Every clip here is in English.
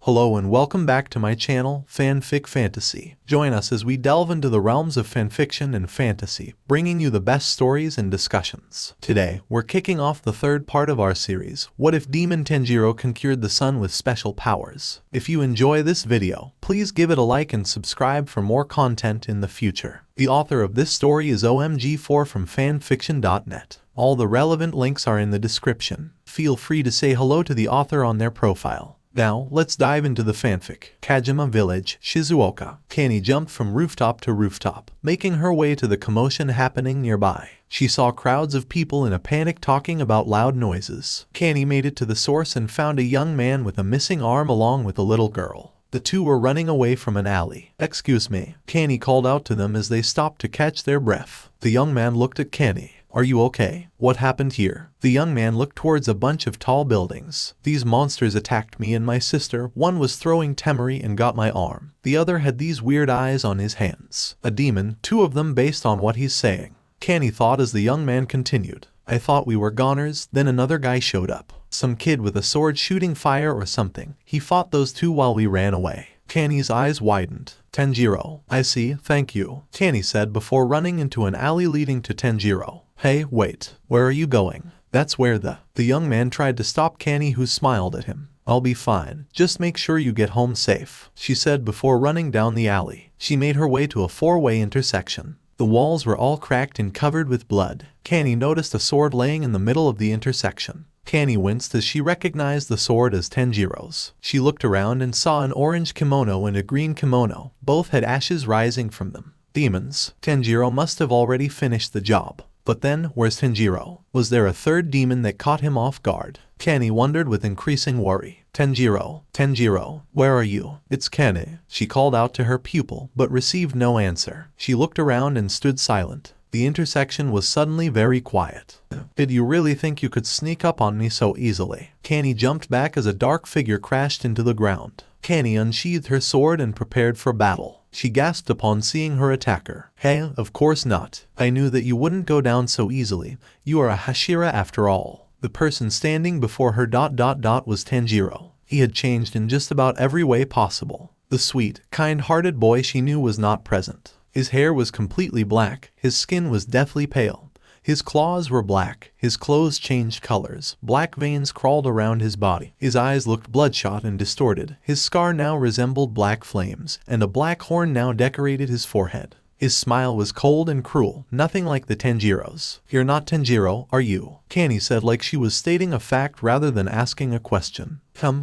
Hello and welcome back to my channel, Fanfic Fantasy. Join us as we delve into the realms of fanfiction and fantasy, bringing you the best stories and discussions. Today, we're kicking off the third part of our series, What If Demon Tanjiro Concurred the Sun with Special Powers? If you enjoy this video, please give it a like and subscribe for more content in the future. The author of this story is OMG4 from fanfiction.net. All the relevant links are in the description. Feel free to say hello to the author on their profile. Now, let's dive into the fanfic. Kajima Village, Shizuoka. Kani jumped from rooftop to rooftop, making her way to the commotion happening nearby. She saw crowds of people in a panic talking about loud noises. Kani made it to the source and found a young man with a missing arm along with a little girl. The two were running away from an alley. "Excuse me," Kani called out to them as they stopped to catch their breath. The young man looked at Kani. "Are you okay? What happened here?" The young man looked towards a bunch of tall buildings. "These monsters attacked me and my sister. One was throwing temari and got my arm. The other had these weird eyes on his hands. A demon, two of them based on what he's saying." Kani thought as the young man continued. "I thought we were goners, then another guy showed up. Some kid with a sword shooting fire or something. He fought those two while we ran away." Kani's eyes widened. "Tanjiro, I see, thank you," Kani said before running into an alley leading to Tanjiro. "Hey, wait, where are you going?" "That's where the young man tried to stop Kani, who smiled at him. "I'll be fine, just make sure you get home safe," she said before running down the alley. She made her way to a four-way intersection. The walls were all cracked and covered with blood. Kani noticed a sword laying in the middle of the intersection. Kani winced as she recognized the sword as Tanjiro's. She looked around and saw an orange kimono and a green kimono. Both had ashes rising from them. Demons. Tanjiro must have already finished the job. But then, where's Tanjiro? Was there a third demon that caught him off guard? Kani wondered with increasing worry. Tanjiro, where are you?" "It's Kani," she called out to her pupil, but received no answer. She looked around and stood silent. The intersection was suddenly very quiet. "Did you really think you could sneak up on me so easily?" Kani jumped back as a dark figure crashed into the ground. Kani unsheathed her sword and prepared for battle. She gasped upon seeing her attacker. "Hey, of course not. I knew that you wouldn't go down so easily. You are a Hashira after all." The person standing before her was Tanjiro. He had changed in just about every way possible. The sweet, kind-hearted boy she knew was not present. His hair was completely black, his skin was deathly pale. His claws were black, his clothes changed colors, black veins crawled around his body. His eyes looked bloodshot and distorted. His scar now resembled black flames, and a black horn now decorated his forehead. His smile was cold and cruel, nothing like the Tanjiro's. "You're not Tanjiro, are you?" Kani said, like she was stating a fact rather than asking a question.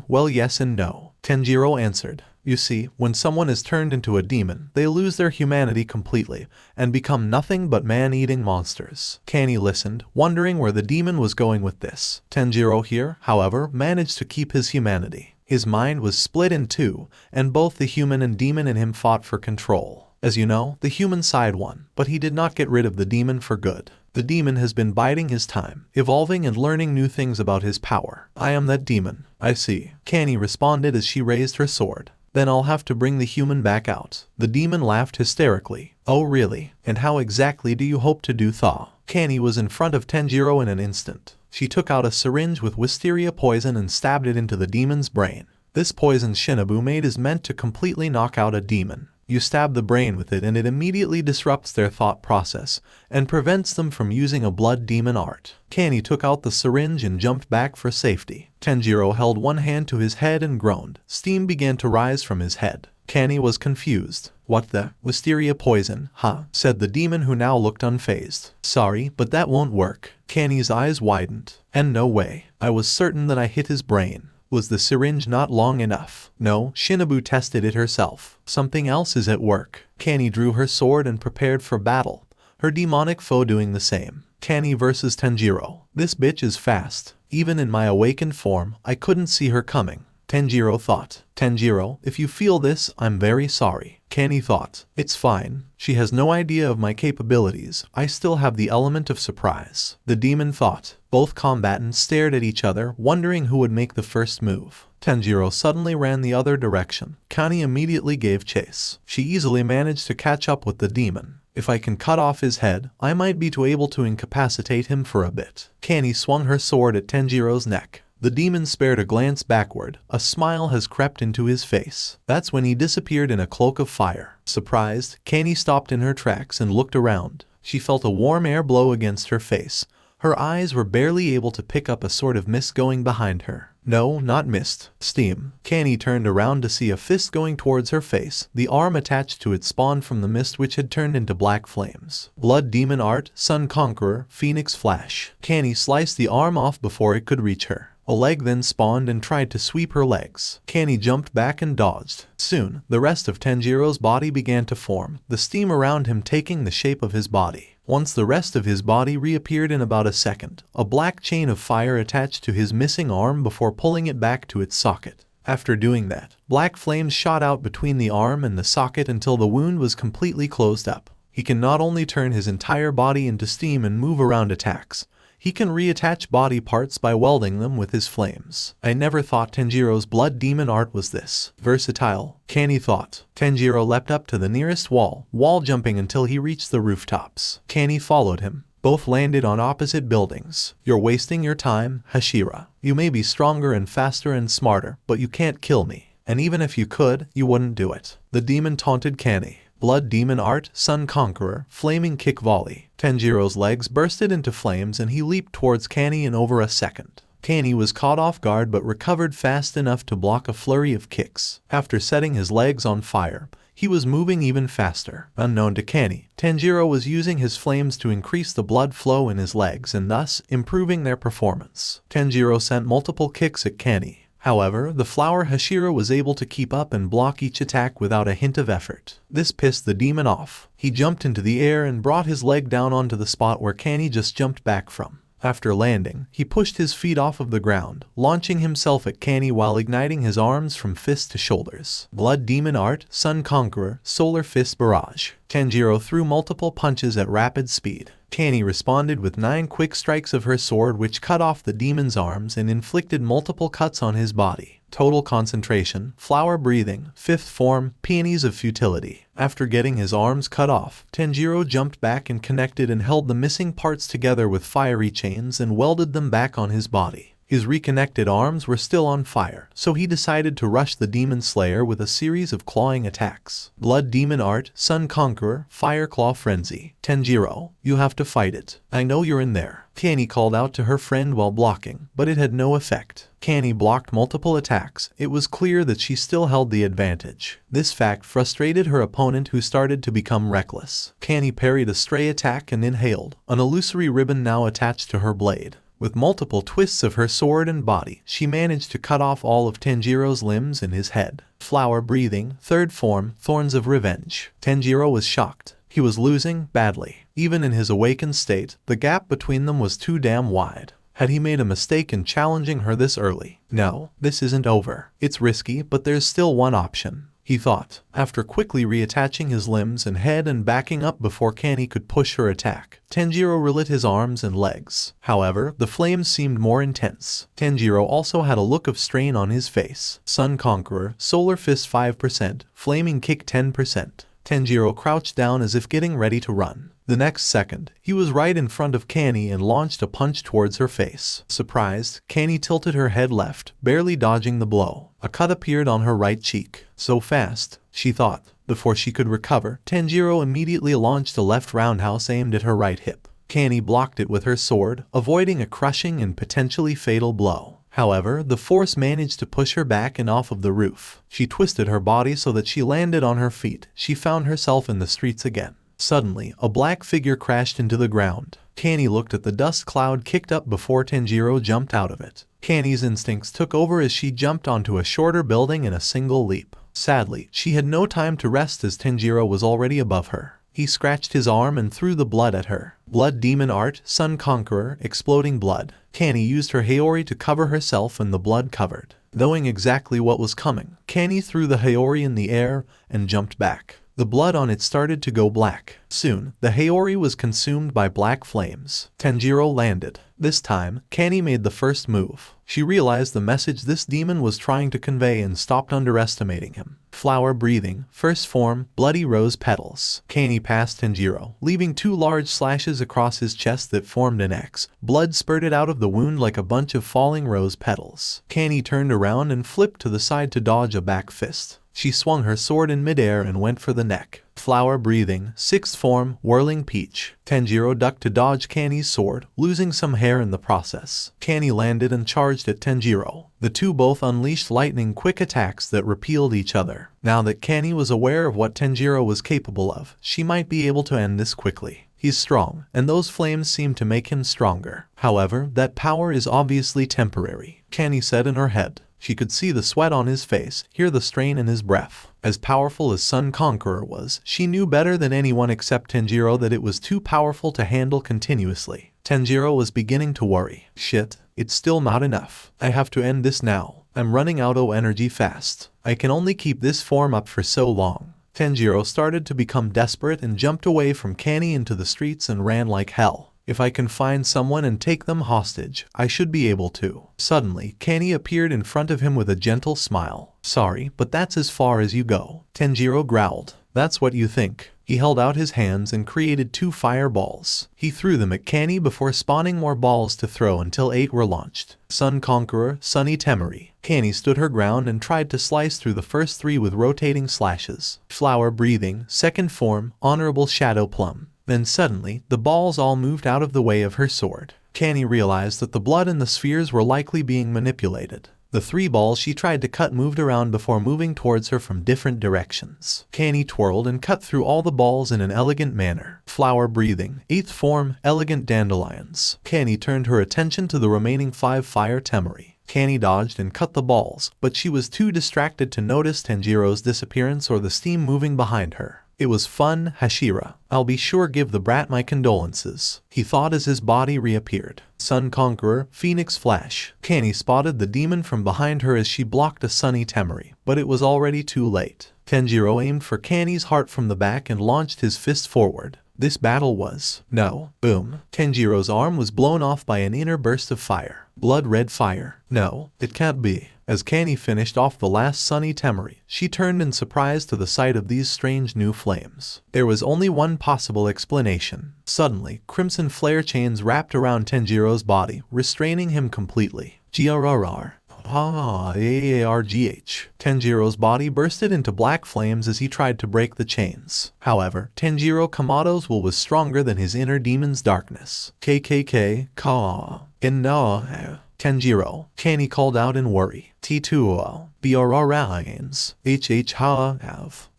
Well, yes and no," Tanjiro answered. "You see, when someone is turned into a demon, they lose their humanity completely, and become nothing but man-eating monsters." Kani listened, wondering where the demon was going with this. Tanjiro here, however, managed to keep his humanity. His mind was split in two, and both the human and demon in him fought for control. As you know, the human side won, but he did not get rid of the demon for good. The demon has been biding his time, evolving and learning new things about his power. "I am that demon." "I see," Kani responded as she raised her sword. "Then I'll have to bring the human back out." The demon laughed hysterically. "Oh really? And how exactly do you hope to do thaw?" Kani was in front of Tanjiro in an instant. She took out a syringe with wisteria poison and stabbed it into the demon's brain. This poison Shinobu made is meant to completely knock out a demon. You stab the brain with it and it immediately disrupts their thought process and prevents them from using a blood demon art. Kani took out the syringe and jumped back for safety. Tanjiro held one hand to his head and groaned. Steam began to rise from his head. Kani was confused. "What the? Wisteria poison, huh?" said the demon, who now looked unfazed. "Sorry, but that won't work." Kani's eyes widened. "And no way. I was certain that I hit his brain. Was the syringe not long enough?" "No, Shinobu tested it herself. Something else is at work." Kani drew her sword and prepared for battle, her demonic foe doing the same. Kani versus Tanjiro. "This bitch is fast. Even in my awakened form, I couldn't see her coming," Tanjiro thought. "Tanjiro, if you feel this, I'm very sorry." Kani thought. "It's fine. She has no idea of my capabilities. I still have the element of surprise." The demon thought. Both combatants stared at each other, wondering who would make the first move. Tanjiro suddenly ran the other direction. Kani immediately gave chase. She easily managed to catch up with the demon. "If I can cut off his head, I might be able to incapacitate him for a bit." Kani swung her sword at Tanjiro's neck. The demon spared a glance backward. A smile has crept into his face. That's when he disappeared in a cloak of fire. Surprised, Kenny stopped in her tracks and looked around. She felt a warm air blow against her face. Her eyes were barely able to pick up a sort of mist going behind her. No, not mist. Steam. Kenny turned around to see a fist going towards her face. The arm attached to it spawned from the mist which had turned into black flames. Blood Demon Art, Sun Conqueror, Phoenix Flash. Kenny sliced the arm off before it could reach her. A leg then spawned and tried to sweep her legs. Kenny jumped back and dodged. Soon, the rest of Tanjiro's body began to form, the steam around him taking the shape of his body. Once the rest of his body reappeared in about a second, a black chain of fire attached to his missing arm before pulling it back to its socket. After doing that, black flames shot out between the arm and the socket until the wound was completely closed up. He can not only turn his entire body into steam and move around attacks, he can reattach body parts by welding them with his flames. I never thought Tanjiro's Blood Demon Art was this versatile, Kenny thought. Tanjiro leapt up to the nearest wall jumping until he reached the rooftops. Kenny followed him. Both landed on opposite buildings. You're wasting your time, Hashira. You may be stronger and faster and smarter, but you can't kill me. And even if you could, you wouldn't do it. The demon taunted Kenny. Blood Demon Art, Sun Conqueror, Flaming Kick Volley. Tanjiro's legs bursted into flames and he leaped towards Kenny in over a second. Kenny was caught off guard but recovered fast enough to block a flurry of kicks. After setting his legs on fire, he was moving even faster. Unknown to Kenny, Tanjiro was using his flames to increase the blood flow in his legs and thus improving their performance. Tanjiro sent multiple kicks at Kenny. However, the flower Hashira was able to keep up and block each attack without a hint of effort. This pissed the demon off. He jumped into the air and brought his leg down onto the spot where Kenny just jumped back from. After landing, he pushed his feet off of the ground, launching himself at Kenny while igniting his arms from fist to shoulders. Blood Demon Art, Sun Conqueror, Solar Fist Barrage. Tanjiro threw multiple punches at rapid speed. Kenny responded with 9 quick strikes of her sword which cut off the demon's arms and inflicted multiple cuts on his body. Total concentration, flower breathing, fifth form, peonies of futility. After getting his arms cut off, Tanjiro jumped back and connected and held the missing parts together with fiery chains and welded them back on his body. His reconnected arms were still on fire, so he decided to rush the Demon Slayer with a series of clawing attacks. Blood Demon Art, Sun Conqueror, Fire Claw Frenzy. Tanjiro, you have to fight it. I know you're in there. Kenny called out to her friend while blocking, but it had no effect. Kenny blocked multiple attacks. It was clear that she still held the advantage. This fact frustrated her opponent who started to become reckless. Kenny parried a stray attack and inhaled, an illusory ribbon now attached to her blade. With multiple twists of her sword and body, she managed to cut off all of Tanjiro's limbs and his head. Flower breathing, third form, Thorns of Revenge. Tanjiro was shocked. He was losing badly. Even in his awakened state, the gap between them was too damn wide. Had he made a mistake in challenging her this early? No, this isn't over. It's risky, but there's still one option, he thought, after quickly reattaching his limbs and head and backing up before Kenny could push her attack. Tanjiro relit his arms and legs. However, the flames seemed more intense. Tanjiro also had a look of strain on his face. Sun Conqueror, Solar Fist 5%, Flaming Kick 10%. Tanjiro crouched down as if getting ready to run. The next second, he was right in front of Kenny and launched a punch towards her face. Surprised, Kenny tilted her head left, barely dodging the blow. A cut appeared on her right cheek. So fast, she thought. Before she could recover, Tanjiro immediately launched a left roundhouse aimed at her right hip. Kenny blocked it with her sword, avoiding a crushing and potentially fatal blow. However, the force managed to push her back and off of the roof. She twisted her body so that she landed on her feet. She found herself in the streets again. Suddenly, a black figure crashed into the ground. Kenny looked at the dust cloud kicked up before Tanjiro jumped out of it. Kenny's instincts took over as she jumped onto a shorter building in a single leap. Sadly, she had no time to rest as Tanjiro was already above her. He scratched his arm and threw the blood at her. Blood Demon Art, Sun Conqueror, Exploding Blood. Kenny used her Haori to cover herself and the blood covered. Knowing exactly what was coming, Kenny threw the Haori in the air and jumped back. The blood on it started to go black. Soon, the Haori was consumed by black flames. Tanjiro landed. This time, Kani made the first move. She realized the message this demon was trying to convey and stopped underestimating him. Flower breathing, first form, bloody rose petals. Kani passed Tanjiro, leaving 2 large slashes across his chest that formed an X. Blood spurted out of the wound like a bunch of falling rose petals. Kani turned around and flipped to the side to dodge a back fist. She swung her sword in midair and went for the neck. Flower breathing, 6th form, whirling peach. Tanjiro ducked to dodge Kani's sword, losing some hair in the process. Kani landed and charged at Tanjiro. The two both unleashed lightning-quick attacks that repelled each other. Now that Kani was aware of what Tanjiro was capable of, she might be able to end this quickly. He's strong, and those flames seem to make him stronger. However, that power is obviously temporary, Kani said in her head. She could see the sweat on his face, hear the strain in his breath. As powerful as Sun Conqueror was, she knew better than anyone except Tanjiro that it was too powerful to handle continuously. Tanjiro was beginning to worry. Shit, it's still not enough. I have to end this now. I'm running out of energy fast. I can only keep this form up for so long. Tanjiro started to become desperate and jumped away from Kani into the streets and ran like hell. If I can find someone and take them hostage, I should be able to. Suddenly, Kani appeared in front of him with a gentle smile. Sorry, but that's as far as you go. Tanjiro growled. That's what you think. He held out his hands and created 2 fireballs. He threw them at Kani before spawning more balls to throw until 8 were launched. Sun Conqueror, Sunny Temeri. Kani stood her ground and tried to slice through the first 3 with rotating slashes. Flower breathing, 2nd form, honorable shadow plum. Then suddenly, the balls all moved out of the way of her sword. Kani realized that the blood in the spheres were likely being manipulated. The 3 balls she tried to cut moved around before moving towards her from different directions. Kani twirled and cut through all the balls in an elegant manner. Flower breathing, 8th form, elegant dandelions. Kani turned her attention to the remaining 5 fire temeri. Kani dodged and cut the balls, but she was too distracted to notice Tanjiro's disappearance or the steam moving behind her. It was fun, Hashira. I'll be sure give the brat my condolences, he thought as his body reappeared. Sun Conqueror, Phoenix Flash. Kani spotted the demon from behind her as she blocked a Sunny Temeri, but it was already too late. Tanjiro aimed for Kani's heart from the back and launched his fist forward. This battle was... No. Boom. Tanjiro's arm was blown off by an inner burst of fire. Blood red fire. No, it can't be. As Kani finished off the last Sunny Temeri, she turned in surprise to the sight of these strange new flames. There was only one possible explanation. Suddenly, crimson flare chains wrapped around Tanjiro's body, restraining him completely. GRRR. AARGH. Tanjiro's body bursted into black flames as he tried to break the chains. However, Tanjiro Kamado's will was stronger than his inner demon's darkness. KKK, Ka. No. Tanjiro. Kani called out in worry. T2O. BRRLines. HH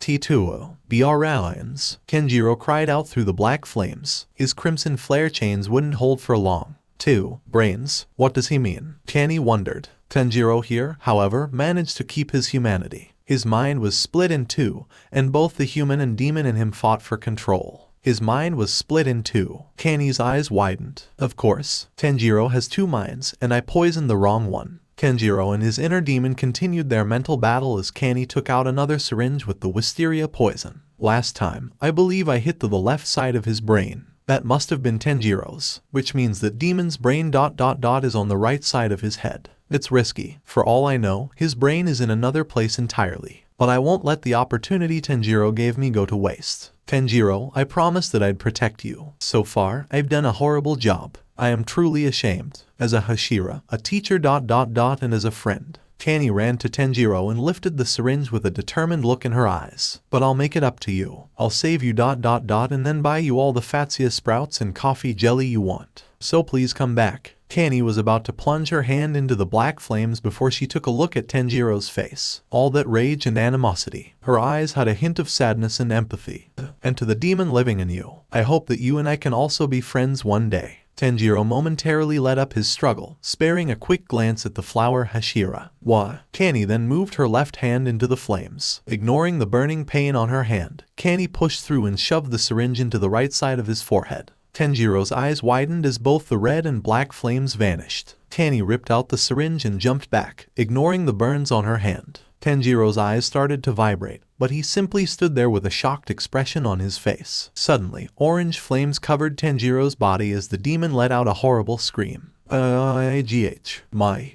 T2O. BRLines. Tanjiro cried out through the black flames. His crimson flare chains wouldn't hold for long. 2. Brains. What does he mean? Kani wondered. Tanjiro here, however, managed to keep his humanity. His mind was split in 2, and both the human and demon in him fought for control. His mind was split in 2. Kani's eyes widened. Of course, Tanjiro has 2 minds, and I poisoned the wrong one. Tanjiro and his inner demon continued their mental battle as Kani took out another syringe with the wisteria poison. Last time, I believe I hit the left side of his brain. That must have been Tanjiro's, which means that demon's brain ... is on the right side of his head. It's risky. For all I know, his brain is in another place entirely. But I won't let the opportunity Tanjiro gave me go to waste. Tanjiro, I promised that I'd protect you. So far, I've done a horrible job. I am truly ashamed. As a Hashira, a teacher ... and as a friend. Kani ran to Tanjiro and lifted the syringe with a determined look in her eyes. But I'll make it up to you. I'll save you ... and then buy you all the Fatsia sprouts and coffee jelly you want. So please come back. Kani was about to plunge her hand into the black flames before she took a look at Tanjiro's face. All that rage and animosity. Her eyes had a hint of sadness and empathy. And to the demon living in you, I hope that you and I can also be friends one day. Tanjiro momentarily let up his struggle, sparing a quick glance at the flower Hashira. Wah. Kani then moved her left hand into the flames. Ignoring the burning pain on her hand, Kani pushed through and shoved the syringe into the right side of his forehead. Tanjiro's eyes widened as both the red and black flames vanished. Kani ripped out the syringe and jumped back, ignoring the burns on her hand. Tanjiro's eyes started to vibrate, but but he simply stood there with a shocked expression on his face. Suddenly, orange flames covered Tanjiro's body as the demon let out a horrible scream.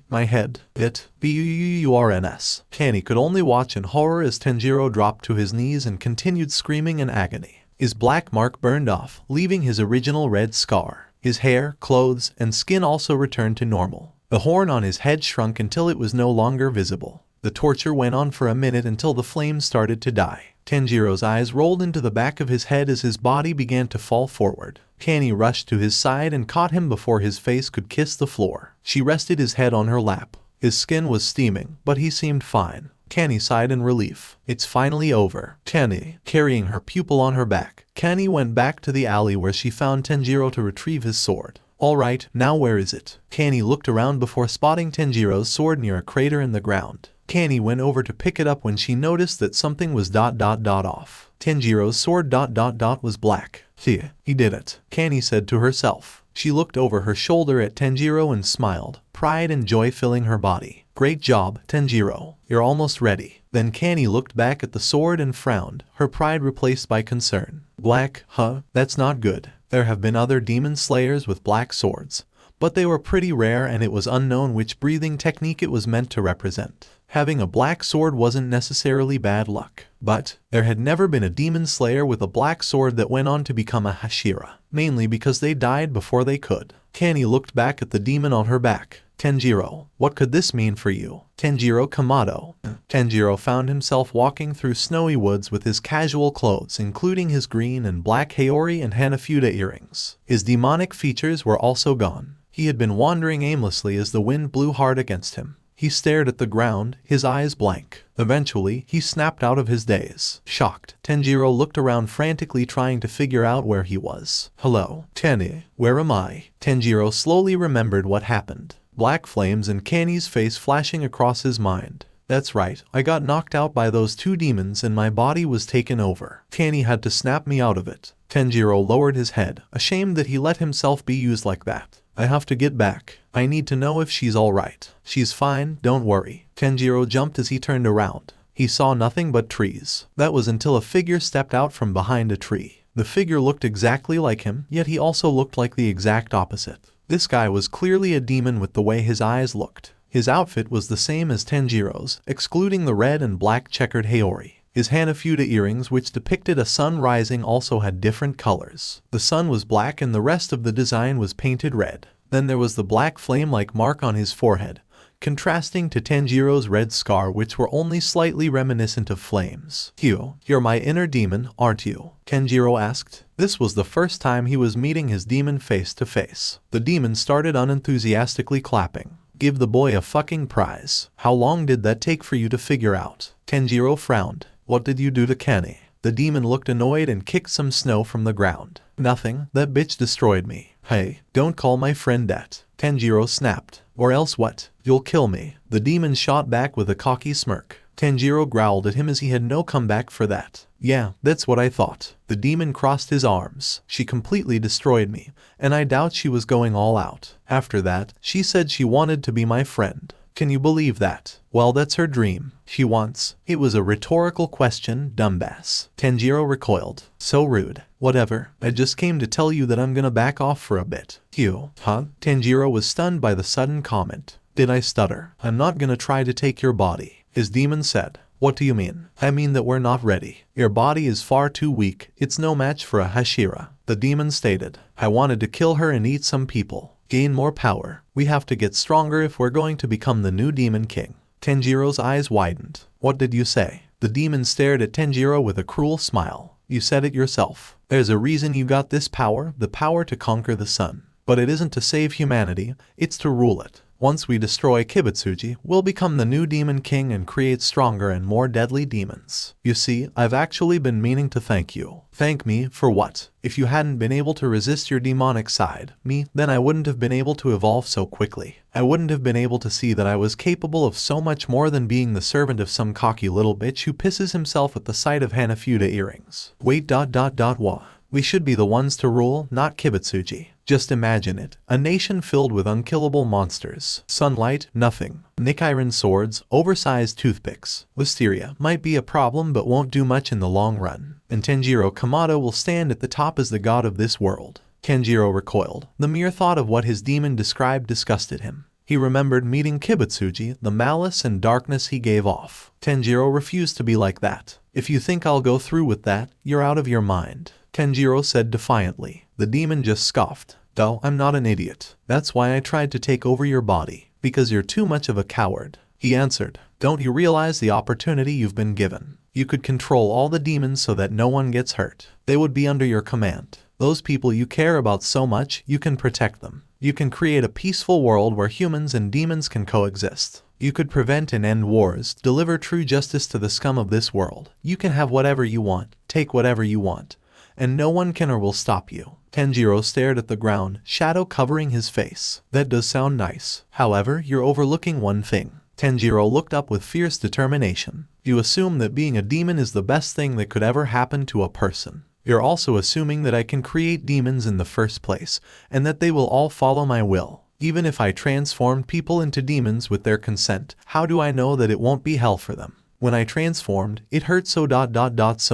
My head, burns. Kenny could only watch in horror as Tanjiro dropped to his knees and continued screaming in agony. His black mark burned off, leaving his original red scar. His hair, clothes, and skin also returned to normal. The horn on his head shrunk until it was no longer visible. The torture went on for a minute until the flames started to die. Tanjiro's eyes rolled into the back of his head as his body began to fall forward. Kenny rushed to his side and caught him before his face could kiss the floor. She rested his head on her lap. His skin was steaming, but he seemed fine. Kenny sighed in relief. It's finally over. Kenny, carrying her pupil on her back. Kenny went back to the alley where she found Tanjiro to retrieve his sword. Alright, now where is it? Kenny looked around before spotting Tanjiro's sword near a crater in the ground. Kenny went over to pick it up when she noticed that something was off. Tanjiro's sword was black. He did it, Kenny said to herself. She looked over her shoulder at Tanjiro and smiled, pride and joy filling her body. Great job, Tanjiro. You're almost ready. Then Kenny looked back at the sword and frowned, her pride replaced by concern. Black, huh? That's not good. There have been other demon slayers with black swords, but they were pretty rare and it was unknown which breathing technique it was meant to represent. Having a black sword wasn't necessarily bad luck, but there had never been a demon slayer with a black sword that went on to become a Hashira, mainly because they died before they could. Kenny looked back at the demon on her back. Tanjiro, what could this mean for you? Tanjiro Kamado. Tanjiro found himself walking through snowy woods with his casual clothes, including his green and black Haori and Hanafuda earrings. His demonic features were also gone. He had been wandering aimlessly as the wind blew hard against him. He stared at the ground, his eyes blank. Eventually, he snapped out of his daze. Shocked, Tanjiro looked around frantically trying to figure out where he was. Hello, Kenny, where am I? Tanjiro slowly remembered what happened. Black flames and Kenny's face flashing across his mind. That's right, I got knocked out by those two demons and my body was taken over. Kenny had to snap me out of it. Tanjiro lowered his head, ashamed that he let himself be used like that. I have to get back. I need to know if she's alright. She's fine, don't worry. Tanjiro jumped as he turned around. He saw nothing but trees. That was until a figure stepped out from behind a tree. The figure looked exactly like him, yet he also looked like the exact opposite. This guy was clearly a demon with the way his eyes looked. His outfit was the same as Tanjiro's, excluding the red and black checkered Haori. His Hanafuda earrings, which depicted a sun rising, also had different colors. The sun was black and the rest of the design was painted red. Then there was the black flame-like mark on his forehead, contrasting to Tanjiro's red scar, which were only slightly reminiscent of flames. You're my inner demon, aren't you? Tanjiro asked. This was the first time he was meeting his demon face to face. The demon started unenthusiastically clapping. Give the boy a fucking prize. How long did that take for you to figure out? Tanjiro frowned. What did you do to Kenny? The demon looked annoyed and kicked some snow from the ground. Nothing, that bitch destroyed me. Hey, don't call my friend that. Tanjiro snapped. Or else what? You'll kill me. The demon shot back with a cocky smirk. Tanjiro growled at him as he had no comeback for that. Yeah, that's what I thought. The demon crossed his arms. She completely destroyed me, and I doubt she was going all out. After that, she said she wanted to be my friend. Can you believe that? Well, that's her dream. She wants. It was a rhetorical question, dumbass. Tanjiro recoiled. So rude. Whatever. I just came to tell you that I'm gonna back off for a bit. Huh? Tanjiro was stunned by the sudden comment. Did I stutter? I'm not gonna try to take your body. His demon said. What do you mean? I mean that we're not ready. Your body is far too weak. It's no match for a Hashira. The demon stated. I wanted to kill her and eat some people. Gain more power. We have to get stronger if we're going to become the new demon king. Tanjiro's eyes widened. What did you say? The demon stared at Tanjiro with a cruel smile. You said it yourself. There's a reason you got this power, the power to conquer the sun. But it isn't to save humanity, it's to rule it. Once we destroy Kibutsuji, we'll become the new demon king and create stronger and more deadly demons. You see, I've actually been meaning to thank you. Thank me for what? If you hadn't been able to resist your demonic side, then I wouldn't have been able to evolve so quickly. I wouldn't have been able to see that I was capable of so much more than being the servant of some cocky little bitch who pisses himself at the sight of Hanafuda earrings. Wait. We should be the ones to rule, not Kibutsuji. Just imagine it. A nation filled with unkillable monsters. Sunlight, nothing. Nichiren swords, oversized toothpicks. Wisteria might be a problem but won't do much in the long run. And Tanjiro Kamado will stand at the top as the god of this world. Tanjiro recoiled. The mere thought of what his demon described disgusted him. He remembered meeting Kibutsuji, the malice and darkness he gave off. Tanjiro refused to be like that. If you think I'll go through with that, you're out of your mind, Tanjiro said defiantly. The demon just scoffed. Duh, I'm not an idiot. That's why I tried to take over your body. Because you're too much of a coward, he answered. Don't you realize the opportunity you've been given? You could control all the demons so that no one gets hurt. They would be under your command. Those people you care about so much, you can protect them. You can create a peaceful world where humans and demons can coexist. You could prevent and end wars, deliver true justice to the scum of this world. You can have whatever you want, take whatever you want, and no one can or will stop you. Tanjiro stared at the ground, shadow covering his face. That does sound nice. However, you're overlooking one thing. Tanjiro looked up with fierce determination. You assume that being a demon is the best thing that could ever happen to a person. You're also assuming that I can create demons in the first place, and that they will all follow my will. Even if I transformed people into demons with their consent, how do I know that it won't be hell for them? When I transformed, it hurt so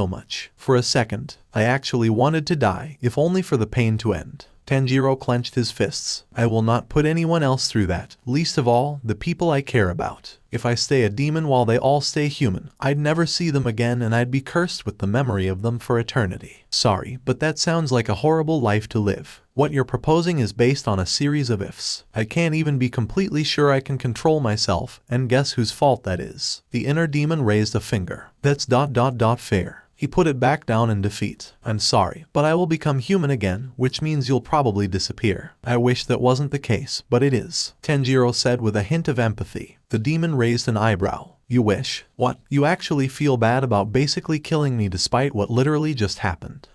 much. For a second, I actually wanted to die, if only for the pain to end. Tanjiro clenched his fists. I will not put anyone else through that, least of all, the people I care about. If I stay a demon while they all stay human, I'd never see them again and I'd be cursed with the memory of them for eternity. Sorry, but that sounds like a horrible life to live. What you're proposing is based on a series of ifs. I can't even be completely sure I can control myself, and guess whose fault that is? The inner demon raised a finger. That's fair. He put it back down in defeat. I'm sorry, but I will become human again, which means you'll probably disappear. I wish that wasn't the case, but it is, Tanjiro said with a hint of empathy. The demon raised an eyebrow. You wish? What? You actually feel bad about basically killing me despite what literally just happened?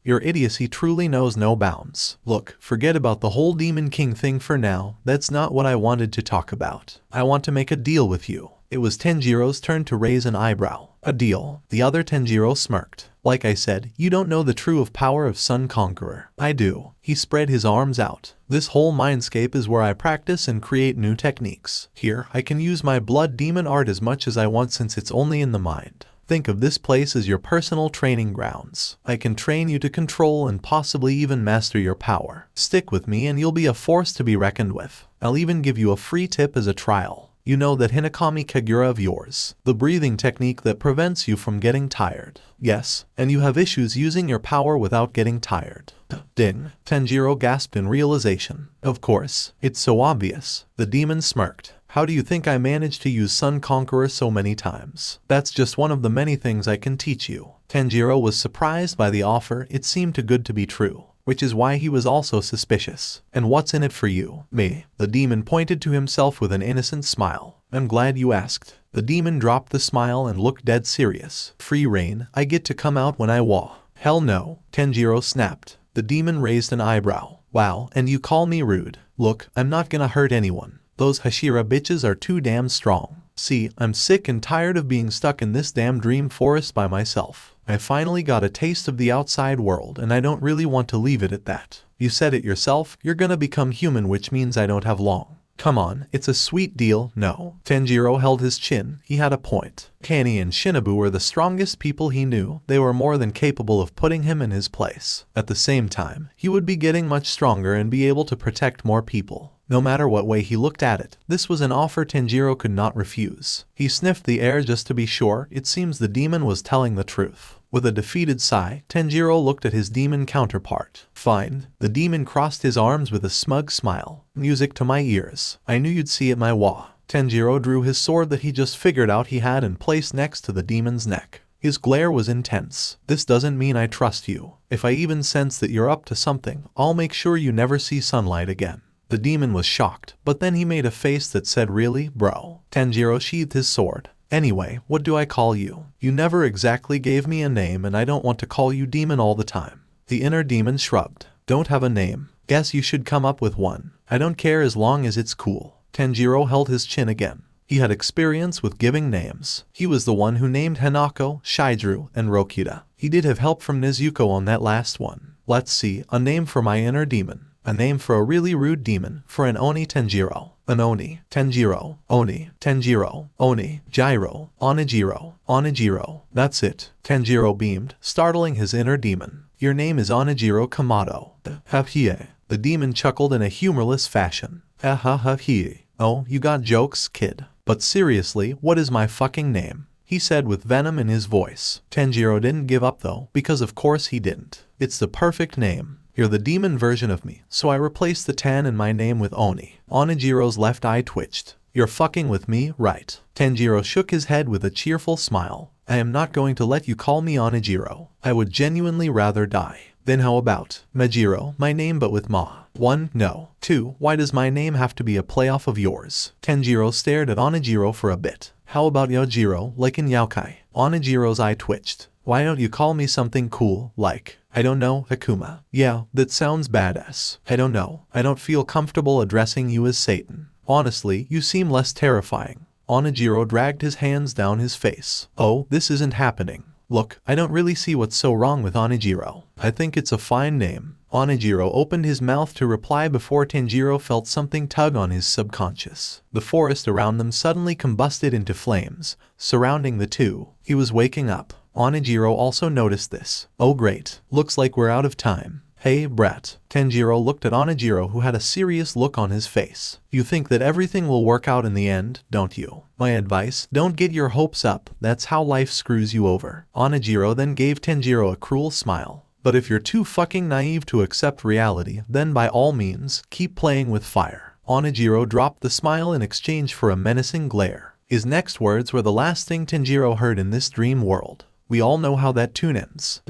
Your idiocy truly knows no bounds. Look, forget about the whole Demon King thing for now. That's not what I wanted to talk about. I want to make a deal with you. It was Tanjiro's turn to raise an eyebrow. A deal. The other Tanjiro smirked. Like I said, you don't know the true power of Sun Conqueror. I do. He spread his arms out. This whole mindscape is where I practice and create new techniques. Here, I can use my blood demon art as much as I want since it's only in the mind. Think of this place as your personal training grounds. I can train you to control and possibly even master your power. Stick with me and you'll be a force to be reckoned with. I'll even give you a free tip as a trial. You know that Hinakami Kagura of yours, the breathing technique that prevents you from getting tired. Yes, and you have issues using your power without getting tired. Ding, Tanjiro gasped in realization. Of course, it's so obvious. The demon smirked. How do you think I managed to use Sun Conqueror so many times? That's just one of the many things I can teach you. Tanjiro was surprised by the offer. It seemed too good to be true, which is why he was also suspicious. And what's in it for you? Me. The demon pointed to himself with an innocent smile. I'm glad you asked. The demon dropped the smile and looked dead serious. Free reign. I get to come out when I want. Hell no, Tanjiro snapped. The demon raised an eyebrow. Wow, and you call me rude? Look, I'm not gonna hurt anyone. Those Hashira bitches are too damn strong. See, I'm sick and tired of being stuck in this damn dream forest by myself. I finally got a taste of the outside world and I don't really want to leave it at that. You said it yourself, you're gonna become human, which means I don't have long. Come on, it's a sweet deal, no? Tanjiro held his chin. He had a point. Kani and Shinobu were the strongest people he knew. They were more than capable of putting him in his place. At the same time, he would be getting much stronger and be able to protect more people. No matter what way he looked at it, this was an offer Tanjiro could not refuse. He sniffed the air just to be sure. It seems the demon was telling the truth. With a defeated sigh, Tanjiro looked at his demon counterpart. Fine. The demon crossed his arms with a smug smile. Music to my ears. I knew you'd see it my wa. Tanjiro drew his sword that he just figured out he had and placed next to the demon's neck. His glare was intense. This doesn't mean I trust you. If I even sense that you're up to something, I'll make sure you never see sunlight again. The demon was shocked, but then he made a face that said, really, bro? Tanjiro sheathed his sword. Anyway, what do I call you? You never exactly gave me a name and I don't want to call you demon all the time. The inner demon shrugged. Don't have a name. Guess you should come up with one. I don't care as long as it's cool. Tanjiro held his chin again. He had experience with giving names. He was the one who named Hanako, Shidru, and Rokita. He did have help from Nezuko on that last one. Let's see, a name for my inner demon. A name for a really rude demon, for an Oni Tanjiro. An Oni, Tanjiro, Oni, Tanjiro, Oni, Gyro, Onijiro, Onijiro. That's it. Tanjiro beamed, startling his inner demon. Your name is Tanjiro Kamado. Ha-hee. The demon chuckled in a humorless fashion. Ha-ha-ha-hee. Oh, you got jokes, kid. But seriously, what is my fucking name? He said with venom in his voice. Tanjiro didn't give up though, because of course he didn't. It's the perfect name. You're the demon version of me, so I replaced the Tan in my name with Oni. Onijiro's left eye twitched. You're fucking with me, right? Tanjiro shook his head with a cheerful smile. I am not going to let you call me Onijiro. I would genuinely rather die. Then how about Majiro, my name but with Ma? 1. No. 2. Why does my name have to be a playoff of yours? Tanjiro stared at Onijiro for a bit. How about Yojiro, like in Yaokai? Onijiro's eye twitched. Why don't you call me something cool, like, I don't know, Hakuma? Yeah, that sounds badass. I don't know. I don't feel comfortable addressing you as Satan. Honestly, you seem less terrifying. Onijiro dragged his hands down his face. Oh, this isn't happening. Look, I don't really see what's so wrong with Onijiro. I think it's a fine name. Onijiro opened his mouth to reply before Tanjiro felt something tug on his subconscious. The forest around them suddenly combusted into flames, surrounding the two. He was waking up. Onijiro also noticed this. Oh great, looks like we're out of time. Hey, brat. Tanjiro looked at Onijiro, who had a serious look on his face. You think that everything will work out in the end, don't you? My advice, don't get your hopes up, that's how life screws you over. Onijiro then gave Tanjiro a cruel smile. But if you're too fucking naive to accept reality, then by all means, keep playing with fire. Onijiro dropped the smile in exchange for a menacing glare. His next words were the last thing Tanjiro heard in this dream world. We all know how that tune ends. ...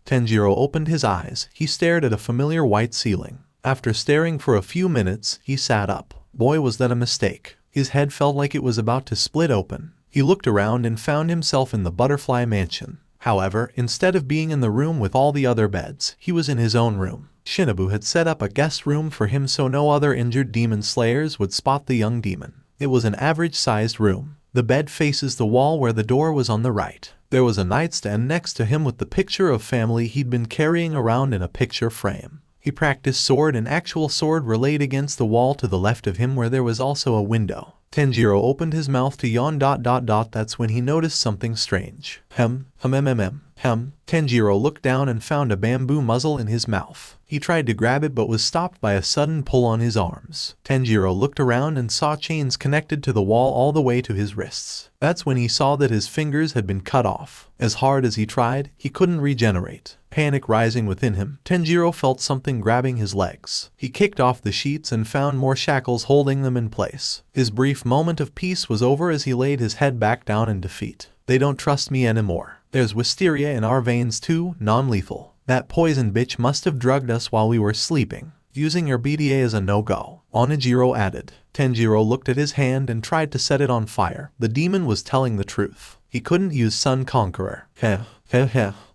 Tanjiro opened his eyes. He stared at a familiar white ceiling. After staring for a few minutes, he sat up. Boy, was that a mistake. His head felt like it was about to split open. He looked around and found himself in the butterfly mansion. However, instead of being in the room with all the other beds, he was in his own room. Shinobu had set up a guest room for him so no other injured demon slayers would spot the young demon. It was an average-sized room. The bed faces the wall where the door was on the right. There was a nightstand next to him with the picture of family he'd been carrying around in a picture frame. He practiced sword, and actual sword were laid against the wall to the left of him where there was also a window. Tanjiro opened his mouth to yawn. That's when he noticed something strange. Tanjiro looked down and found a bamboo muzzle in his mouth. He tried to grab it but was stopped by a sudden pull on his arms. Tanjiro looked around and saw chains connected to the wall all the way to his wrists. That's when he saw that his fingers had been cut off. As hard as he tried, he couldn't regenerate. Panic rising within him, Tanjiro felt something grabbing his legs. He kicked off the sheets and found more shackles holding them in place. His brief moment of peace was over as he laid his head back down in defeat. They don't trust me anymore. There's wisteria in our veins too, non-lethal. That poison bitch must have drugged us while we were sleeping. Using your BDA is a no-go, Onijiro added. Tanjiro looked at his hand and tried to set it on fire. The demon was telling the truth. He couldn't use Sun Conqueror.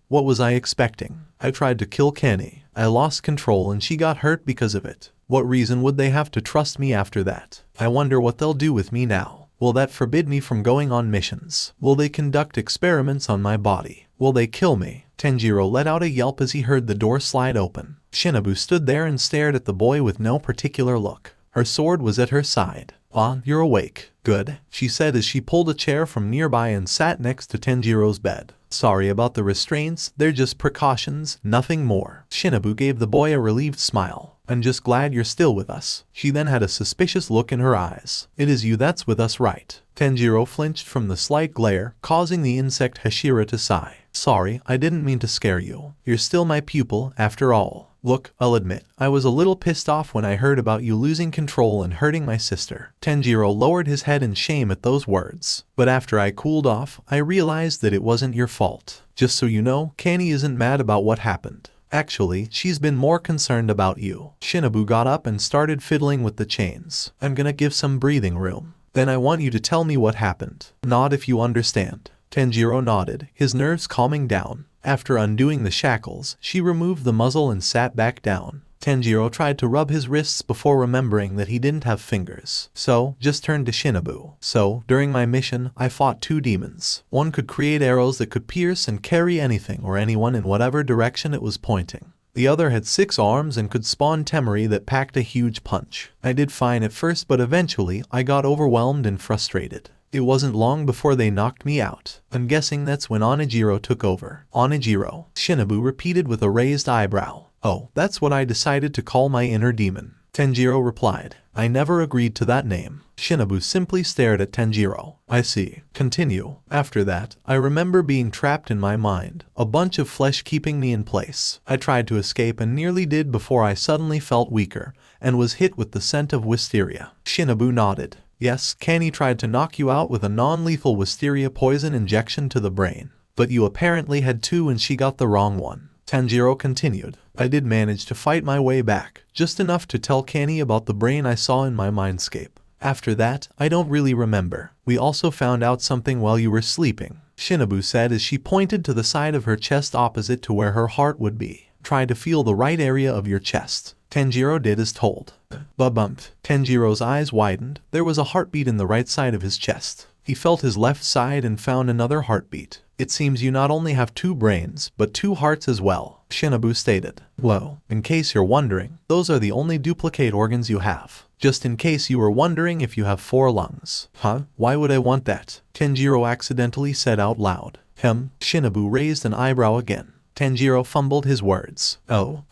What was I expecting? I tried to kill Kenny. I lost control and she got hurt because of it. What reason would they have to trust me after that? I wonder what they'll do with me now. Will that forbid me from going on missions? Will they conduct experiments on my body? Will they kill me? Tanjiro let out a yelp as he heard the door slide open. Shinobu stood there and stared at the boy with no particular look. Her sword was at her side. Ah, you're awake. Good, she said as she pulled a chair from nearby and sat next to Tanjiro's bed. Sorry about the restraints, they're just precautions, nothing more. Shinobu gave the boy a relieved smile. I'm just glad you're still with us. She then had a suspicious look in her eyes. It is you that's with us, right? Tanjiro flinched from the slight glare, causing the insect Hashira to sigh. Sorry, I didn't mean to scare you. You're still my pupil, after all. Look, I'll admit, I was a little pissed off when I heard about you losing control and hurting my sister. Tanjiro lowered his head in shame at those words. But after I cooled off, I realized that it wasn't your fault. Just so you know, Kanny isn't mad about what happened. Actually, she's been more concerned about you. Shinobu got up and started fiddling with the chains. I'm gonna give some breathing room. Then I want you to tell me what happened. Nod if you understand. Tanjiro nodded, his nerves calming down. After undoing the shackles, she removed the muzzle and sat back down. Tanjiro tried to rub his wrists before remembering that he didn't have fingers. So, just turned to Shinobu. So, during my mission, I fought two demons. One could create arrows that could pierce and carry anything or anyone in whatever direction it was pointing. The other had 6 arms and could spawn Temari that packed a huge punch. I did fine at first, but eventually I got overwhelmed and frustrated. It wasn't long before they knocked me out. I'm guessing that's when Onijiro took over. Onijiro, Shinobu repeated with a raised eyebrow. Oh, that's what I decided to call my inner demon. Tanjiro replied. I never agreed to that name. Shinobu simply stared at Tanjiro. I see. Continue. After that, I remember being trapped in my mind, a bunch of flesh keeping me in place. I tried to escape and nearly did before I suddenly felt weaker, and was hit with the scent of wisteria. Shinobu nodded. Yes, Kani tried to knock you out with a non-lethal wisteria poison injection to the brain. But you apparently had 2 and she got the wrong one. Tanjiro continued. I did manage to fight my way back, just enough to tell Kani about the brain I saw in my mindscape. After that, I don't really remember. We also found out something while you were sleeping, Shinobu said as she pointed to the side of her chest opposite to where her heart would be. Try to feel the right area of your chest. Tanjiro did as told. Ba-bumped. Tanjiro's eyes widened. There was a heartbeat in the right side of his chest. He felt his left side and found another heartbeat. It seems you not only have 2 brains, but 2 hearts as well, Shinobu stated. Whoa, in case you're wondering, those are the only duplicate organs you have. Just in case you were wondering if you have 4 lungs. Huh? Why would I want that? Tanjiro accidentally said out loud. Shinobu raised an eyebrow again. Tanjiro fumbled his words. Oh,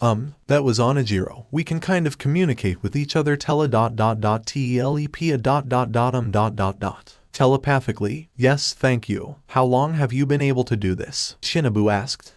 that was Onijiro. We can kind of communicate with each other telepathically. Yes, thank you. How long have you been able to do this? Shinobu asked.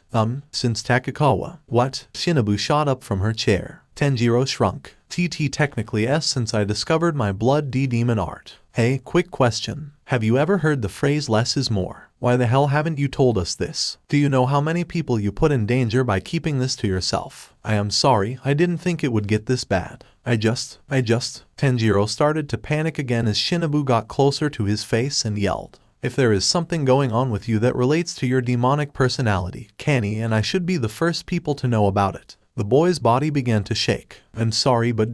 Since Takakawa. What? Shinobu shot up from her chair. Tanjiro shrunk. Technically yes, since I discovered my blood demon art. Hey, quick question. Have you ever heard the phrase less is more? Why the hell haven't you told us this? Do you know how many people you put in danger by keeping this to yourself? I am sorry, I didn't think it would get this bad. Tanjiro started to panic again as Shinobu got closer to his face and yelled. If there is something going on with you that relates to your demonic personality, Kani and I should be the first people to know about it. The boy's body began to shake. I'm sorry, but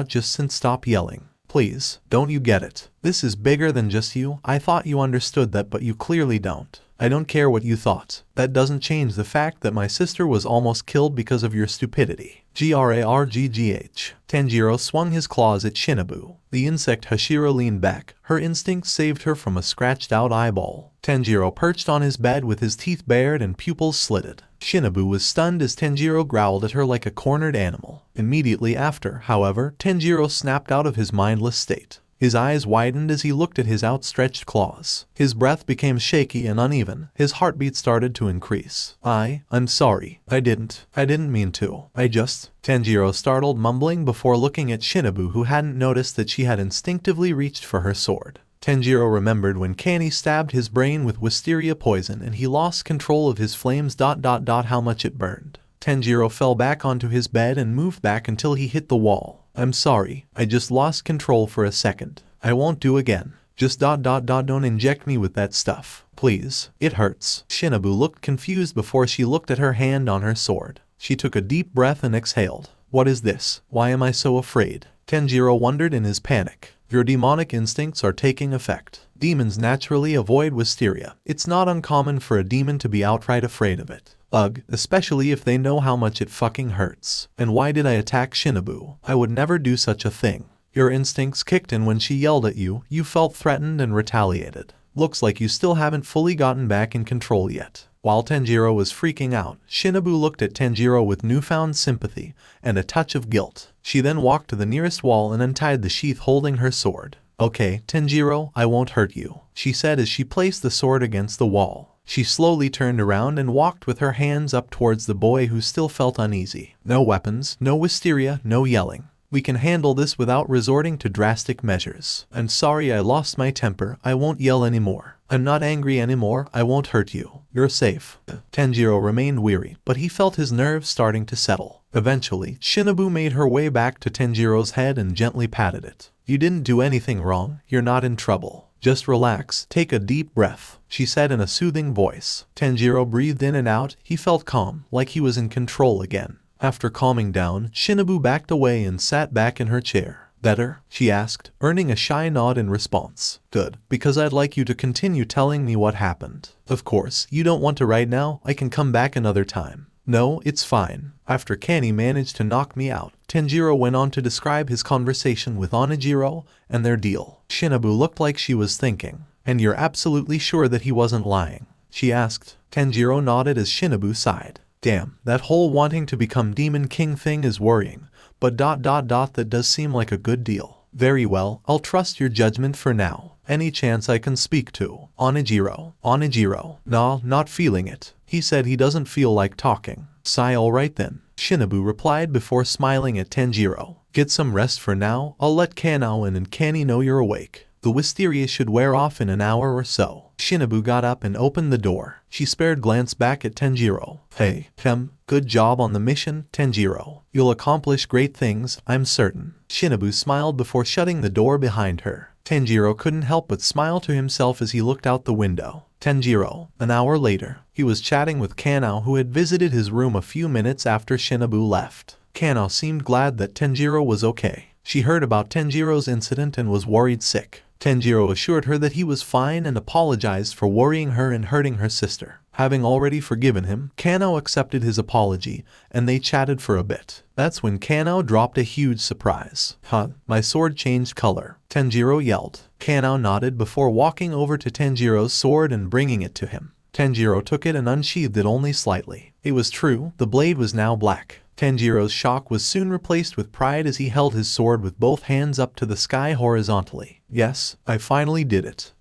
just stop yelling. Please, don't you get it? This is bigger than just you. I thought you understood that, but you clearly don't. I don't care what you thought. That doesn't change the fact that my sister was almost killed because of your stupidity. Grarggh. Tanjiro swung his claws at Shinobu. The insect Hashira leaned back. Her instinct saved her from a scratched-out eyeball. Tanjiro perched on his bed with his teeth bared and pupils slitted. Shinobu was stunned as Tanjiro growled at her like a cornered animal. Immediately after, however, Tanjiro snapped out of his mindless state. His eyes widened as he looked at his outstretched claws. His breath became shaky and uneven. His heartbeat started to increase. I'm sorry. I didn't mean to. Tanjiro startled, mumbling before looking at Shinobu, who hadn't noticed that she had instinctively reached for her sword. Tanjiro remembered when Kani stabbed his brain with wisteria poison and he lost control of his flames. How much it burned. Tanjiro fell back onto his bed and moved back until he hit the wall. I'm sorry, I just lost control for a second. I won't do again. Don't inject me with that stuff. Please, it hurts. Shinobu looked confused before she looked at her hand on her sword. She took a deep breath and exhaled. What is this? Why am I so afraid? Tanjiro wondered in his panic. Your demonic instincts are taking effect. Demons naturally avoid wisteria. It's not uncommon for a demon to be outright afraid of it. Ugh, especially if they know how much it fucking hurts. And why did I attack Shinobu? I would never do such a thing. Your instincts kicked in when she yelled at you, you felt threatened and retaliated. Looks like you still haven't fully gotten back in control yet. While Tanjiro was freaking out, Shinobu looked at Tanjiro with newfound sympathy and a touch of guilt. She then walked to the nearest wall and untied the sheath holding her sword. Okay, Tanjiro, I won't hurt you, she said as she placed the sword against the wall. She slowly turned around and walked with her hands up towards the boy, who still felt uneasy. No weapons, no wisteria, no yelling. We can handle this without resorting to drastic measures. I'm sorry I lost my temper. I won't yell anymore. I'm not angry anymore. I won't hurt you. You're safe. Tanjiro remained weary, but he felt his nerves starting to settle. Eventually, Shinobu made her way back to Tanjiro's head and gently patted it. You didn't do anything wrong. You're not in trouble. Just relax, take a deep breath, she said in a soothing voice. Tanjiro breathed in and out. He felt calm, like he was in control again. After calming down, Shinobu backed away and sat back in her chair. Better? She asked, earning a shy nod in response. Good, because I'd like you to continue telling me what happened. Of course, you don't want to right now. I can come back another time. No, it's fine. After Kenny managed to knock me out, Tanjiro went on to describe his conversation with Onijiro and their deal. Shinobu looked like she was thinking. And you're absolutely sure that he wasn't lying? She asked. Tanjiro nodded as Shinobu sighed. Damn, that whole wanting to become Demon King thing is worrying, but that does seem like a good deal. Very well, I'll trust your judgment for now. Any chance I can speak to? Onijiro. Onijiro. Nah, not feeling it. He said he doesn't feel like talking. Sigh, alright then. Shinobu replied before smiling at Tanjiro. Get some rest for now, I'll let Kanao and Kani know you're awake. The wisteria should wear off in an hour or so. Shinobu got up and opened the door. She spared glance back at Tanjiro. Hey, good job on the mission, Tanjiro. You'll accomplish great things, I'm certain. Shinobu smiled before shutting the door behind her. Tanjiro couldn't help but smile to himself as he looked out the window. Tanjiro. An hour later, he was chatting with Kanao, who had visited his room a few minutes after Shinobu left. Kanao seemed glad that Tanjiro was okay. She heard about Tanjiro's incident and was worried sick. Tanjiro assured her that he was fine and apologized for worrying her and hurting her sister. Having already forgiven him, Kanao accepted his apology, and they chatted for a bit. That's when Kanao dropped a huge surprise. My sword changed color, Tanjiro yelled. Kanao nodded before walking over to Tanjiro's sword and bringing it to him. Tanjiro took it and unsheathed it only slightly. It was true, the blade was now black. Tanjiro's shock was soon replaced with pride as he held his sword with both hands up to the sky horizontally. Yes, I finally did it.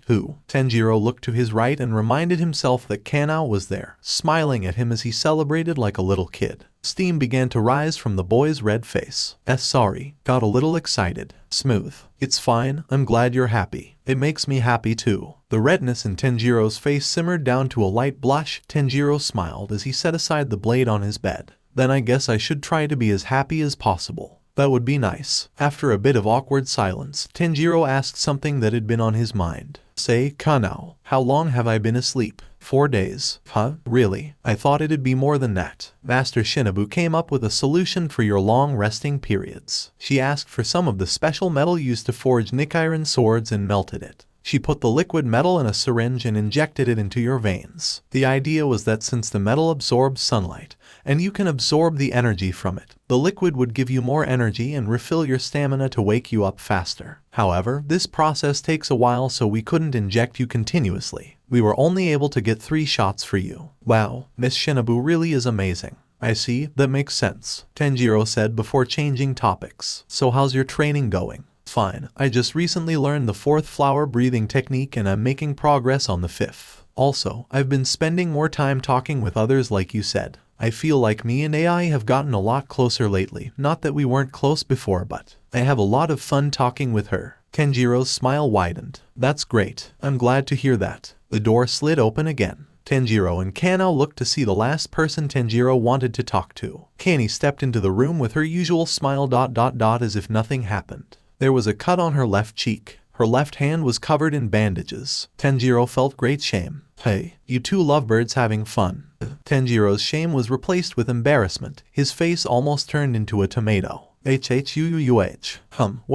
Who? Tanjiro looked to his right and reminded himself that Kanao was there, smiling at him as he celebrated like a little kid. Steam began to rise from the boy's red face. Sorry, got a little excited. Smooth. It's fine, I'm glad you're happy. It makes me happy too. The redness in Tanjiro's face simmered down to a light blush. Tanjiro smiled as he set aside the blade on his bed. Then I guess I should try to be as happy as possible. That would be nice. After a bit of awkward silence, Tanjiro asked something that had been on his mind. Say, Kanao, how long have I been asleep? 4 days. Really? I thought it'd be more than that. Master Shinobu came up with a solution for your long resting periods. She asked for some of the special metal used to forge Nichiren swords and melted it. She put the liquid metal in a syringe and injected it into your veins. The idea was that since the metal absorbs sunlight, and you can absorb the energy from it, the liquid would give you more energy and refill your stamina to wake you up faster. However, this process takes a while, so we couldn't inject you continuously. We were only able to get 3 shots for you. Wow, Miss Shinobu really is amazing. I see, that makes sense, Tanjiro said before changing topics. So how's your training going? Fine, I just recently learned the 4th flower breathing technique and I'm making progress on the 5th. Also, I've been spending more time talking with others like you said. I feel like me and AI have gotten a lot closer lately. Not that we weren't close before, but I have a lot of fun talking with her. Tanjiro's smile widened. That's great. I'm glad to hear that. The door slid open again. Tanjiro and Kanao looked to see the last person Tanjiro wanted to talk to. Kani stepped into the room with her usual smile ... as if nothing happened. There was a cut on her left cheek. Her left hand was covered in bandages. Tanjiro felt great shame. Hey, you two lovebirds having fun? Tanjiro's shame was replaced with embarrassment. His face almost turned into a tomato. What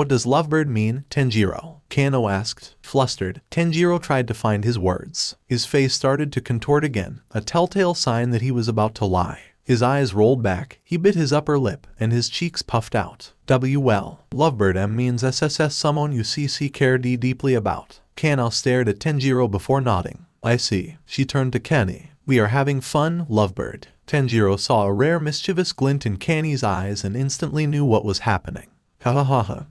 does lovebird mean, Tanjiro? Kanao asked. Flustered, Tanjiro tried to find his words. His face started to contort again, a telltale sign that he was about to lie. His eyes rolled back, he bit his upper lip, and his cheeks puffed out. Lovebird means SSS someone you care deeply about. Kanao stared at Tanjiro before nodding. I see. She turned to Kani. We are having fun, lovebird. Tanjiro saw a rare mischievous glint in Kani's eyes and instantly knew what was happening.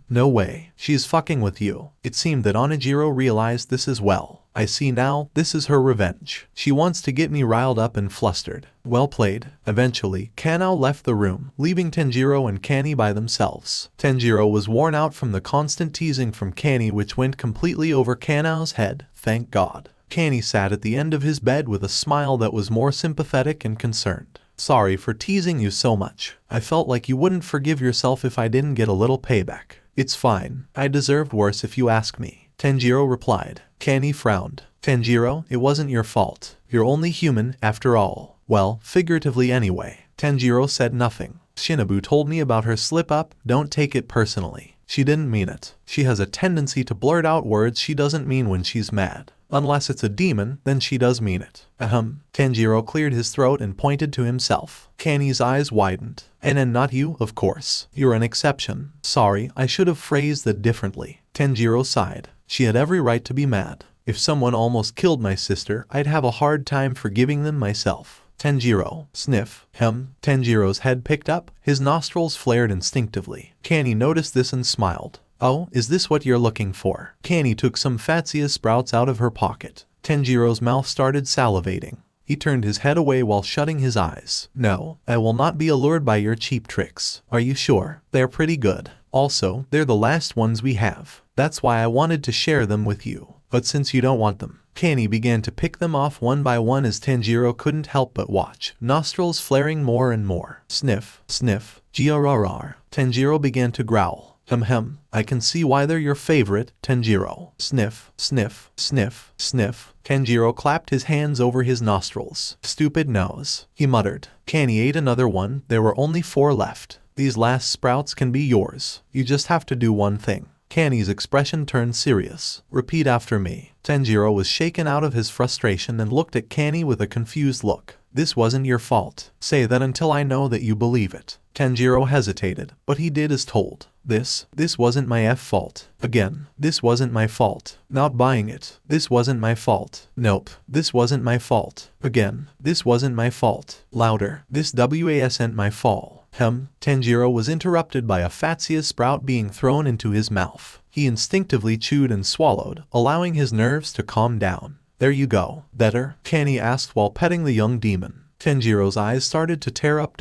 No way. She's fucking with you. It seemed that Onijiro realized this as well. I see now, this is her revenge. She wants to get me riled up and flustered. Well played. Eventually, Kanao left the room, leaving Tanjiro and Kani by themselves. Tanjiro was worn out from the constant teasing from Kani, which went completely over Kanao's head, thank God. Kani sat at the end of his bed with a smile that was more sympathetic and concerned. Sorry for teasing you so much. I felt like you wouldn't forgive yourself if I didn't get a little payback. It's fine. I deserved worse if you ask me. Tanjiro replied. Kani frowned. Tanjiro, it wasn't your fault. You're only human, after all. Well, figuratively anyway. Tanjiro said nothing. Shinobu told me about her slip-up. Don't take it personally. She didn't mean it. She has a tendency to blurt out words she doesn't mean when she's mad. Unless it's a demon, then she does mean it. Ahem. Tanjiro cleared his throat and pointed to himself. Kanny's eyes widened. And not you, of course. You're an exception. Sorry, I should have phrased that differently. Tanjiro sighed. She had every right to be mad. If someone almost killed my sister, I'd have a hard time forgiving them myself. Tanjiro. Sniff. Hem. Tanjiro's head picked up. His nostrils flared instinctively. Kanny noticed this and smiled. Oh, is this what you're looking for? Kanny took some fatsia sprouts out of her pocket. Tanjiro's mouth started salivating. He turned his head away while shutting his eyes. No, I will not be allured by your cheap tricks. Are you sure? They're pretty good. Also, they're the last ones we have. That's why I wanted to share them with you. But since you don't want them, Kanny began to pick them off one by one as Tanjiro couldn't help but watch, nostrils flaring more and more. Sniff, sniff, G-R-R-R. Tanjiro began to growl. Hem. I can see why they're your favorite, Tanjiro. Sniff, sniff, sniff, sniff. Tanjiro clapped his hands over his nostrils. Stupid nose, he muttered. Kanny ate another one. There were only 4 left. These last sprouts can be yours. You just have to do one thing. Kanny's expression turned serious. Repeat after me. Tanjiro was shaken out of his frustration and looked at Kanny with a confused look. This wasn't your fault. Say that until I know that you believe it. Tanjiro hesitated, but he did as told. This wasn't my fault. Again, this wasn't my fault. Not buying it. This wasn't my fault. Nope. This wasn't my fault. Again, this wasn't my fault. Louder. This wasn't my fault. Tanjiro was interrupted by a fatsia sprout being thrown into his mouth. He instinctively chewed and swallowed, allowing his nerves to calm down. There you go. Better? Kanny asked while petting the young demon. Tanjiro's eyes started to tear up.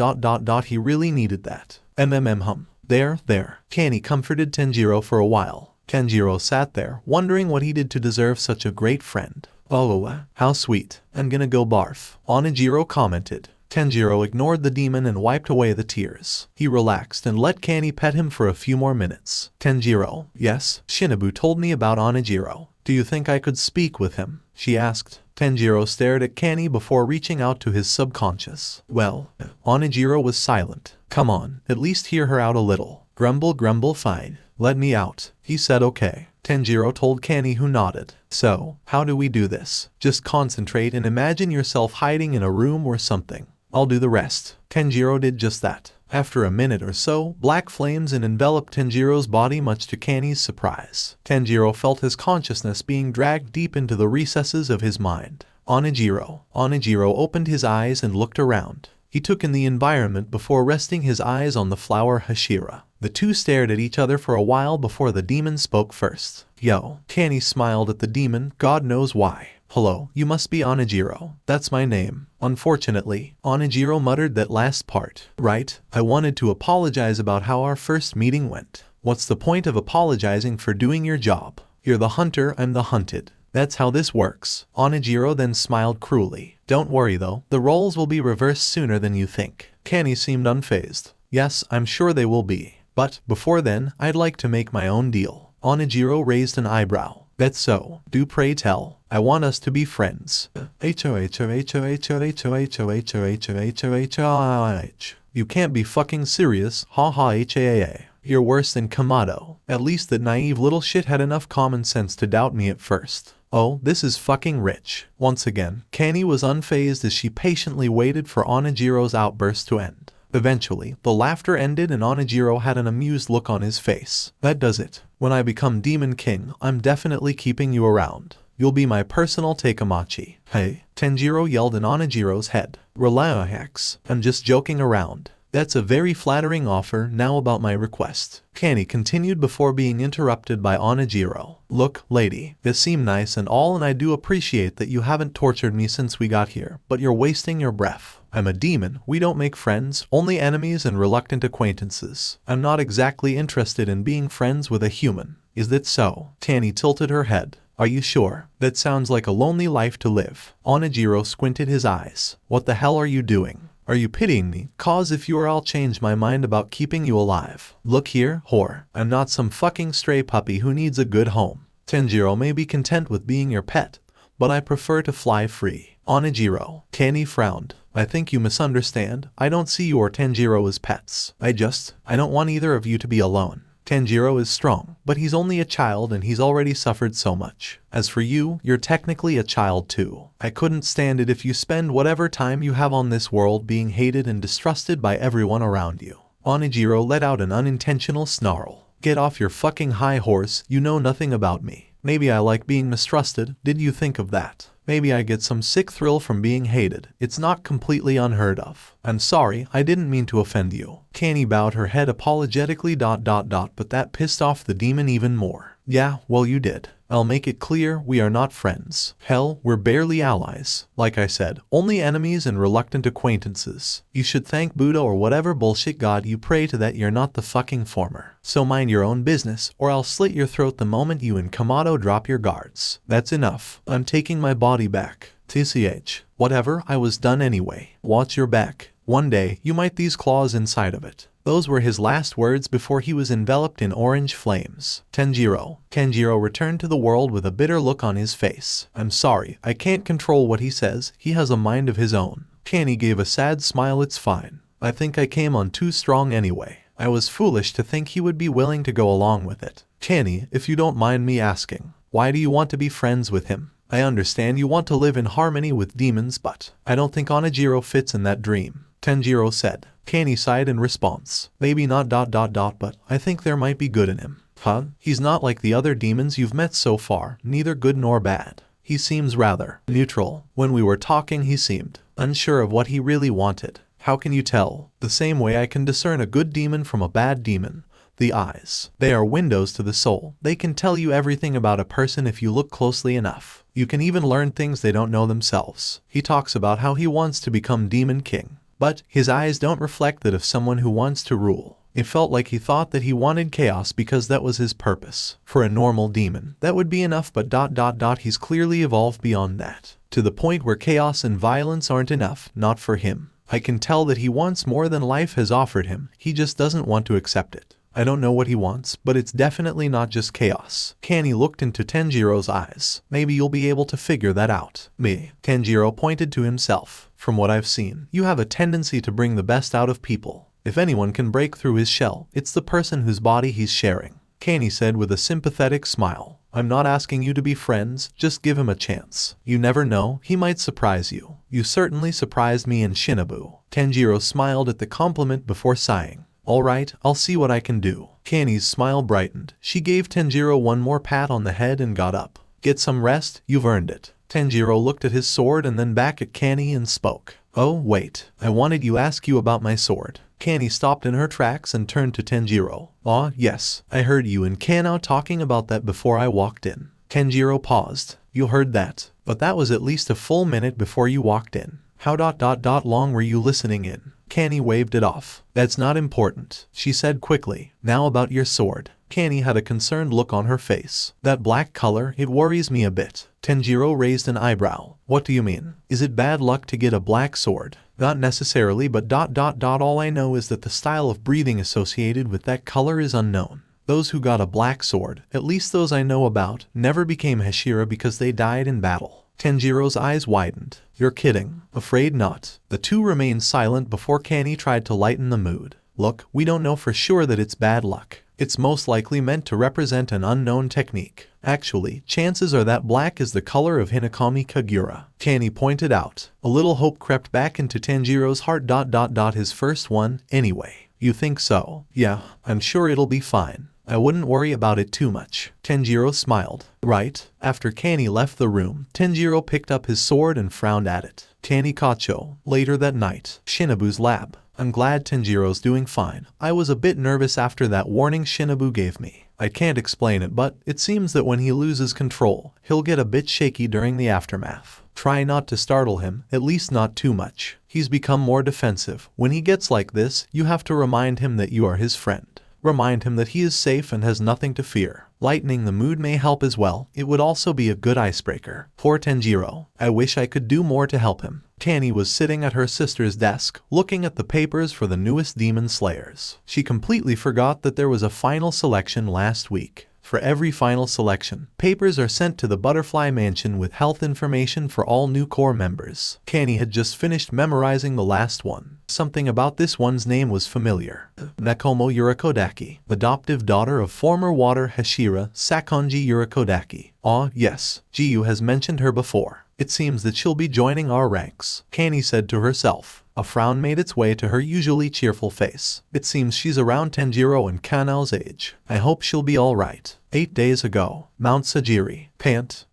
He really needed that. There. Kanny comforted Tanjiro for a while. Tanjiro sat there, wondering what he did to deserve such a great friend. Oh, how sweet. I'm gonna go barf. Onijiro commented. Tanjiro ignored the demon and wiped away the tears. He relaxed and let Kanny pet him for a few more minutes. Tanjiro. Yes, Shinobu told me about Onijiro. Do you think I could speak with him? She asked. Tanjiro stared at Kanny before reaching out to his subconscious. Well, Onijiro was silent. Come on, at least hear her out a little. Grumble, fine. Let me out. He said okay. Tanjiro told Kanny, who nodded. So, how do we do this? Just concentrate and imagine yourself hiding in a room or something. I'll do the rest. Tanjiro did just that. After a minute or so, black flames enveloped Tanjiro's body, much to Kanny's surprise. Tanjiro felt his consciousness being dragged deep into the recesses of his mind. Onijiro. Onijiro opened his eyes and looked around. He took in the environment before resting his eyes on the flower Hashira. The two stared at each other for a while before the demon spoke first. Yo. Kanny smiled at the demon, God knows why. Hello, you must be Onijiro. That's my name. Unfortunately, Onijiro muttered that last part. Right, I wanted to apologize about how our first meeting went. What's the point of apologizing for doing your job? You're the hunter, I'm the hunted. That's how this works. Onijiro then smiled cruelly. Don't worry though, the roles will be reversed sooner than you think. Kanny seemed unfazed. Yes, I'm sure they will be. But, before then, I'd like to make my own deal. Onijiro raised an eyebrow. That's so. Do pray tell. I want us to be friends. You can't be fucking serious. Ha. You're worse than Kamado. At least that naive little shit had enough common sense to doubt me at first. Oh, this is fucking rich. Once again, Kanny was unfazed as she patiently waited for Onijiro's outburst to end. Eventually, the laughter ended and Onijiro had an amused look on his face. That does it. When I become Demon King, I'm definitely keeping you around. You'll be my personal Takemachi. Hey, Tanjiro yelled in Onijiro's head. Relax, I'm just joking around. That's a very flattering offer. Now about my request. Kanny continued before being interrupted by Onijiro. Look, lady, this seemed nice and all, and I do appreciate that you haven't tortured me since we got here, but you're wasting your breath. I'm a demon. We don't make friends, only enemies and reluctant acquaintances. I'm not exactly interested in being friends with a human. Is that so? Kanny tilted her head. Are you sure? That sounds like a lonely life to live. Onijiro squinted his eyes. What the hell are you doing? Are you pitying me? Cause if you are, I'll change my mind about keeping you alive. Look here, whore. I'm not some fucking stray puppy who needs a good home. Tanjiro may be content with being your pet, but I prefer to fly free. Onijiro. Kanny frowned. I think you misunderstand. I don't see you or Tanjiro as pets. I don't want either of you to be alone. Tanjiro is strong, but he's only a child and he's already suffered so much. As for you, you're technically a child too. I couldn't stand it if you spend whatever time you have on this world being hated and distrusted by everyone around you. Tanjiro let out an unintentional snarl. Get off your fucking high horse, you know nothing about me. Maybe I like being mistrusted, did you think of that? Maybe I get some sick thrill from being hated. It's not completely unheard of. I'm sorry, I didn't mean to offend you. Kanny bowed her head apologetically ... but that pissed off the demon even more. Yeah, well you did. I'll make it clear, we are not friends. Hell, we're barely allies. Like I said, only enemies and reluctant acquaintances. You should thank Buddha or whatever bullshit god you pray to that you're not the fucking former. So mind your own business, or I'll slit your throat the moment you and Kamado drop your guards. That's enough. I'm taking my body back. TCH. Whatever, I was done anyway. Watch your back. One day, you might these claws inside of it. Those were his last words before he was enveloped in orange flames. Tanjiro returned to the world with a bitter look on his face. I'm sorry, I can't control what he says, he has a mind of his own. Kanny gave a sad smile. It's fine. I think I came on too strong anyway. I was foolish to think he would be willing to go along with it. Kanny, if you don't mind me asking, why do you want to be friends with him? I understand you want to live in harmony with demons, but I don't think Tanjiro fits in that dream. Tanjiro said. Kanny sighed in response. Maybe not ... but I think there might be good in him. Huh? He's not like the other demons you've met so far, neither good nor bad. He seems rather neutral. When we were talking he seemed unsure of what he really wanted. How can you tell? The same way I can discern a good demon from a bad demon. The eyes. They are windows to the soul. They can tell you everything about a person if you look closely enough. You can even learn things they don't know themselves. He talks about how he wants to become Demon King. But his eyes don't reflect that of someone who wants to rule. It felt like he thought that he wanted chaos because that was his purpose. For a normal demon, that would be enough, but ... he's clearly evolved beyond that. To the point where chaos and violence aren't enough, not for him. I can tell that he wants more than life has offered him, he just doesn't want to accept it. I don't know what he wants, but it's definitely not just chaos. Kanny looked into Tanjiro's eyes. Maybe you'll be able to figure that out. Me. Tanjiro pointed to himself. From what I've seen, you have a tendency to bring the best out of people. If anyone can break through his shell, it's the person whose body he's sharing. Kanny said with a sympathetic smile. I'm not asking you to be friends, just give him a chance. You never know, he might surprise you. You certainly surprised me in Shinobu. Tanjiro smiled at the compliment before sighing. Alright, I'll see what I can do. Kanny's smile brightened. She gave Tanjiro one more pat on the head and got up. Get some rest, you've earned it. Tanjiro looked at his sword and then back at Kanny and spoke. Oh, wait. I wanted to ask you about my sword. Kanny stopped in her tracks and turned to Tanjiro. Ah, yes. I heard you and Kanao talking about that before I walked in. Tanjiro paused. You heard that. But that was at least a full minute before you walked in. How ... long were you listening in? Kanny waved it off. That's not important, she said quickly. Now about your sword. Kanny had a concerned look on her face. That black color, it worries me a bit. Tanjiro raised an eyebrow. What do you mean? Is it bad luck to get a black sword? Not necessarily, but ... all I know is that the style of breathing associated with that color is unknown. Those who got a black sword, at least those I know about, never became Hashira because they died in battle. Tanjiro's eyes widened. You're kidding. Afraid not. The two remained silent before Kanny tried to lighten the mood. Look, we don't know for sure that it's bad luck. It's most likely meant to represent an unknown technique. Actually, chances are that black is the color of Hinokami Kagura. Kanny pointed out. A little hope crept back into Tanjiro's heart. His first one, anyway. You think so? Yeah, I'm sure it'll be fine. I wouldn't worry about it too much. Tanjiro smiled. Right. After Kanny left the room, Tanjiro picked up his sword and frowned at it. Tanikacho. Later that night. Shinobu's lab. I'm glad Tanjiro's doing fine. I was a bit nervous after that warning Shinobu gave me. I can't explain it, but it seems that when he loses control, he'll get a bit shaky during the aftermath. Try not to startle him, at least not too much. He's become more defensive. When he gets like this, you have to remind him that you are his friend. Remind him that he is safe and has nothing to fear. Lightening the mood may help as well. It would also be a good icebreaker. Poor Tanjiro. I wish I could do more to help him. Kanny was sitting at her sister's desk, looking at the papers for the newest Demon Slayers. She completely forgot that there was a final selection last week. For every final selection, papers are sent to the Butterfly Mansion with health information for all new core members. Kenny had just finished memorizing the last one. Something about this one's name was familiar. Nakomo Urakodaki, adoptive daughter of former water Hashira Sakonji Urakodaki. Ah, yes, Jiyu has mentioned her before. It seems that she'll be joining our ranks, Kenny said to herself. A frown made its way to her usually cheerful face. It seems she's around Tanjiro and Kanao's age. I hope she'll be alright. 8 days ago, Mount Sajiri. Pant.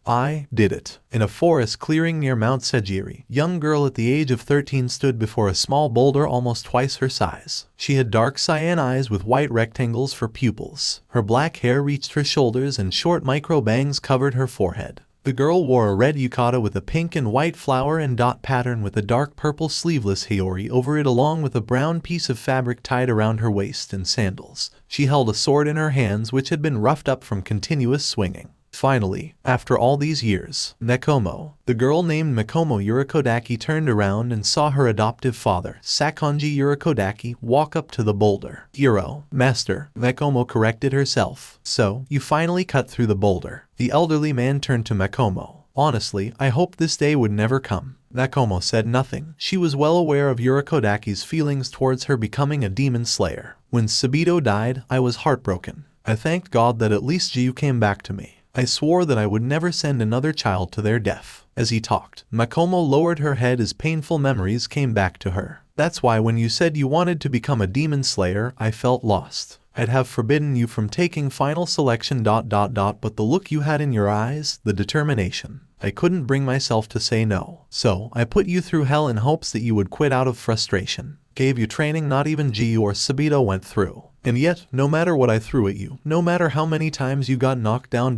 I did it. In a forest clearing near Mount Sajiri, young girl at the age of 13 stood before a small boulder almost twice her size. She had dark cyan eyes with white rectangles for pupils. Her black hair reached her shoulders and short micro bangs covered her forehead. The girl wore a red yukata with a pink and white flower and dot pattern with a dark purple sleeveless haori over it along with a brown piece of fabric tied around her waist and sandals. She held a sword in her hands which had been roughed up from continuous swinging. Finally, after all these years, Nakomo, the girl named Makomo Urakodaki, turned around and saw her adoptive father, Sakonji Urakodaki, walk up to the boulder. Hero, master, Makomo corrected herself. So, you finally cut through the boulder. The elderly man turned to Makomo. Honestly, I hoped this day would never come. Nakomo said nothing. She was well aware of Urakodaki's feelings towards her becoming a demon slayer. When Sabito died, I was heartbroken. I thanked God that at least Jiyu came back to me. I swore that I would never send another child to their death. As he talked, Makomo lowered her head as painful memories came back to her. That's why when you said you wanted to become a demon slayer, I felt lost. I'd have forbidden you from taking final selection ... but the look you had in your eyes, the determination. I couldn't bring myself to say no. So, I put you through hell in hopes that you would quit out of frustration. Gave you training not even Jiyu or Sabito went through. And yet, no matter what I threw at you, no matter how many times you got knocked down ...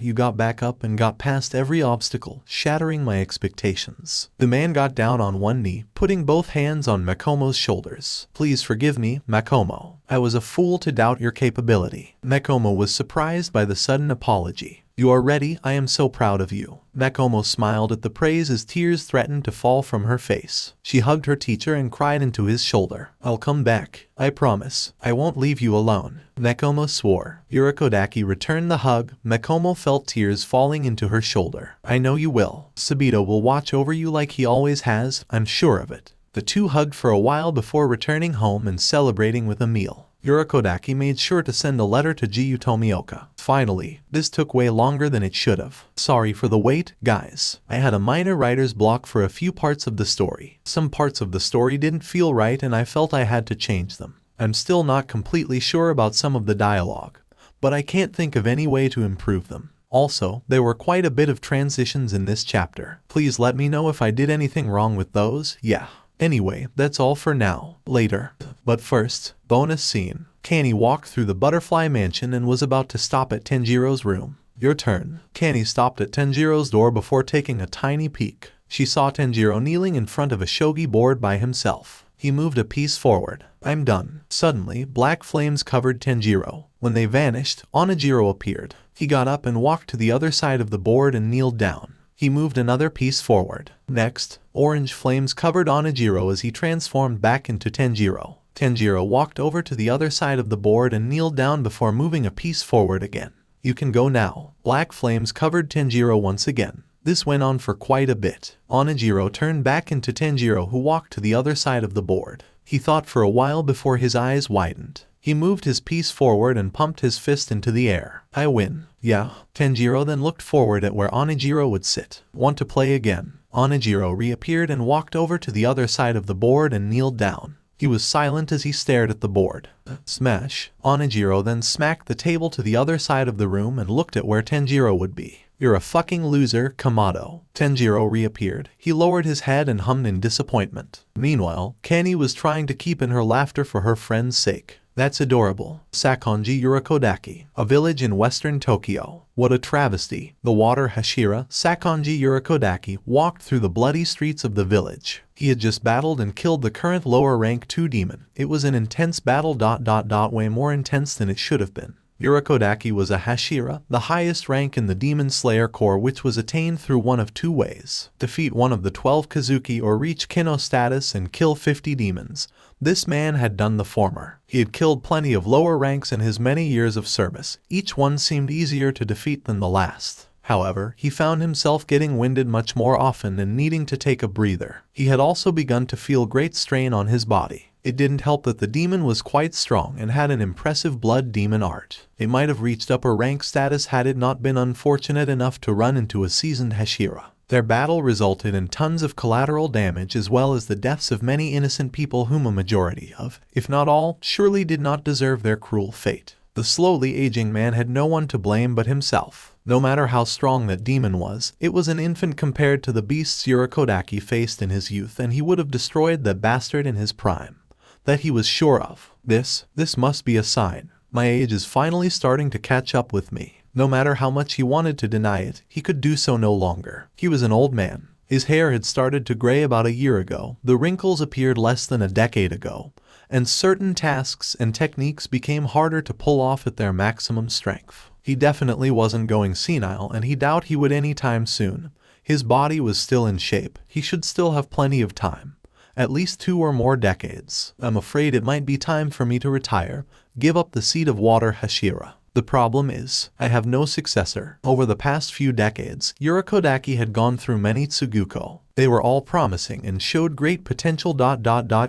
you got back up and got past every obstacle, shattering my expectations. The man got down on one knee, putting both hands on Makomo's shoulders. Please forgive me, Makomo. I was a fool to doubt your capability. Makomo was surprised by the sudden apology. You are ready, I am so proud of you. Makomo smiled at the praise as tears threatened to fall from her face. She hugged her teacher and cried into his shoulder. I'll come back. I promise. I won't leave you alone. Makomo swore. Urakodaki returned the hug. Makomo felt tears falling into her shoulder. I know you will. Sabito will watch over you like he always has, I'm sure of it. The two hugged for a while before returning home and celebrating with a meal. Urakodaki made sure to send a letter to Jiyu Tomioka. Finally, this took way longer than it should have. Sorry for the wait, guys. I had a minor writer's block for a few parts of the story. Some parts of the story didn't feel right and I felt I had to change them. I'm still not completely sure about some of the dialogue, but I can't think of any way to improve them. Also, there were quite a bit of transitions in this chapter. Please let me know if I did anything wrong with those. Yeah. Anyway, that's all for now. Later. But first, bonus scene. Kenny walked through the Butterfly Mansion and was about to stop at Tanjiro's room. Your turn. Kenny stopped at Tanjiro's door before taking a tiny peek. She saw Tanjiro kneeling in front of a shogi board by himself. He moved a piece forward. I'm done. Suddenly, black flames covered Tanjiro. When they vanished, Onijiro appeared. He got up and walked to the other side of the board and kneeled down. He moved another piece forward. Next, orange flames covered Onijiro as he transformed back into Tanjiro. Tanjiro walked over to the other side of the board and kneeled down before moving a piece forward again. You can go now. Black flames covered Tanjiro once again. This went on for quite a bit. Onijiro turned back into Tanjiro who walked to the other side of the board. He thought for a while before his eyes widened. He moved his piece forward and pumped his fist into the air. I win. Yeah. Tanjiro then looked forward at where Onijiro would sit. Want to play again? Onijiro reappeared and walked over to the other side of the board and kneeled down. He was silent as he stared at the board. Smash. Onijiro then smacked the table to the other side of the room and looked at where Tanjiro would be. You're a fucking loser, Kamado. Tanjiro reappeared. He lowered his head and hummed in disappointment. Meanwhile, Kenny was trying to keep in her laughter for her friend's sake. That's adorable. Sakonji Urakodaki, a village in western Tokyo. What a travesty. The water Hashira, Sakonji Urakodaki, walked through the bloody streets of the village. He had just battled and killed the current lower rank 2 demon. It was an intense battle ... way more intense than it should have been. Urokodaki was a Hashira, the highest rank in the Demon Slayer Corps, which was attained through one of two ways: defeat one of the 12 Kazuki or reach Kino status and kill 50 demons. This man had done the former. He had killed plenty of lower ranks in his many years of service. Each one seemed easier to defeat than the last. However, he found himself getting winded much more often and needing to take a breather. He had also begun to feel great strain on his body. It didn't help that the demon was quite strong and had an impressive blood demon art. It might have reached upper rank status had it not been unfortunate enough to run into a seasoned Hashira. Their battle resulted in tons of collateral damage as well as the deaths of many innocent people whom a majority of, if not all, surely did not deserve their cruel fate. The slowly aging man had no one to blame but himself. No matter how strong that demon was, it was an infant compared to the beasts Urokodaki faced in his youth, and he would have destroyed the bastard in his prime. That he was sure of. This must be a sign. My age is finally starting to catch up with me. No matter how much he wanted to deny it, he could do so no longer. He was an old man. His hair had started to gray about a year ago, the wrinkles appeared less than a decade ago, and certain tasks and techniques became harder to pull off at their maximum strength. He definitely wasn't going senile, and he doubted he would anytime soon. His body was still in shape. He should still have plenty of time. At least 2 or more decades. I'm afraid it might be time for me to retire, give up the seat of water Hashira. The problem is, I have no successor. Over the past few decades, Urokodaki had gone through many Tsuguko. They were all promising and showed great potential.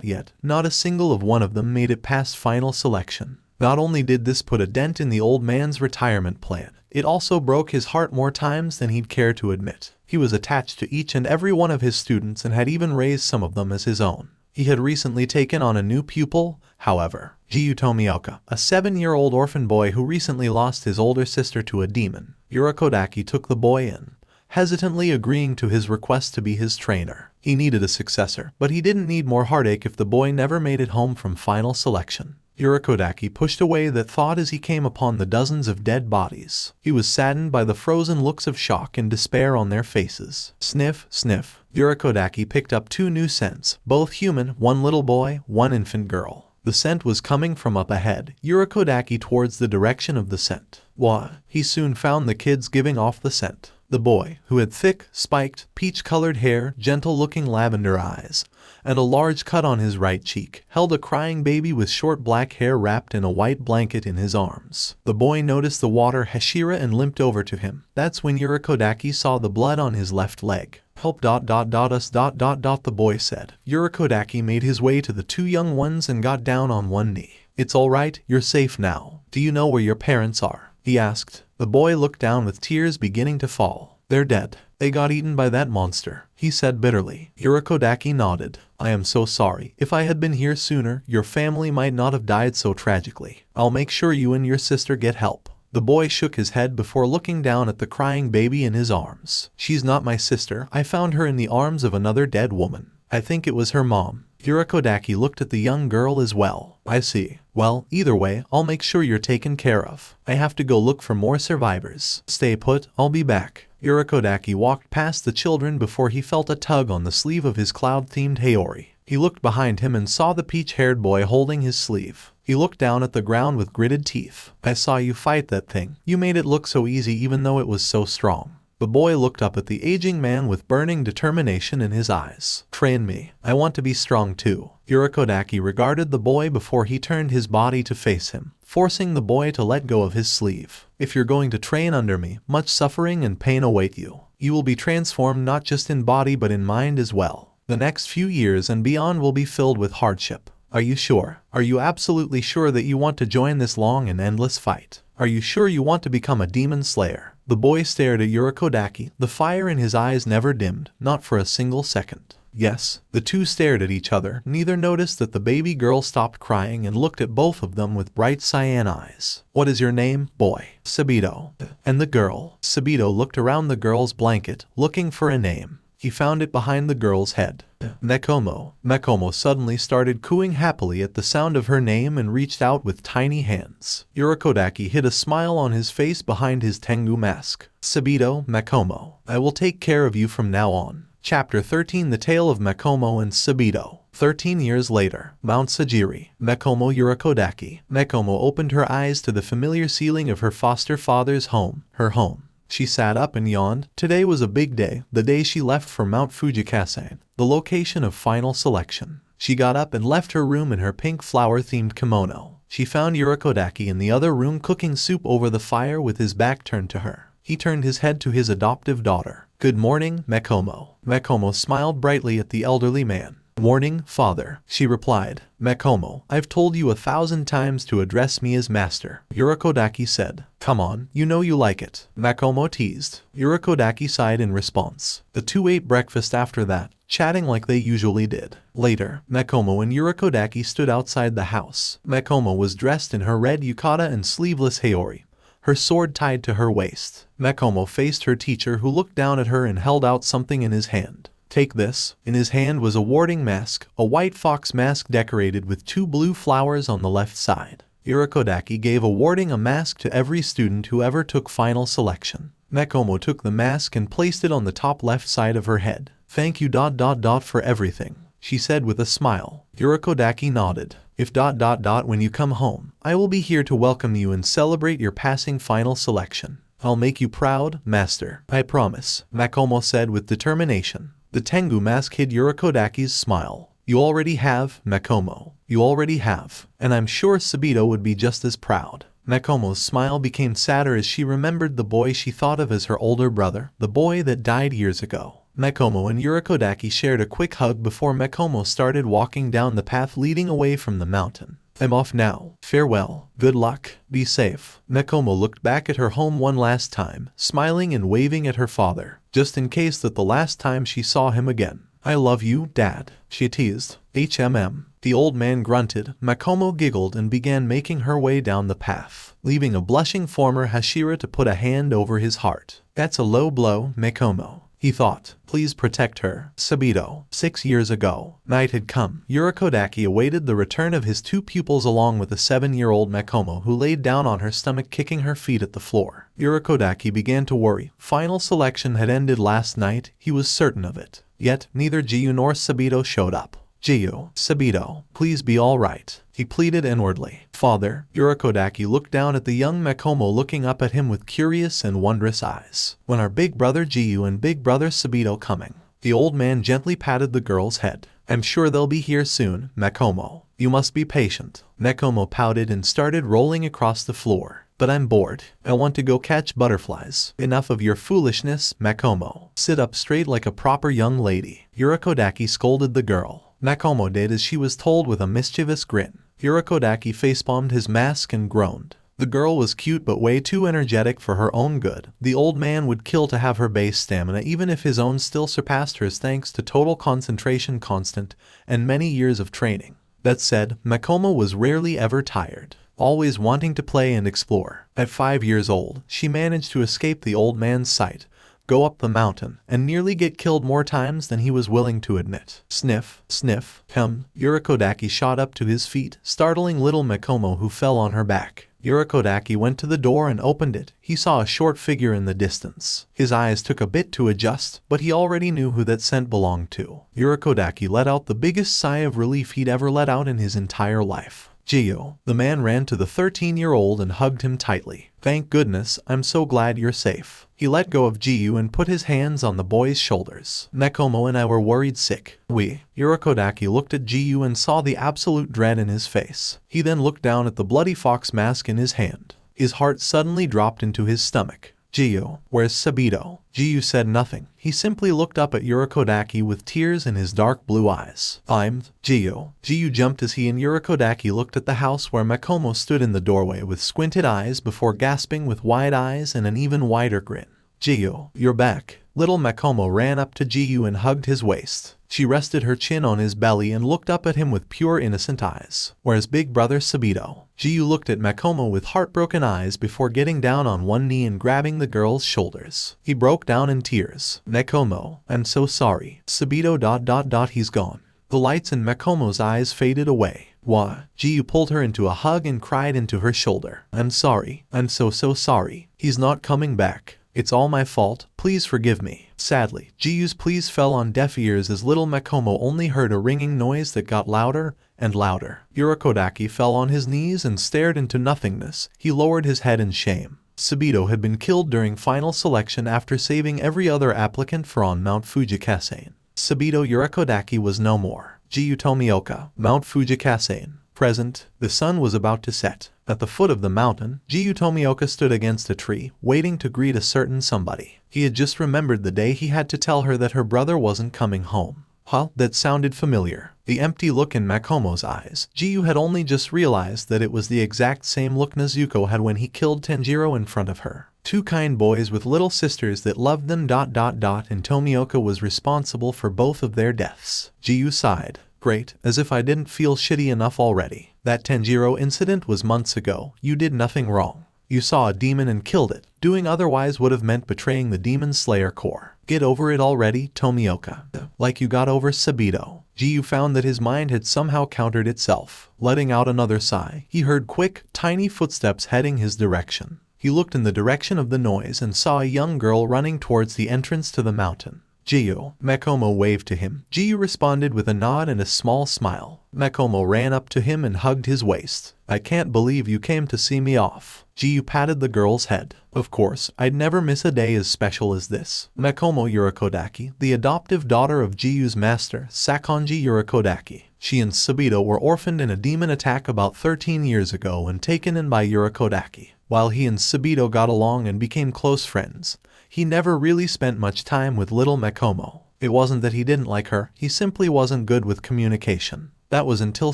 Yet, not a single of one of them made it past final selection. Not only did this put a dent in the old man's retirement plan, it also broke his heart more times than he'd care to admit. He was attached to each and every one of his students and had even raised some of them as his own. He had recently taken on a new pupil, however, Jiu Tomioka, a 7-year-old orphan boy who recently lost his older sister to a demon. Urokodaki took the boy in, hesitantly agreeing to his request to be his trainer. He needed a successor, but he didn't need more heartache if the boy never made it home from final selection. Urokodaki pushed away that thought as he came upon the dozens of dead bodies. He was saddened by the frozen looks of shock and despair on their faces. Sniff, sniff. Urokodaki picked up 2 new scents, both human, 1 little boy, 1 infant girl. The scent was coming from up ahead, Urokodaki towards the direction of the scent. Why? He soon found the kids giving off the scent. The boy, who had thick, spiked, peach-colored hair, gentle-looking lavender eyes, and a large cut on his right cheek, held a crying baby with short black hair wrapped in a white blanket in his arms. The boy noticed the water Hashira and limped over to him. That's when Urokodaki saw the blood on his left leg. Help us. The boy said. Urokodaki made his way to the 2 young ones and got down on one knee. It's all right, you're safe now. Do you know where your parents are? He asked. The boy looked down with tears beginning to fall. They're dead. They got eaten by that monster, he said bitterly. Urokodaki nodded. I am so sorry. If I had been here sooner, your family might not have died so tragically. I'll make sure you and your sister get help. The boy shook his head before looking down at the crying baby in his arms. She's not my sister. I found her in the arms of another dead woman. I think it was her mom. Urokodaki looked at the young girl as well. I see. Well, either way, I'll make sure you're taken care of. I have to go look for more survivors. Stay put, I'll be back. Urokodaki walked past the children before he felt a tug on the sleeve of his cloud-themed Haori. He looked behind him and saw the peach-haired boy holding his sleeve. He looked down at the ground with gritted teeth. I saw you fight that thing. You made it look so easy even though it was so strong. The boy looked up at the aging man with burning determination in his eyes. Train me. I want to be strong too. Urokodaki regarded the boy before he turned his body to face him, forcing the boy to let go of his sleeve. If you're going to train under me, much suffering and pain await you. You will be transformed not just in body but in mind as well. The next few years and beyond will be filled with hardship. Are you sure? Are you absolutely sure that you want to join this long and endless fight? Are you sure you want to become a demon slayer? The boy stared at Urokodaki, the fire in his eyes never dimmed, not for a single second. Yes, the two stared at each other. Neither noticed that the baby girl stopped crying and looked at both of them with bright cyan eyes. What is your name, boy? Sabito. And the girl? Sabito looked around the girl's blanket, looking for a name. He found it behind the girl's head. Nekomo. Nekomo suddenly started cooing happily at the sound of her name and reached out with tiny hands. Urokodaki hid a smile on his face behind his Tengu mask. Sabito, Nekomo. I will take care of you from now on. Chapter 13 The Tale of Nekomo and Sabito. 13 years later, Mount Sajiri, Mekomo Urakodaki. Mekomo opened her eyes to the familiar ceiling of her foster father's home, her home. She sat up and yawned. Today was a big day, the day she left for Mount Fujikasen, the location of final selection. She got up and left her room in her pink flower-themed kimono. She found Urakodaki in the other room cooking soup over the fire with his back turned to her. He turned his head to his adoptive daughter. "Good morning, Mekomo." Mekomo smiled brightly at the elderly man. "Morning, father," she replied. "Mekomo, I've told you 1,000 times to address me as master," Urakodaki said. "Come on, you know you like it," Mekomo teased. Urakodaki sighed in response. The two ate breakfast after that, chatting like they usually did. Later, Mekomo and Urakodaki stood outside the house. Mekomo was dressed in her red yukata and sleeveless haori, her sword tied to her waist. Mekomo faced her teacher, who looked down at her and held out something in his hand. "Take this." In his hand was a warding mask, a white fox mask decorated with 2 blue flowers on the left side. Urakodaki gave a mask to every student who ever took final selection. Mekomo took the mask and placed it on the top left side of her head. "Thank you for everything," she said with a smile. Urakodaki nodded. "If when you come home, I will be here to welcome you and celebrate your passing final selection. I'll make you proud, master. I promise," Mekomo said with determination. The Tengu mask hid Urakodaki's smile. "You already have, Mekomo. You already have. And I'm sure Sabito would be just as proud." Mekomo's smile became sadder as she remembered the boy she thought of as her older brother, the boy that died years ago. Mekomo and Urakodaki shared a quick hug before Mekomo started walking down the path leading away from the mountain. "I'm off now. Farewell. Good luck. Be safe." Mekomo looked back at her home one last time, smiling and waving at her father, just in case that the last time she saw him again. "I love you, Dad," she teased. The old man grunted. Mekomo giggled and began making her way down the path, leaving a blushing former Hashira to put a hand over his heart. "That's a low blow, Mekomo," he thought. "Please protect her, Sabito." 6 years ago, night had come. Urakodaki awaited the return of his 2 pupils along with a 7-year-old Mekomo, who laid down on her stomach kicking her feet at the floor. Urakodaki began to worry. Final selection had ended last night, he was certain of it. Yet, neither Jiyu nor Sabito showed up. "Jiyu, Sabito, please be alright," he pleaded inwardly. "Father," Urakodaki looked down at the young Mekomo looking up at him with curious and wondrous eyes. "When are big brother Jiyu and big brother Sabito coming?" The old man gently patted the girl's head. "I'm sure they'll be here soon, Mekomo. You must be patient." Mekomo pouted and started rolling across the floor. "But I'm bored. I want to go catch butterflies." "Enough of your foolishness, Mekomo. Sit up straight like a proper young lady," Urakodaki scolded the girl. Mekomo did as she was told with a mischievous grin. Urakodaki facepalmed his mask and groaned. The girl was cute but way too energetic for her own good. The old man would kill to have her base stamina even if his own still surpassed hers thanks to total concentration constant and many years of training. That said, Mekomo was rarely ever tired, always wanting to play and explore. At 5 years old, she managed to escape the old man's sight, go up the mountain, and nearly get killed more times than he was willing to admit. Sniff, sniff, hum. Urakodaki shot up to his feet, startling little Mekomo, who fell on her back. Urakodaki went to the door and opened it. He saw a short figure in the distance. His eyes took a bit to adjust, but he already knew who that scent belonged to. Urakodaki let out the biggest sigh of relief he'd ever let out in his entire life. "Jiyu." The man ran to the 13-year-old and hugged him tightly. "Thank goodness, I'm so glad you're safe." He let go of Jiyu and put his hands on the boy's shoulders. "Mekomo and I were worried sick. Urakodaki looked at Jiyu and saw the absolute dread in his face. He then looked down at the bloody fox mask in his hand. His heart suddenly dropped into his stomach. "Jiyu, where's Sabito?" Jiyu said nothing. He simply looked up at Urakodaki with tears in his dark blue eyes. "I'm Jiyu." Jiyu jumped as he and Urakodaki looked at the house where Mekomo stood in the doorway with squinted eyes before gasping with wide eyes and an even wider grin. "Jiyu, you're back." Little Mekomo ran up to Jiyu and hugged his waist. She rested her chin on his belly and looked up at him with pure innocent eyes. "Where's big brother Sabito?" Jiyu looked at Mekomo with heartbroken eyes before getting down on one knee and grabbing the girl's shoulders. He broke down in tears. "Mekomo, I'm so sorry. Sabito ... he's gone." The lights in Mekomo's eyes faded away. "Why?" Jiyu pulled her into a hug and cried into her shoulder. "I'm sorry. I'm so sorry. He's not coming back." It's all my fault, please forgive me. Sadly, Jiyu's pleas fell on deaf ears as little Makomo only heard a ringing noise that got louder and louder. Urokodaki fell on his knees and stared into nothingness. He lowered his head in shame. Sabito had been killed during final selection after saving every other applicant for on Mount Fujikasen. Sabito Urokodaki was no more. Jiyu Tomioka, Mount Fujikasen. Present. The sun was about to set. At the foot of the mountain, Jiyu Tomioka stood against a tree, waiting to greet a certain somebody. He had just remembered the day he had to tell her that her brother wasn't coming home. Huh? That sounded familiar. The empty look in Makomo's eyes. Jiyu had only just realized that it was the exact same look Nezuko had when he killed Tanjiro in front of her. Two kind boys with little sisters that loved them ... and Tomioka was responsible for both of their deaths. Jiyu sighed. Great, as if I didn't feel shitty enough already. That Tanjiro incident was months ago. You did nothing wrong. You saw a demon and killed it. Doing otherwise would have meant betraying the Demon Slayer Corps. Get over it already, Tomioka. Like you got over Sabito. Jiyu found that his mind had somehow countered itself. Letting out another sigh, he heard quick, tiny footsteps heading his direction. He looked in the direction of the noise and saw a young girl running towards the entrance to the mountain. Jiyu. Makomo waved to him. Jiyu responded with a nod and a small smile. Makomo ran up to him and hugged his waist. I can't believe you came to see me off. Jiyu patted the girl's head. Of course, I'd never miss a day as special as this. Makomo Urokodaki, the adoptive daughter of Jiyu's master, Sakonji Urokodaki. She and Sabito were orphaned in a demon attack about 13 years ago and taken in by Urokodaki. While he and Sabito got along and became close friends, he never really spent much time with little Makomo. It wasn't that he didn't like her, he simply wasn't good with communication. That was until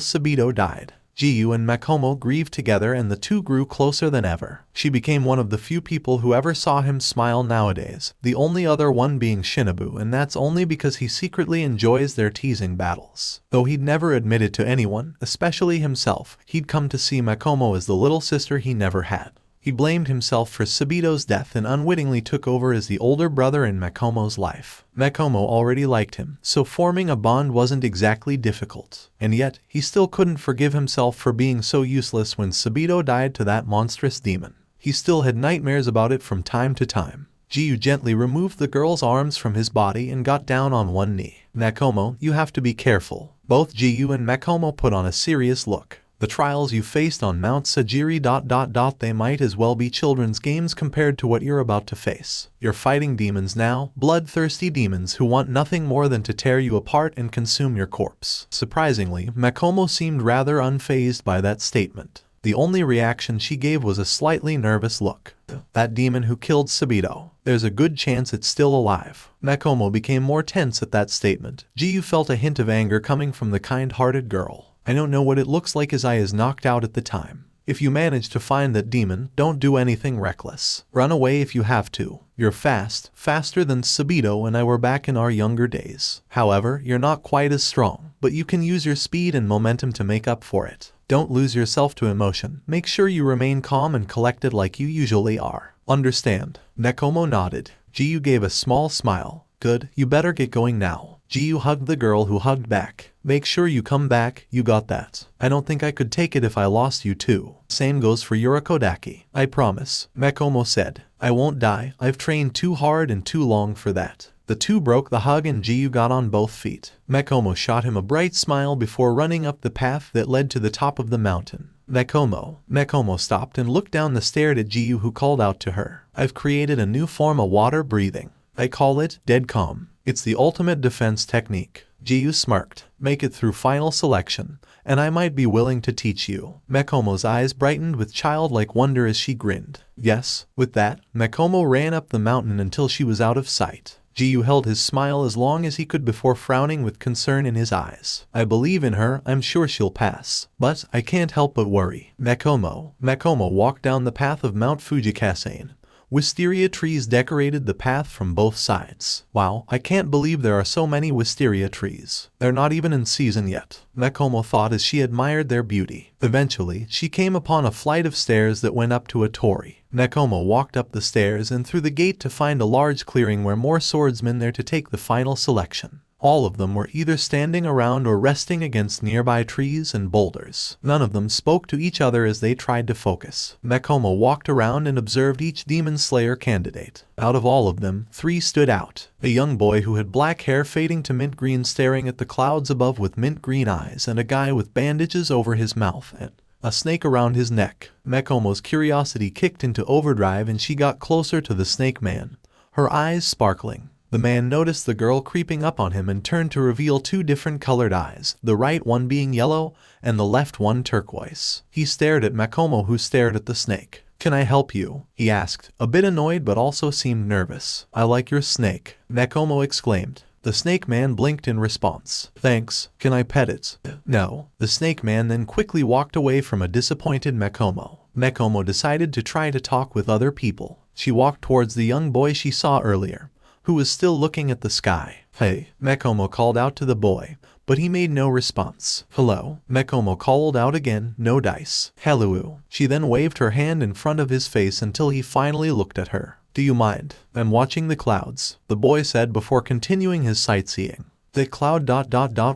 Sabito died. Jiyu and Makomo grieved together and the two grew closer than ever. She became one of the few people who ever saw him smile nowadays, the only other one being Shinobu, and that's only because he secretly enjoys their teasing battles. Though he'd never admit it to anyone, especially himself, he'd come to see Makomo as the little sister he never had. He blamed himself for Sabito's death and unwittingly took over as the older brother in Makomo's life. Makomo already liked him, so forming a bond wasn't exactly difficult. And yet, he still couldn't forgive himself for being so useless when Sabito died to that monstrous demon. He still had nightmares about it from time to time. Jiyu gently removed the girl's arms from his body and got down on one knee. Makomo, you have to be careful. Both Jiyu and Makomo put on a serious look. The trials you faced on Mount Sajiri ... they might as well be children's games compared to what you're about to face. You're fighting demons now, bloodthirsty demons who want nothing more than to tear you apart and consume your corpse. Surprisingly, Makomo seemed rather unfazed by that statement. The only reaction she gave was a slightly nervous look. That demon who killed Sabito. There's a good chance it's still alive. Makomo became more tense at that statement. Jiyu felt a hint of anger coming from the kind-hearted girl. I don't know what it looks like as I is knocked out at the time. If you manage to find that demon, don't do anything reckless. Run away if you have to. You're fast, faster than Sabito and I were back in our younger days. However, you're not quite as strong, but you can use your speed and momentum to make up for it. Don't lose yourself to emotion. Make sure you remain calm and collected like you usually are. Understand? Makomo nodded. Jiyu gave a small smile. Good, you better get going now. Jiyu hugged the girl who hugged back. Make sure you come back, you got that. I don't think I could take it if I lost you too. Same goes for Urokodaki. I promise, Makomo said. I won't die, I've trained too hard and too long for that. The two broke the hug and Jiyu got on both feet. Makomo shot him a bright smile before running up the path that led to the top of the mountain. Makomo stopped and looked down the stairs at Jiyu who called out to her. I've created a new form of water breathing. I call it dead calm. It's the ultimate defense technique. Jiyu smirked. Make it through final selection, and I might be willing to teach you. Makomo's eyes brightened with childlike wonder as she grinned. Yes. With that, Makomo ran up the mountain until she was out of sight. Jiyu held his smile as long as he could before frowning with concern in his eyes. I believe in her, I'm sure she'll pass. But I can't help but worry. Makomo walked down the path of Mount Fujikasen. Wisteria trees decorated the path from both sides. Wow, I can't believe there are so many wisteria trees. They're not even in season yet, Makomo thought as she admired their beauty. Eventually, she came upon a flight of stairs that went up to a torii. Makomo walked up the stairs and through the gate to find a large clearing where more swordsmen there to take the final selection. All of them were either standing around or resting against nearby trees and boulders. None of them spoke to each other as they tried to focus. Mekomo walked around and observed each demon slayer candidate. Out of all of them, 3 stood out. A young boy who had black hair fading to mint green staring at the clouds above with mint green eyes, and a guy with bandages over his mouth and a snake around his neck. Mekomo's curiosity kicked into overdrive and she got closer to the snake man, her eyes sparkling. The man noticed the girl creeping up on him and turned to reveal 2 different colored eyes, the right one being yellow and the left one turquoise. He stared at Mekomo, who stared at the snake. "Can I help you?" he asked, a bit annoyed but also seemed nervous. "I like your snake," Mekomo exclaimed. The snake man blinked in response. "Thanks. Can I pet it?" "No." The snake man then quickly walked away from a disappointed Mekomo. Mekomo decided to try to talk with other people. She walked towards the young boy she saw earlier, who was still looking at the sky. "Hey," Mekomo called out to the boy, but he made no response. "Hello," Mekomo called out again, "no dice." "Hello." She then waved her hand in front of his face until he finally looked at her. "Do you mind? I'm watching the clouds," the boy said before continuing his sightseeing. "That cloud ...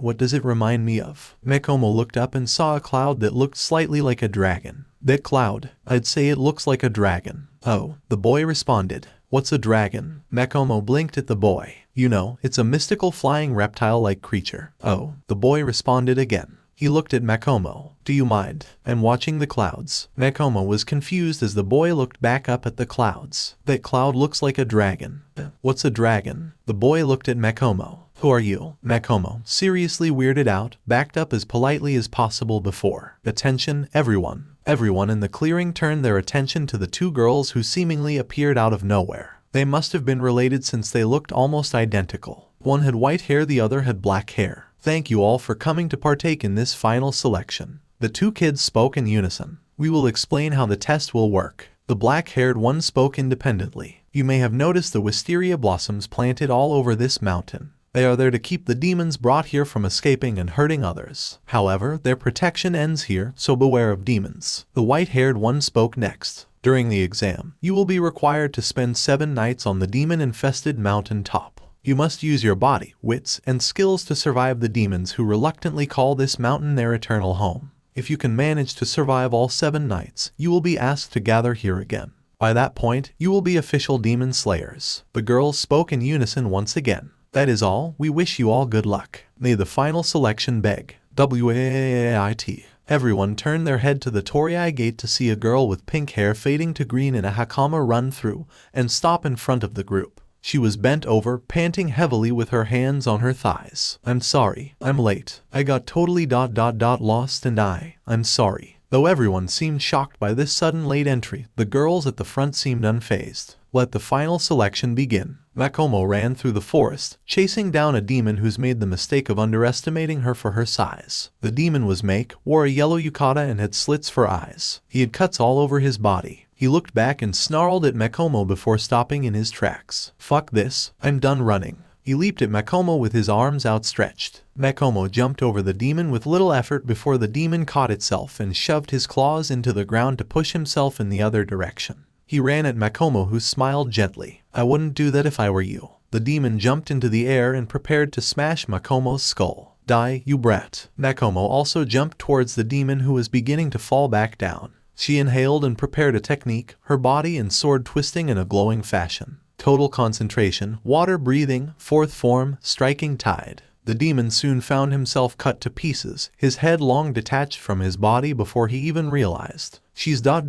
what does it remind me of?" Mekomo looked up and saw a cloud that looked slightly like a dragon. "That cloud? I'd say it looks like a dragon." "Oh," the boy responded. "What's a dragon?" Mekomo blinked at the boy. "You know, it's a mystical flying reptile-like creature." "Oh," the boy responded again. He looked at Mekomo. "Do you mind? I'm watching the clouds." Mekomo was confused as the boy looked back up at the clouds. "That cloud looks like a dragon." "What's a dragon?" The boy looked at Mekomo. "Who are you?" Mekomo, seriously weirded out, backed up as politely as possible before. "Attention, everyone." Everyone in the clearing turned their attention to the 2 girls who seemingly appeared out of nowhere. They must have been related since they looked almost identical. One had white hair, the other had black hair. "Thank you all for coming to partake in this final selection." The 2 kids spoke in unison. "We will explain how the test will work." The black-haired one spoke independently. "You may have noticed the wisteria blossoms planted all over this mountain. They are there to keep the demons brought here from escaping and hurting others. However, their protection ends here, so beware of demons." The white-haired one spoke next. "During the exam, you will be required to spend 7 nights on the demon-infested mountain top. You must use your body, wits, and skills to survive the demons who reluctantly call this mountain their eternal home. If you can manage to survive all 7 nights, you will be asked to gather here again. By that point, you will be official demon slayers." The girls spoke in unison once again. "That is all. We wish you all good luck. May the final selection beg. Wait." Everyone turned their head to the Torii gate to see a girl with pink hair fading to green in a hakama run through and stop in front of the group. She was bent over, panting heavily with her hands on her thighs. "I'm sorry. I'm late. I got totally ... lost and I'm sorry." Though everyone seemed shocked by this sudden late entry, the girls at the front seemed unfazed. "Let the final selection begin." Mekomo ran through the forest, chasing down a demon who's made the mistake of underestimating her for her size. The demon was Make, wore a yellow yukata and had slits for eyes. He had cuts all over his body. He looked back and snarled at Mekomo before stopping in his tracks. "Fuck this. I'm done running." He leaped at Mekomo with his arms outstretched. Mekomo jumped over the demon with little effort before the demon caught itself and shoved his claws into the ground to push himself in the other direction. He ran at Mekomo, who smiled gently. "I wouldn't do that if I were you." The demon jumped into the air and prepared to smash Mekomo's skull. "Die, you brat." Mekomo also jumped towards the demon, who was beginning to fall back down. She inhaled and prepared a technique, her body and sword twisting in a glowing fashion. Total concentration, water breathing, 4th form, striking tide. The demon soon found himself cut to pieces, his head long detached from his body before he even realized. "She's ... fast ...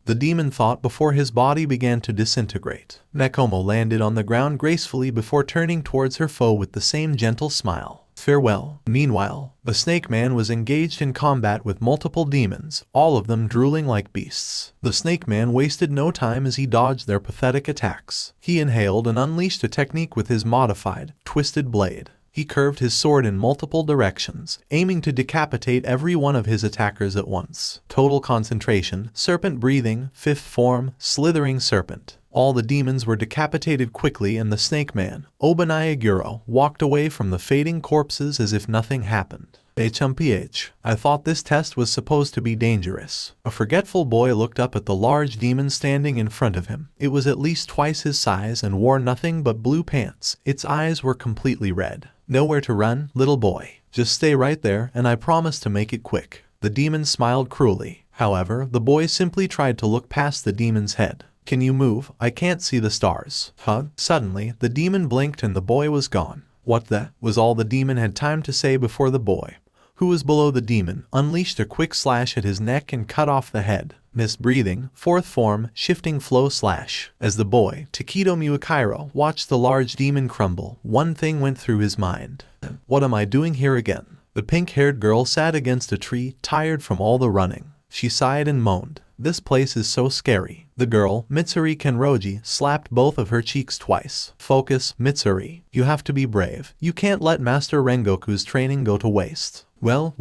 the demon thought before his body began to disintegrate. Mekomo landed on the ground gracefully before turning towards her foe with the same gentle smile. "Farewell." Meanwhile, the snake man was engaged in combat with multiple demons, all of them drooling like beasts. The snake man wasted no time as he dodged their pathetic attacks. He inhaled and unleashed a technique with his modified, twisted blade. He curved his sword in multiple directions, aiming to decapitate every one of his attackers at once. Total concentration, serpent breathing, 5th form, slithering serpent. All the demons were decapitated quickly, and the snake man, Obanayaguro, walked away from the fading corpses as if nothing happened. HMPH. I thought this test was supposed to be dangerous. A forgetful boy looked up at the large demon standing in front of him. It was at least twice his size and wore nothing but blue pants. Its eyes were completely red. Nowhere to run, little boy. Just stay right there and I promise to make it quick. The demon smiled cruelly. However, the boy simply tried to look past the demon's head. Can you move? I can't see the stars. Huh? Suddenly, the demon blinked and the boy was gone. What the? Was all the demon had time to say before the boy, who was below the demon, unleashed a quick slash at his neck and cut off the head. Missed breathing, fourth form, shifting flow slash. As the boy, Takedo Muakairo, watched the large demon crumble, one thing went through his mind. What am I doing here again? The pink-haired girl sat against a tree, tired from all the running. She sighed and moaned. This place is so scary. The girl, Mitsuri Kenroji, slapped both of her cheeks twice. Focus, Mitsuri. You have to be brave. You can't let Master Rengoku's training go to waste. Well,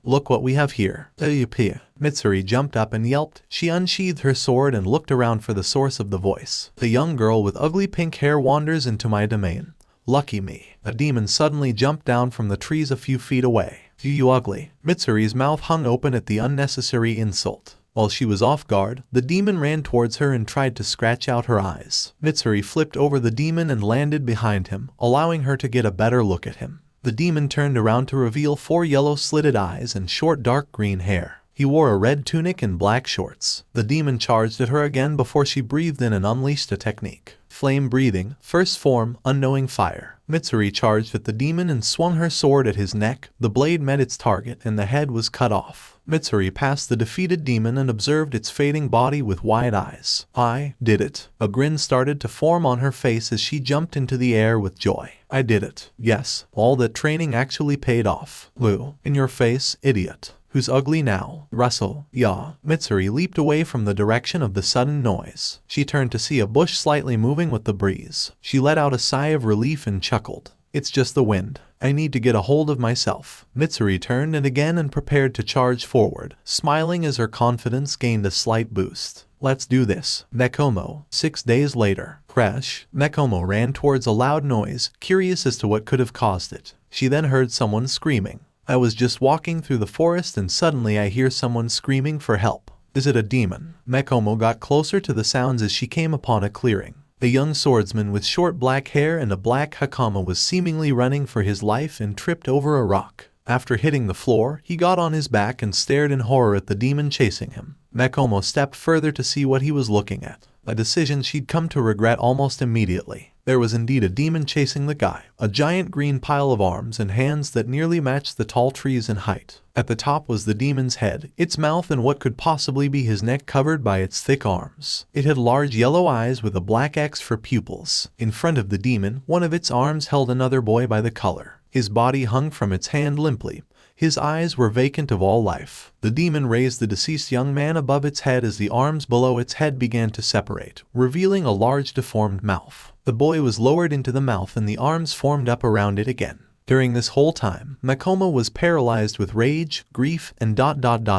look what we have here. Mitsuri jumped up and yelped. She unsheathed her sword and looked around for the source of the voice. The young girl with ugly pink hair wanders into my domain. Lucky me. A demon suddenly jumped down from the trees a few feet away. You ugly. Mitsuri's mouth hung open at the unnecessary insult. While she was off guard, the demon ran towards her and tried to scratch out her eyes. Mitsuri flipped over the demon and landed behind him, allowing her to get a better look at him. The demon turned around to reveal 4 yellow slitted eyes and short dark green hair. He wore a red tunic and black shorts. The demon charged at her again before she breathed in and unleashed a technique. Flame breathing, first form, unknowing fire. Mitsuri charged at the demon and swung her sword at his neck. The blade met its target and the head was cut off. Mitsuri passed the defeated demon and observed its fading body with wide eyes. I did it. A grin started to form on her face as she jumped into the air with joy. I did it. Yes, all that training actually paid off. Lou, in your face, idiot. Who's ugly now? Russell. Yeah. Mitsuri leaped away from the direction of the sudden noise. She turned to see a bush slightly moving with the breeze. She let out a sigh of relief and chuckled. It's just the wind. I need to get a hold of myself. Mitsuri turned and prepared to charge forward, smiling as her confidence gained a slight boost. Let's do this. Nekomo. 6 days later. Crash. Nekomo ran towards a loud noise, curious as to what could have caused it. She then heard someone screaming. I was just walking through the forest and suddenly I hear someone screaming for help. Is it a demon? Nekomo got closer to the sounds as she came upon a clearing. The young swordsman with short black hair and a black hakama was seemingly running for his life and tripped over a rock. After hitting the floor, he got on his back and stared in horror at the demon chasing him. Nekomo stepped further to see what he was looking at, a decision she'd come to regret almost immediately. There was indeed a demon chasing the guy, a giant green pile of arms and hands that nearly matched the tall trees in height. At the top was the demon's head, its mouth and what could possibly be his neck covered by its thick arms. It had large yellow eyes with a black X for pupils. In front of the demon, one of its arms held another boy by the collar. His body hung from its hand limply. His eyes were vacant of all life. The demon raised the deceased young man above its head as the arms below its head began to separate, revealing a large deformed mouth. The boy was lowered into the mouth and the arms formed up around it again. During this whole time, Nekomo was paralyzed with rage, grief, and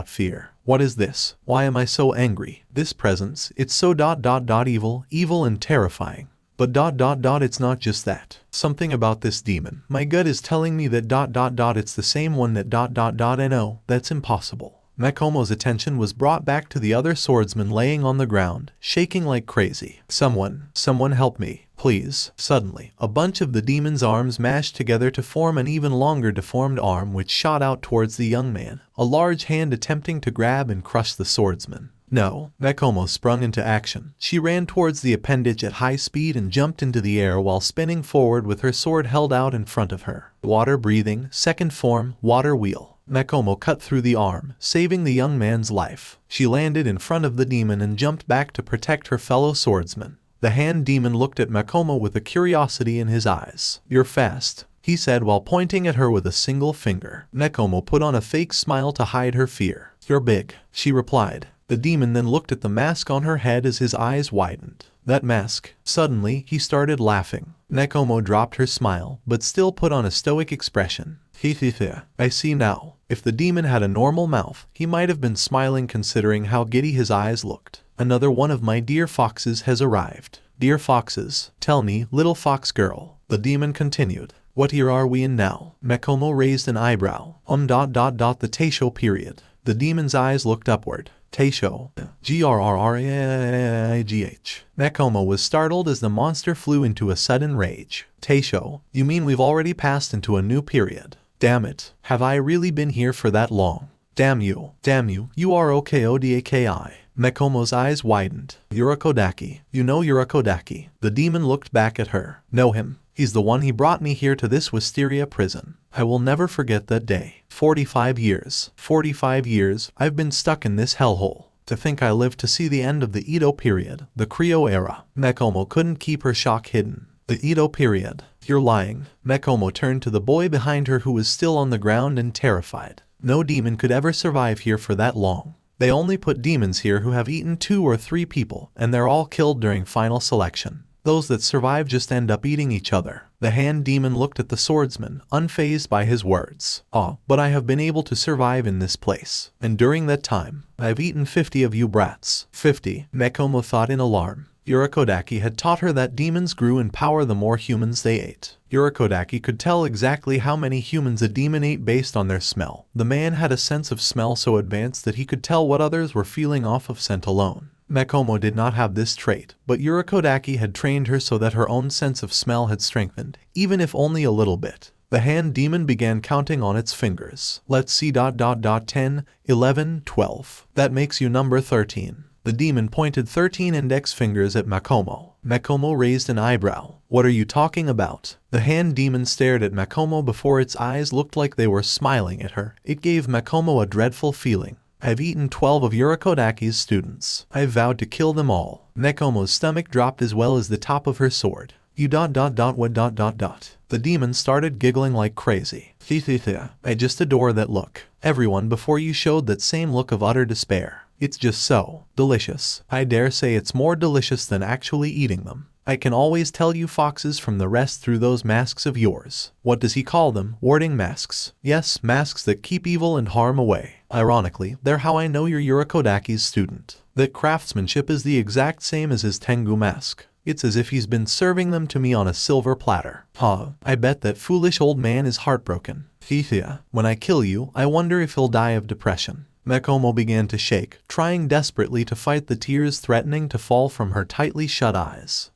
fear. What is this? Why am I so angry? This presence, it's so evil and terrifying. But it's not just that. Something about this demon. My gut is telling me that it's the same one that no, that's impossible. Nekomo's attention was brought back to the other swordsman laying on the ground, shaking like crazy. Someone help me, please. Suddenly, a bunch of the demon's arms mashed together to form an even longer deformed arm which shot out towards the young man, a large hand attempting to grab and crush the swordsman. No, Nekomo sprung into action. She ran towards the appendage at high speed and jumped into the air while spinning forward with her sword held out in front of her. Water breathing, second form, water wheel. Nekomo cut through the arm, saving the young man's life. She landed in front of the demon and jumped back to protect her fellow swordsman. The hand demon looked at Nekomo with a curiosity in his eyes. You're fast, he said while pointing at her with a single finger. Nekomo put on a fake smile to hide her fear. You're big, she replied. The demon then looked at the mask on her head as his eyes widened. That mask. Suddenly, he started laughing. Nekomo dropped her smile, but still put on a stoic expression. I see now. If the demon had a normal mouth, he might have been smiling considering how giddy his eyes looked. Another one of my dear foxes has arrived. Dear foxes, tell me, little fox girl. The demon continued. What year are we in now? Makomo raised an eyebrow. The Taisho period. The demon's eyes looked upward. Taisho. Grrrigh. Makomo was startled as the monster flew into a sudden rage. Taisho, you mean we've already passed into a new period? Damn it, have I really been here for that long? Damn you, you are Okodaki. Makomo's eyes widened. Urokodaki, you know Urokodaki. The demon looked back at her. Know him. He's the one he brought me here to this Wisteria prison. I will never forget that day. 45 years. 45 years, I've been stuck in this hellhole. To think I lived to see the end of the Edo period, the Kryo era. Makomo couldn't keep her shock hidden. The Edo period. You're lying. Makomo turned to the boy behind her who was still on the ground and terrified. No demon could ever survive here for that long. They only put demons here who have eaten 2 or 3 people, and they're all killed during final selection. Those that survive just end up eating each other. The hand demon looked at the swordsman, unfazed by his words. But I have been able to survive in this place. And during that time, I've eaten 50 of you brats. 50, Makomo thought in alarm. Urokodaki had taught her that demons grew in power the more humans they ate. Urokodaki could tell exactly how many humans a demon ate based on their smell. The man had a sense of smell so advanced that he could tell what others were feeling off of scent alone. Makomo did not have this trait, but Urokodaki had trained her so that her own sense of smell had strengthened, even if only a little bit. The hand demon began counting on its fingers. Let's see 10, 11, 12. That makes you number 13. The demon pointed 13 index fingers at Makomo. Makomo raised an eyebrow. What are you talking about? The hand demon stared at Makomo before its eyes looked like they were smiling at her. It gave Makomo a dreadful feeling. I've eaten 12 of Urokodaki's students. I vowed to kill them all. Makomo's stomach dropped as well as the top of her sword. The demon started giggling like crazy. I just adore that look. Everyone before you showed that same look of utter despair. It's just so delicious. I dare say it's more delicious than actually eating them. I can always tell you foxes from the rest through those masks of yours. What does he call them? Warding masks. Yes, masks that keep evil and harm away. Ironically, they're how I know you're Urokodaki's student. That craftsmanship is the exact same as his Tengu mask. It's as if he's been serving them to me on a silver platter. I bet that foolish old man is heartbroken. When I kill you, I wonder if he'll die of depression. Makomo began to shake, trying desperately to fight the tears threatening to fall from her tightly shut eyes.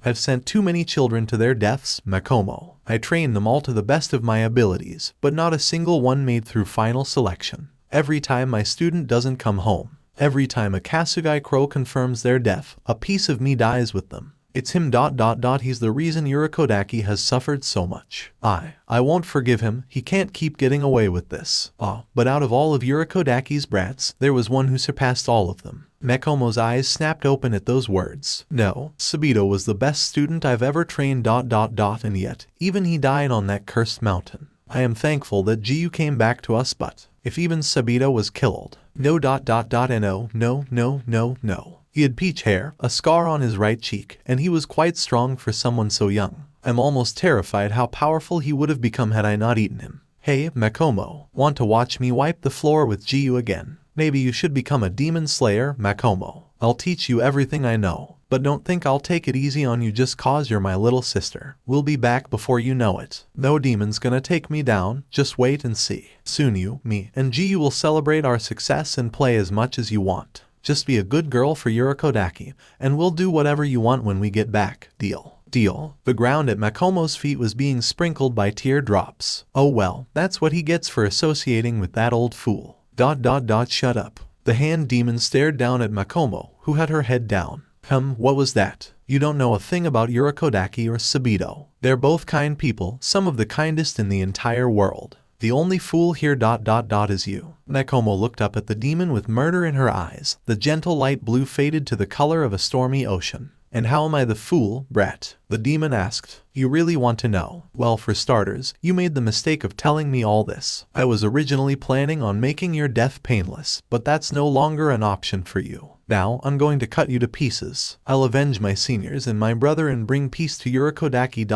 I've sent too many children to their deaths, Makomo. I trained them all to the best of my abilities, but not a single one made through final selection. Every time my student doesn't come home, every time a Kasugai crow confirms their death, a piece of me dies with them. It's him. He's the reason Urokodaki has suffered so much. I won't forgive him. He can't keep getting away with this. But out of all of Urokodaki's brats, there was one who surpassed all of them. Makomo's eyes snapped open at those words. No, Sabito was the best student I've ever trained. And yet, even he died on that cursed mountain. I am thankful that Jiyu came back to us, but if even Sabito was killed. No. He had peach hair, a scar on his right cheek, and he was quite strong for someone so young. I'm almost terrified how powerful he would have become had I not eaten him. Hey, Makomo, want to watch me wipe the floor with Jiyu again? Maybe you should become a demon slayer, Makomo. I'll teach you everything I know, but don't think I'll take it easy on you just cause you're my little sister. We'll be back before you know it. No demon's gonna take me down, just wait and see. Soon you, me, and Jiyu will celebrate our success and play as much as you want. Just be a good girl for Urokodaki, and we'll do whatever you want when we get back. Deal. The ground at Makomo's feet was being sprinkled by teardrops. Oh well, that's what he gets for associating with that old fool. Shut up. The hand demon stared down at Makomo, who had her head down. What was that? You don't know a thing about Urokodaki or Sabito. They're both kind people, some of the kindest in the entire world. The only fool here. Is you. Makomo looked up at the demon with murder in her eyes. The gentle light blue faded to the color of a stormy ocean. And how am I the fool, brat? The demon asked. You really want to know? Well, for starters, you made the mistake of telling me all this. I was originally planning on making your death painless, but that's no longer an option for you. Now, I'm going to cut you to pieces. I'll avenge my seniors and my brother and bring peace to Urokodaki.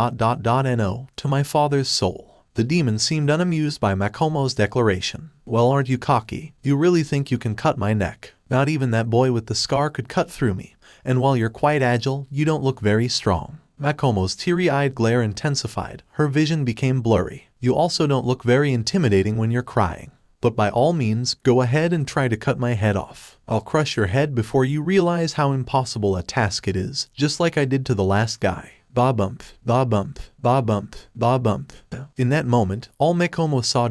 To my father's soul. The demon seemed unamused by Makomo's declaration. Well, aren't you cocky? You really think you can cut my neck? Not even that boy with the scar could cut through me. And while you're quite agile, you don't look very strong. Makomo's teary-eyed glare intensified. Her vision became blurry. You also don't look very intimidating when you're crying. But by all means, go ahead and try to cut my head off. I'll crush your head before you realize how impossible a task it is, just like I did to the last guy. Ba bump, ba bump, ba bump, ba bump. In that moment, all Makomo saw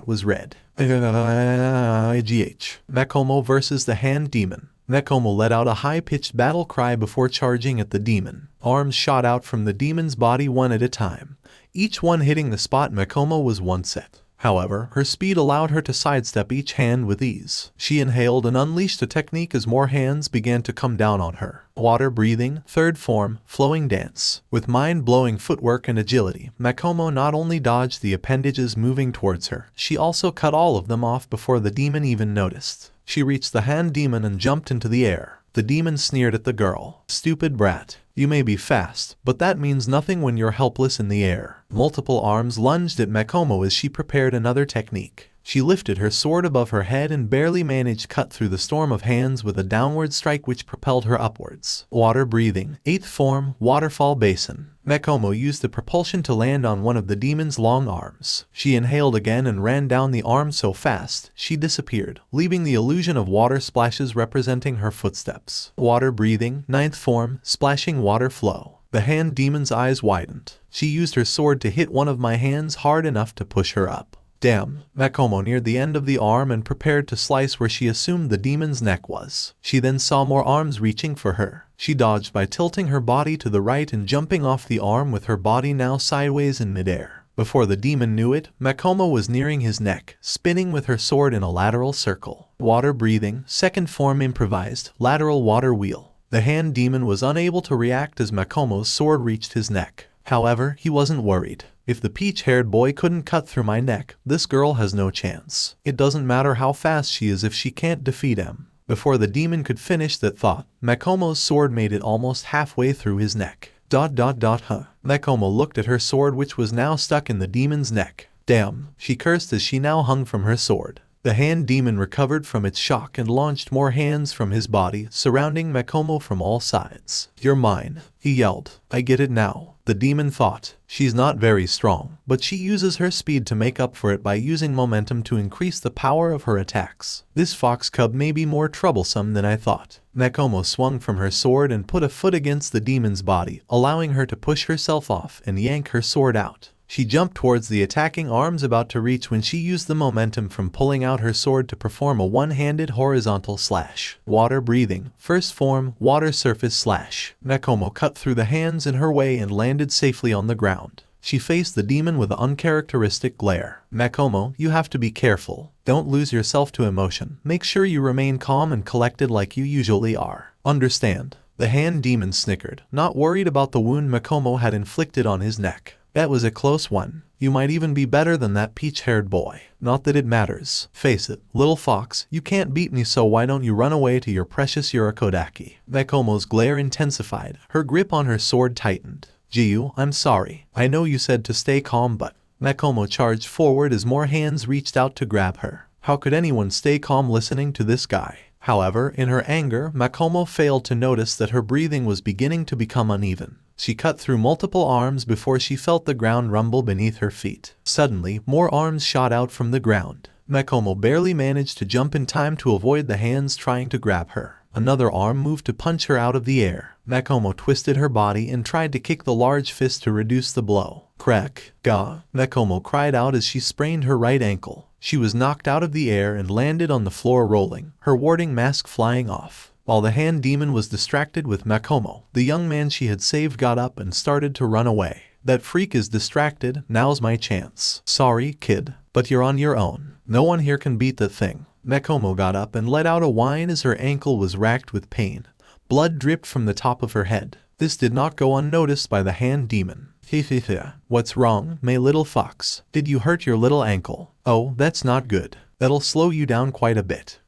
was red. IGH. Makomo versus the hand demon. Makomo let out a high-pitched battle cry before charging at the demon. Arms shot out from the demon's body one at a time, each one hitting the spot Makomo was once set. However, her speed allowed her to sidestep each hand with ease. She inhaled and unleashed a technique as more hands began to come down on her. Water breathing, third form, flowing dance. With mind-blowing footwork and agility, Makomo not only dodged the appendages moving towards her, she also cut all of them off before the demon even noticed. She reached the hand demon and jumped into the air. The demon sneered at the girl. Stupid brat. You may be fast, but that means nothing when you're helpless in the air. Multiple arms lunged at Makomo as she prepared another technique. She lifted her sword above her head and barely managed to cut through the storm of hands with a downward strike which propelled her upwards. Water breathing. 8th form, waterfall basin. Makomo used the propulsion to land on one of the demon's long arms. She inhaled again and ran down the arm so fast, she disappeared, leaving the illusion of water splashes representing her footsteps. Water breathing. 9th form, splashing water flow. The hand demon's eyes widened. She used her sword to hit one of my hands hard enough to push her up. Damn. Makomo neared the end of the arm and prepared to slice where she assumed the demon's neck was. She then saw more arms reaching for her. She dodged by tilting her body to the right and jumping off the arm with her body now sideways in midair. Before the demon knew it, Makomo was nearing his neck, spinning with her sword in a lateral circle. Water breathing, 2nd form improvised, lateral water wheel. The hand demon was unable to react as Makomo's sword reached his neck. However, he wasn't worried. If the peach-haired boy couldn't cut through my neck, this girl has no chance. It doesn't matter how fast she is if she can't defeat him. Before the demon could finish that thought, Makomo's sword made it almost halfway through his neck. Makomo looked at her sword which was now stuck in the demon's neck. Damn, she cursed as she now hung from her sword. The hand demon recovered from its shock and launched more hands from his body, surrounding Makomo from all sides. You're mine, he yelled. I get it now. The demon thought. She's not very strong, but she uses her speed to make up for it by using momentum to increase the power of her attacks. This fox cub may be more troublesome than I thought. Makomo swung from her sword and put a foot against the demon's body, allowing her to push herself off and yank her sword out. She jumped towards the attacking arms about to reach when she used the momentum from pulling out her sword to perform a one-handed horizontal slash. Water breathing, 1st form, water surface slash. Makomo cut through the hands in her way and landed safely on the ground. She faced the demon with an uncharacteristic glare. Makomo, you have to be careful. Don't lose yourself to emotion. Make sure you remain calm and collected like you usually are. Understand? The hand demon snickered, not worried about the wound Makomo had inflicted on his neck. That was a close one. You might even be better than that peach-haired boy. Not that it matters. Face it, little fox, you can't beat me, so why don't you run away to your precious Yurakodaki? Makomo's glare intensified. Her grip on her sword tightened. Jiyu, I'm sorry. I know you said to stay calm, but... Makomo charged forward as more hands reached out to grab her. How could anyone stay calm listening to this guy? However, in her anger, Makomo failed to notice that her breathing was beginning to become uneven. She cut through multiple arms before she felt the ground rumble beneath her feet. Suddenly, more arms shot out from the ground. Makomo barely managed to jump in time to avoid the hands trying to grab her. Another arm moved to punch her out of the air. Makomo twisted her body and tried to kick the large fist to reduce the blow. Crack. Gah. Makomo cried out as she sprained her right ankle. She was knocked out of the air and landed on the floor rolling, her warding mask flying off. While the hand demon was distracted with Makomo, the young man she had saved got up and started to run away. That freak is distracted, now's my chance. Sorry, kid, but you're on your own. No one here can beat that thing. Makomo got up and let out a whine as her ankle was racked with pain. Blood dripped from the top of her head. This did not go unnoticed by the hand demon. What's wrong, my little fox? Did you hurt your little ankle? Oh, that's not good. That'll slow you down quite a bit.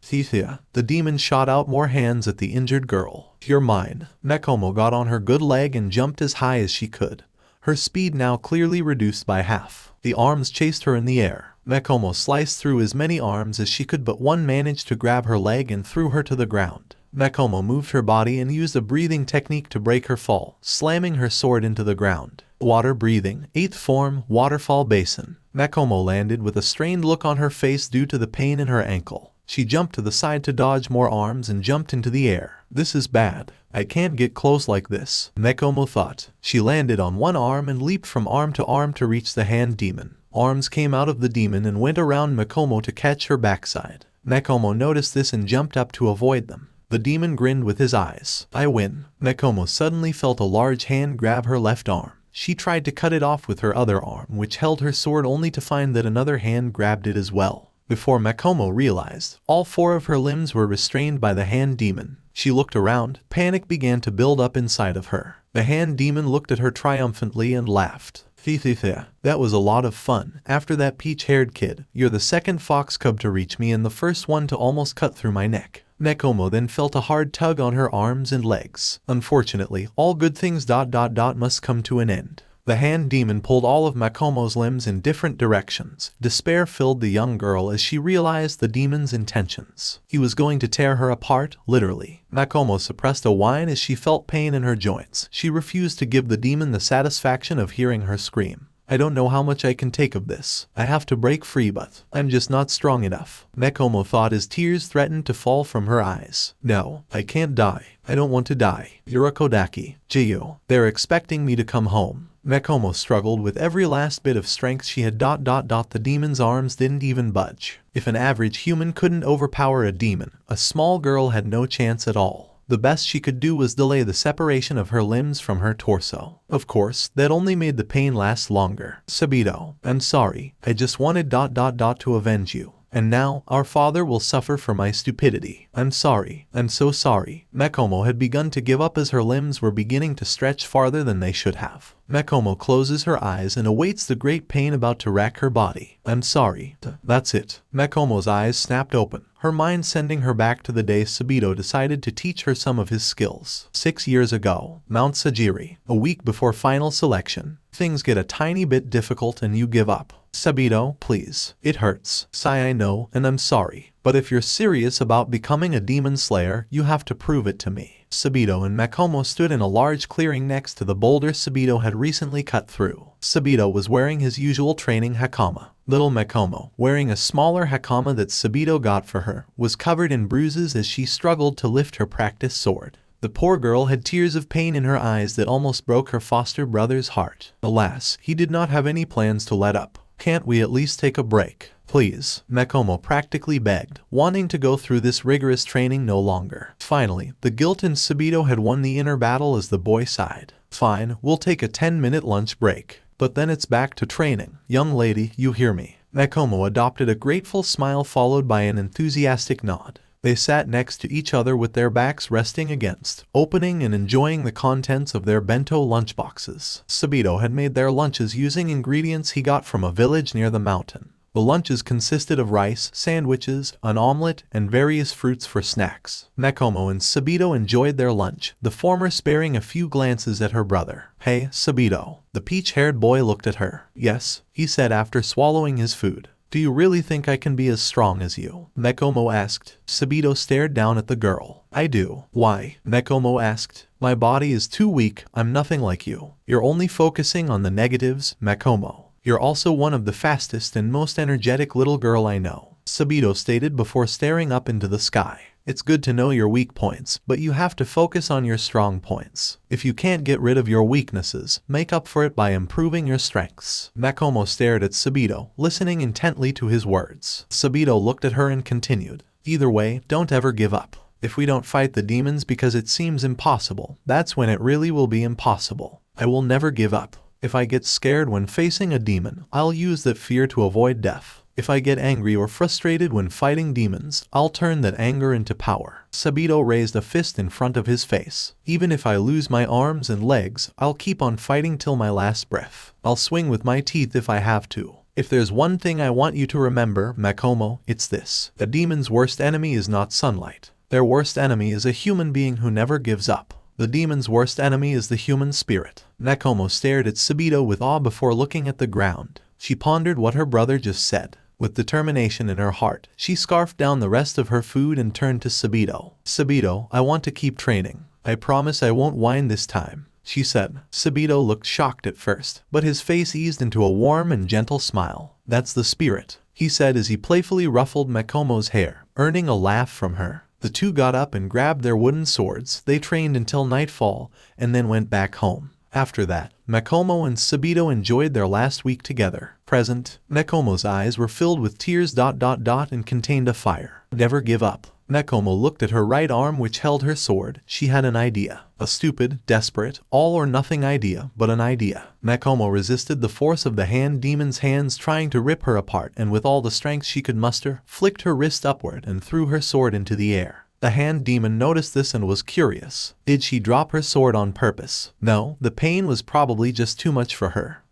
The demon shot out more hands at the injured girl. You're mine. Makomo got on her good leg and jumped as high as she could. Her speed now clearly reduced by half. The arms chased her in the air. Makomo sliced through as many arms as she could, but one managed to grab her leg and threw her to the ground. Makomo moved her body and used a breathing technique to break her fall, slamming her sword into the ground. Water breathing, 8th form, waterfall basin. Makomo landed with a strained look on her face due to the pain in her ankle. She jumped to the side to dodge more arms and jumped into the air. This is bad. I can't get close like this, Makomo thought. She landed on one arm and leaped from arm to reach the hand demon. Arms came out of the demon and went around Makomo to catch her backside. Makomo noticed this and jumped up to avoid them. The demon grinned with his eyes. I win. Makomo suddenly felt a large hand grab her left arm. She tried to cut it off with her other arm, which held her sword, only to find that another hand grabbed it as well. Before Makomo realized, all 4 of her limbs were restrained by the hand demon. She looked around. Panic began to build up inside of her. The hand demon looked at her triumphantly and laughed. That was a lot of fun. After that peach-haired kid, you're the second fox cub to reach me and the first one to almost cut through my neck. Makomo then felt a hard tug on her arms and legs. Unfortunately, all good things must come to an end. The hand demon pulled all of Makomo's limbs in different directions. Despair filled the young girl as she realized the demon's intentions. He was going to tear her apart, literally. Makomo suppressed a whine as she felt pain in her joints. She refused to give the demon the satisfaction of hearing her scream. I don't know how much I can take of this. I have to break free, but I'm just not strong enough. Makomo thought as tears threatened to fall from her eyes. No, I can't die. I don't want to die. Yurakodaki, Jiyo. They're expecting me to come home. Makomo struggled with every last bit of strength she had. The demon's arms didn't even budge. If an average human couldn't overpower a demon, a small girl had no chance at all. The best she could do was delay the separation of her limbs from her torso. Of course, that only made the pain last longer. Sabito, I'm sorry. I just wanted to avenge you. And now, our father will suffer for my stupidity. I'm sorry. I'm so sorry. Makomo had begun to give up as her limbs were beginning to stretch farther than they should have. Makomo closes her eyes and awaits the great pain about to rack her body. I'm sorry. That's it. Makomo's eyes snapped open, her mind sending her back to the day Sabito decided to teach her some of his skills. 6 years ago, Mount Sajiri, a week before final selection. Things get a tiny bit difficult and you give up. Sabito, please. It hurts. Sigh, I know, and I'm sorry. But if you're serious about becoming a demon slayer, you have to prove it to me. Sabito and Makomo stood in a large clearing next to the boulder Sabito had recently cut through. Sabito was wearing his usual training hakama. Little Makomo, wearing a smaller hakama that Sabito got for her, was covered in bruises as she struggled to lift her practice sword. The poor girl had tears of pain in her eyes that almost broke her foster brother's heart. Alas, he did not have any plans to let up. Can't we at least take a break? Please, Makomo practically begged, wanting to go through this rigorous training no longer. Finally, the guilt in Sabito had won the inner battle as the boy sighed. Fine, we'll take a 10-minute lunch break. But then it's back to training. Young lady, you hear me. Makomo adopted a grateful smile followed by an enthusiastic nod. They sat next to each other with their backs resting against, opening and enjoying the contents of their bento lunchboxes. Sabito had made their lunches using ingredients he got from a village near the mountain. The lunches consisted of rice, sandwiches, an omelette, and various fruits for snacks. Makomo and Sabito enjoyed their lunch, the former sparing a few glances at her brother. Hey, Sabito. The peach-haired boy looked at her. Yes, he said after swallowing his food. Do you really think I can be as strong as you? Makomo asked. Sabito stared down at the girl. I do. Why? Makomo asked. My body is too weak. I'm nothing like you. You're only focusing on the negatives, Makomo. You're also one of the fastest and most energetic little girl I know, Sabito stated before staring up into the sky. It's good to know your weak points, but you have to focus on your strong points. If you can't get rid of your weaknesses, make up for it by improving your strengths. Makomo stared at Sabito, listening intently to his words. Sabito looked at her and continued. Either way, don't ever give up. If we don't fight the demons because it seems impossible, that's when it really will be impossible. I will never give up. If I get scared when facing a demon, I'll use that fear to avoid death. If I get angry or frustrated when fighting demons, I'll turn that anger into power. Sabito raised a fist in front of his face. Even if I lose my arms and legs, I'll keep on fighting till my last breath. I'll swing with my teeth if I have to. If there's one thing I want you to remember, Makomo, it's this. The demon's worst enemy is not sunlight. Their worst enemy is a human being who never gives up. The demon's worst enemy is the human spirit. Makomo stared at Sabito with awe before looking at the ground. She pondered what her brother just said. With determination in her heart, she scarfed down the rest of her food and turned to Sabito. Sabito, I want to keep training. I promise I won't whine this time, she said. Sabito looked shocked at first, but his face eased into a warm and gentle smile. That's the spirit, he said as he playfully ruffled Makomo's hair, earning a laugh from her. The two got up and grabbed their wooden swords. They trained until nightfall and then went back home. After that, Makomo and Sabito enjoyed their last week together. Present, Makomo's eyes were filled with tears and contained a fire. Never give up. Makomo looked at her right arm which held her sword. She had an idea. A stupid, desperate, all-or-nothing idea, but an idea. Makomo resisted the force of the hand demon's hands trying to rip her apart and with all the strength she could muster, flicked her wrist upward and threw her sword into the air. The hand demon noticed this and was curious. Did she drop her sword on purpose? No, the pain was probably just too much for her.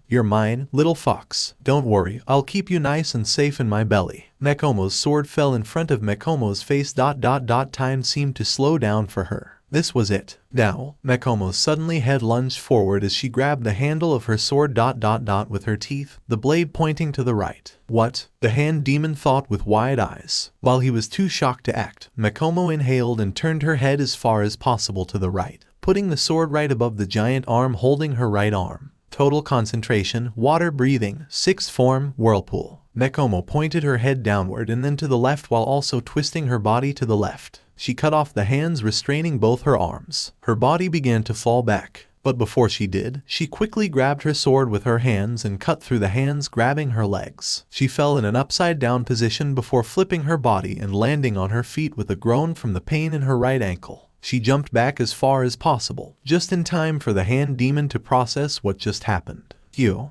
You're mine, little fox. Don't worry, I'll keep you nice and safe in my belly. Makomo's sword fell in front of Makomo's face. Time seemed to slow down for her. This was it. Now, Makomo's suddenly head lunged forward as she grabbed the handle of her sword with her teeth, the blade pointing to the right. What? The hand demon thought with wide eyes. While he was too shocked to act, Makomo inhaled and turned her head as far as possible to the right, putting the sword right above the giant arm holding her right arm. Total concentration, water breathing, sixth form, whirlpool. Makomo pointed her head downward and then to the left while also twisting her body to the left. She cut off the hands restraining both her arms. Her body began to fall back, but before she did, she quickly grabbed her sword with her hands and cut through the hands grabbing her legs. She fell in an upside-down position before flipping her body and landing on her feet with a groan from the pain in her right ankle. She jumped back as far as possible, just in time for the hand demon to process what just happened. You.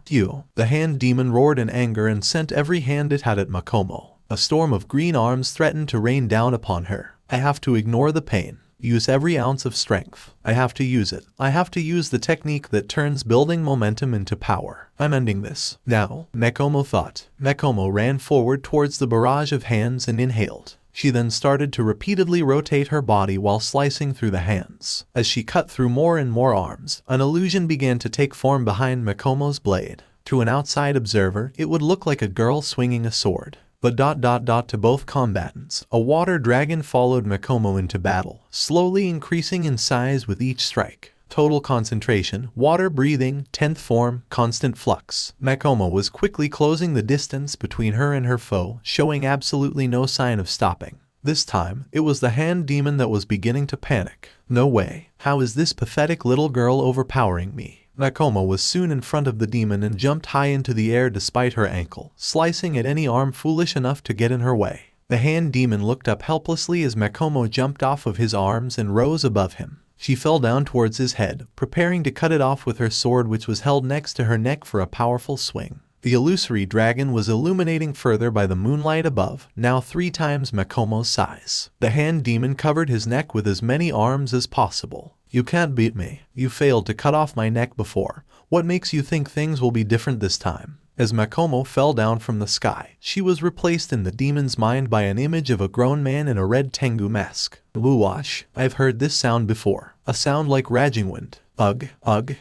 The hand demon roared in anger and sent every hand it had at Makomo. A storm of green arms threatened to rain down upon her. I have to ignore the pain. Use every ounce of strength. I have to use it. I have to use the technique that turns building momentum into power. I'm ending this. Now, Makomo thought. Makomo ran forward towards the barrage of hands and inhaled. She then started to repeatedly rotate her body while slicing through the hands. As she cut through more and more arms, an illusion began to take form behind Makomo's blade. To an outside observer, it would look like a girl swinging a sword. But to both combatants, a water dragon followed Makomo into battle, slowly increasing in size with each strike. Total concentration, water breathing, 10th form, constant flux. Makomo was quickly closing the distance between her and her foe, showing absolutely no sign of stopping. This time, it was the hand demon that was beginning to panic. No way. How is this pathetic little girl overpowering me? Makomo was soon in front of the demon and jumped high into the air despite her ankle, slicing at any arm foolish enough to get in her way. The hand demon looked up helplessly as Makomo jumped off of his arms and rose above him. She fell down towards his head, preparing to cut it off with her sword which was held next to her neck for a powerful swing. The illusory dragon was illuminating further by the moonlight above, now 3 times Makomo's size. The hand demon covered his neck with as many arms as possible. You can't beat me. You failed to cut off my neck before. What makes you think things will be different this time? As Makomo fell down from the sky, she was replaced in the demon's mind by an image of a grown man in a red Tengu mask. Luwash, I've heard this sound before. A sound like raging wind. Ugh,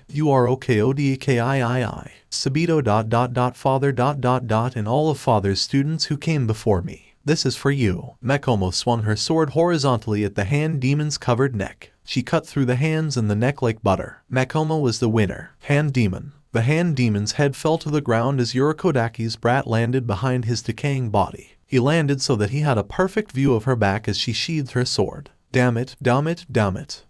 you are OKODKIII. Sabito father and all of father's students who came before me. This is for you. Makomo swung her sword horizontally at the hand demon's covered neck. She cut through the hands and the neck like butter. Makomo was the winner. Hand demon. The hand demon's head fell to the ground as Yurikodaki's brat landed behind his decaying body. He landed so that he had a perfect view of her back as she sheathed her sword. Damn it.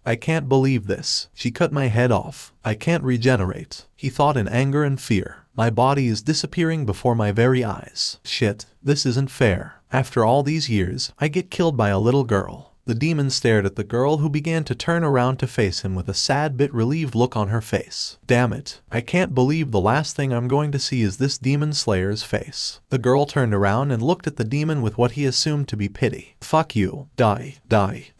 I can't believe this. She cut my head off. I can't regenerate. He thought in anger and fear. My body is disappearing before my very eyes. Shit, this isn't fair. After all these years, I get killed by a little girl. The demon stared at the girl who began to turn around to face him with a sad bit relieved look on her face. Damn it, I can't believe the last thing I'm going to see is this demon slayer's face. The girl turned around and looked at the demon with what he assumed to be pity. Fuck you. Die.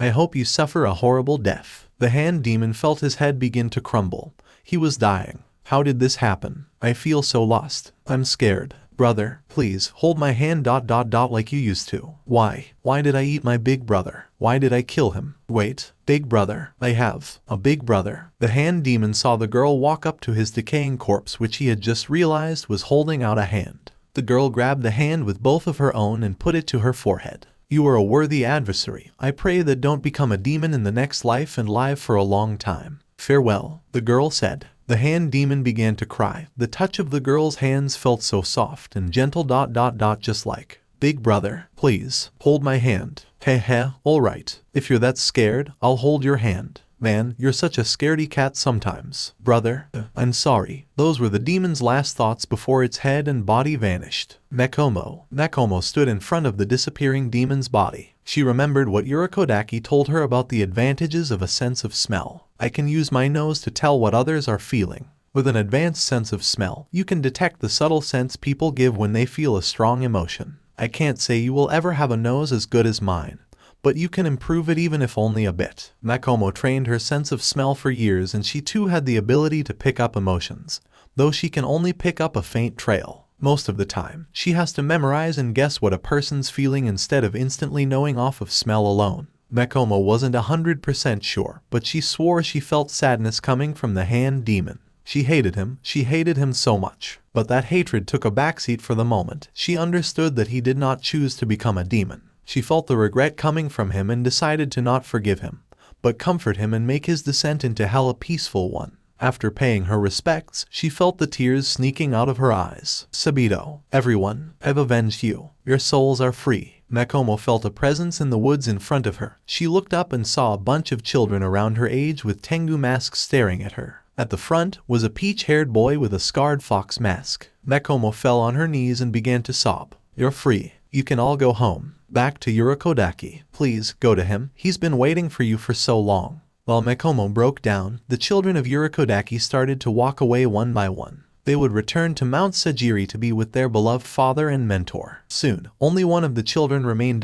I hope you suffer a horrible death. The hand demon felt his head begin to crumble. He was dying. How did this happen? I feel so lost. I'm scared. Brother, please, hold my hand like you used to. Why? Why did I eat my big brother? Why did I kill him? Wait, big brother. I have a big brother. The hand demon saw the girl walk up to his decaying corpse which he had just realized was holding out a hand. The girl grabbed the hand with both of her own and put it to her forehead. You are a worthy adversary. I pray that don't become a demon in the next life and live for a long time. Farewell, the girl said. The hand demon began to cry. The touch of the girl's hands felt so soft and gentle. Just like, Big brother, please, hold my hand. Heh, alright. If you're that scared, I'll hold your hand. Man, you're such a scaredy cat sometimes. Brother, I'm sorry. Those were the demon's last thoughts before its head and body vanished. Nekomo stood in front of the disappearing demon's body. She remembered what Urokodaki told her about the advantages of a sense of smell. I can use my nose to tell what others are feeling. With an advanced sense of smell, you can detect the subtle sense people give when they feel a strong emotion. I can't say you will ever have a nose as good as mine, but you can improve it even if only a bit. Nekomo trained her sense of smell for years and she too had the ability to pick up emotions, though she can only pick up a faint trail. Most of the time, she has to memorize and guess what a person's feeling instead of instantly knowing off of smell alone. Nekomo wasn't 100% sure, but she swore she felt sadness coming from the hand demon. She hated him so much. But that hatred took a backseat for the moment. She understood that he did not choose to become a demon. She felt the regret coming from him and decided to not forgive him, but comfort him and make his descent into hell a peaceful one. After paying her respects, she felt the tears sneaking out of her eyes. Sabito, everyone, I've avenged you. Your souls are free. Nekomo felt a presence in the woods in front of her. She looked up and saw a bunch of children around her age with Tengu masks staring at her. At the front was a peach-haired boy with a scarred fox mask. Nekomo fell on her knees and began to sob. You're free. You can all go home. Back to Urokodaki. Please, go to him. He's been waiting for you for so long. While Nekomo broke down, the children of Urokodaki started to walk away one by one. They would return to Mount Sajiri to be with their beloved father and mentor. Soon, only one of the children remained.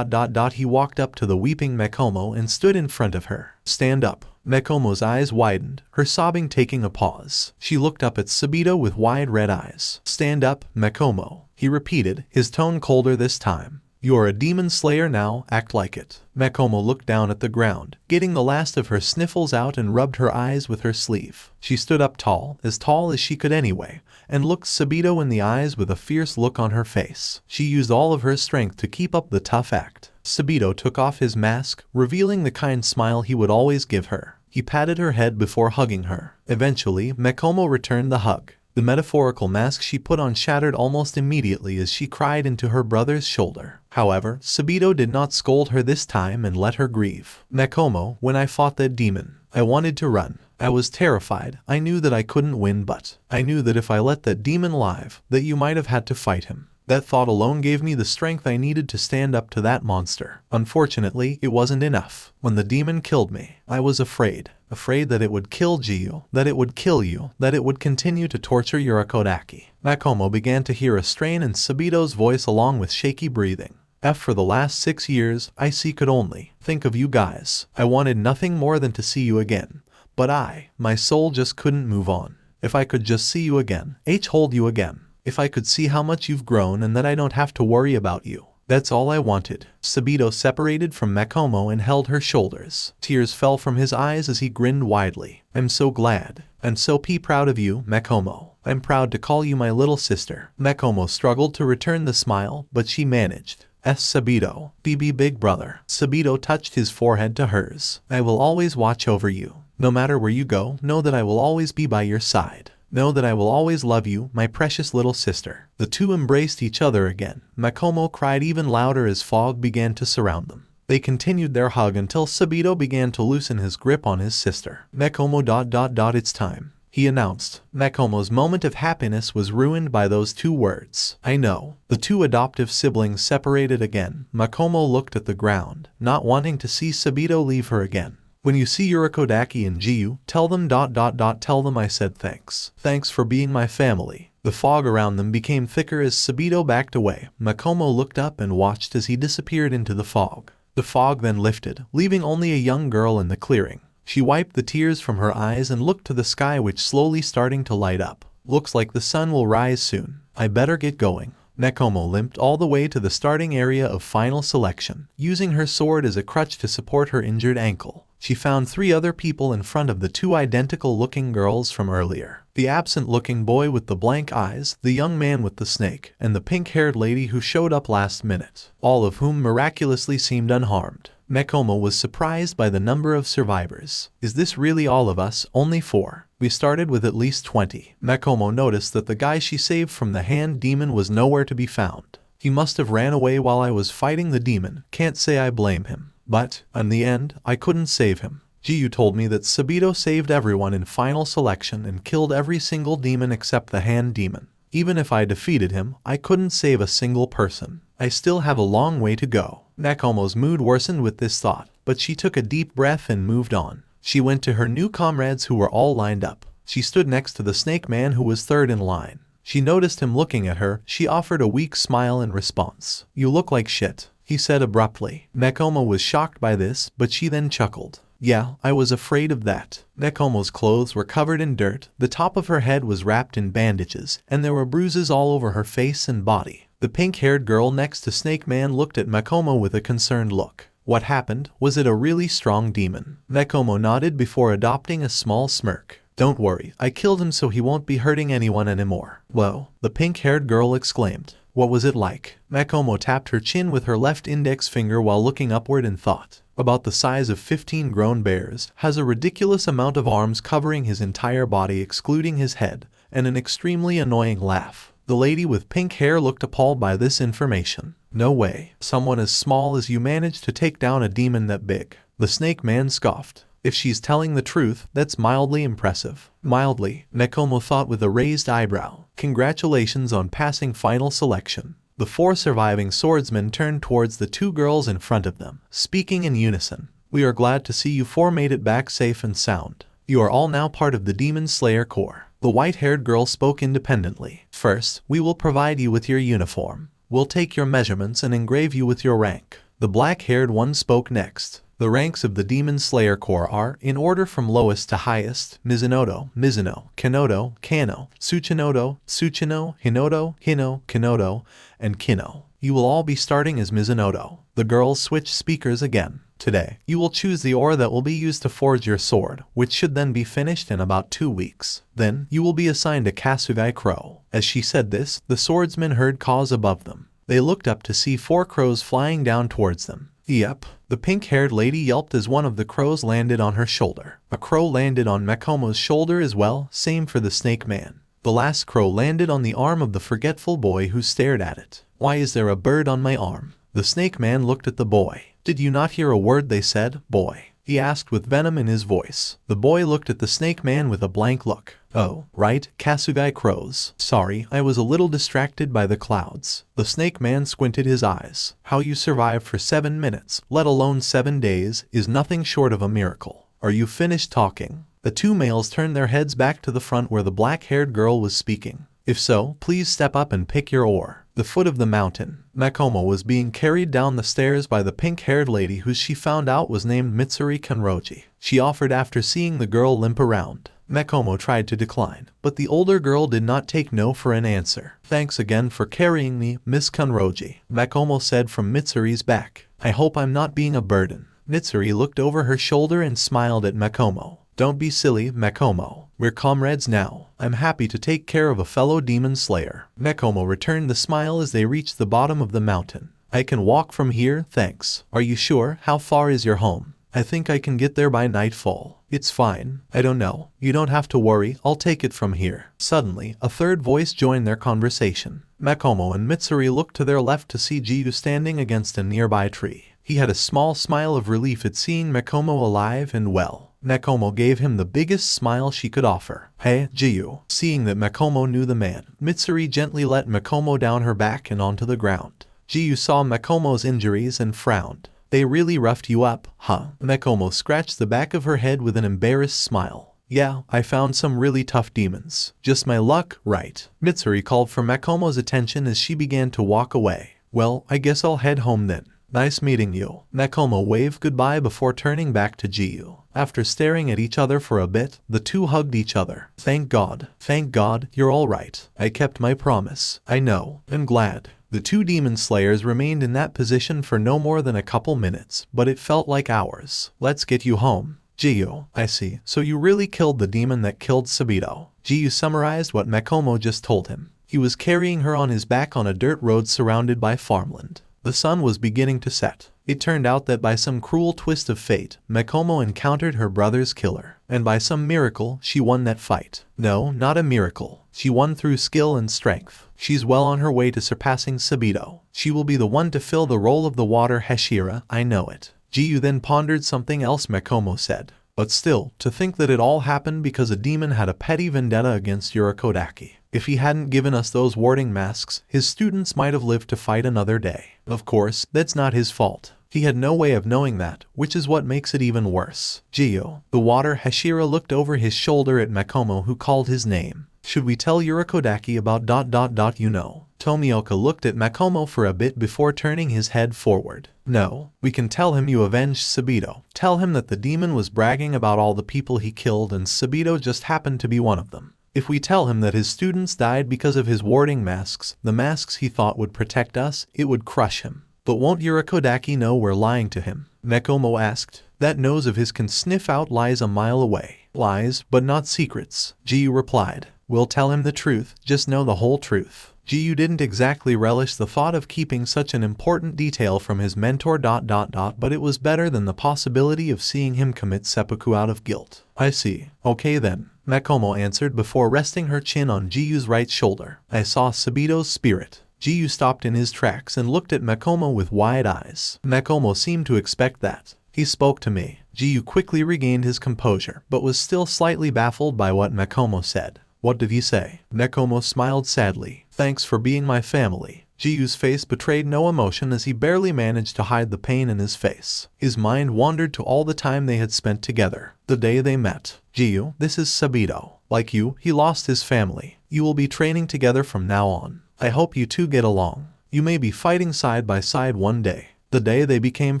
He walked up to the weeping Nekomo and stood in front of her. Stand up. Nekomo's eyes widened, her sobbing taking a pause. She looked up at Sabito with wide red eyes. Stand up, Nekomo, he repeated, his tone colder this time. You are a demon slayer now, act like it. Nekomo looked down at the ground, getting the last of her sniffles out and rubbed her eyes with her sleeve. She stood up tall as she could anyway, and looked Sabito in the eyes with a fierce look on her face. She used all of her strength to keep up the tough act. Sabito took off his mask, revealing the kind smile he would always give her. He patted her head before hugging her. Eventually, Nekomo returned the hug. The metaphorical mask she put on shattered almost immediately as she cried into her brother's shoulder. However, Sabito did not scold her this time and let her grieve. Nekomo, when I fought that demon, I wanted to run. I was terrified. I knew that I couldn't win, but I knew that if I let that demon live, that you might have had to fight him. That thought alone gave me the strength I needed to stand up to that monster. Unfortunately, it wasn't enough. When the demon killed me, I was afraid that it would kill Jiyu, that it would kill you, that it would continue to torture Urokodaki. Nekomo began to hear a strain in Sabito's voice along with shaky breathing. For the last 6 years, I could only think of you guys. I wanted nothing more than to see you again. But my soul just couldn't move on. If I could just see you again, hold you again. If I could see how much you've grown and that I don't have to worry about you. That's all I wanted. Sabito separated from Nekomo and held her shoulders. Tears fell from his eyes as he grinned widely. I'm so glad. I'm so proud of you, Nekomo. I'm proud to call you my little sister. Nekomo struggled to return the smile, but she managed. Sabito, big brother. Sabito touched his forehead to hers. I will always watch over you. No matter where you go, know that I will always be by your side. Know that I will always love you, my precious little sister. The two embraced each other again. Nekomo cried even louder as fog began to surround them. They continued their hug until Sabito began to loosen his grip on his sister. Nekomo ... It's time, he announced. Nekomo's moment of happiness was ruined by those two words. I know. The two adoptive siblings separated again. Nekomo looked at the ground, not wanting to see Sabito leave her again. When you see Urokodaki and Jiyu, tell them ... Tell them I said thanks. Thanks for being my family. The fog around them became thicker as Sabito backed away. Nekomo looked up and watched as he disappeared into the fog. The fog then lifted, leaving only a young girl in the clearing. She wiped the tears from her eyes and looked to the sky, which slowly starting to light up. Looks like the sun will rise soon. I better get going. Nekomo limped all the way to the starting area of final selection, using her sword as a crutch to support her injured ankle. She found 3 other people in front of the 2 identical-looking girls from earlier. The absent-looking boy with the blank eyes, the young man with the snake, and the pink-haired lady who showed up last minute, all of whom miraculously seemed unharmed. Nekomo was surprised by the number of survivors. Is this really all of us? Only 4. We started with at least 20. Nekomo noticed that the guy she saved from the hand demon was nowhere to be found. He must have ran away while I was fighting the demon. Can't say I blame him. But, in the end, I couldn't save him. Jiyu told me that Sabito saved everyone in final selection and killed every single demon except the hand demon. Even if I defeated him, I couldn't save a single person. I still have a long way to go. Nekomo's mood worsened with this thought, but she took a deep breath and moved on. She went to her new comrades who were all lined up. She stood next to the snake man who was third in line. She noticed him looking at her. She offered a weak smile in response. "You look like shit," he said abruptly. Nekomo was shocked by this, but she then chuckled. "Yeah, I was afraid of that." Nekomo's clothes were covered in dirt, the top of her head was wrapped in bandages, and there were bruises all over her face and body. The pink-haired girl next to Snake Man looked at Nekomo with a concerned look. What happened? Was it a really strong demon? Nekomo nodded before adopting a small smirk. "Don't worry, I killed him so he won't be hurting anyone anymore." "Whoa," the pink-haired girl exclaimed. "What was it like?" Nekomo tapped her chin with her left index finger while looking upward in thought. "About the size of 15 grown bears, has a ridiculous amount of arms covering his entire body excluding his head, and an extremely annoying laugh." The lady with pink hair looked appalled by this information. "No way. Someone as small as you managed to take down a demon that big." The snake man scoffed. "If she's telling the truth, that's mildly impressive." Mildly, Nekomo thought with a raised eyebrow. "Congratulations on passing final selection." The 4 surviving swordsmen turned towards the 2 girls in front of them, speaking in unison. "We are glad to see you 4 made it back safe and sound. You are all now part of the Demon Slayer Corps." The white-haired girl spoke independently. "First, we will provide you with your uniform. We'll take your measurements and engrave you with your rank." The black-haired one spoke next. "The ranks of the Demon Slayer Corps are, in order from lowest to highest, Mizunoto, Mizuno, Kanoto, Kano, Tsuchinoto, Tsuchino, Hinoto, Hino, Kanoto, and Kino. You will all be starting as Mizunoto." The girls switched speakers again. "Today, you will choose the ore that will be used to forge your sword, which should then be finished in about 2 weeks. Then, you will be assigned a Kasugai crow." As she said this, the swordsmen heard caws above them. They looked up to see 4 crows flying down towards them. "Yep." The pink-haired lady yelped as one of the crows landed on her shoulder. A crow landed on Nekomo's shoulder as well, same for the snake man. The last crow landed on the arm of the forgetful boy who stared at it. "Why is there a bird on my arm?" The snake man looked at the boy. "Did you not hear a word they said, boy?" he asked with venom in his voice. The boy looked at the snake man with a blank look. "Oh, right, Kasugai crows. Sorry, I was a little distracted by the clouds." The snake man squinted his eyes. "How you survived for 7 minutes, let alone 7 days, is nothing short of a miracle. Are you finished talking?" The 2 males turned their heads back to the front where the black-haired girl was speaking. "If so, please step up and pick your ore." The foot of the mountain. Nekomo was being carried down the stairs by the pink-haired lady who she found out was named Mitsuri Kanroji. She offered after seeing the girl limp around. Nekomo tried to decline, but the older girl did not take no for an answer. "Thanks again for carrying me, Miss Kanroji," Nekomo said from Mitsuri's back. "I hope I'm not being a burden." Mitsuri looked over her shoulder and smiled at Nekomo. "Don't be silly, Nekomo. We're comrades now. I'm happy to take care of a fellow demon slayer." Nekomo returned the smile as they reached the bottom of the mountain. "I can walk from here, thanks." "Are you sure? How far is your home?" "I think I can get there by nightfall." "It's fine. I don't know. You don't have to worry, I'll take it from here." Suddenly, a third voice joined their conversation. Nekomo and Mitsuri looked to their left to see Jiyu standing against a nearby tree. He had a small smile of relief at seeing Nekomo alive and well. Nekomo gave him the biggest smile she could offer. "Hey, Jiyu." Seeing that Nekomo knew the man, Mitsuri gently let Nekomo down her back and onto the ground. Jiyu saw Nekomo's injuries and frowned. "They really roughed you up, huh?" Nekomo scratched the back of her head with an embarrassed smile. "Yeah, I found some really tough demons. Just my luck, right?" Mitsuri called for Nekomo's attention as she began to walk away. "Well, I guess I'll head home then. Nice meeting you." Nekomo waved goodbye before turning back to Jiyu. After staring at each other for a bit, the 2 hugged each other. Thank God, you're all right. I kept my promise." "I know, I'm glad." The 2 demon slayers remained in that position for no more than a couple minutes, but it felt like hours. "Let's get you home." "Jiyu, I see. So you really killed the demon that killed Sabito." Jiyu summarized what Makomo just told him. He was carrying her on his back on a dirt road surrounded by farmland. The sun was beginning to set. It turned out that by some cruel twist of fate, Makomo encountered her brother's killer, and by some miracle, she won that fight. No, not a miracle. She won through skill and strength. She's well on her way to surpassing Sabito. She will be the one to fill the role of the water Hashira, I know it. Jiyu then pondered something else Makomo said. But still, to think that it all happened because a demon had a petty vendetta against Urakodaki. If he hadn't given us those warding masks, his students might have lived to fight another day. Of course, that's not his fault. He had no way of knowing that, which is what makes it even worse. Jiyu, the water Hashira looked over his shoulder at Makomo who called his name. Should we tell Urakodaki about ... you know? Tomioka looked at Makomo for a bit before turning his head forward. No, we can tell him you avenged Sabito. Tell him that the demon was bragging about all the people he killed and Sabito just happened to be one of them. If we tell him that his students died because of his warding masks, the masks he thought would protect us, it would crush him. But won't Urakodaki know we're lying to him? Makomo asked. That nose of his can sniff out lies a mile away. Lies, but not secrets. Jiyu replied. We'll tell him the truth, just know the whole truth. Jiyu didn't exactly relish the thought of keeping such an important detail from his mentor ... but it was better than the possibility of seeing him commit seppuku out of guilt. I see. Okay then, Makomo answered before resting her chin on Jiyu's right shoulder. I saw Sabito's spirit. Jiyu stopped in his tracks and looked at Makomo with wide eyes. Makomo seemed to expect that. He spoke to me. Jiyu quickly regained his composure, but was still slightly baffled by what Makomo said. What did he say? Makomo smiled sadly. Thanks for being my family. Jiyu's face betrayed no emotion as he barely managed to hide the pain in his face. His mind wandered to all the time they had spent together. The day they met. Jiyu, this is Sabito. Like you, he lost his family. You will be training together from now on. I hope you two get along. You may be fighting side by side one day. The day they became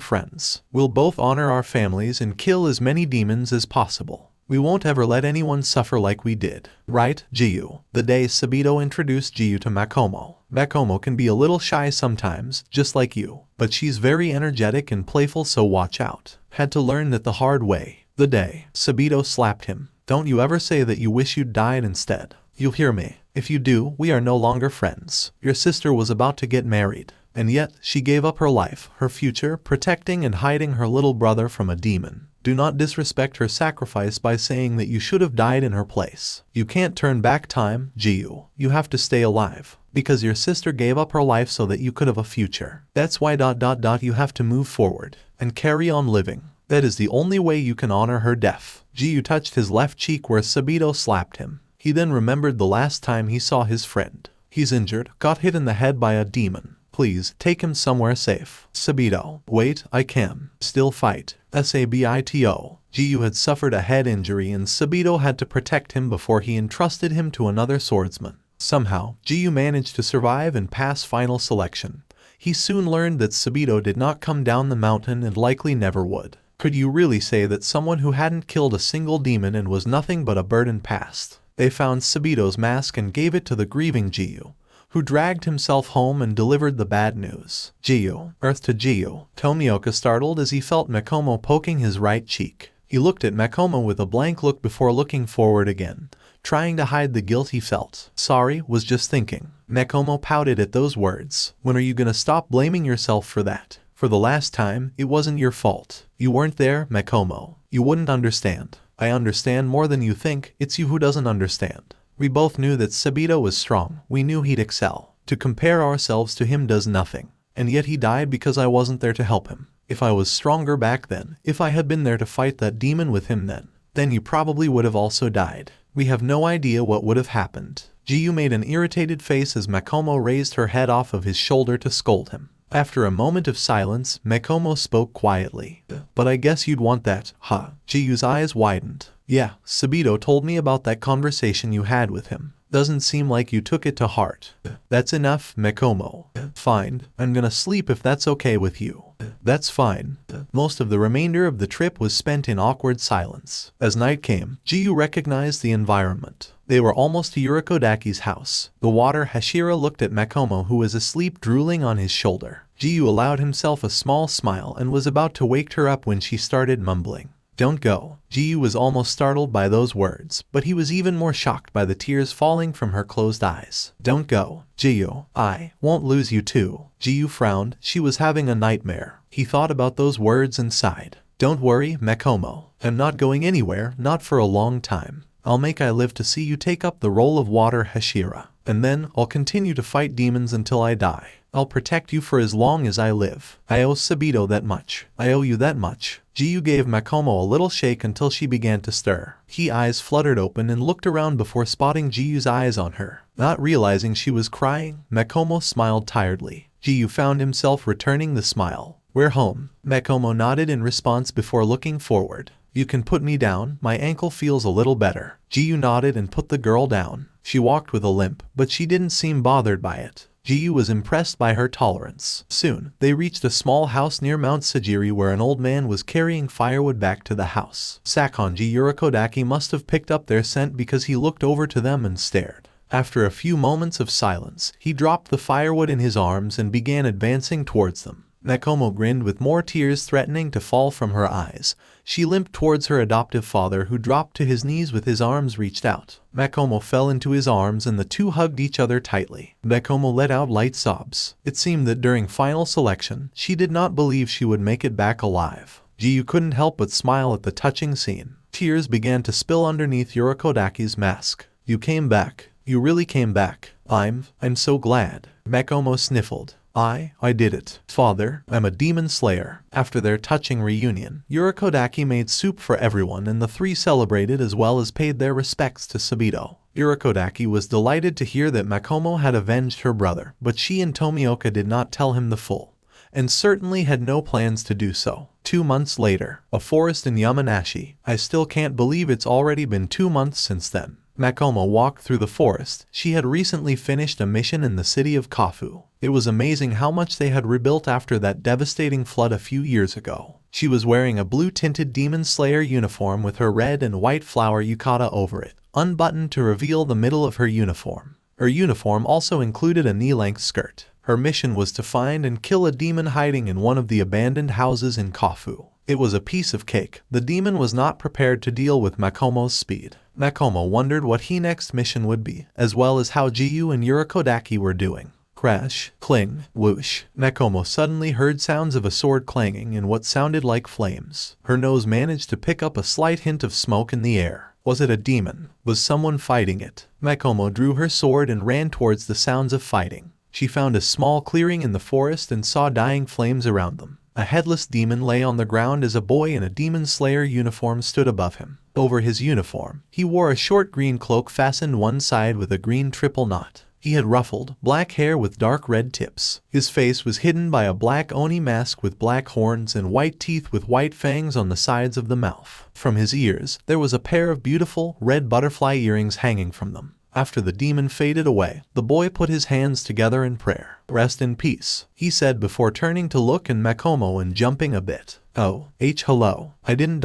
friends. We'll both honor our families and kill as many demons as possible. We won't ever let anyone suffer like we did. Right, Jiyu? The day Sabito introduced Jiyu to Makomo. Makomo can be a little shy sometimes, just like you. But she's very energetic and playful, so watch out. Had to learn that the hard way. The day Sabito slapped him. Don't you ever say that you wish you'd died instead. You'll hear me. If you do, we are no longer friends. Your sister was about to get married. And yet, she gave up her life, her future, protecting and hiding her little brother from a demon. Do not disrespect her sacrifice by saying that you should have died in her place. You can't turn back time, Jiyu. You have to stay alive. Because your sister gave up her life so that you could have a future. That's why ... you have to move forward. And carry on living. That is the only way you can honor her death. Jiyu touched his left cheek where Sabito slapped him. He then remembered the last time he saw his friend. He's injured, got hit in the head by a demon. Please, take him somewhere safe. Sabito. Wait, I can. Still fight. Sabito. Jiyu had suffered a head injury and Sabito had to protect him before he entrusted him to another swordsman. Somehow, Jiyu managed to survive and pass final selection. He soon learned that Sabito did not come down the mountain and likely never would. Could you really say that someone who hadn't killed a single demon and was nothing but a burden passed? They found Sabito's mask and gave it to the grieving Jiyu, who dragged himself home and delivered the bad news. Jiyu, earth to Jiyu. Tomioka startled as he felt Makomo poking his right cheek. He looked at Makomo with a blank look before looking forward again, trying to hide the guilt he felt. Sorry, was just thinking. Makomo pouted at those words. When are you gonna stop blaming yourself for that? For the last time, it wasn't your fault. You weren't there, Makomo. You wouldn't understand. I understand more than you think. It's you who doesn't understand. We both knew that Sabito was strong. We knew he'd excel. To compare ourselves to him does nothing. And yet he died because I wasn't there to help him. If I was stronger back then, if I had been there to fight that demon with him then you probably would have also died. We have no idea what would have happened. Jiyu made an irritated face as Makomo raised her head off of his shoulder to scold him. After a moment of silence, Makomo spoke quietly. But I guess you'd want that, huh? Jiyu's eyes widened. Yeah, Sabito told me about that conversation you had with him. Doesn't seem like you took it to heart. That's enough, Makomo. Fine, I'm gonna sleep if that's okay with you. That's fine. Most of the remainder of the trip was spent in awkward silence. As night came, Jiyu recognized the environment. They were almost to Urakodaki's house. The water Hashira looked at Makomo, who was asleep drooling on his shoulder. Jiyu allowed himself a small smile and was about to wake her up when she started mumbling. Don't go. Jiyu was almost startled by those words, but he was even more shocked by the tears falling from her closed eyes. Don't go, Jiyu. I won't lose you too. Jiyu frowned. She was having a nightmare. He thought about those words and sighed. Don't worry, Makomo. I'm not going anywhere, not for a long time. I'll make I live to see you take up the role of water Hashira. And then, I'll continue to fight demons until I die. I'll protect you for as long as I live. I owe Sabito that much. I owe you that much. Jiyu gave Makomo a little shake until she began to stir. His eyes fluttered open and looked around before spotting Jiyu's eyes on her. Not realizing she was crying, Makomo smiled tiredly. Jiyu found himself returning the smile. We're home. Makomo nodded in response before looking forward. You can put me down, my ankle feels a little better. Jiyu nodded and put the girl down. She walked with a limp, but she didn't seem bothered by it. Jiyu was impressed by her tolerance. Soon, they reached a small house near Mount Sajiri where an old man was carrying firewood back to the house. Sakonji Yurikodaki must have picked up their scent because he looked over to them and stared. After a few moments of silence, he dropped the firewood in his arms and began advancing towards them. Makomo grinned with more tears threatening to fall from her eyes. She limped towards her adoptive father who dropped to his knees with his arms reached out. Makomo fell into his arms and the two hugged each other tightly. Makomo let out light sobs. It seemed that during final selection, she did not believe she would make it back alive. Jiyu couldn't help but smile at the touching scene. Tears began to spill underneath Yurikodaki's mask. You came back. You really came back. I'm so glad. Makomo sniffled. I did it. Father, I'm a demon slayer. After their touching reunion, Yurikodaki made soup for everyone and the three celebrated as well as paid their respects to Sabito. Yurikodaki was delighted to hear that Makomo had avenged her brother, but she and Tomioka did not tell him the full, and certainly had no plans to do so. 2 months later, a forest in Yamanashi. I still can't believe it's already been 2 months since then. Makomo walked through the forest. She had recently finished a mission in the city of Kafu. It was amazing how much they had rebuilt after that devastating flood a few years ago. She was wearing a blue-tinted Demon Slayer uniform with her red and white flower yukata over it, unbuttoned to reveal the middle of her uniform. Her uniform also included a knee-length skirt. Her mission was to find and kill a demon hiding in one of the abandoned houses in Kafu. It was a piece of cake. The demon was not prepared to deal with Makomo's speed. Makomo wondered what his next mission would be, as well as how Jiyu and Yurikodaki were doing. Crash, cling, whoosh. Makomo suddenly heard sounds of a sword clanging and what sounded like flames. Her nose managed to pick up a slight hint of smoke in the air. Was it a demon? Was someone fighting it? Makomo drew her sword and ran towards the sounds of fighting. She found a small clearing in the forest and saw dying flames around them. A headless demon lay on the ground as a boy in a Demon Slayer uniform stood above him. Over his uniform, he wore a short green cloak fastened one side with a green triple knot. He had ruffled, black hair with dark red tips. His face was hidden by a black oni mask with black horns and white teeth with white fangs on the sides of the mouth. From his ears, there was a pair of beautiful, red butterfly earrings hanging from them. After the demon faded away, the boy put his hands together in prayer. Rest in peace, he said before turning to look at Makomo and jumping a bit. Oh, hello. I didn't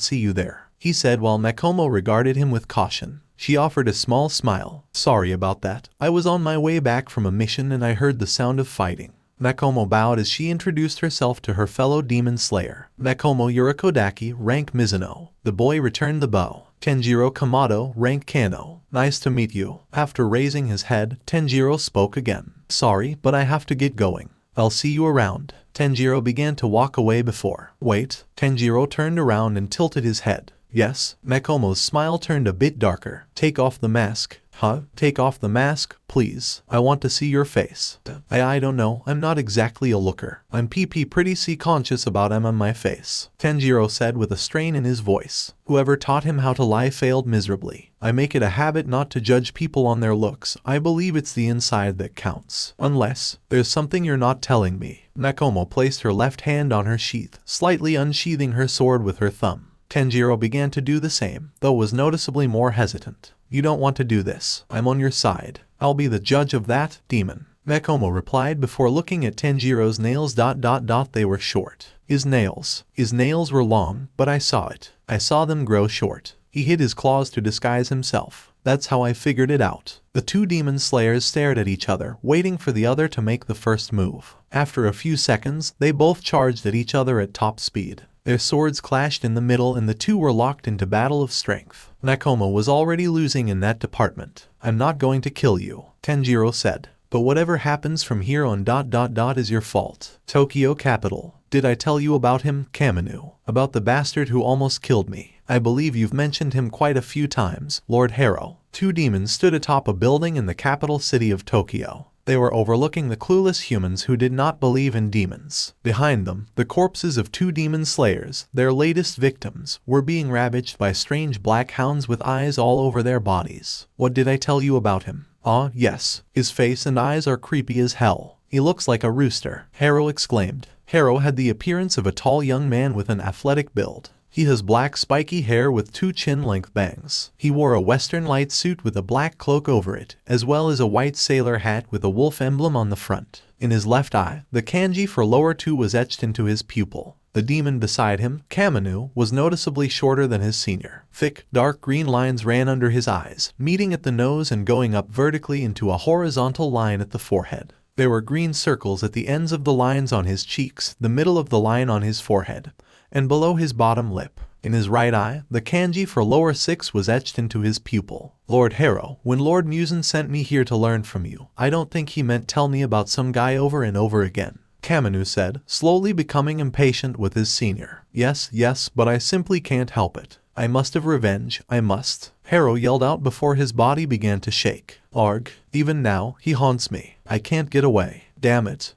see you there, he said while Makomo regarded him with caution. She offered a small smile. Sorry about that. I was on my way back from a mission and I heard the sound of fighting. Makomo bowed as she introduced herself to her fellow demon slayer. Makomo Yurikodaki, rank Mizuno. The boy returned the bow. Tanjiro Kamado, rank Kano. Nice to meet you. After raising his head, Tanjiro spoke again. Sorry, but I have to get going. I'll see you around. Tanjiro began to walk away before. Wait. Tanjiro turned around and tilted his head. Yes. Makomo's smile turned a bit darker. Take off the mask. Huh? Take off the mask, please. I want to see your face. I don't know. I'm not exactly a looker. I'm pretty conscious about on my face. Tanjiro said with a strain in his voice. Whoever taught him how to lie failed miserably. I make it a habit not to judge people on their looks. I believe it's the inside that counts. Unless there's something you're not telling me. Makomo placed her left hand on her sheath, slightly unsheathing her sword with her thumb. Tanjiro began to do the same, though was noticeably more hesitant. You don't want to do this. I'm on your side. I'll be the judge of that, demon. Makomo replied before looking at Tanjiro's nails. They were short. His nails were long, but I saw it. I saw them grow short. He hid his claws to disguise himself. That's how I figured it out. The two demon slayers stared at each other, waiting for the other to make the first move. After a few seconds, they both charged at each other at top speed. Their swords clashed in the middle and the two were locked into battle of strength. Nakoma was already losing in that department. I'm not going to kill you, Tanjiro said. But whatever happens from here on is your fault. Tokyo capital. Did I tell you about him, Kamado? About the bastard who almost killed me? I believe you've mentioned him quite a few times, Lord Harrow. Two demons stood atop a building in the capital city of Tokyo. They were overlooking the clueless humans who did not believe in demons. Behind them, the corpses of two demon slayers, their latest victims, were being ravaged by strange black hounds with eyes all over their bodies. What did I tell you about him? Ah, yes. His face and eyes are creepy as hell. He looks like a rooster, Harrow exclaimed. Harrow had the appearance of a tall young man with an athletic build. He has black spiky hair with two chin-length bangs. He wore a western light suit with a black cloak over it, as well as a white sailor hat with a wolf emblem on the front. In his left eye, the kanji for lower 2 was etched into his pupil. The demon beside him, Kamado, was noticeably shorter than his senior. Thick, dark green lines ran under his eyes, meeting at the nose and going up vertically into a horizontal line at the forehead. There were green circles at the ends of the lines on his cheeks, the middle of the line on his forehead, and below his bottom lip. In his right eye, the kanji for lower 6 was etched into his pupil. Lord Harrow, when Lord Muzan sent me here to learn from you, I don't think he meant tell me about some guy over and over again, Kamado said, slowly becoming impatient with his senior. Yes, but I simply can't help it. I must have revenge, I must. Harrow yelled out before his body began to shake. Arg, even now, he haunts me. I can't get away. Damn it,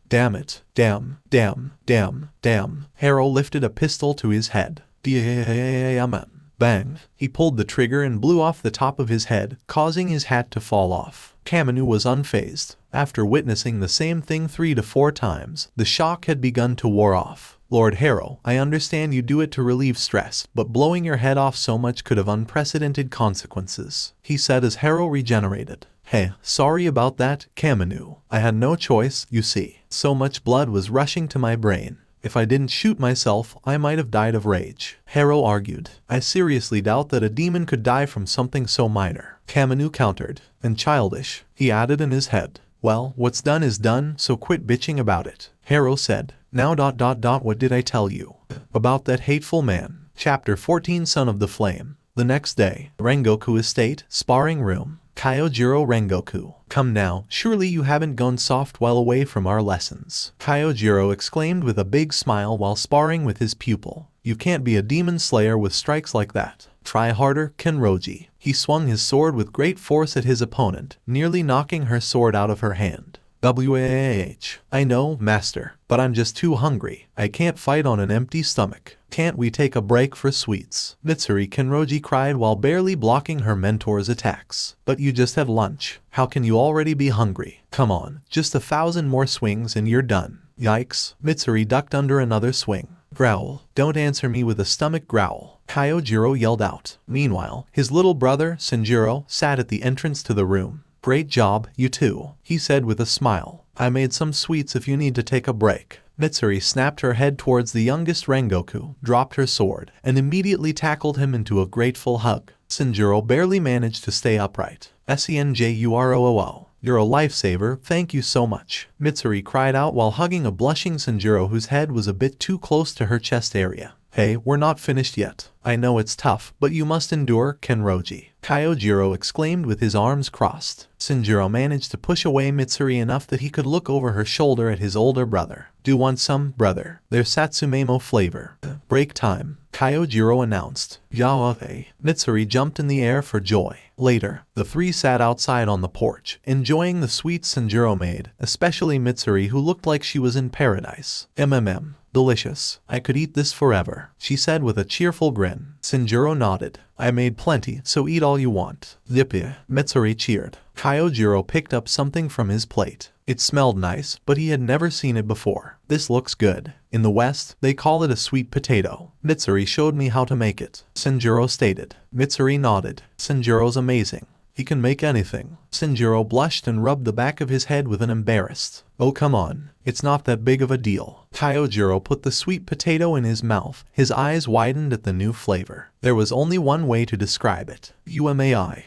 damn. Harrow lifted a pistol to his head. Bang. He pulled the trigger and blew off the top of his head, causing his hat to fall off. Kamado was unfazed. After witnessing the same thing 3 to 4 times, the shock had begun to wear off. Lord Harrow, I understand you do it to relieve stress, but blowing your head off so much could have unprecedented consequences, he said as Harrow regenerated. Hey, sorry about that, Kamado. I had no choice, you see. So much blood was rushing to my brain. If I didn't shoot myself, I might have died of rage, Harrow argued. I seriously doubt that a demon could die from something so minor, Kamado countered. And childish, he added in his head. Well, what's done is done, so quit bitching about it, Harrow said. Now what did I tell you about that hateful man? Chapter 14 Son of the Flame. The next day, Rengoku Estate, sparring room. Kyojiro Rengoku. Come now, surely you haven't gone soft while away from our lessons, Kyojiro exclaimed with a big smile while sparring with his pupil. You can't be a demon slayer with strikes like that. Try harder, Kenroji. He swung his sword with great force at his opponent, nearly knocking her sword out of her hand. I know, master, but I'm just too hungry. I can't fight on an empty stomach. Can't we take a break for sweets? Mitsuri Kenroji cried while barely blocking her mentor's attacks. But you just had lunch. How can you already be hungry? Come on, just 1,000 more swings and you're done. Yikes. Mitsuri ducked under another swing. Growl. Don't answer me with a stomach growl, Kyojiro yelled out. Meanwhile, his little brother, Sanjiro, sat at the entrance to the room. Great job, you two, he said with a smile. I made some sweets if you need to take a break. Mitsuri snapped her head towards the youngest Rengoku, dropped her sword, and immediately tackled him into a grateful hug. Sanjiro barely managed to stay upright. Senjuro, you're a lifesaver, thank you so much, Mitsuri cried out while hugging a blushing Sanjiro whose head was a bit too close to her chest area. Hey, we're not finished yet. I know it's tough, but you must endure, Kenroji, Kyojiro exclaimed with his arms crossed. Sanjiro managed to push away Mitsuri enough that he could look over her shoulder at his older brother. Do want some, brother? There's Satsumemo flavor. Break time, Kyojiro announced. Yaoi. Mitsuri jumped in the air for joy. Later, the three sat outside on the porch, enjoying the sweets Sanjiro made, especially Mitsuri who looked like she was in paradise. Delicious. I could eat this forever, she said with a cheerful grin. Sanjiro nodded. I made plenty, so eat all you want. Zippy. Mitsuri cheered. Kyojiro picked up something from his plate. It smelled nice, but he had never seen it before. This looks good. In the West, they call it a sweet potato. Mitsuri showed me how to make it, Sanjiro stated. Mitsuri nodded. Sanjiro's amazing. He can make anything. Sanjiro blushed and rubbed the back of his head with an embarrassed, "Oh come on, it's not that big of a deal." Kyojiro put the sweet potato in his mouth. His eyes widened at the new flavor. There was only one way to describe it. UMAI.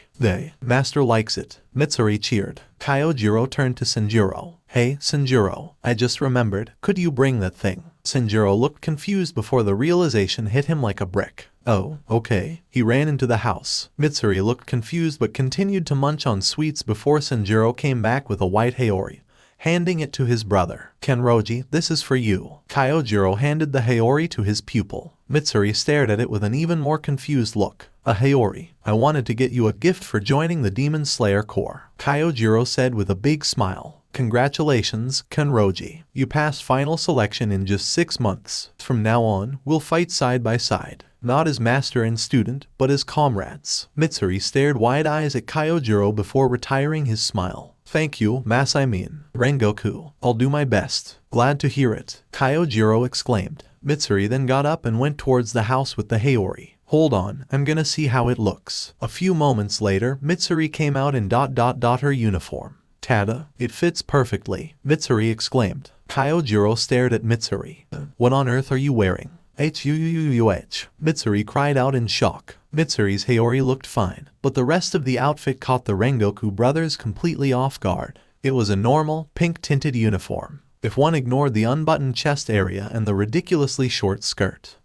Master likes it. Mitsuri cheered. Kyojiro turned to Sanjiro. "Hey, Sanjiro, I just remembered. Could you bring that thing?" Sanjiro looked confused before the realization hit him like a brick. "Oh, okay." He ran into the house. Mitsuri looked confused but continued to munch on sweets before Sanjiro came back with a white Haori, handing it to his brother. "Kenroji, this is for you." Kyojiro handed the Haori to his pupil. Mitsuri stared at it with an even more confused look. "A Haori. I wanted to get you a gift for joining the Demon Slayer Corps," Kyojiro said with a big smile. "Congratulations, Kenroji. You passed final selection in just 6 months. From now on, we'll fight side by side. Not as master and student, but as comrades." Mitsuri stared wide-eyes at Kyojiro before retiring his smile. "Thank you, Rengoku. I'll do my best." "Glad to hear it," Kyojiro exclaimed. Mitsuri then got up and went towards the house with the Haori. "Hold on, I'm gonna see how it looks." A few moments later, Mitsuri came out in her uniform. "Tada, it fits perfectly," Mitsuri exclaimed. Kyojiro stared at Mitsuri. "What on earth are you wearing?" Mitsuri cried out in shock. Mitsuri's Haori looked fine, but the rest of the outfit caught the Rengoku brothers completely off guard. It was a normal, pink-tinted uniform, if one ignored the unbuttoned chest area and the ridiculously short skirt.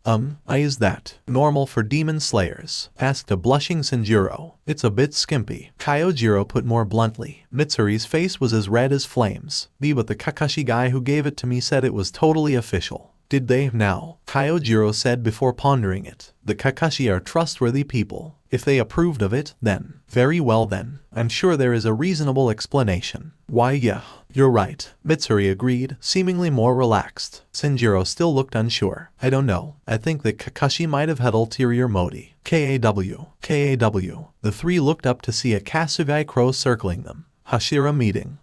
Is that normal for demon slayers?" asked a blushing Sanjiro. "It's a bit skimpy," Kyojiro put more bluntly. Mitsuri's face was as red as flames. But the Kakashi guy who gave it to me said it was totally official." "Did they now?" Kyojiro said before pondering it. "The Kakashi are trustworthy people. If they approved of it, then, very well then. I'm sure there is a reasonable explanation." "Why yeah, you're right," Mitsuri agreed, seemingly more relaxed. Sanjiro still looked unsure. "I don't know. I think that Kakashi might have had ulterior motive." KAW. The three looked up to see a Kasugai crow circling them. Hashira meeting.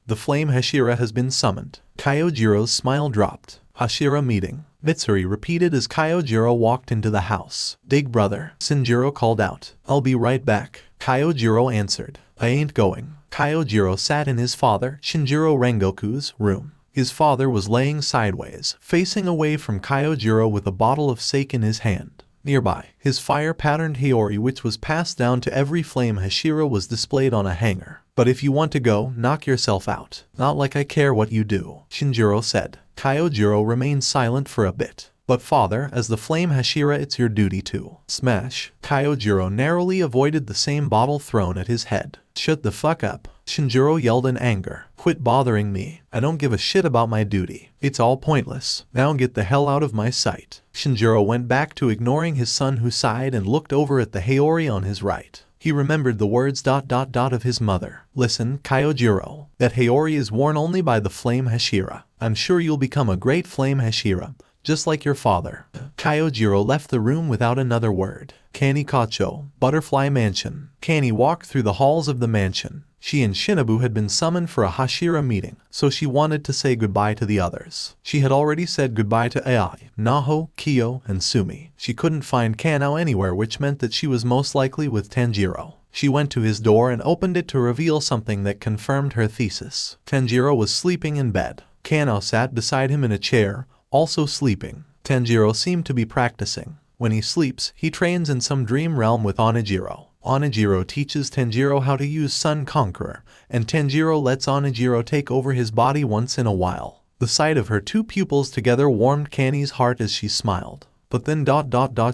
The flame Hashira has been summoned." Kyojiro's smile dropped. "Hashira meeting," Mitsuri repeated as Kyojiro walked into the house. "Big brother," Sanjiro called out. "I'll be right back," Kyojiro answered. "I ain't going." Kyojiro sat in his father, Shinjiro Rengoku's, room. His father was laying sideways, facing away from Kyojiro with a bottle of sake in his hand. Nearby, his fire-patterned Haori, which was passed down to every flame Hashira, was displayed on a hanger. "But if you want to go, knock yourself out. Not like I care what you do," Shinjiro said. Kyojiro remained silent for a bit. "But father, as the flame Hashira, it's your duty to smash." Kyojiro narrowly avoided the same bottle thrown at his head. "Shut the fuck up," Shinjiro yelled in anger. "Quit bothering me. I don't give a shit about my duty. It's all pointless. Now get the hell out of my sight." Shinjiro went back to ignoring his son, who sighed and looked over at the Haori on his right. He remembered the words ... of his mother. "Listen, Kyojiro, that Haori is worn only by the flame Hashira. I'm sure you'll become a great flame Hashira, just like your father." Kyojiro left the room without another word. Kanikacho, Butterfly Mansion. Kani walked through the halls of the mansion. She and Shinobu had been summoned for a Hashira meeting, so she wanted to say goodbye to the others. She had already said goodbye to Ai, Naho, Kyo, and Sumi. She couldn't find Kanao anywhere, which meant that she was most likely with Tanjiro. She went to his door and opened it to reveal something that confirmed her thesis. Tanjiro was sleeping in bed. Kanao sat beside him in a chair, also sleeping. Tanjiro seemed to be practicing. When he sleeps, he trains in some dream realm with Onijiro. Onijiro teaches Tanjiro how to use Sun Conqueror, and Tanjiro lets Onijiro take over his body once in a while. The sight of her two pupils together warmed Kani's heart as she smiled. But then ...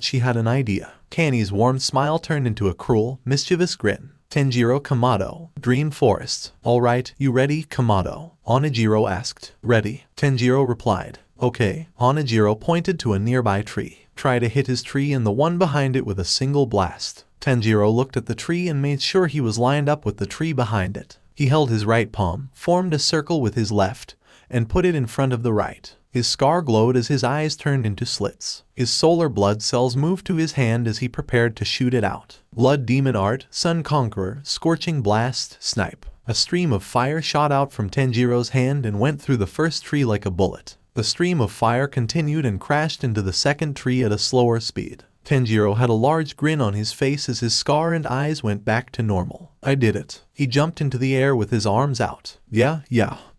she had an idea. Kani's warm smile turned into a cruel, mischievous grin. "Tanjiro Kamado, Dream Forest. Alright, you ready, Kamado?" Onijiro asked. "Ready," Tanjiro replied. "Okay." Onijiro pointed to a nearby tree. "Try to hit his tree and the one behind it with a single blast." Tanjiro looked at the tree and made sure he was lined up with the tree behind it. He held his right palm, formed a circle with his left, and put it in front of the right. His scar glowed as his eyes turned into slits. His solar blood cells moved to his hand as he prepared to shoot it out. Blood Demon Art, Sun Conqueror, Scorching Blast, Snipe. A stream of fire shot out from Tanjiro's hand and went through the first tree like a bullet. The stream of fire continued and crashed into the second tree at a slower speed. Tanjiro had a large grin on his face as his scar and eyes went back to normal. I did it. He jumped into the air with his arms out. Yeah.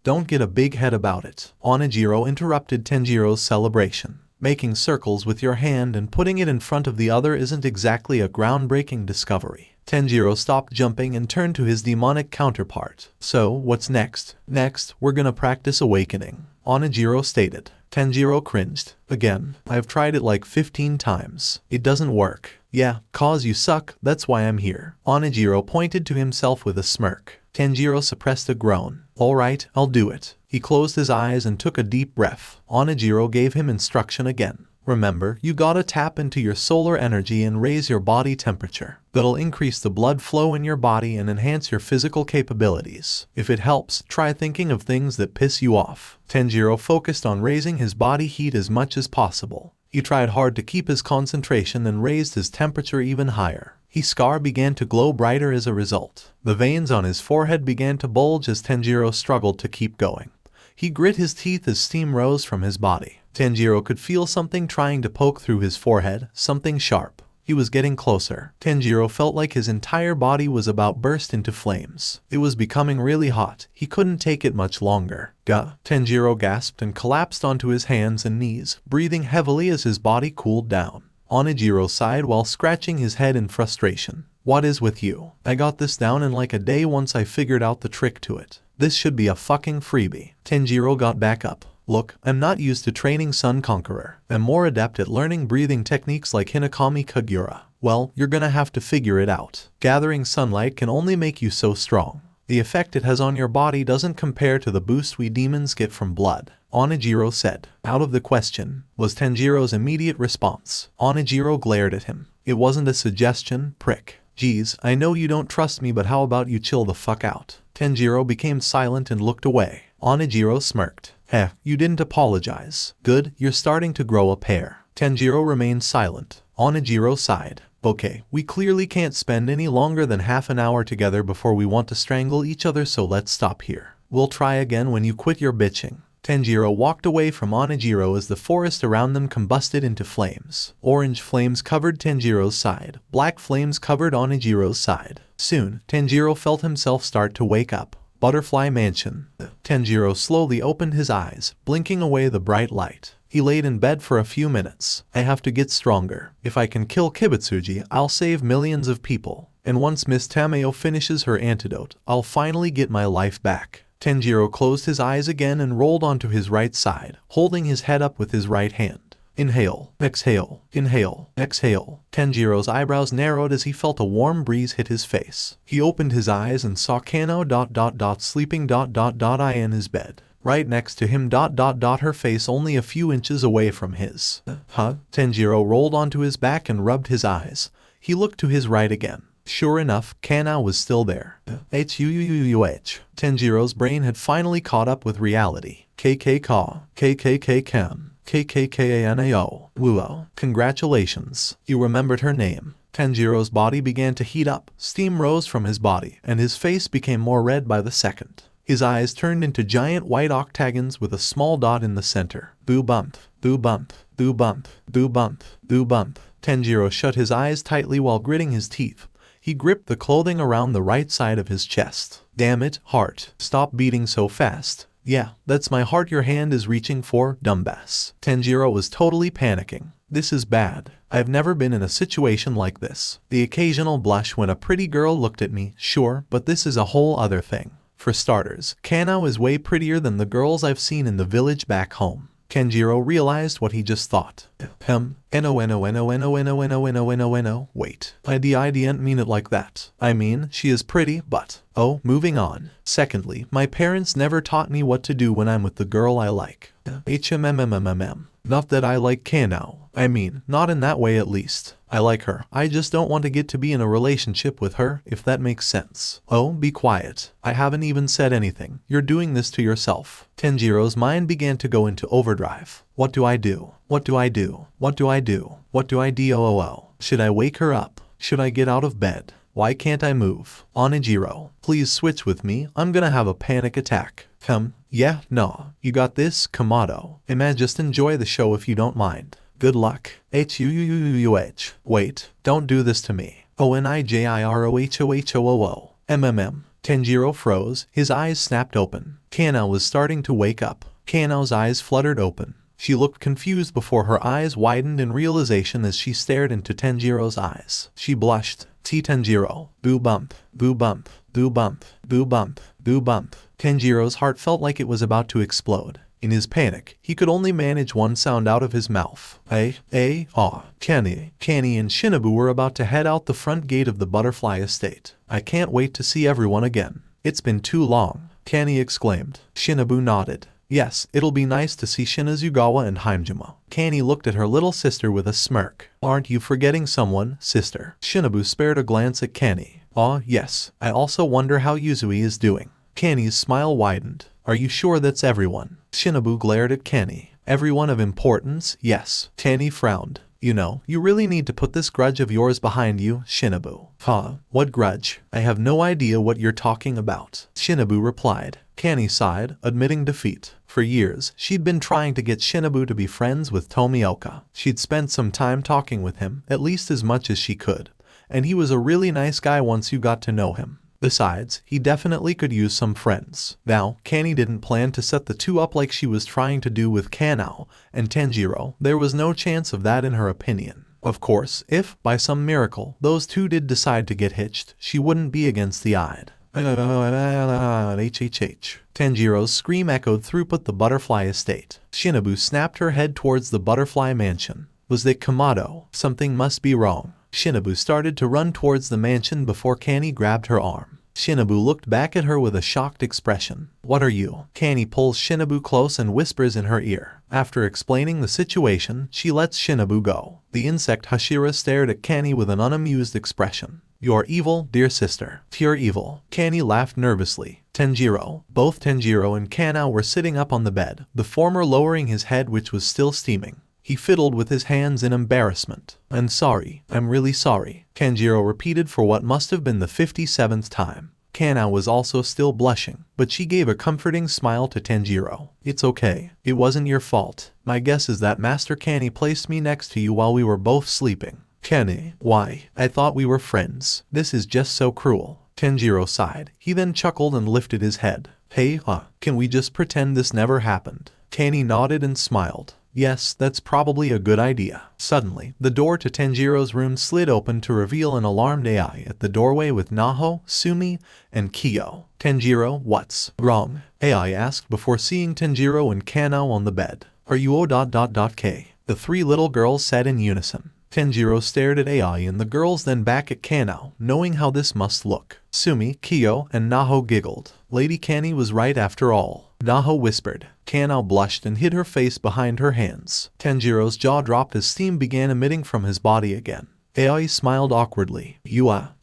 Don't get a big head about it. Onijiro interrupted Tanjiro's celebration. Making circles with your hand and putting it in front of the other isn't exactly a groundbreaking discovery. Tanjiro stopped jumping and turned to his demonic counterpart. So, what's next? Next, we're gonna practice awakening, Onijiro stated. Tanjiro cringed. Again, I've tried it like 15 times. It doesn't work. Yeah, cause you suck, that's why I'm here. Onijiro pointed to himself with a smirk. Tanjiro suppressed a groan. Alright, I'll do it. He closed his eyes and took a deep breath. Onijiro gave him instruction again. Remember, you gotta tap into your solar energy and raise your body temperature. That'll increase the blood flow in your body and enhance your physical capabilities. If it helps, try thinking of things that piss you off. Tanjiro focused on raising his body heat as much as possible. He tried hard to keep his concentration and raised his temperature even higher. His scar began to glow brighter as a result. The veins on his forehead began to bulge as Tanjiro struggled to keep going. He grit his teeth as steam rose from his body. Tanjiro could feel something trying to poke through his forehead, something sharp. He was getting closer. Tanjiro felt like his entire body was about burst into flames. It was becoming really hot. He couldn't take it much longer. Gah! Tanjiro gasped and collapsed onto his hands and knees, breathing heavily as his body cooled down. Onijiro sighed while scratching his head in frustration. What is with you? I got this down in like a day once I figured out the trick to it. This should be a fucking freebie. Tanjiro got back up. Look, I'm not used to training Sun Conqueror. I'm more adept at learning breathing techniques like Hinakami Kagura. Well, you're gonna have to figure it out. Gathering sunlight can only make you so strong. The effect it has on your body doesn't compare to the boost we demons get from blood. Onijiro said. Out of the question, was Tanjiro's immediate response. Onijiro glared at him. It wasn't a suggestion, prick. Geez, I know you don't trust me, but how about you chill the fuck out? Tanjiro became silent and looked away. Onijiro smirked. Heh, you didn't apologize. Good, you're starting to grow a pair. Tanjiro remained silent. Onijiro sighed. Okay, we clearly can't spend any longer than half an hour together before we want to strangle each other, so let's stop here. We'll try again when you quit your bitching. Tanjiro walked away from Onijiro as the forest around them combusted into flames. Orange flames covered Tanjiro's side. Black flames covered Onijiro's side. Soon, Tanjiro felt himself start to wake up. Butterfly Mansion. Tanjiro slowly opened his eyes, blinking away the bright light. He laid in bed for a few minutes. I have to get stronger. If I can kill Kibutsuji, I'll save millions of people. And once Miss Tameo finishes her antidote, I'll finally get my life back. Tanjiro closed his eyes again and rolled onto his right side, holding his head up with his right hand. Inhale, exhale, inhale, exhale. Tanjiro's eyebrows narrowed as he felt a warm breeze hit his face. He opened his eyes and saw Kano sleeping in his bed. Right next to him her face only a few inches away from his. Huh? Tanjiro rolled onto his back and rubbed his eyes. He looked to his right again. Sure enough, Kana was still there. Tanjiro's brain had finally caught up with reality. KKK Kan. KKKANAO. Wuo. Congratulations. You remembered her name. Tanjiro's body began to heat up. Steam rose from his body, and his face became more red by the second. His eyes turned into giant white octagons with a small dot in the center. Boo bump, boo bump, boo bump, boo bump, boo bump. Tanjiro shut his eyes tightly while gritting his teeth. He gripped the clothing around the right side of his chest. Damn it, heart. Stop beating so fast. Yeah, that's my heart your hand is reaching for, dumbass. Tanjiro was totally panicking. This is bad. I've never been in a situation like this. The occasional blush when a pretty girl looked at me, sure, but this is a whole other thing. For starters, Kana is way prettier than the girls I've seen in the village back home. Tanjiro realized what he just thought. Wait, I didn't mean it like that. I mean, she is pretty, but... Oh, moving on. Secondly, my parents never taught me what to do when I'm with the girl I like. Not that I like Kano. I mean, not in that way at least. I like her. I just don't want to get to be in a relationship with her, if that makes sense. Oh, be quiet. I haven't even said anything. You're doing this to yourself. Tanjiro's mind began to go into overdrive. What do I do? What do I do? What do I do? What do I do? Should I wake her up? Should I get out of bed? Why can't I move? Onijiro, please switch with me. I'm gonna have a panic attack. Yeah, nah. You got this, Kamado. Just enjoy the show if you don't mind. Good luck. Huuuh. Wait, don't do this to me. Onijirohohohooo. Tanjiro froze, his eyes snapped open. Kanao was starting to wake up. Kanao's eyes fluttered open. She looked confused before her eyes widened in realization as she stared into Tanjiro's eyes. She blushed. Tanjiro. Boo bump. Boo bump. Boo bump. Boo bump. Boo bump. Tanjiro's heart felt like it was about to explode. In his panic, he could only manage one sound out of his mouth. Kenny and Shinobu were about to head out the front gate of the butterfly estate. I can't wait to see everyone again. It's been too long, Kenny exclaimed. Shinobu nodded. Yes, it'll be nice to see Shinazugawa and Hajime. Kenny looked at her little sister with a smirk. Aren't you forgetting someone, sister? Shinobu spared a glance at Kenny. Yes. I also wonder how Yuzui is doing. Kenny's smile widened. Are you sure that's everyone? Shinobu glared at Kenny. Everyone of importance? Yes. Kenny frowned. You know, you really need to put this grudge of yours behind you, Shinobu. What grudge? I have no idea what you're talking about. Shinobu replied. Kenny sighed, admitting defeat. For years, she'd been trying to get Shinobu to be friends with Tomioka. She'd spent some time talking with him, at least as much as she could. And he was a really nice guy once you got to know him. Besides, he definitely could use some friends. Now, Kenny didn't plan to set the two up like she was trying to do with Kanao and Tanjiro. There was no chance of that in her opinion. Of course, if, by some miracle, those two did decide to get hitched, she wouldn't be against the eyed. Tanjiro's scream echoed through the butterfly estate. Shinobu snapped her head towards the butterfly mansion. Was that Kamado? Something must be wrong. Shinobu started to run towards the mansion before Kenny grabbed her arm. Shinobu looked back at her with a shocked expression. What are you? Kenny pulls Shinobu close and whispers in her ear. After explaining the situation, she lets Shinobu go. The insect Hashira stared at Kenny with an unamused expression. You're evil, dear sister. Pure evil. Kenny laughed nervously. Tanjiro. Both Tanjiro and Kanao were sitting up on the bed, the former lowering his head which was still steaming. He fiddled with his hands in embarrassment. I'm sorry. I'm really sorry. Tanjiro repeated for what must have been the 57th time. Kanao was also still blushing, but she gave a comforting smile to Tanjiro. It's okay. It wasn't your fault. My guess is that Master Kenny placed me next to you while we were both sleeping. Kenny, why? I thought we were friends. This is just so cruel. Tanjiro sighed. He then chuckled and lifted his head. Can we just pretend this never happened? Kenny nodded and smiled. Yes, that's probably a good idea. Suddenly, the door to Tanjiro's room slid open to reveal an alarmed AI at the doorway with Naho, Sumi, and Kyo. Tanjiro, what's wrong? AI asked before seeing Tanjiro and Kanao on the bed. Are you O.K? The three little girls said in unison. Tanjiro stared at AI and the girls then back at Kanao, knowing how this must look. Sumi, Kyo, and Naho giggled. Lady Kenny was right after all. Naho whispered. Kanao blushed and hid her face behind her hands. Tanjiro's jaw dropped as steam began emitting from his body again. AI smiled awkwardly.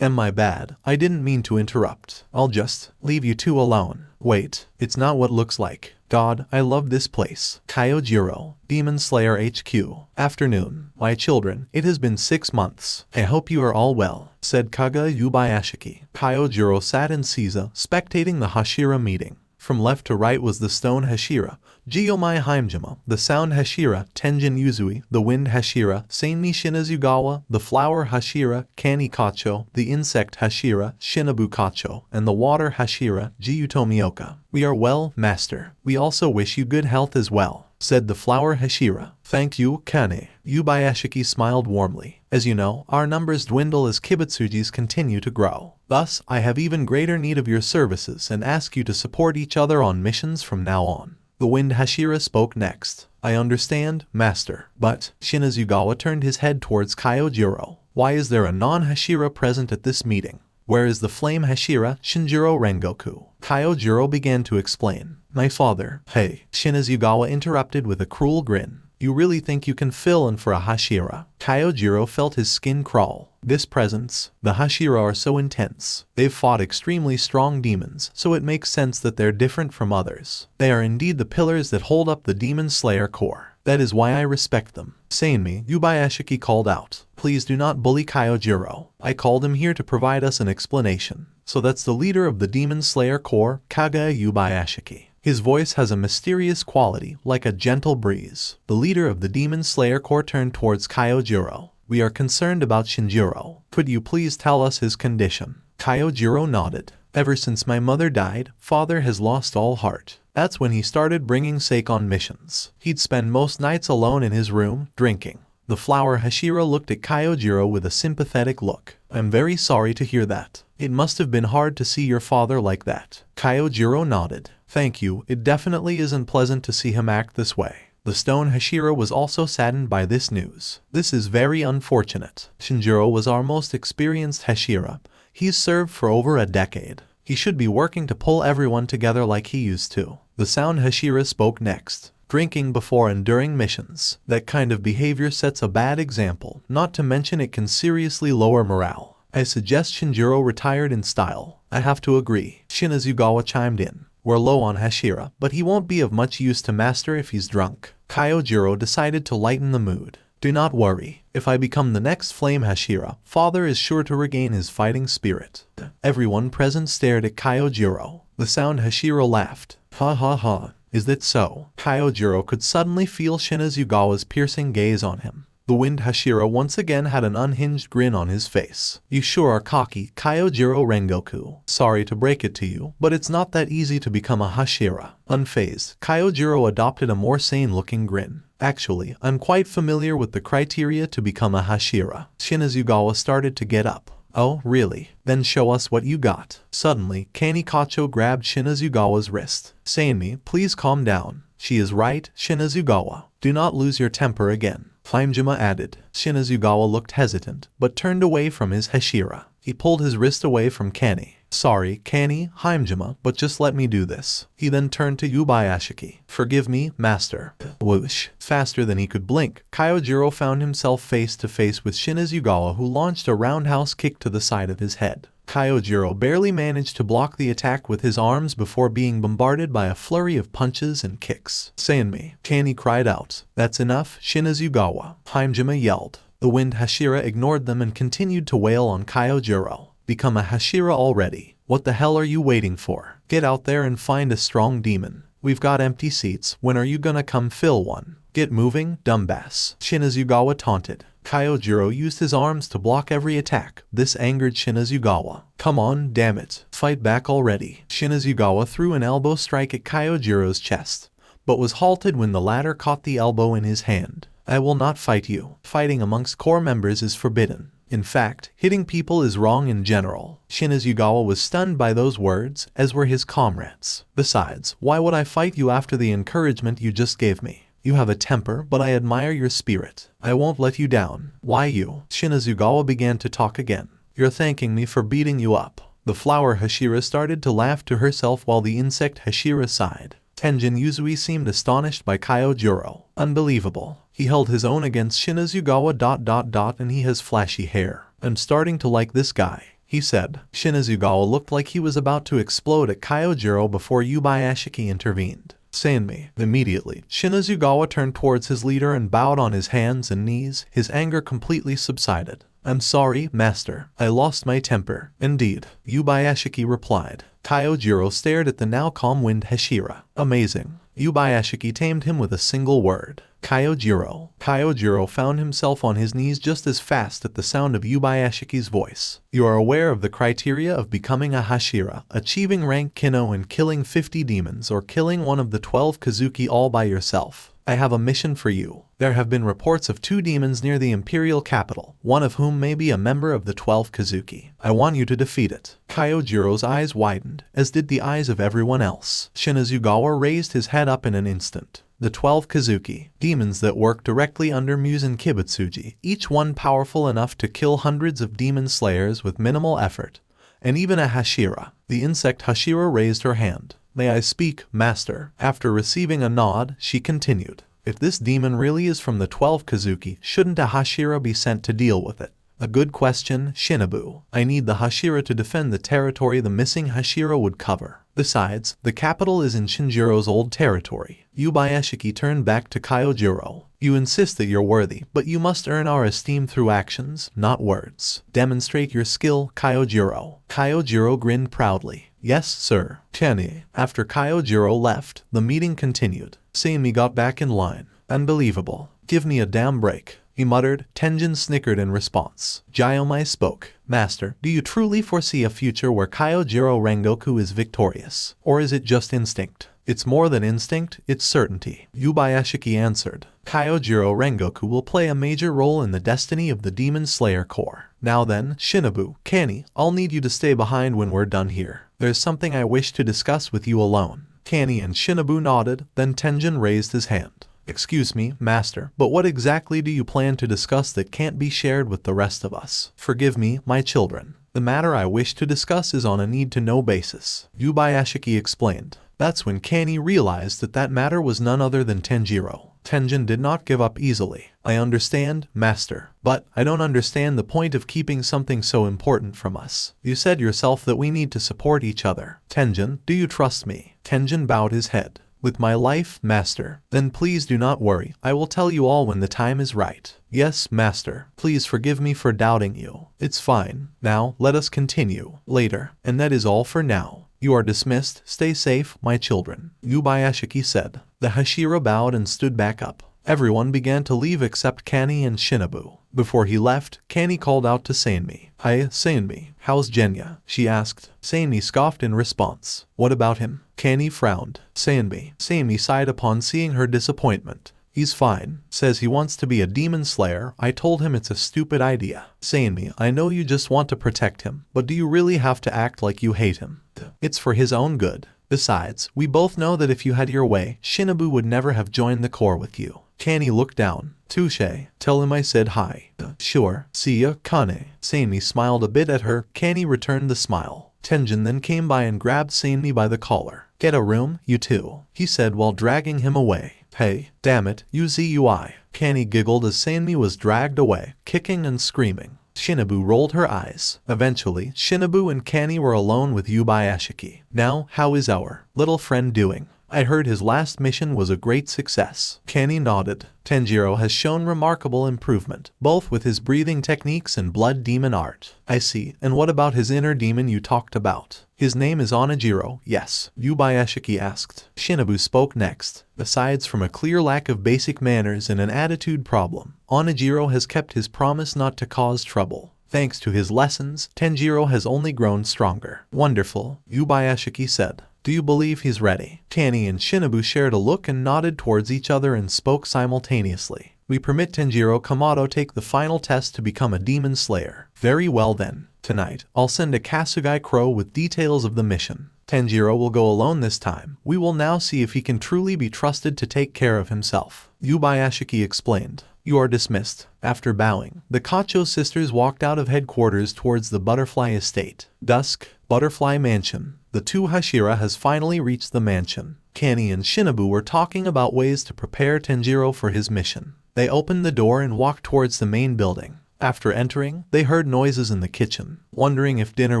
Am my bad. I didn't mean to interrupt. I'll just leave you two alone. Wait, it's not what looks like. God, I love this place. Kyojiro, Demon Slayer HQ. Afternoon. My children, it has been 6 months. I hope you are all well, said Kaga Yubayashiki. Kyojiro sat in Seiza, spectating the Hashira meeting. From left to right was the stone Hashira, Jiomai Hajime, the sound Hashira, Tenjin Yuzui, the wind Hashira, Seinmi Shinazugawa, the flower Hashira, Kani Kacho, the insect Hashira, Shinobu Kacho, and the water Hashira, Jiutomioka. We are well, master. We also wish you good health as well, said the flower Hashira. Thank you, Kane. Yubayashiki smiled warmly. As you know, our numbers dwindle as Kibutsuji's continue to grow. Thus, I have even greater need of your services and ask you to support each other on missions from now on. The wind Hashira spoke next. I understand, master. But, Shinazugawa turned his head towards Kyojiro. Why is there a non-Hashira present at this meeting? Where is the flame Hashira, Shinjiro Rengoku? Kyojiro began to explain. My father. Hey, Shinazugawa interrupted with a cruel grin. You really think you can fill in for a Hashira? Kyojiro felt his skin crawl. This presence, the Hashira are so intense. They've fought extremely strong demons, so it makes sense that they're different from others. They are indeed the pillars that hold up the Demon Slayer core. That is why I respect them. Seinmi, Yubayashiki called out. Please do not bully Kyojiro. I called him here to provide us an explanation. So that's the leader of the Demon Slayer Corps, Kaga Yubayashiki. His voice has a mysterious quality, like a gentle breeze. The leader of the Demon Slayer Corps turned towards Kyojiro. We are concerned about Shinjiro. Could you please tell us his condition? Kyojiro nodded. Ever since my mother died, father has lost all heart. That's when he started bringing Sake on missions. He'd spend most nights alone in his room, drinking. The flower Hashira looked at Kyojiro with a sympathetic look. I'm very sorry to hear that. It must have been hard to see your father like that. Kyojiro nodded. Thank you, it definitely isn't pleasant to see him act this way. The stone Hashira was also saddened by this news. This is very unfortunate. Shinjiro was our most experienced Hashira. He's served for over a decade. He should be working to pull everyone together like he used to. The sound Hashira spoke next. Drinking before and during missions. That kind of behavior sets a bad example, not to mention it can seriously lower morale. I suggest Shinjiro retired in style. I have to agree. Shinazugawa chimed in. We're low on Hashira, but he won't be of much use to master if he's drunk. Kyojiro decided to lighten the mood. Do not worry. If I become the next Flame Hashira, father is sure to regain his fighting spirit. Everyone present stared at Kyojiro. The sound Hashira laughed. Ha ha ha. Is that so? Kyojiro could suddenly feel Shinazugawa's piercing gaze on him. The wind Hashira once again had an unhinged grin on his face. You sure are cocky, Kyojiro Rengoku. Sorry to break it to you, but it's not that easy to become a Hashira. Unfazed, Kyojiro adopted a more sane-looking grin. Actually, I'm quite familiar with the criteria to become a Hashira. Shinazugawa started to get up. Oh, really? Then show us what you got. Suddenly, Kanikacho grabbed Shinazugawa's wrist. Sanmi, please calm down. She is right, Shinazugawa. Do not lose your temper again. Flamejima added. Shinazugawa looked hesitant, but turned away from his Hashira. He pulled his wrist away from Kani. Sorry, Kani, Haimjima, but just let me do this. He then turned to Yubayashiki. Forgive me, master. Whoosh. Faster than he could blink, Kyojiro found himself face to face with Shinazugawa, who launched a roundhouse kick to the side of his head. Kyojiro barely managed to block the attack with his arms before being bombarded by a flurry of punches and kicks. Sanmi, Kani cried out. That's enough, Shinazugawa. Haimjima yelled. The wind Hashira ignored them and continued to wail on Kyojiro. Become a Hashira already. What the hell are you waiting for? Get out there and find a strong demon. We've got empty seats. When are you gonna come fill one? Get moving, dumbass. Shinazugawa taunted. Kyojiro used his arms to block every attack. This angered Shinazugawa. Come on, damn it. Fight back already. Shinazugawa threw an elbow strike at Kyojiro's chest, but was halted when the latter caught the elbow in his hand. I will not fight you. Fighting amongst corps members is forbidden. In fact, hitting people is wrong in general. Shinazugawa was stunned by those words, as were his comrades. Besides, why would I fight you after the encouragement you just gave me? You have a temper, but I admire your spirit. I won't let you down. Why you? Shinazugawa began to talk again. You're thanking me for beating you up. The flower Hashira started to laugh to herself while the insect Hashira sighed. Tenjin Uzui seemed astonished by Kyojiro. Unbelievable. He held his own against Shinazugawa ... and he has flashy hair. I'm starting to like this guy, he said. Shinazugawa looked like he was about to explode at Kyojiro before Yubayashiki intervened. Sanmi. Immediately, Shinazugawa turned towards his leader and bowed on his hands and knees. His anger completely subsided. I'm sorry, master. I lost my temper. Indeed, Yubayashiki replied. Kyojiro stared at the now calm wind Hashira. Amazing. Yubayashiki tamed him with a single word. Kyojiro. Kyojiro found himself on his knees just as fast at the sound of Yubayashiki's voice. You are aware of the criteria of becoming a Hashira, achieving rank Kino and killing 50 demons or killing one of the 12 Kazuki all by yourself. I have a mission for you. There have been reports of 2 demons near the imperial capital, one of whom may be a member of the 12 Kazuki. I want you to defeat it. Kyojiro's eyes widened, as did the eyes of everyone else. Shinazugawa raised his head up in an instant. The 12 Kazuki, demons that work directly under Muzan Kibutsuji, each one powerful enough to kill hundreds of demon slayers with minimal effort, and even a Hashira. The insect Hashira raised her hand. May I speak, master? After receiving a nod, she continued. If this demon really is from the 12 Kazuki, shouldn't a Hashira be sent to deal with it? A good question, Shinobu. I need the Hashira to defend the territory the missing Hashira would cover. Besides, the capital is in Shinjiro's old territory. Yubayashiki turned back to Kyojiro. You insist that you're worthy, but you must earn our esteem through actions, not words. Demonstrate your skill, Kyojiro. Kyojiro grinned proudly. Yes, sir. Kenny. After Kyojiro left, the meeting continued. Seimi got back in line. Unbelievable. Give me a damn break, he muttered. Tenjin snickered in response. Gyomai spoke. Master, do you truly foresee a future where Kyojiro Rengoku is victorious? Or is it just instinct? It's more than instinct, it's certainty. Yubayashiki answered. Kyojiro Rengoku will play a major role in the destiny of the Demon Slayer Corps. Now then, Shinobu, Kanny, I'll need you to stay behind when we're done here. There's something I wish to discuss with you alone. Kanny and Shinobu nodded, then Tenjin raised his hand. Excuse me, master, but what exactly do you plan to discuss that can't be shared with the rest of us? Forgive me, my children. The matter I wish to discuss is on a need-to-know basis, Yubayashiki explained. That's when Kanny realized that matter was none other than Tanjiro. Tenjin did not give up easily. I understand, master, but I don't understand the point of keeping something so important from us. You said yourself that we need to support each other. Tenjin, do you trust me? Tenjin bowed his head. With my life, master. Then please do not worry. I will tell you all when the time is right. Yes, master. Please forgive me for doubting you. It's fine. Now, let us continue later. And that is all for now. You are dismissed. Stay safe, my children, Yubayashiki said. The Hashira bowed and stood back up. Everyone began to leave except Kanny and Shinobu. Before he left, Kanny called out to Seimi. Hi, Seimi. How's Genya? She asked. Seimi scoffed in response. What about him? Kanny frowned. Seimi sighed upon seeing her disappointment. He's fine. Says he wants to be a demon slayer. I told him it's a stupid idea. Seimi, I know you just want to protect him, but do you really have to act like you hate him? It's for his own good. Besides, we both know that if you had your way, Shinobu would never have joined the Corps with you. Kanny looked down. Touché. Tell him I said hi. Sure. See ya, Kane. Seimi smiled a bit at her. Kanny returned the smile. Tenjin then came by and grabbed Seimi by the collar. Get a room, you two, he said while dragging him away. Hey, damn it, Uzui. Kanny giggled as Seimi was dragged away, kicking and screaming. Shinobu rolled her eyes. Eventually, Shinobu and Kanny were alone with Yubayashiki. Now, how is our little friend doing? I heard his last mission was a great success. Kanny nodded. Tanjiro has shown remarkable improvement, both with his breathing techniques and blood demon art. I see. And what about his inner demon you talked about? His name is Onijiro, yes, Yubayashiki asked. Shinobu spoke next. Besides from a clear lack of basic manners and an attitude problem, Onijiro has kept his promise not to cause trouble. Thanks to his lessons, Tanjiro has only grown stronger. Wonderful, Yubayashiki said. Do you believe he's ready? Kanny and Shinobu shared a look and nodded towards each other and spoke simultaneously. We permit Tanjiro Kamado take the final test to become a demon slayer. Very well then. Tonight, I'll send a Kasugai crow with details of the mission. Tanjiro will go alone this time. We will now see if he can truly be trusted to take care of himself, Yubayashiki explained. You are dismissed. After bowing, the Kacho sisters walked out of headquarters towards the Butterfly Estate. Dusk, Butterfly Mansion. The two Hashira has finally reached the mansion. Kanny and Shinobu were talking about ways to prepare Tanjiro for his mission. They opened the door and walked towards the main building. After entering, they heard noises in the kitchen. Wondering if dinner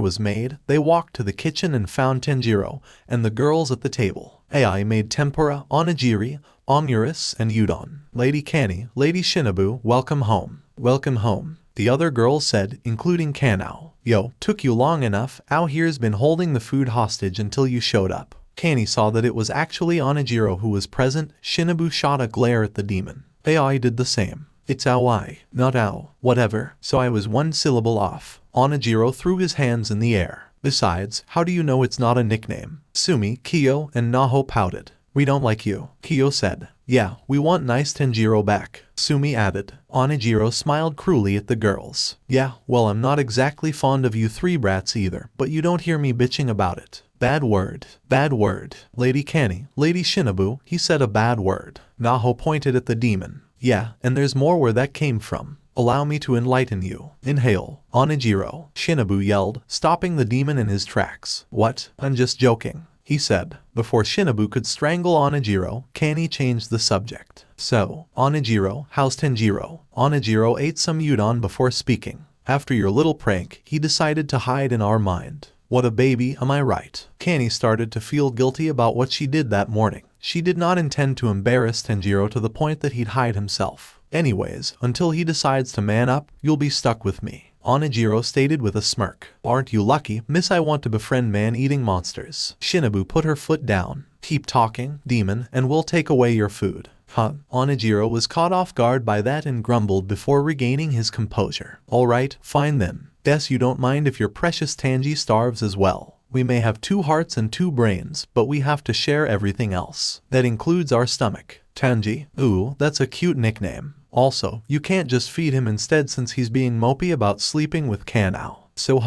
was made, they walked to the kitchen and found Tanjiro and the girls at the table. AI made tempura, onigiri, omurice, and udon. Lady Kanny, Lady Shinobu, welcome home. Welcome home, the other girls said, including Kanao. Yo, took you long enough. Ao here's been holding the food hostage until you showed up. Kanny saw that it was actually Onijiro who was present. Shinobu shot a glare at the demon. AI did the same. It's Aoi, not Ao. Whatever, so I was one syllable off. Onijiro threw his hands in the air. Besides, how do you know it's not a nickname? Sumi, Kyo, and Naho pouted. We don't like you, Kyo said. Yeah, we want nice Tanjiro back, Sumi added. Onijiro smiled cruelly at the girls. Yeah, well I'm not exactly fond of you three brats either, but you don't hear me bitching about it. Bad word. Bad word. Lady Kanny, Lady Shinobu, he said a bad word. Naho pointed at the demon. Yeah, and there's more where that came from. Allow me to enlighten you. Inhale. Onijiro, Shinobu yelled, stopping the demon in his tracks. What? I'm just joking, he said. Before Shinobu could strangle Onijiro, Kanny changed the subject. So, Onijiro, how's Tanjiro? Onijiro ate some udon before speaking. After your little prank, he decided to hide in our mind. What a baby, am I right? Kanny started to feel guilty about what she did that morning. She did not intend to embarrass Tanjiro to the point that he'd hide himself. Anyways, until he decides to man up, you'll be stuck with me. Onijiro stated with a smirk. Aren't you lucky, miss? I want to befriend man-eating monsters. Shinobu put her foot down. Keep talking, demon, and we'll take away your food. Huh? Onijiro was caught off guard by that and grumbled before regaining his composure. Alright, fine then. Guess you don't mind if your precious Tanji starves as well. We may have 2 hearts and 2 brains, but we have to share everything else. That includes our stomach. Tanji, ooh, that's a cute nickname. Also, you can't just feed him instead since he's being mopey about sleeping with Kanao. So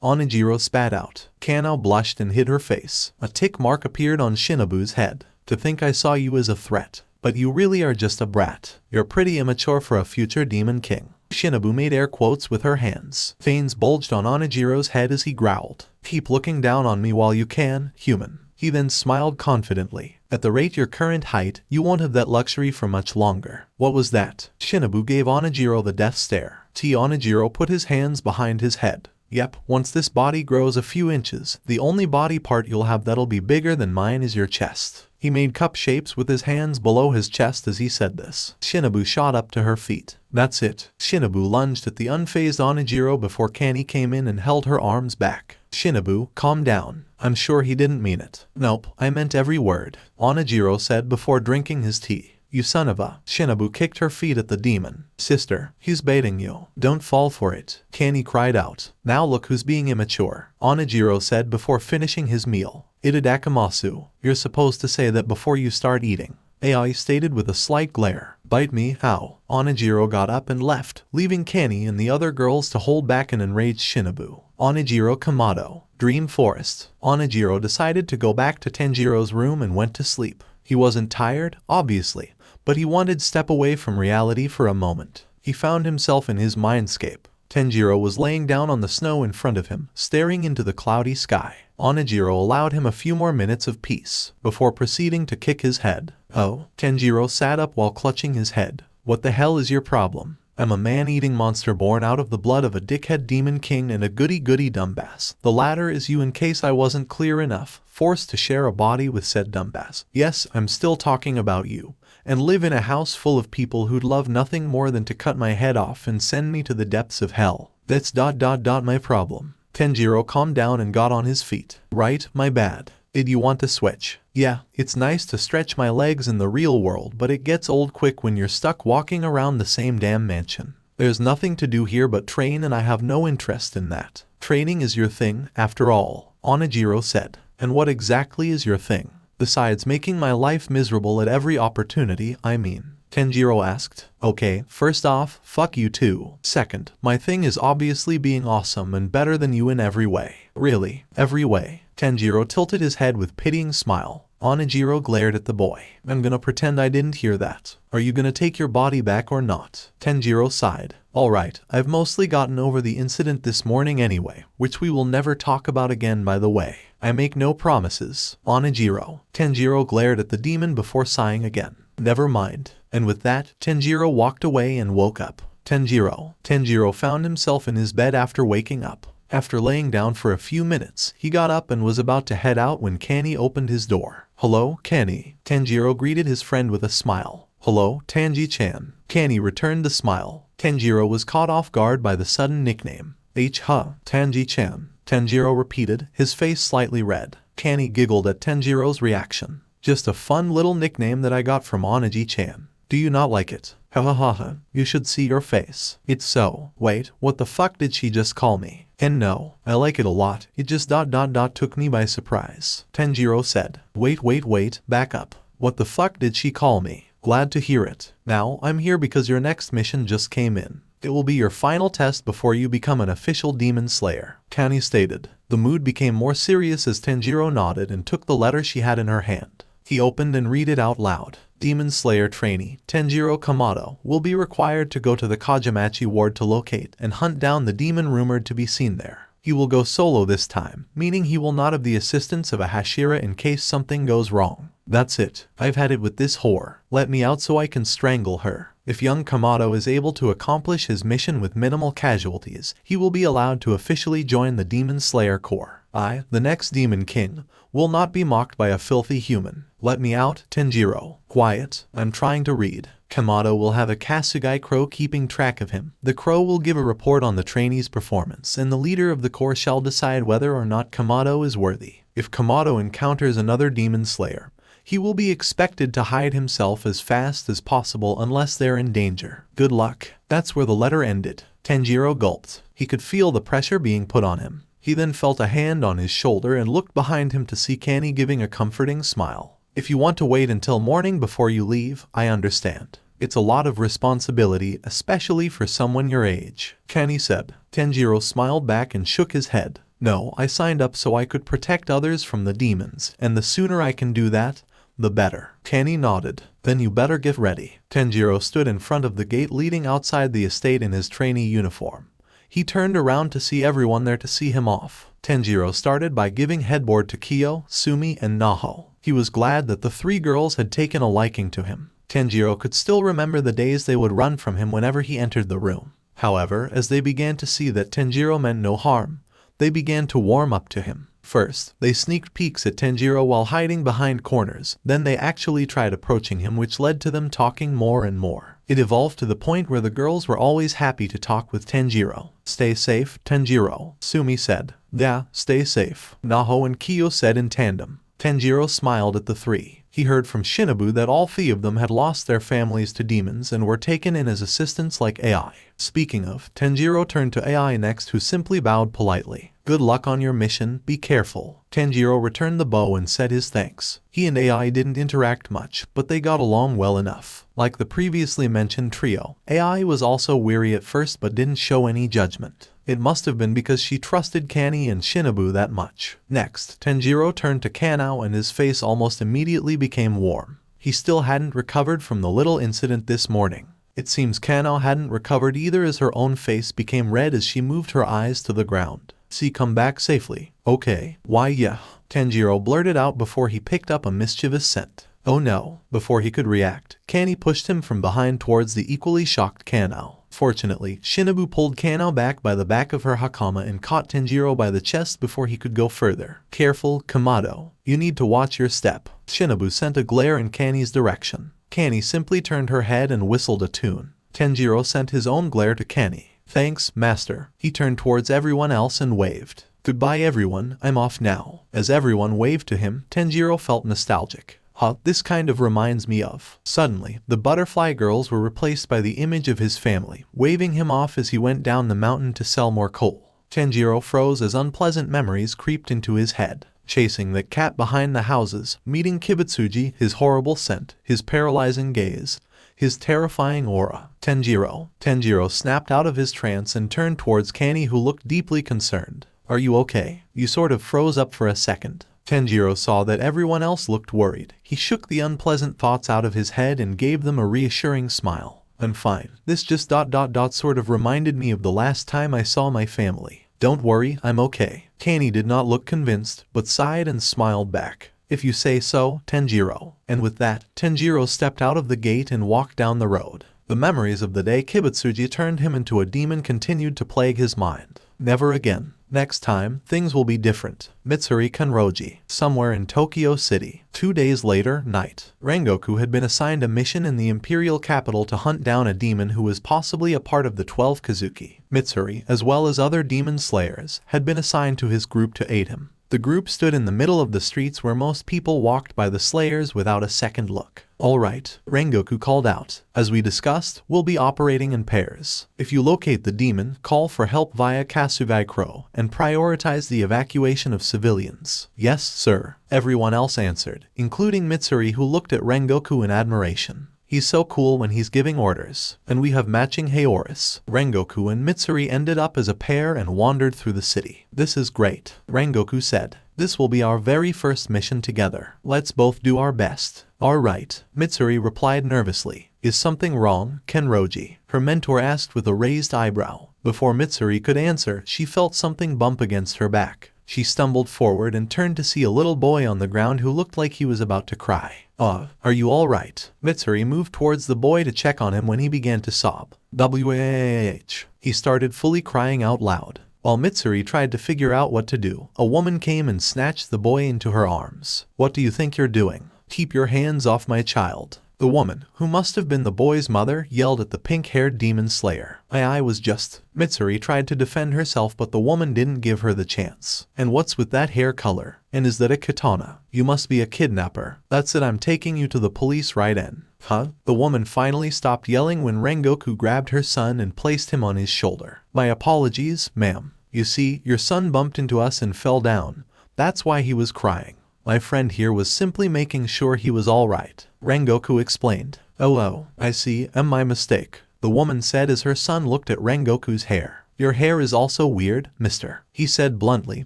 Onijiro spat out. Kanao blushed and hid her face. A tick mark appeared on Shinobu's head. To think I saw you as a threat. But you really are just a brat. You're pretty immature for a future demon king. Shinobu made air quotes with her hands. Veins bulged on Onijiro's head as he growled. Keep looking down on me while you can, human. He then smiled confidently. At the rate your current height, you won't have that luxury for much longer. What was that? Shinobu gave Onijiro the death stare. Onijiro put his hands behind his head. Yep, once this body grows a few inches, the only body part you'll have that'll be bigger than mine is your chest. He made cup shapes with his hands below his chest as he said this. Shinobu shot up to her feet. That's it. Shinobu lunged at the unfazed Onijiro before Kani came in and held her arms back. Shinobu, calm down. I'm sure he didn't mean it. Nope, I meant every word. Onijiro said before drinking his tea. You son of a... Shinobu kicked her feet at the demon. Sister, he's baiting you. Don't fall for it. Kani cried out. Now look who's being immature. Onijiro said before finishing his meal. Itadakamasu, you're supposed to say that before you start eating. AI stated with a slight glare. Bite me, how? Onijiro got up and left, leaving Kani and the other girls to hold back an enraged Shinobu. Tanjiro Kamado. Dream Forest. Onijiro decided to go back to Tanjiro's room and went to sleep. He wasn't tired, obviously, but he wanted to step away from reality for a moment. He found himself in his mindscape. Tanjiro was laying down on the snow in front of him, staring into the cloudy sky. Onijiro allowed him a few more minutes of peace, before proceeding to kick his head. Oh, Tanjiro sat up while clutching his head. What the hell is your problem? I'm a man-eating monster born out of the blood of a dickhead demon king and a goody-goody dumbass. The latter is you in case I wasn't clear enough, forced to share a body with said dumbass. Yes, I'm still talking about you, and live in a house full of people who'd love nothing more than to cut my head off and send me to the depths of hell. That's my problem. Tanjiro calmed down and got on his feet. Right, my bad. Did you want to switch? Yeah, it's nice to stretch my legs in the real world, but it gets old quick when you're stuck walking around the same damn mansion. There's nothing to do here but train and I have no interest in that. Training is your thing, after all, Onijiro said. And what exactly is your thing? Besides making my life miserable at every opportunity, I mean. Tanjiro asked. Okay, first off, fuck you too. Second, my thing is obviously being awesome and better than you in every way. Really, every way. Tanjiro tilted his head with pitying smile. Onijiro glared at the boy. I'm gonna pretend I didn't hear that. Are you gonna take your body back or not? Tanjiro sighed. Alright, I've mostly gotten over the incident this morning anyway, which we will never talk about again by the way. I make no promises. Onijiro. Tanjiro glared at the demon before sighing again. Never mind. And with that, Tanjiro walked away and woke up. Tanjiro found himself in his bed after waking up. After laying down for a few minutes, he got up and was about to head out when Kani opened his door. Hello, Kani. Tanjiro greeted his friend with a smile. Hello, Tanji-chan. Kani returned the smile. Tanjiro was caught off guard by the sudden nickname. Tanji-chan. Tanjiro repeated, his face slightly red. Kani giggled at Tanjiro's reaction. Just a fun little nickname that I got from Oniji-chan. Do you not like it? Ha. You should see your face. It's so. Wait, what the fuck did she just call me? And no, I like it a lot. It just took me by surprise. Tanjiro said. Wait, back up. What the fuck did she call me? Glad to hear it. Now, I'm here because your next mission just came in. It will be your final test before you become an official demon slayer, Kani stated. The mood became more serious as Tanjiro nodded and took the letter she had in her hand. He opened and read it out loud. Demon Slayer trainee, Tanjiro Kamado, will be required to go to the Kajamachi ward to locate and hunt down the demon rumored to be seen there. He will go solo this time, meaning he will not have the assistance of a Hashira in case something goes wrong. That's it. I've had it with this whore. Let me out so I can strangle her. If young Kamado is able to accomplish his mission with minimal casualties, he will be allowed to officially join the Demon Slayer Corps. I, the next Demon King, will not be mocked by a filthy human. Let me out, Tanjiro. Quiet, I'm trying to read. Kamado will have a Kasugai crow keeping track of him. The crow will give a report on the trainee's performance, and the leader of the corps shall decide whether or not Kamado is worthy. If Kamado encounters another demon slayer, he will be expected to hide himself as fast as possible unless they're in danger. Good luck. That's where the letter ended. Tanjiro gulped. He could feel the pressure being put on him. He then felt a hand on his shoulder and looked behind him to see Kanny giving a comforting smile. If you want to wait until morning before you leave, I understand. It's a lot of responsibility, especially for someone your age, Kanny said. Tanjiro smiled back and shook his head. No, I signed up so I could protect others from the demons, and the sooner I can do that, the better. Kanny nodded. Then you better get ready. Tanjiro stood in front of the gate leading outside the estate in his trainee uniform. He turned around to see everyone there to see him off. Tanjiro started by giving headboard to Kyo, Sumi, and Naho. He was glad that the three girls had taken a liking to him. Tanjiro could still remember the days they would run from him whenever he entered the room. However, as they began to see that Tanjiro meant no harm, they began to warm up to him. First, they sneaked peeks at Tanjiro while hiding behind corners, then they actually tried approaching him, which led to them talking more and more. It evolved to the point where the girls were always happy to talk with Tanjiro. Stay safe, Tanjiro, Sumi said. Yeah, stay safe, Naho and Kyo said in tandem. Tanjiro smiled at the three. He heard from Shinobu that all three of them had lost their families to demons and were taken in as assistants like AI. Speaking of, Tanjiro turned to AI next, who simply bowed politely. Good luck on your mission, be careful. Tanjiro returned the bow and said his thanks. He and AI didn't interact much, but they got along well enough. Like the previously mentioned trio, AI was also weary at first but didn't show any judgment. It must have been because she trusted Kanny and Shinobu that much. Next, Tanjiro turned to Kanao and his face almost immediately became warm. He still hadn't recovered from the little incident this morning. It seems Kanao hadn't recovered either, as her own face became red as she moved her eyes to the ground. See, come back safely. Okay. Why yeah, Tanjiro blurted out before he picked up a mischievous scent. Oh no. Before he could react, Kanny pushed him from behind towards the equally shocked Kanao. Fortunately, Shinobu pulled Kanao back by the back of her hakama and caught Tanjiro by the chest before he could go further. Careful, Kamado. You need to watch your step. Shinobu sent a glare in Kanny's direction. Kanny simply turned her head and whistled a tune. Tanjiro sent his own glare to Kanny. Thanks, master. He turned towards everyone else and waved. Goodbye everyone, I'm off now. As everyone waved to him, Tanjiro felt nostalgic. This kind of reminds me of. Suddenly, the butterfly girls were replaced by the image of his family, waving him off as he went down the mountain to sell more coal. Tanjiro froze as unpleasant memories creeped into his head. Chasing the cat behind the houses, meeting Kibutsuji, his horrible scent, his paralyzing gaze, his terrifying aura. Tanjiro snapped out of his trance and turned towards Kanny, who looked deeply concerned. Are you okay? You sort of froze up for a second. Tanjiro saw that everyone else looked worried. He shook the unpleasant thoughts out of his head and gave them a reassuring smile. I'm fine. This just sort of reminded me of the last time I saw my family. Don't worry, I'm okay. Kanny did not look convinced, but sighed and smiled back. If you say so, Tanjiro. And with that, Tanjiro stepped out of the gate and walked down the road. The memories of the day Kibutsuji turned him into a demon continued to plague his mind. Never again. Next time, things will be different. Mitsuri Kanroji, somewhere in Tokyo City. 2 days later, night. Rengoku had been assigned a mission in the imperial capital to hunt down a demon who was possibly a part of the 12 Kazuki. Mitsuri, as well as other demon slayers, had been assigned to his group to aid him. The group stood in the middle of the streets where most people walked by the slayers without a second look. Alright, Rengoku called out. As we discussed, we'll be operating in pairs. If you locate the demon, call for help via Kasugai Crow, and prioritize the evacuation of civilians. Yes, sir. Everyone else answered, including Mitsuri, who looked at Rengoku in admiration. He's so cool when he's giving orders. And we have matching Haoris. Rengoku and Mitsuri ended up as a pair and wandered through the city. This is great, Rengoku said. This will be our very first mission together. Let's both do our best. Alright, Mitsuri replied nervously. Is something wrong, Kenroji? Her mentor asked with a raised eyebrow. Before Mitsuri could answer, she felt something bump against her back. She stumbled forward and turned to see a little boy on the ground who looked like he was about to cry. Are you alright? Mitsuri moved towards the boy to check on him when he began to sob. Wah. He started fully crying out loud. While Mitsuri tried to figure out what to do, a woman came and snatched the boy into her arms. "What do you think you're doing? Keep your hands off my child." The woman, who must have been the boy's mother, yelled at the pink-haired demon slayer. I was just... Mitsuri tried to defend herself, but the woman didn't give her the chance. "And what's with that hair color? And is that a katana? You must be a kidnapper." "That's it, I'm taking you to the police right in." "Huh?" The woman finally stopped yelling when Rengoku grabbed her son and placed him on his shoulder. "My apologies, ma'am. You see, your son bumped into us and fell down. That's why he was crying. My friend here was simply making sure he was all right," Rengoku explained. Oh, I see, my mistake," the woman said as her son looked at Rengoku's hair. "Your hair is also weird, mister," he said bluntly,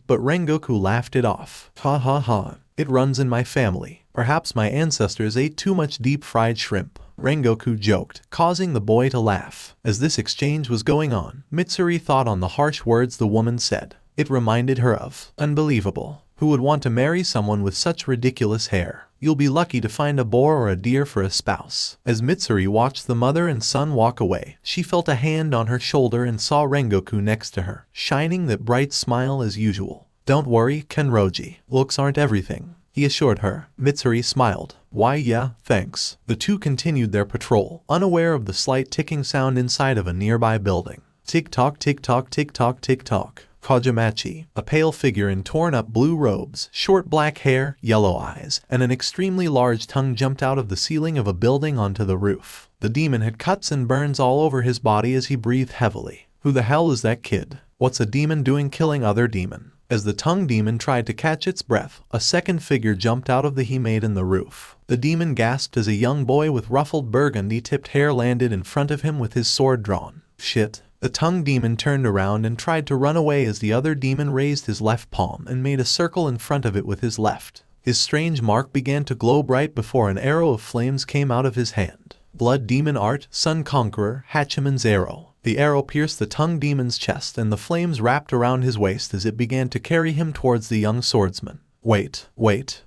but Rengoku laughed it off. "Ha ha ha, it runs in my family. Perhaps my ancestors ate too much deep-fried shrimp," Rengoku joked, causing the boy to laugh. As this exchange was going on, Mitsuri thought on the harsh words the woman said. It reminded her of unbelievable. Who would want to marry someone with such ridiculous hair? You'll be lucky to find a boar or a deer for a spouse. As Mitsuri watched the mother and son walk away, she felt a hand on her shoulder and saw Rengoku next to her, shining that bright smile as usual. "Don't worry, Kenroji. Looks aren't everything," he assured her. Mitsuri smiled. "Why yeah, thanks." The two continued their patrol, unaware of the slight ticking sound inside of a nearby building. Tick-tock, tick-tock, tick-tock, tick-tock. Kajamachi, a pale figure in torn-up blue robes, short black hair, yellow eyes, and an extremely large tongue jumped out of the ceiling of a building onto the roof. The demon had cuts and burns all over his body as he breathed heavily. "Who the hell is that kid? What's a demon doing killing other demon?" As the tongue demon tried to catch its breath, a second figure jumped out of the he-made in the roof. The demon gasped as a young boy with ruffled burgundy-tipped hair landed in front of him with his sword drawn. "Shit." The tongue demon turned around and tried to run away as the other demon raised his left palm and made a circle in front of it with his left. His strange mark began to glow bright before an arrow of flames came out of his hand. Blood Demon Art, Sun Conqueror, Hachiman's Arrow. The arrow pierced the tongue demon's chest and the flames wrapped around his waist as it began to carry him towards the young swordsman. Wait,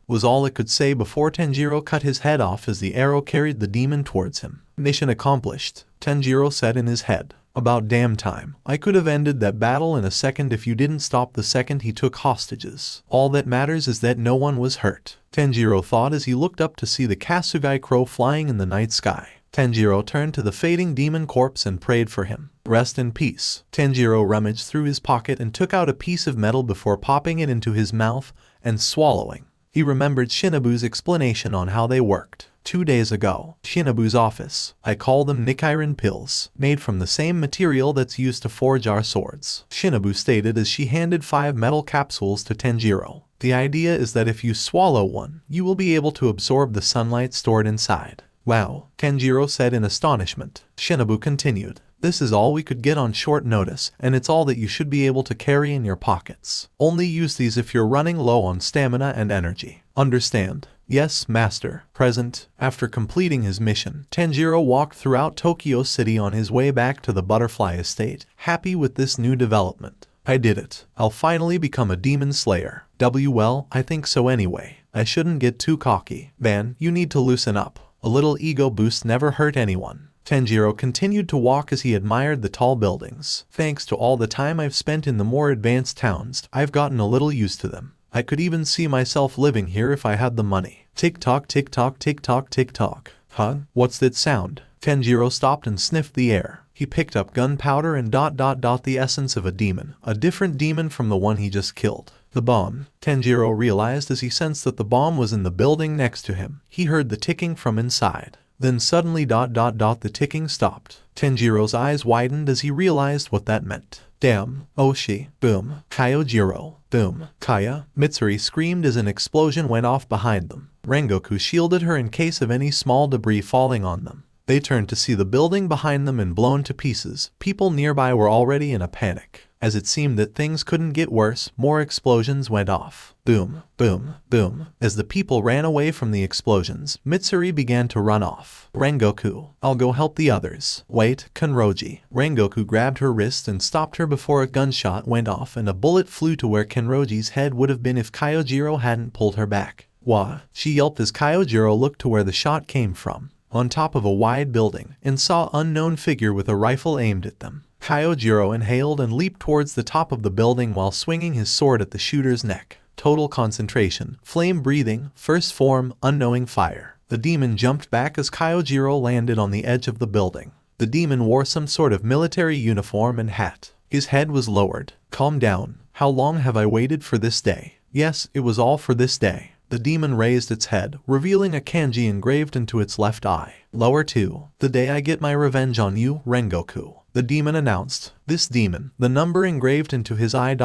was all it could say before Tanjiro cut his head off as the arrow carried the demon towards him. "Mission accomplished," Tanjiro said in his head. "About damn time. I could have ended that battle in a second if you didn't stop the second he took hostages. All that matters is that no one was hurt," Tanjiro thought as he looked up to see the Kasugai crow flying in the night sky. Tanjiro turned to the fading demon corpse and prayed for him. "Rest in peace." Tanjiro rummaged through his pocket and took out a piece of metal before popping it into his mouth and swallowing. He remembered Shinobu's explanation on how they worked. 2 days ago, Shinobu's office. "I call them Nichiren pills, made from the same material that's used to forge our swords," Shinobu stated as she handed 5 metal capsules to Tanjiro. "The idea is that if you swallow one, you will be able to absorb the sunlight stored inside." "Wow," Tanjiro said in astonishment. Shinobu continued. "This is all we could get on short notice, and it's all that you should be able to carry in your pockets. Only use these if you're running low on stamina and energy. Understand?" "Yes, master." Present. After completing his mission, Tanjiro walked throughout Tokyo City on his way back to the Butterfly Estate, happy with this new development. "I did it. I'll finally become a demon slayer." Well, I think so anyway. I shouldn't get too cocky. "Man, you need to loosen up. A little ego boost never hurt anyone." Tanjiro continued to walk as he admired the tall buildings. "Thanks to all the time I've spent in the more advanced towns, I've gotten a little used to them. I could even see myself living here if I had the money." Tick-tock, tick-tock, tick-tock, tick-tock. "Huh? What's that sound?" Tanjiro stopped and sniffed the air. He picked up gunpowder and the essence of a demon, a different demon from the one he just killed. "The bomb," Tanjiro realized as he sensed that the bomb was in the building next to him. He heard the ticking from inside. Then suddenly the ticking stopped. Tanjiro's eyes widened as he realized what that meant. "Damn, Oshi." Boom. Kyojiro. Boom. Kaya. Mitsuri screamed as an explosion went off behind them. Rengoku shielded her in case of any small debris falling on them. They turned to see the building behind them and blown to pieces. People nearby were already in a panic. As it seemed that things couldn't get worse, more explosions went off. Boom, boom, boom. As the people ran away from the explosions, Mitsuri began to run off. "Rengoku, I'll go help the others." "Wait, Kenroji." Rengoku grabbed her wrist and stopped her before a gunshot went off and a bullet flew to where Kenroji's head would have been if Kyojiro hadn't pulled her back. "Wah!" she yelped as Kyojiro looked to where the shot came from. on top of a wide building and saw an unknown figure with a rifle aimed at them. Tanjiro inhaled and leaped towards the top of the building while swinging his sword at the shooter's neck. Total concentration, flame breathing, first form, unknowing fire. The demon jumped back as Tanjiro landed on the edge of the building. The demon wore some sort of military uniform and hat. His head was lowered. Calm down. How long have I waited for this day? Yes, it was all for this day. The demon raised its head, revealing a kanji engraved into its left eye. Lower 2. The day I get my revenge on you, Rengoku. The demon announced. This demon, the number engraved into his eye ...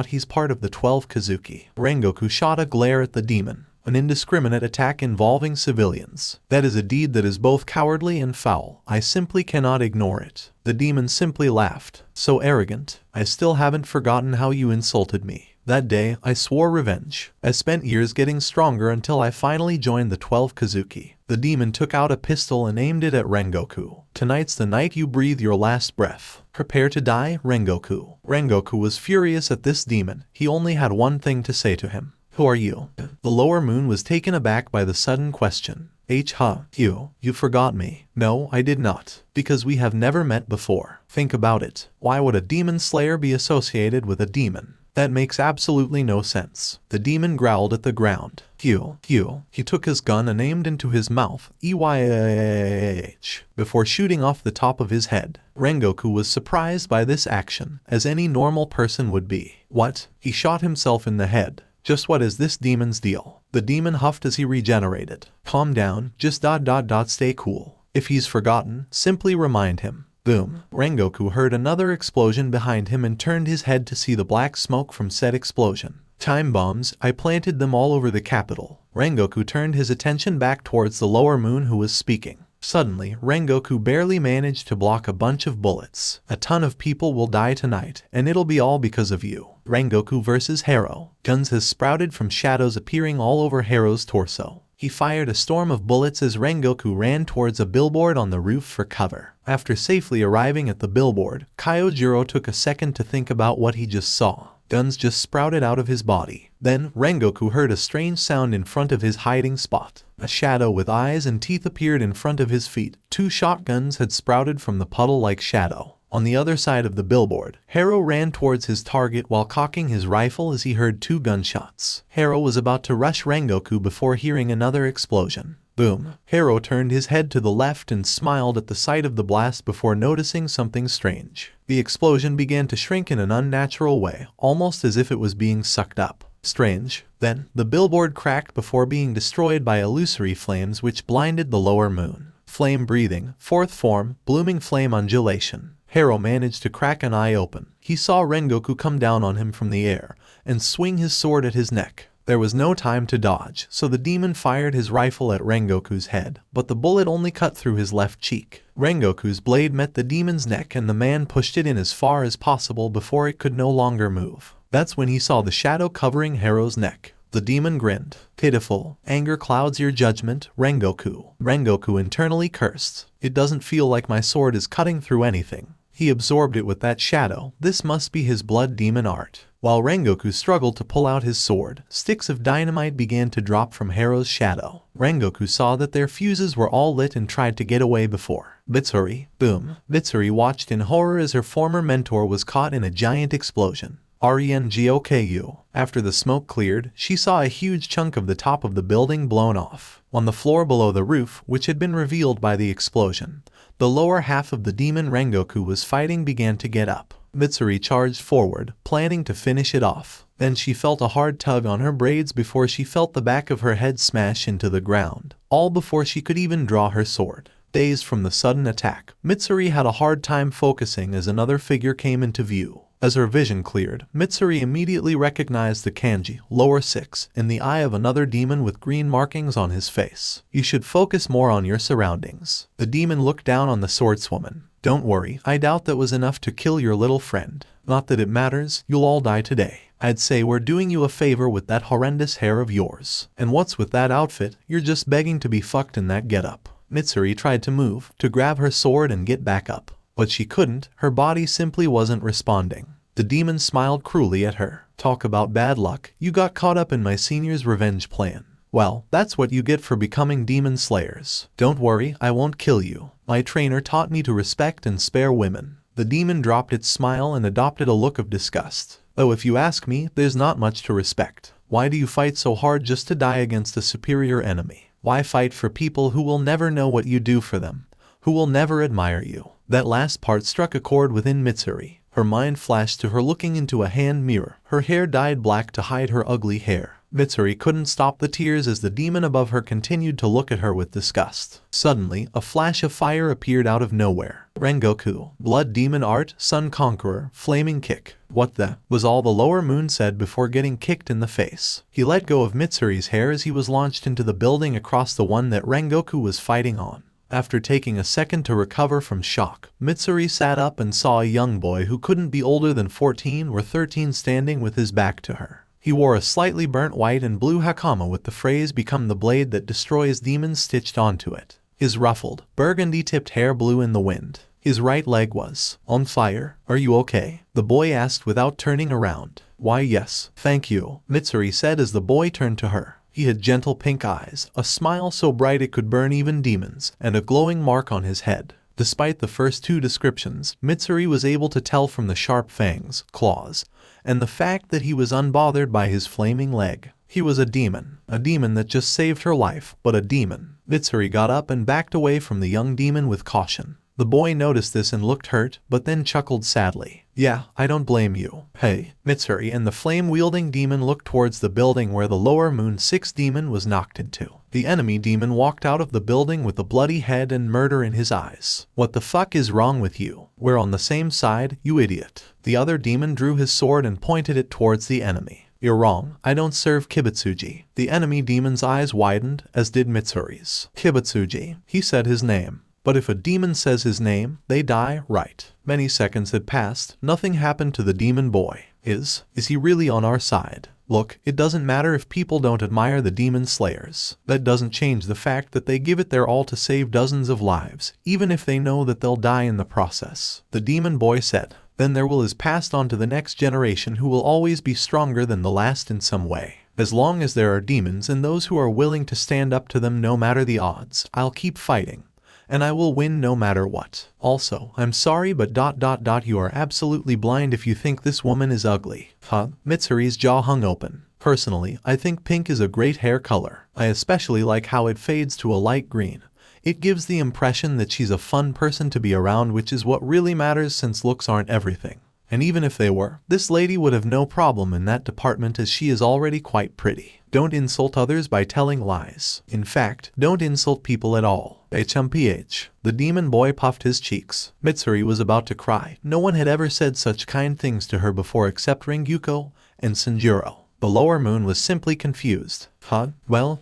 He's part of the 12 Kazuki. Rengoku shot a glare at the demon. An indiscriminate attack involving civilians. That is a deed that is both cowardly and foul. I simply cannot ignore it. The demon simply laughed. So arrogant. I still haven't forgotten how you insulted me. That day, I swore revenge. I spent years getting stronger until I finally joined the 12 Kazuki. The demon took out a pistol and aimed it at Rengoku. Tonight's the night you breathe your last breath. Prepare to die, Rengoku. Rengoku was furious at this demon. He only had one thing to say to him. Who are you? The lower moon was taken aback by the sudden question. You forgot me. No, I did not. Because we have never met before. Think about it. Why would a demon slayer be associated with a demon? That makes absolutely no sense. The demon growled at the ground. He took his gun and aimed into his mouth, before shooting off the top of his head. Rengoku was surprised by this action, as any normal person would be. What? He shot himself in the head. Just what is this demon's deal? The demon huffed as he regenerated. Calm down, just ... stay cool. If he's forgotten, simply remind him. Boom. Rengoku heard another explosion behind him and turned his head to see the black smoke from said explosion. Time bombs, I planted them all over the capital. Rengoku turned his attention back towards the lower moon who was speaking. Suddenly, Rengoku barely managed to block a bunch of bullets. A ton of people will die tonight, and it'll be all because of you. Rengoku versus Hero. Guns has sprouted from shadows appearing all over Hero's torso. He fired a storm of bullets as Rengoku ran towards a billboard on the roof for cover. After safely arriving at the billboard, Tanjiro took a second to think about what he just saw. Guns just sprouted out of his body. Then, Rengoku heard a strange sound in front of his hiding spot. A shadow with eyes and teeth appeared in front of his feet. 2 shotguns had sprouted from the puddle-like shadow. On the other side of the billboard, Hero ran towards his target while cocking his rifle as he heard 2 gunshots. Hero was about to rush Rengoku before hearing another explosion. Boom. Hero turned his head to the left and smiled at the sight of the blast before noticing something strange. The explosion began to shrink in an unnatural way, almost as if it was being sucked up. Strange. Then, the billboard cracked before being destroyed by illusory flames which blinded the lower moon. Flame breathing, 4th form, blooming flame undulation. Hero managed to crack an eye open. He saw Rengoku come down on him from the air and swing his sword at his neck. There was no time to dodge, so the demon fired his rifle at Rengoku's head, but the bullet only cut through his left cheek. Rengoku's blade met the demon's neck and the man pushed it in as far as possible before it could no longer move. That's when he saw the shadow covering Hero's neck. The demon grinned. Pitiful. Anger clouds your judgment, Rengoku. Rengoku internally cursed. It doesn't feel like my sword is cutting through anything. He absorbed it with that shadow. This must be his blood demon art. While Rengoku struggled to pull out his sword, sticks of dynamite began to drop from Hero's shadow. Rengoku saw that their fuses were all lit and tried to get away before. Mitsuri. Boom. Mitsuri watched in horror as her former mentor was caught in a giant explosion. Rengoku. After the smoke cleared, she saw a huge chunk of the top of the building blown off. On the floor below the roof, which had been revealed by the explosion, the lower half of the demon Rengoku was fighting began to get up. Mitsuri charged forward, planning to finish it off. Then she felt a hard tug on her braids before she felt the back of her head smash into the ground, all before she could even draw her sword. Dazed from the sudden attack, Mitsuri had a hard time focusing as another figure came into view. As her vision cleared, Mitsuri immediately recognized the kanji, lower 6, in the eye of another demon with green markings on his face. You should focus more on your surroundings. The demon looked down on the swordswoman. Don't worry, I doubt that was enough to kill your little friend. Not that it matters, you'll all die today. I'd say we're doing you a favor with that horrendous hair of yours. And what's with that outfit? You're just begging to be fucked in that getup. Mitsuri tried to move, to grab her sword and get back up. But she couldn't, her body simply wasn't responding. The demon smiled cruelly at her. Talk about bad luck, you got caught up in my senior's revenge plan. Well, that's what you get for becoming demon slayers. Don't worry, I won't kill you. My trainer taught me to respect and spare women. The demon dropped its smile and adopted a look of disgust. Though if you ask me, there's not much to respect. Why do you fight so hard just to die against a superior enemy? Why fight for people who will never know what you do for them? Who will never admire you? That last part struck a chord within Mitsuri. Her mind flashed to her looking into a hand mirror, her hair dyed black to hide her ugly hair. Mitsuri couldn't stop the tears as the demon above her continued to look at her with disgust. Suddenly, a flash of fire appeared out of nowhere. Rengoku, Blood Demon Art, Sun Conqueror, Flaming Kick. What the? Was all the lower moon said before getting kicked in the face. He let go of Mitsuri's hair as he was launched into the building across the one that Rengoku was fighting on. After taking a second to recover from shock, Mitsuri sat up and saw a young boy who couldn't be older than 14 or 13 standing with his back to her. He wore a slightly burnt white and blue hakama with the phrase "Become the blade that destroys demons" stitched onto it. His ruffled, burgundy-tipped hair blew in the wind. His right leg was on fire. "Are you okay?" the boy asked without turning around. "Why, yes, thank you," Mitsuri said as the boy turned to her. He had gentle pink eyes, a smile so bright it could burn even demons, and a glowing mark on his head. Despite the first two descriptions, Mitsuri was able to tell from the sharp fangs, claws, and the fact that he was unbothered by his flaming leg. He was a demon that just saved her life, but a demon. Mitsuri got up and backed away from the young demon with caution. The boy noticed this and looked hurt, but then chuckled sadly. "Yeah, I don't blame you." "Hey." Mitsuri and the flame-wielding demon looked towards the building where the lower moon 6 demon was knocked into. The enemy demon walked out of the building with a bloody head and murder in his eyes. "What the fuck is wrong with you? We're on the same side, you idiot." The other demon drew his sword and pointed it towards the enemy. "You're wrong, I don't serve Kibutsuji." The enemy demon's eyes widened, as did Mitsuri's. "Kibutsuji," he said his name. But if a demon says his name, they die, right? Many seconds had passed, nothing happened to the demon boy. Is he really on our side? Look, it doesn't matter if people don't admire the demon slayers. That doesn't change the fact that they give it their all to save dozens of lives, even if they know that they'll die in the process. The demon boy said. Then their will is passed on to the next generation who will always be stronger than the last in some way. As long as there are demons and those who are willing to stand up to them no matter the odds, I'll keep fighting. And I will win no matter what. Also, I'm sorry but ... you are absolutely blind if you think this woman is ugly. Huh? Mitsuri's jaw hung open. Personally, I think pink is a great hair color. I especially like how it fades to a light green. It gives the impression that she's a fun person to be around, which is what really matters since looks aren't everything. And even if they were, this lady would have no problem in that department as she is already quite pretty. Don't insult others by telling lies. In fact, don't insult people at all. HMPH. The demon boy puffed his cheeks. Mitsuri was about to cry. No one had ever said such kind things to her before except Ringyuko and Sanjuro. The lower moon was simply confused. Huh? Well.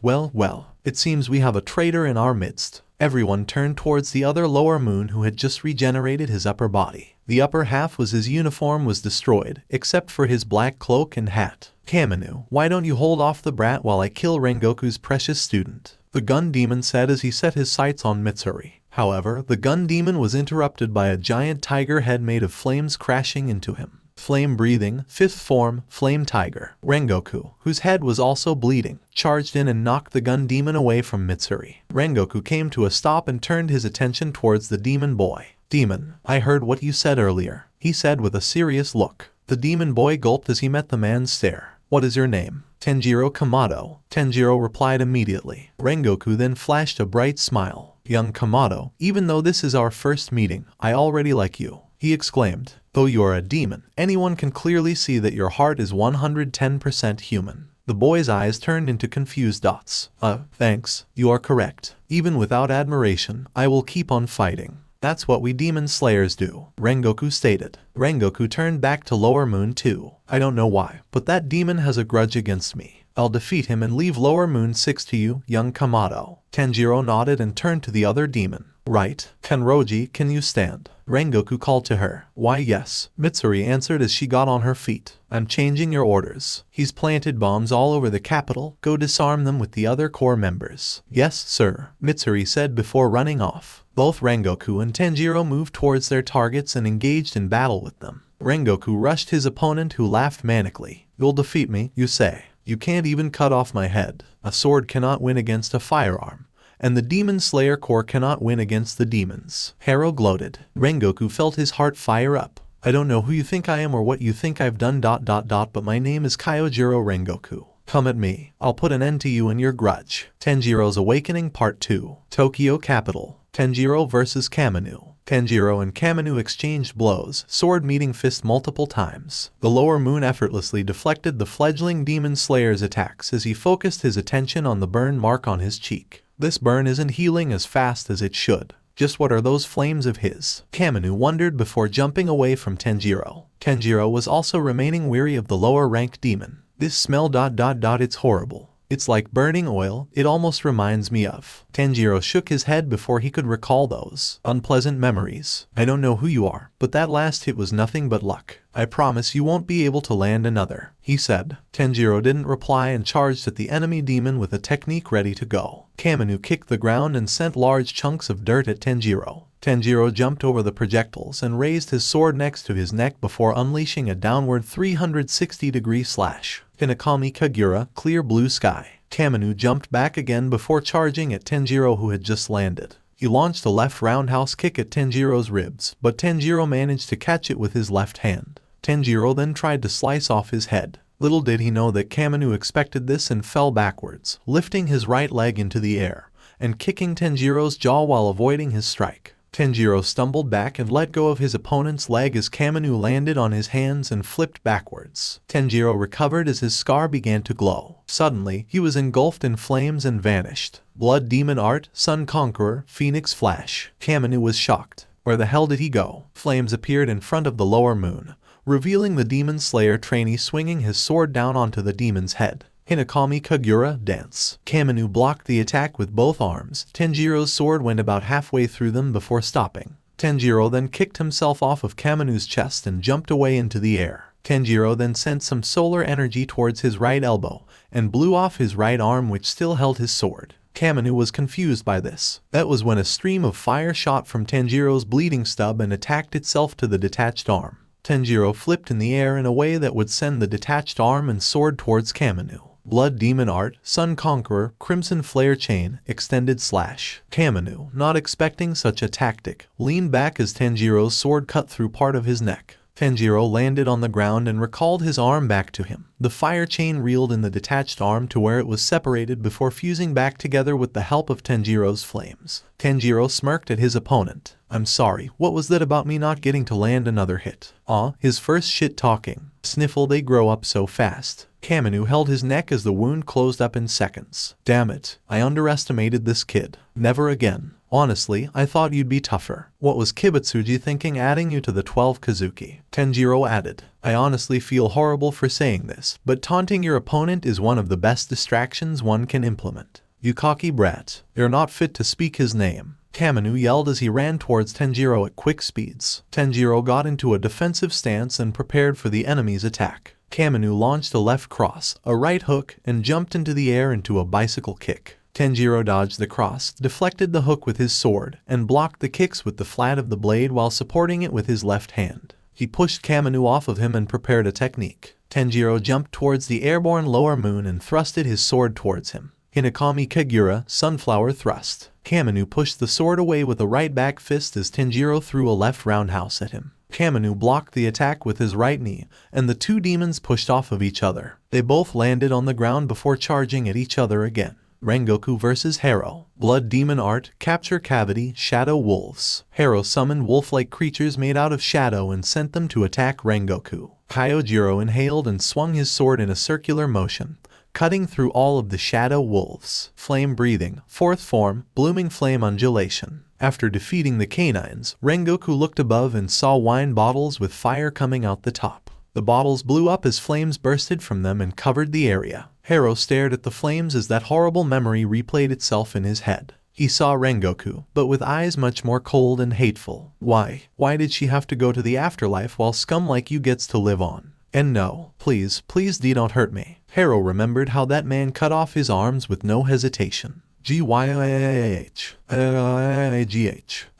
It seems we have a traitor in our midst. Everyone turned towards the other lower moon who had just regenerated his upper body. The upper half was his uniform was destroyed, except for his black cloak and hat. Kaminu, why don't you hold off the brat while I kill Rengoku's precious student? The gun demon said as he set his sights on Mitsuri. However, the gun demon was interrupted by a giant tiger head made of flames crashing into him. Flame-breathing, 5th form, Flame Tiger. Rengoku, whose head was also bleeding, charged in and knocked the gun demon away from Mitsuri. Rengoku came to a stop and turned his attention towards the demon boy. Demon, I heard what you said earlier, he said with a serious look. The demon boy gulped as he met the man's stare. What is your name? Tanjiro Kamado. Tanjiro replied immediately. Rengoku then flashed a bright smile. Young Kamado, even though this is our first meeting, I already like you, he exclaimed. Though you are a demon, anyone can clearly see that your heart is 110% human. The boy's eyes turned into confused dots. Thanks, you are correct. Even without admiration, I will keep on fighting. That's what we demon slayers do, Rengoku stated. Rengoku turned back to Lower Moon too. I don't know why, but that demon has a grudge against me. I'll defeat him and leave Lower Moon 6 to you, young Kamado. Tanjiro nodded and turned to the other demon. Right. Kanroji, can you stand? Rengoku called to her. Why yes, Mitsuri answered as she got on her feet. I'm changing your orders. He's planted bombs all over the capital. Go disarm them with the other core members. Yes, sir, Mitsuri said before running off. Both Rengoku and Tanjiro moved towards their targets and engaged in battle with them. Rengoku rushed his opponent who laughed manically. You'll defeat me, you say? You can't even cut off my head. A sword cannot win against a firearm, and the Demon Slayer Corps cannot win against the demons. Hero gloated. Rengoku felt his heart fire up. I don't know who you think I am or what you think I've done ... but my name is Kyojiro Rengoku. Come at me. I'll put an end to you and your grudge. Tanjiro's Awakening Part 2. Tokyo Capital. Tanjiro vs. Kamado. Tanjiro and Kamado exchanged blows, sword meeting fist multiple times. The lower moon effortlessly deflected the fledgling demon slayer's attacks as he focused his attention on the burn mark on his cheek. This burn isn't healing as fast as it should. Just what are those flames of his? Kamado wondered before jumping away from Tanjiro. Tanjiro was also remaining weary of the lower-ranked demon. This smell ... it's horrible. It's like burning oil, it almost reminds me of. Tanjiro shook his head before he could recall those unpleasant memories. I don't know who you are, but that last hit was nothing but luck. I promise you won't be able to land another, he said. Tanjiro didn't reply and charged at the enemy demon with a technique ready to go. Kamado kicked the ground and sent large chunks of dirt at Tanjiro. Tanjiro jumped over the projectiles and raised his sword next to his neck before unleashing a downward 360-degree slash. Hinekami Kagura, clear blue sky. Kamado jumped back again before charging at Tanjiro, who had just landed. He launched a left roundhouse kick at Tanjiro's ribs, but Tanjiro managed to catch it with his left hand. Tanjiro then tried to slice off his head. Little did he know that Kamado expected this and fell backwards, lifting his right leg into the air and kicking Tanjiro's jaw while avoiding his strike. Tanjiro stumbled back and let go of his opponent's leg as Kamado landed on his hands and flipped backwards. Tanjiro recovered as his scar began to glow. Suddenly, he was engulfed in flames and vanished. Blood Demon Art, Sun Conqueror, Phoenix Flash. Kamado was shocked. Where the hell did he go? Flames appeared in front of the lower moon, revealing the Demon Slayer trainee swinging his sword down onto the demon's head. Hinekami Kagura, dance. Kamado blocked the attack with both arms. Tanjiro's sword went about halfway through them before stopping. Tanjiro then kicked himself off of Kamado's chest and jumped away into the air. Tanjiro then sent some solar energy towards his right elbow and blew off his right arm, which still held his sword. Kamado was confused by this. That was when a stream of fire shot from Tanjiro's bleeding stub and attacked itself to the detached arm. Tanjiro flipped in the air in a way that would send the detached arm and sword towards Kamado. Blood Demon Art, Sun Conqueror, Crimson Flare Chain, Extended Slash. Kamado, not expecting such a tactic, leaned back as Tanjiro's sword cut through part of his neck. Tanjiro landed on the ground and recalled his arm back to him. The fire chain reeled in the detached arm to where it was separated before fusing back together with the help of Tanjiro's flames. Tanjiro smirked at his opponent. I'm sorry, what was that about me not getting to land another hit? His first shit talking. Sniffle, they grow up so fast. Kamado held his neck as the wound closed up in seconds. Damn it, I underestimated this kid. Never again. Honestly, I thought you'd be tougher. What was Kibutsuji thinking adding you to the 12 Kazuki? Tanjiro added. I honestly feel horrible for saying this, but taunting your opponent is one of the best distractions one can implement. You cocky brat. You're not fit to speak his name. Kamado yelled as he ran towards Tanjiro at quick speeds. Tanjiro got into a defensive stance and prepared for the enemy's attack. Kamado launched a left cross, a right hook, and jumped into the air into a bicycle kick. Tanjiro dodged the cross, deflected the hook with his sword, and blocked the kicks with the flat of the blade while supporting it with his left hand. He pushed Kamado off of him and prepared a technique. Tanjiro jumped towards the airborne lower moon and thrusted his sword towards him. Hinekami Kagura, Sunflower Thrust. Kamado pushed the sword away with a right back fist as Tanjiro threw a left roundhouse at him. Kamado blocked the attack with his right knee, and the two demons pushed off of each other. They both landed on the ground before charging at each other again. Rengoku vs. Hero. Blood Demon Art, Capture Cavity, Shadow Wolves. Hero summoned wolf-like creatures made out of shadow and sent them to attack Rengoku. Kyojiro inhaled and swung his sword in a circular motion, cutting through all of the shadow wolves. Flame Breathing, Fourth Form, Blooming Flame Undulation. After defeating the canines, Rengoku looked above and saw wine bottles with fire coming out the top. The bottles blew up as flames bursted from them and covered the area. Hero stared at the flames as that horrible memory replayed itself in his head. He saw Rengoku, but with eyes much more cold and hateful. Why did she have to go to the afterlife while scum like you gets to live on? And no, please don't hurt me. Hero remembered how that man cut off his arms with no hesitation. Gyhgh.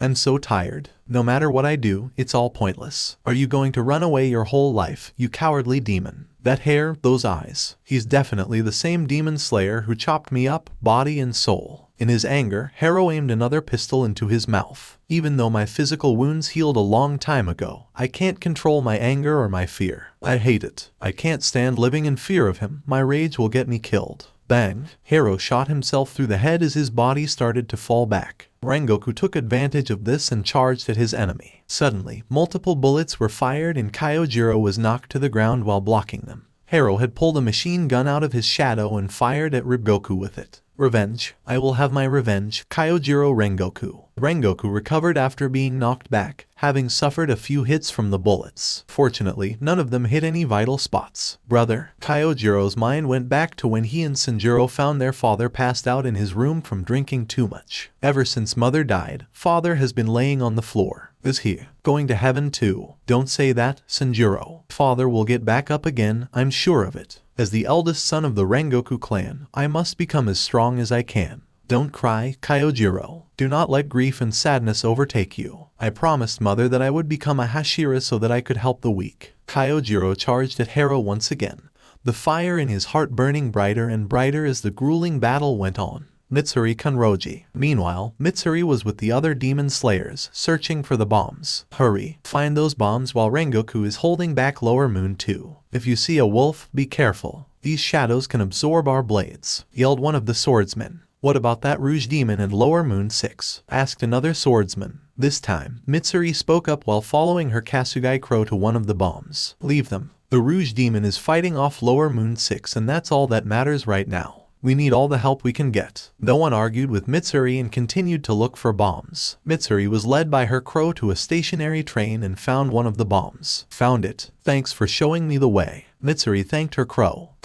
I'm so tired. No matter what I do, it's all pointless. Are you going to run away your whole life, you cowardly demon? That hair, those eyes. He's definitely the same demon slayer who chopped me up, body and soul. In his anger, Harrow aimed another pistol into his mouth. Even though my physical wounds healed a long time ago, I can't control my anger or my fear. I hate it. I can't stand living in fear of him. My rage will get me killed. Bang! Harrow shot himself through the head as his body started to fall back. Rengoku took advantage of this and charged at his enemy. Suddenly, multiple bullets were fired and Kyojiro was knocked to the ground while blocking them. Harrow had pulled a machine gun out of his shadow and fired at Rengoku with it. Revenge. I will have my revenge. Kyojiro Rengoku. Rengoku recovered after being knocked back, having suffered a few hits from the bullets. Fortunately, none of them hit any vital spots. Brother. Kyojiro's mind went back to when he and Sanjuro found their father passed out in his room from drinking too much. Ever since mother died, father has been laying on the floor. Is he going to heaven too? Don't say that, Sanjuro. Father will get back up again, I'm sure of it. As the eldest son of the Rengoku clan, I must become as strong as I can. Don't cry, Kyojiro. Do not let grief and sadness overtake you. I promised mother that I would become a Hashira so that I could help the weak. Kyojiro charged at Harrow once again, the fire in his heart burning brighter and brighter as the grueling battle went on. Mitsuri Kanroji. Meanwhile, Mitsuri was with the other demon slayers, searching for the bombs. Hurry, find those bombs while Rengoku is holding back Lower Moon 2. If you see a wolf, be careful. These shadows can absorb our blades, yelled one of the swordsmen. What about that Rouge demon and Lower Moon 6? Asked another swordsman. This time, Mitsuri spoke up while following her Kasugai crow to one of the bombs. Leave them. The Rouge demon is fighting off Lower Moon 6 and that's all that matters right now. We need all the help we can get. No one argued with Mitsuri and continued to look for bombs. Mitsuri was led by her crow to a stationary train and found one of the bombs. Found it. Thanks for showing me the way. Mitsuri thanked her crow.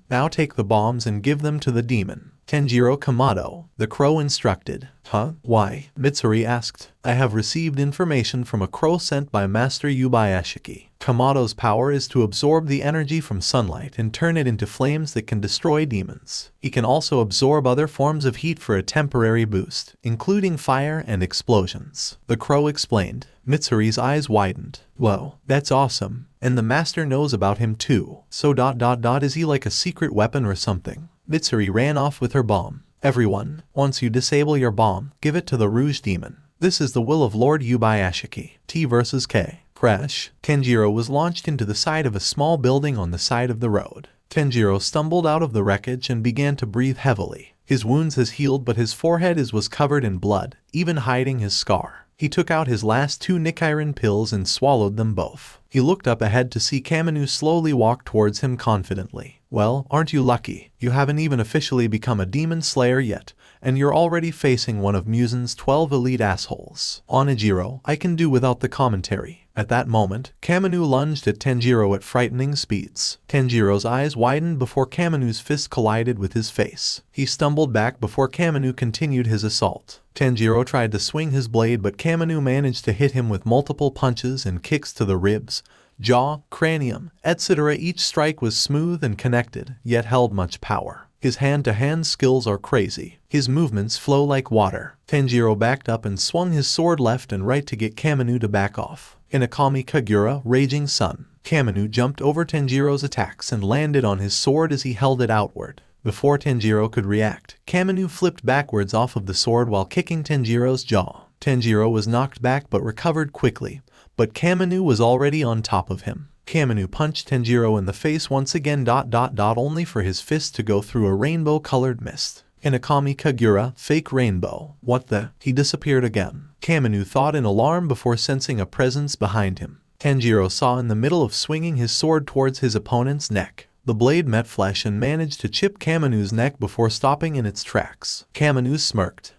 Now take the bombs and give them to the demon. Tanjiro Kamado, the crow instructed. Why? Mitsuri asked. I have received information from a crow sent by Master Yubayashiki. Kamado's power is to absorb the energy from sunlight and turn it into flames that can destroy demons. He can also absorb other forms of heat for a temporary boost, including fire and explosions. The crow explained. Mitsuri's eyes widened. Whoa, that's awesome. And the master knows about him too. So is he like a secret weapon or something? Mitsuri ran off with her bomb. Everyone, once you disable your bomb, give it to the Rouge demon. This is the will of Lord Yubayashiki. T versus K. Crash. Tanjiro was launched into the side of a small building on the side of the road. Tanjiro stumbled out of the wreckage and began to breathe heavily. His wounds has healed but his forehead was covered in blood, even hiding his scar. He took out his last 2 Nichiren pills and swallowed them both. He looked up ahead to see Kaminu slowly walk towards him confidently. Well, aren't you lucky? You haven't even officially become a demon slayer yet, and you're already facing one of Muzan's 12 elite assholes. Onijiro, I can do without the commentary. At that moment, Kaminu lunged at Tanjiro at frightening speeds. Tanjiro's eyes widened before Kaminu's fist collided with his face. He stumbled back before Kaminu continued his assault. Tanjiro tried to swing his blade but Kaminu managed to hit him with multiple punches and kicks to the ribs, jaw, cranium, etc. Each strike was smooth and connected, yet held much power. His hand-to-hand skills are crazy. His movements flow like water. Tanjiro backed up and swung his sword left and right to get Kaminu to back off. Inakami Kagura, Raging Sun. Kaminu jumped over Tanjiro's attacks and landed on his sword as he held it outward. Before Tanjiro could react, Kaminu flipped backwards off of the sword while kicking Tanjiro's jaw. Tanjiro was knocked back but recovered quickly, but Kaminu was already on top of him. Kaminu punched Tanjiro in the face once again only for his fist to go through a rainbow-colored mist. Inakami Kagura, fake rainbow. What the? He disappeared again. Kaminu thought in alarm before sensing a presence behind him. Tanjiro saw in the middle of swinging his sword towards his opponent's neck. The blade met flesh and managed to chip Kaminu's neck before stopping in its tracks. Kaminu smirked.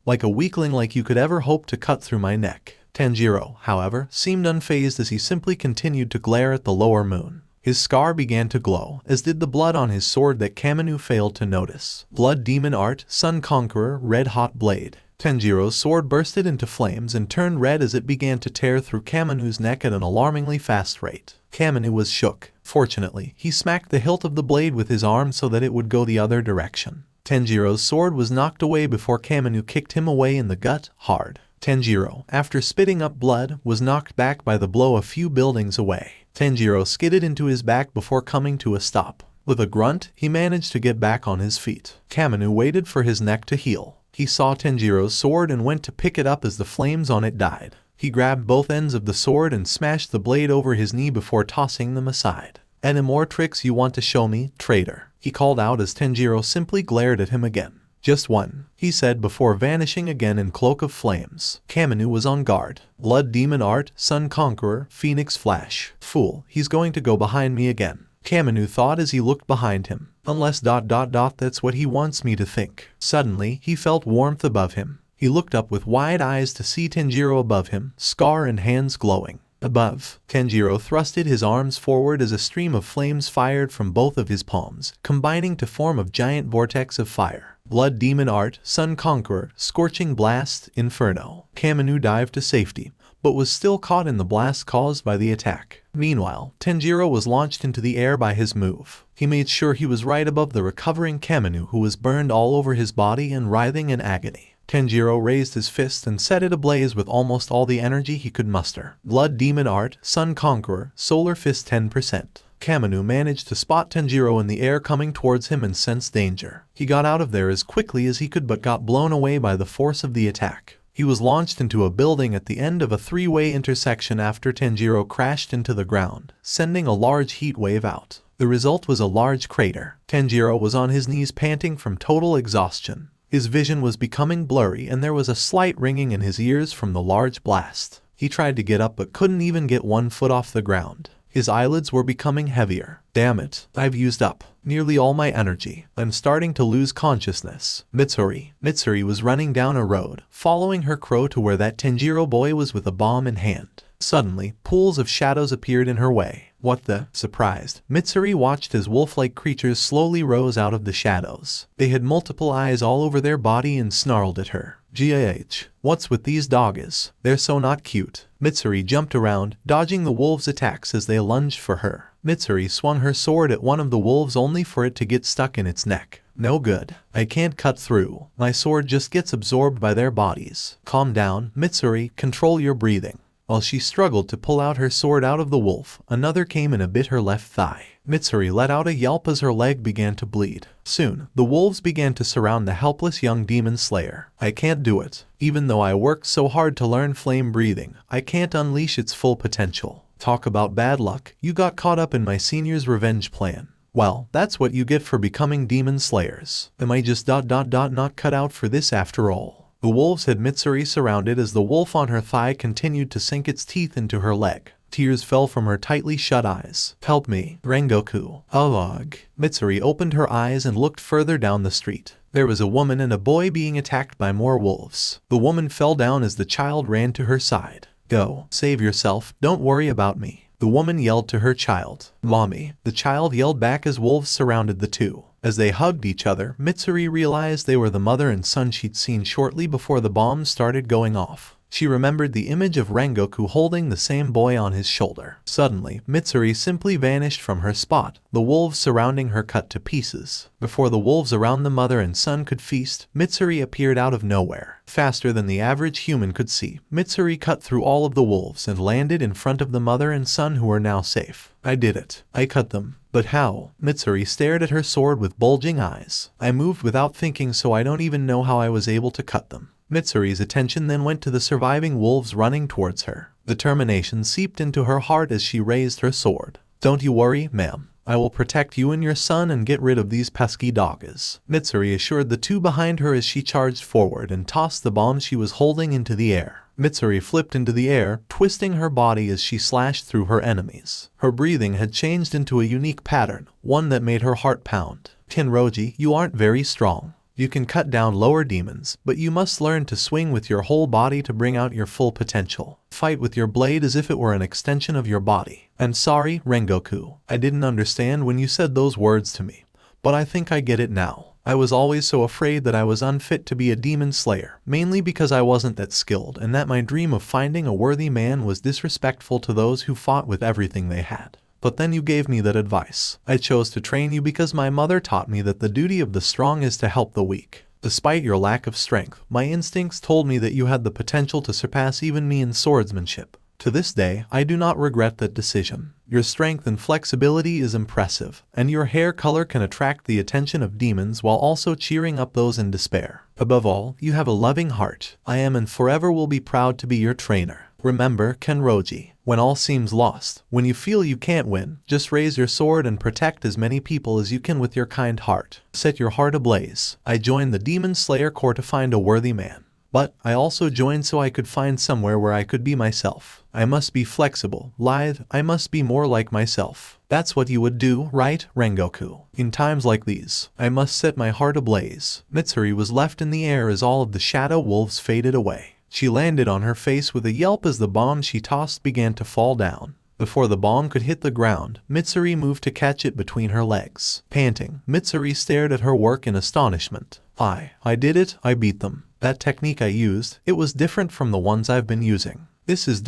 Like a weakling like you could ever hope to cut through my neck. Tanjiro, however, seemed unfazed as he simply continued to glare at the Lower Moon. His scar began to glow, as did the blood on his sword that Kaminu failed to notice. Blood Demon Art, Sun Conqueror, Red Hot Blade. Tanjiro's sword bursted into flames and turned red as it began to tear through Kaminu's neck at an alarmingly fast rate. Kaminu was shook. Fortunately, he smacked the hilt of the blade with his arm so that it would go the other direction. Tanjiro's sword was knocked away before Kamado kicked him away in the gut, hard. Tanjiro, after spitting up blood, was knocked back by the blow a few buildings away. Tanjiro skidded into his back before coming to a stop. With a grunt, he managed to get back on his feet. Kamado waited for his neck to heal. He saw Tanjiro's sword and went to pick it up as the flames on it died. He grabbed both ends of the sword and smashed the blade over his knee before tossing them aside. "Any more tricks you want to show me, traitor?" he called out as Tanjiro simply glared at him again. "Just one," he said before vanishing again in cloak of flames. Kamado was on guard. Blood Demon Art, Sun Conqueror, Phoenix Flash. Fool, he's going to go behind me again. Kamado thought as he looked behind him. Unless ... that's what he wants me to think. Suddenly, he felt warmth above him. He looked up with wide eyes to see Tanjiro above him, scar and hands glowing. Above, Tanjiro thrusted his arms forward as a stream of flames fired from both of his palms, combining to form a giant vortex of fire. Blood Demon Art, Sun Conqueror, Scorching Blast, Inferno. Kamado dived to safety, but was still caught in the blast caused by the attack. Meanwhile, Tanjiro was launched into the air by his move. He made sure he was right above the recovering Kamado, who was burned all over his body and writhing in agony. Tanjiro raised his fist and set it ablaze with almost all the energy he could muster. Blood Demon Art, Sun Conqueror, Solar Fist 10%. Kamado managed to spot Tanjiro in the air coming towards him and sensed danger. He got out of there as quickly as he could but got blown away by the force of the attack. He was launched into a building at the end of a three-way intersection after Tanjiro crashed into the ground, sending a large heat wave out. The result was a large crater. Tanjiro was on his knees panting from total exhaustion. His vision was becoming blurry and there was a slight ringing in his ears from the large blast. He tried to get up but couldn't even get 1 foot off the ground. His eyelids were becoming heavier. "Damn it, I've used up nearly all my energy. I'm starting to lose consciousness." Mitsuri was running down a road, following her crow to where that Tanjiro boy was with a bomb in hand. Suddenly, pools of shadows appeared in her way. "What the?" Surprised, Mitsuri watched as wolf-like creatures slowly rose out of the shadows. They had multiple eyes all over their body and snarled at her. "GH, what's with these doggies? They're so not cute." Mitsuri jumped around, dodging the wolves' attacks as they lunged for her. Mitsuri swung her sword at one of the wolves only for it to get stuck in its neck. "No good. I can't cut through. My sword just gets absorbed by their bodies." "Calm down, Mitsuri, control your breathing." While she struggled to pull out her sword out of the wolf, another came and bit her left thigh. Mitsuri let out a yelp as her leg began to bleed. Soon, the wolves began to surround the helpless young demon slayer. "I can't do it. Even though I worked so hard to learn flame breathing, I can't unleash its full potential." "Talk about bad luck. You got caught up in my senior's revenge plan. Well, that's what you get for becoming demon slayers. Am I just ... not cut out for this after all?" The wolves had Mitsuri surrounded as the wolf on her thigh continued to sink its teeth into her leg. Tears fell from her tightly shut eyes. "Help me, Rengoku." "Ugh." Mitsuri opened her eyes and looked further down the street. There was a woman and a boy being attacked by more wolves. The woman fell down as the child ran to her side. "Go, save yourself, don't worry about me," the woman yelled to her child. "Mommy," the child yelled back as wolves surrounded the two. As they hugged each other, Mitsuri realized they were the mother and son she'd seen shortly before the bombs started going off. She remembered the image of Rengoku holding the same boy on his shoulder. Suddenly, Mitsuri simply vanished from her spot, the wolves surrounding her cut to pieces. Before the wolves around the mother and son could feast, Mitsuri appeared out of nowhere. Faster than the average human could see, Mitsuri cut through all of the wolves and landed in front of the mother and son who were now safe. "I did it. I cut them. But how?" Mitsuri stared at her sword with bulging eyes. "I moved without thinking, so I don't even know how I was able to cut them." Mitsuri's attention then went to the surviving wolves running towards her. Determination seeped into her heart as she raised her sword. "Don't you worry, ma'am. I will protect you and your son and get rid of these pesky doggies," Mitsuri assured the two behind her as she charged forward and tossed the bomb she was holding into the air. Mitsuri flipped into the air, twisting her body as she slashed through her enemies. Her breathing had changed into a unique pattern, one that made her heart pound. "Tenroji, you aren't very strong. You can cut down lower demons, but you must learn to swing with your whole body to bring out your full potential. Fight with your blade as if it were an extension of your body." "I'm sorry, Rengoku. I didn't understand when you said those words to me, but I think I get it now. I was always so afraid that I was unfit to be a demon slayer, mainly because I wasn't that skilled and that my dream of finding a worthy man was disrespectful to those who fought with everything they had. But then you gave me that advice. I chose to train you because my mother taught me that the duty of the strong is to help the weak. Despite your lack of strength, my instincts told me that you had the potential to surpass even me in swordsmanship. To this day, I do not regret that decision. Your strength and flexibility is impressive, and your hair color can attract the attention of demons while also cheering up those in despair. Above all, you have a loving heart. I am and forever will be proud to be your trainer. Remember, Kenroji, when all seems lost, when you feel you can't win, just raise your sword and protect as many people as you can with your kind heart. Set your heart ablaze. I joined the Demon Slayer Corps to find a worthy man. But I also joined so I could find somewhere where I could be myself. I must be flexible, lithe, I must be more like myself. That's what you would do, right, Rengoku? In times like these, I must set my heart ablaze. Mitsuri was left in the air as all of the shadow wolves faded away. She landed on her face with a yelp as the bomb she tossed began to fall down. Before the bomb could hit the ground, Mitsuri moved to catch it between her legs. Panting, Mitsuri stared at her work in astonishment. I did it, I beat them. That technique I used, it was different from the ones I've been using. This is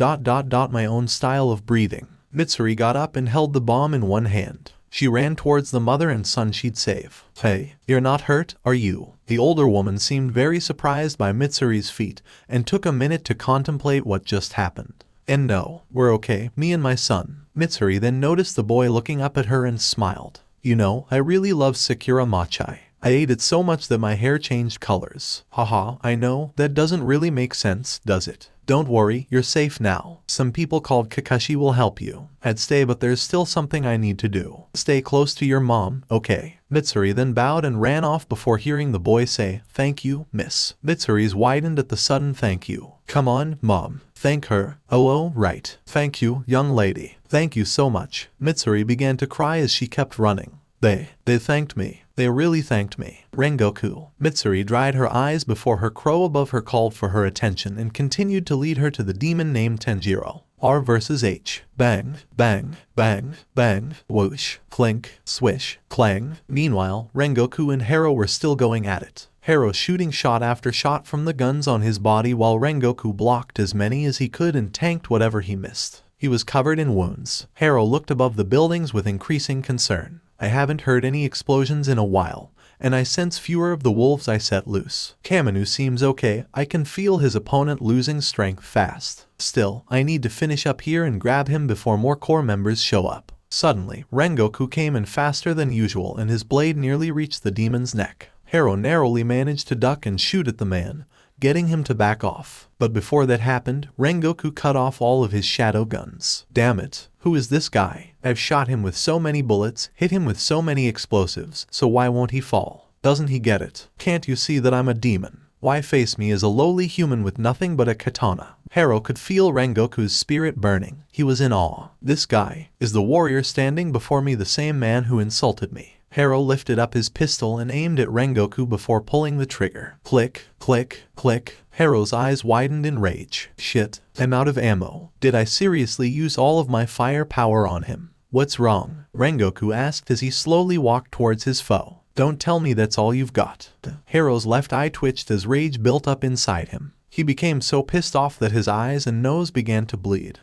my own style of breathing. Mitsuri got up and held the bomb in one hand. She ran towards the mother and son she'd save. Hey, you're not hurt, are you? The older woman seemed very surprised by Mitsuri's feat and took a minute to contemplate what just happened. And no, we're okay, me and my son. Mitsuri then noticed the boy looking up at her and smiled. You know, I really love Sakura Machai. I ate it so much that my hair changed colors. Haha, I know, that doesn't really make sense, does it? Don't worry, you're safe now. Some people called Kakashi will help you. I'd stay, but there's still something I need to do. Stay close to your mom, okay? Mitsuri then bowed and ran off before hearing the boy say, thank you, miss. Mitsuri's widened at the sudden thank you. Come on, mom. Thank her. Oh, right. Thank you, young lady. Thank you so much. Mitsuri began to cry as she kept running. They thanked me. They really thanked me. Rengoku. Mitsuri dried her eyes before her crow above her called for her attention and continued to lead her to the demon named Tanjiro. R versus H. Bang, bang, bang, bang, whoosh, clink, swish, clang. Meanwhile, Rengoku and Hero were still going at it. Hero shooting shot after shot from the guns on his body while Rengoku blocked as many as he could and tanked whatever he missed. He was covered in wounds. Hero looked above the buildings with increasing concern. I haven't heard any explosions in a while, and I sense fewer of the wolves I set loose. Kamado seems okay. I can feel his opponent losing strength fast. Still, I need to finish up here and grab him before more core members show up. Suddenly, Rengoku came in faster than usual and his blade nearly reached the demon's neck. Hero narrowly managed to duck and shoot at the man, getting him to back off. But before that happened, Rengoku cut off all of his shadow guns. Damn it. Who is this guy? I've shot him with so many bullets, hit him with so many explosives, so why won't he fall? Doesn't he get it? Can't you see that I'm a demon? Why face me as a lowly human with nothing but a katana? Hero could feel Rengoku's spirit burning. He was in awe. This guy, is the warrior standing before me the same man who insulted me? Hero lifted up his pistol and aimed at Rengoku before pulling the trigger. Click, click, click. Hero's eyes widened in rage. Shit, I'm out of ammo. Did I seriously use all of my firepower on him? What's wrong? Rengoku asked as he slowly walked towards his foe. Don't tell me that's all you've got. Hero's left eye twitched as rage built up inside him. He became so pissed off that his eyes and nose began to bleed.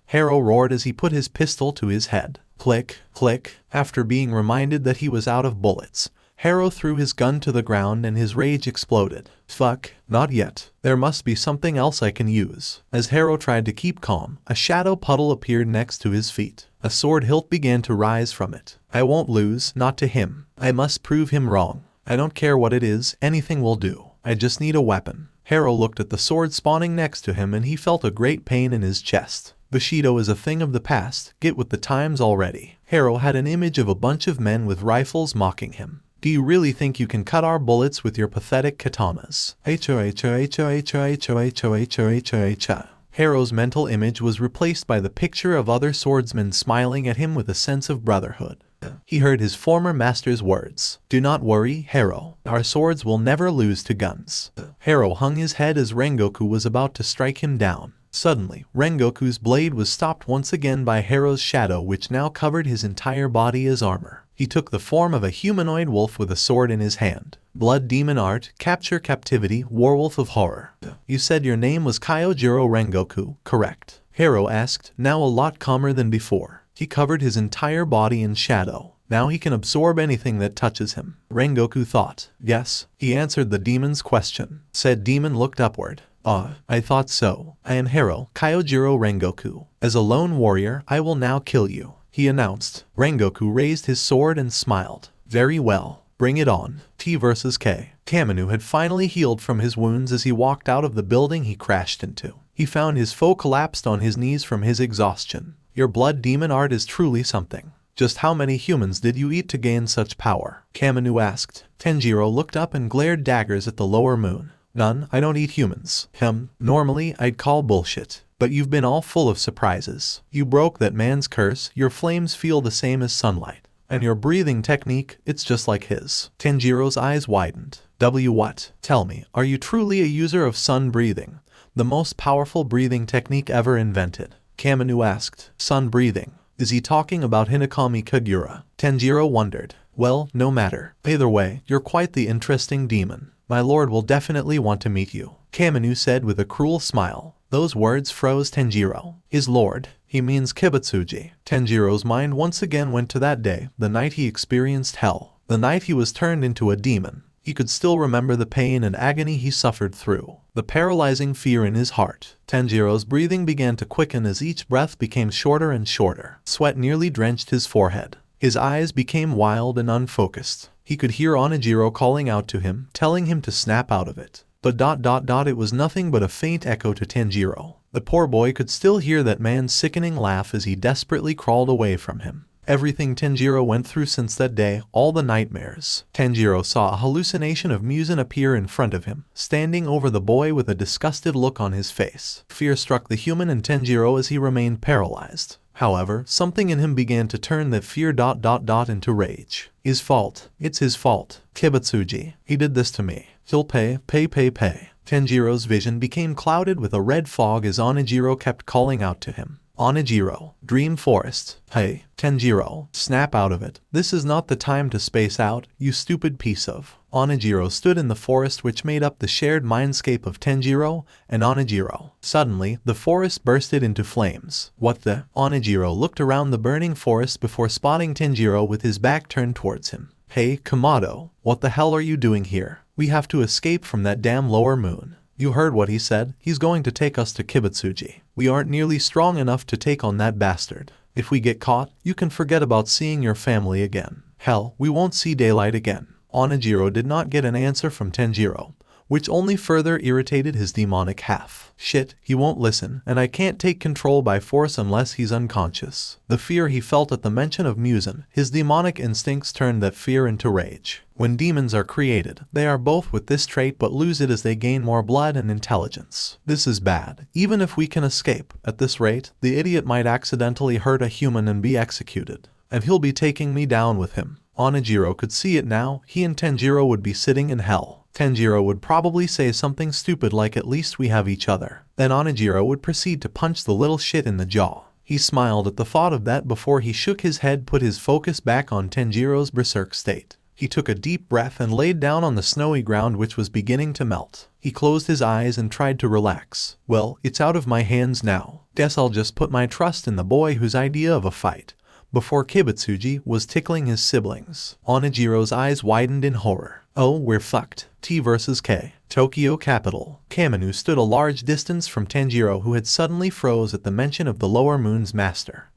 Hero roared as he put his pistol to his head. Click, click. After being reminded that he was out of bullets, Hero threw his gun to the ground and his rage exploded. Fuck, not yet. There must be something else I can use. As Hero tried to keep calm, a shadow puddle appeared next to his feet. A sword hilt began to rise from it. I won't lose, not to him. I must prove him wrong. I don't care what it is, anything will do. I just need a weapon. Hero looked at the sword spawning next to him and he felt a great pain in his chest. Bushido is a thing of the past, get with the times already. Hero had an image of a bunch of men with rifles mocking him. Do you really think you can cut our bullets with your pathetic katanas? Hero's mental image was replaced by the picture of other swordsmen smiling at him with a sense of brotherhood. He heard his former master's words. Do not worry, Hero. Our swords will never lose to guns. Hero hung his head as Rengoku was about to strike him down. Suddenly, Rengoku's blade was stopped once again by Hero's shadow, which now covered his entire body as armor. He took the form of a humanoid wolf with a sword in his hand. Blood Demon Art, Capture Captivity, Werewolf of Horror. You said your name was Kyojiro Rengoku, correct? Hero asked, now a lot calmer than before. He covered his entire body in shadow. Now he can absorb anything that touches him. Rengoku thought. Yes, he answered the demon's question. Said demon looked upward. I thought so. I am Hero, Kyojiro Rengoku. As a lone warrior, I will now kill you, he announced. Rengoku raised his sword and smiled. Very well. Bring it on. T versus K. Kamado had finally healed from his wounds as he walked out of the building he crashed into. He found his foe collapsed on his knees from his exhaustion. Your blood demon art is truly something. Just how many humans did you eat to gain such power? Kamado asked. Tanjiro looked up and glared daggers at the lower moon. None, I don't eat humans. Normally I'd call bullshit. But you've been all full of surprises. You broke that man's curse, your flames feel the same as sunlight. And your breathing technique, it's just like his. Tanjiro's eyes widened. What? Tell me, are you truly a user of sun breathing? The most powerful breathing technique ever invented? Kamado asked. Sun breathing. Is he talking about Hinokami Kagura? Tanjiro wondered. Well, no matter. Either way, you're quite the interesting demon. My lord will definitely want to meet you, Kamado said with a cruel smile. Those words froze Tanjiro. His lord, he means Kibutsuji. Tanjiro's mind once again went to that day, the night he experienced hell, the night he was turned into a demon. He could still remember the pain and agony he suffered through, the paralyzing fear in his heart. Tanjiro's breathing began to quicken as each breath became shorter and shorter. Sweat nearly drenched his forehead. His eyes became wild and unfocused. He could hear Onijiro calling out to him, telling him to snap out of it. But it was nothing but a faint echo to Tanjiro. The poor boy could still hear that man's sickening laugh as he desperately crawled away from him. Everything Tanjiro went through since that day, all the nightmares. Tanjiro saw a hallucination of Muzan appear in front of him, standing over the boy with a disgusted look on his face. Fear struck the human in Tanjiro as he remained paralyzed. However, something in him began to turn that fear into rage. His fault. It's his fault. Kibutsuji. He did this to me. He'll pay. Tanjiro's vision became clouded with a red fog as Onijiro kept calling out to him. Onijiro, Dream Forest. Hey, Tanjiro, snap out of it. This is not the time to space out, you stupid piece of. Onijiro stood in the forest which made up the shared mindscape of Tanjiro and Onijiro. Suddenly, the forest bursted into flames. What the? Onijiro looked around the burning forest before spotting Tanjiro with his back turned towards him. Hey, Kamado, what the hell are you doing here? We have to escape from that damn lower moon. You heard what he said. He's going to take us to Kibutsuji. We aren't nearly strong enough to take on that bastard. If we get caught, you can forget about seeing your family again. Hell, we won't see daylight again. Onijiro did not get an answer from Tanjiro, which only further irritated his demonic half. Shit, he won't listen, and I can't take control by force unless he's unconscious. The fear he felt at the mention of Muzan, his demonic instincts turned that fear into rage. When demons are created, they are both with this trait but lose it as they gain more blood and intelligence. This is bad. Even if we can escape, at this rate, the idiot might accidentally hurt a human and be executed. And he'll be taking me down with him. Onijiro could see it now. He and Tanjiro would be sitting in hell. Tanjiro would probably say something stupid like at least we have each other. Then Onijiro would proceed to punch the little shit in the jaw. He smiled at the thought of that before he shook his head, put his focus back on Tanjiro's berserk state. He took a deep breath and laid down on the snowy ground which was beginning to melt. He closed his eyes and tried to relax. Well, it's out of my hands now. Guess I'll just put my trust in the boy whose idea of a fight before Kibutsuji was tickling his siblings. Onijiro's eyes widened in horror. Oh, we're fucked. T versus K. Tokyo capital. Kamado stood a large distance from Tanjiro, who had suddenly froze at the mention of the lower moon's master.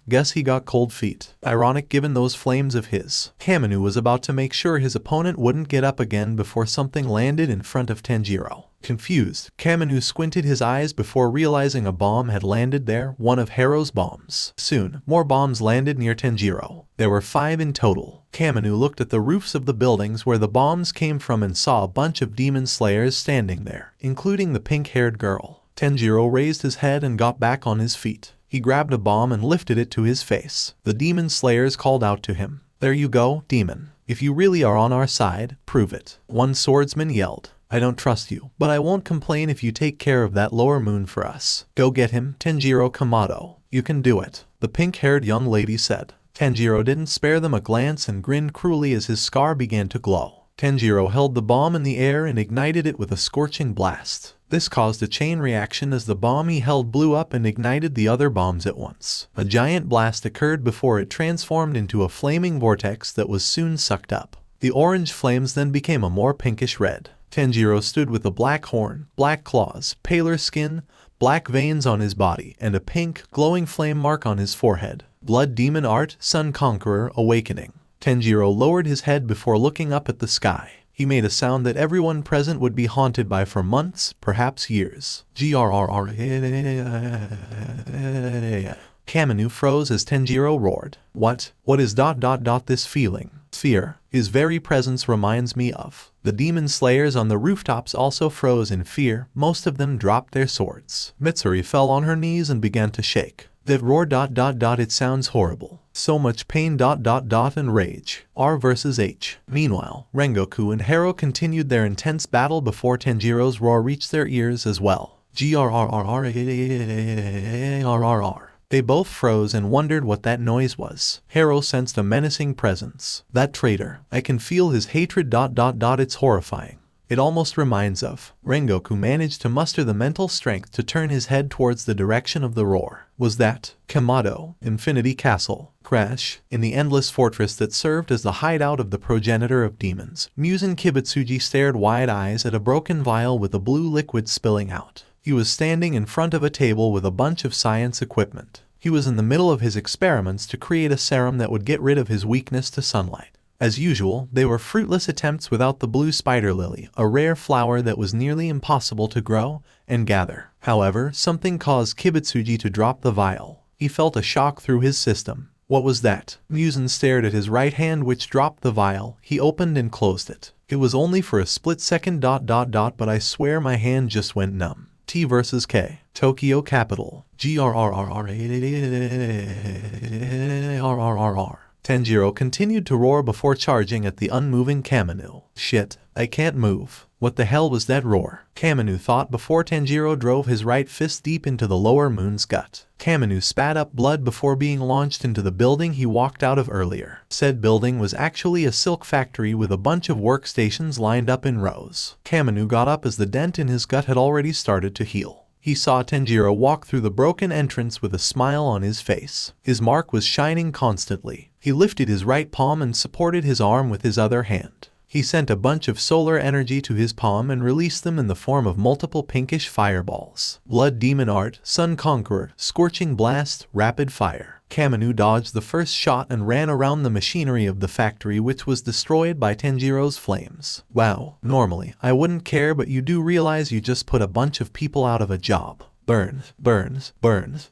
Guess he got cold feet. Ironic given those flames of his. Kamado was about to make sure his opponent wouldn't get up again before something landed in front of Tanjiro. Confused, Kamado squinted his eyes before realizing a bomb had landed there, one of Harrow's bombs. Soon, more bombs landed near Tanjiro. There were 5 in total. Kamado looked at the roofs of the buildings where the bombs came from and saw a bunch of demon slayers standing there, including the pink-haired girl. Tanjiro raised his head and got back on his feet. He grabbed a bomb and lifted it to his face. The demon slayers called out to him. "There you go, demon. If you really are on our side, prove it." One swordsman yelled. "I don't trust you, but I won't complain if you take care of that lower moon for us. Go get him, Tanjiro Kamado. You can do it," the pink-haired young lady said. Tanjiro didn't spare them a glance and grinned cruelly as his scar began to glow. Tanjiro held the bomb in the air and ignited it with a scorching blast. This caused a chain reaction as the bomb he held blew up and ignited the other bombs at once. A giant blast occurred before it transformed into a flaming vortex that was soon sucked up. The orange flames then became a more pinkish red. Tanjiro stood with a black horn, black claws, paler skin, black veins on his body, and a pink, glowing flame mark on his forehead. Blood Demon Art, Sun Conqueror, Awakening. Tanjiro lowered his head before looking up at the sky. He made a sound that everyone present would be haunted by for months, perhaps years. Kamado froze as Tanjiro roared. What is this feeling? Fear. His very presence reminds me of. The demon slayers on the rooftops also froze in fear. Most of them dropped their swords. Mitsuri fell on her knees and began to shake. That roar. It sounds horrible. So much pain. And rage. R versus H. Meanwhile, Rengoku and Hero continued their intense battle before Tanjiro's roar reached their ears as well. They both froze and wondered what that noise was. Hero sensed a menacing presence. That traitor. I can feel his hatred. It's horrifying. It almost reminds of. Rengoku managed to muster the mental strength to turn his head towards the direction of the roar. Was that Kamado, Infinity Castle? Crash. In the endless fortress that served as the hideout of the progenitor of demons, Muzan Kibutsuji stared wide eyes at a broken vial with a blue liquid spilling out. He was standing in front of a table with a bunch of science equipment. He was in the middle of his experiments to create a serum that would get rid of his weakness to sunlight. As usual, they were fruitless attempts without the blue spider lily, a rare flower that was nearly impossible to grow and gather. However, something caused Kibutsuji to drop the vial. He felt a shock through his system. What was that? Muzan stared at his right hand which dropped the vial. He opened and closed it. It was only for a split second. But I swear my hand just went numb. T versus K. Tokyo Capital. Tanjiro continued to roar before charging at the unmoving Kamado. Shit, I can't move. What the hell was that roar? Kamado thought before Tanjiro drove his right fist deep into the lower moon's gut. Kamado spat up blood before being launched into the building he walked out of earlier. Said building was actually a silk factory with a bunch of workstations lined up in rows. Kamado got up as the dent in his gut had already started to heal. He saw Tanjiro walk through the broken entrance with a smile on his face. His mark was shining constantly. He lifted his right palm and supported his arm with his other hand. He sent a bunch of solar energy to his palm and released them in the form of multiple pinkish fireballs. Blood Demon Art, Sun Conqueror, Scorching Blast, Rapid Fire. Kamado dodged the first shot and ran around the machinery of the factory which was destroyed by Tanjiro's flames. Wow, normally I wouldn't care, but you do realize you just put a bunch of people out of a job. Burns.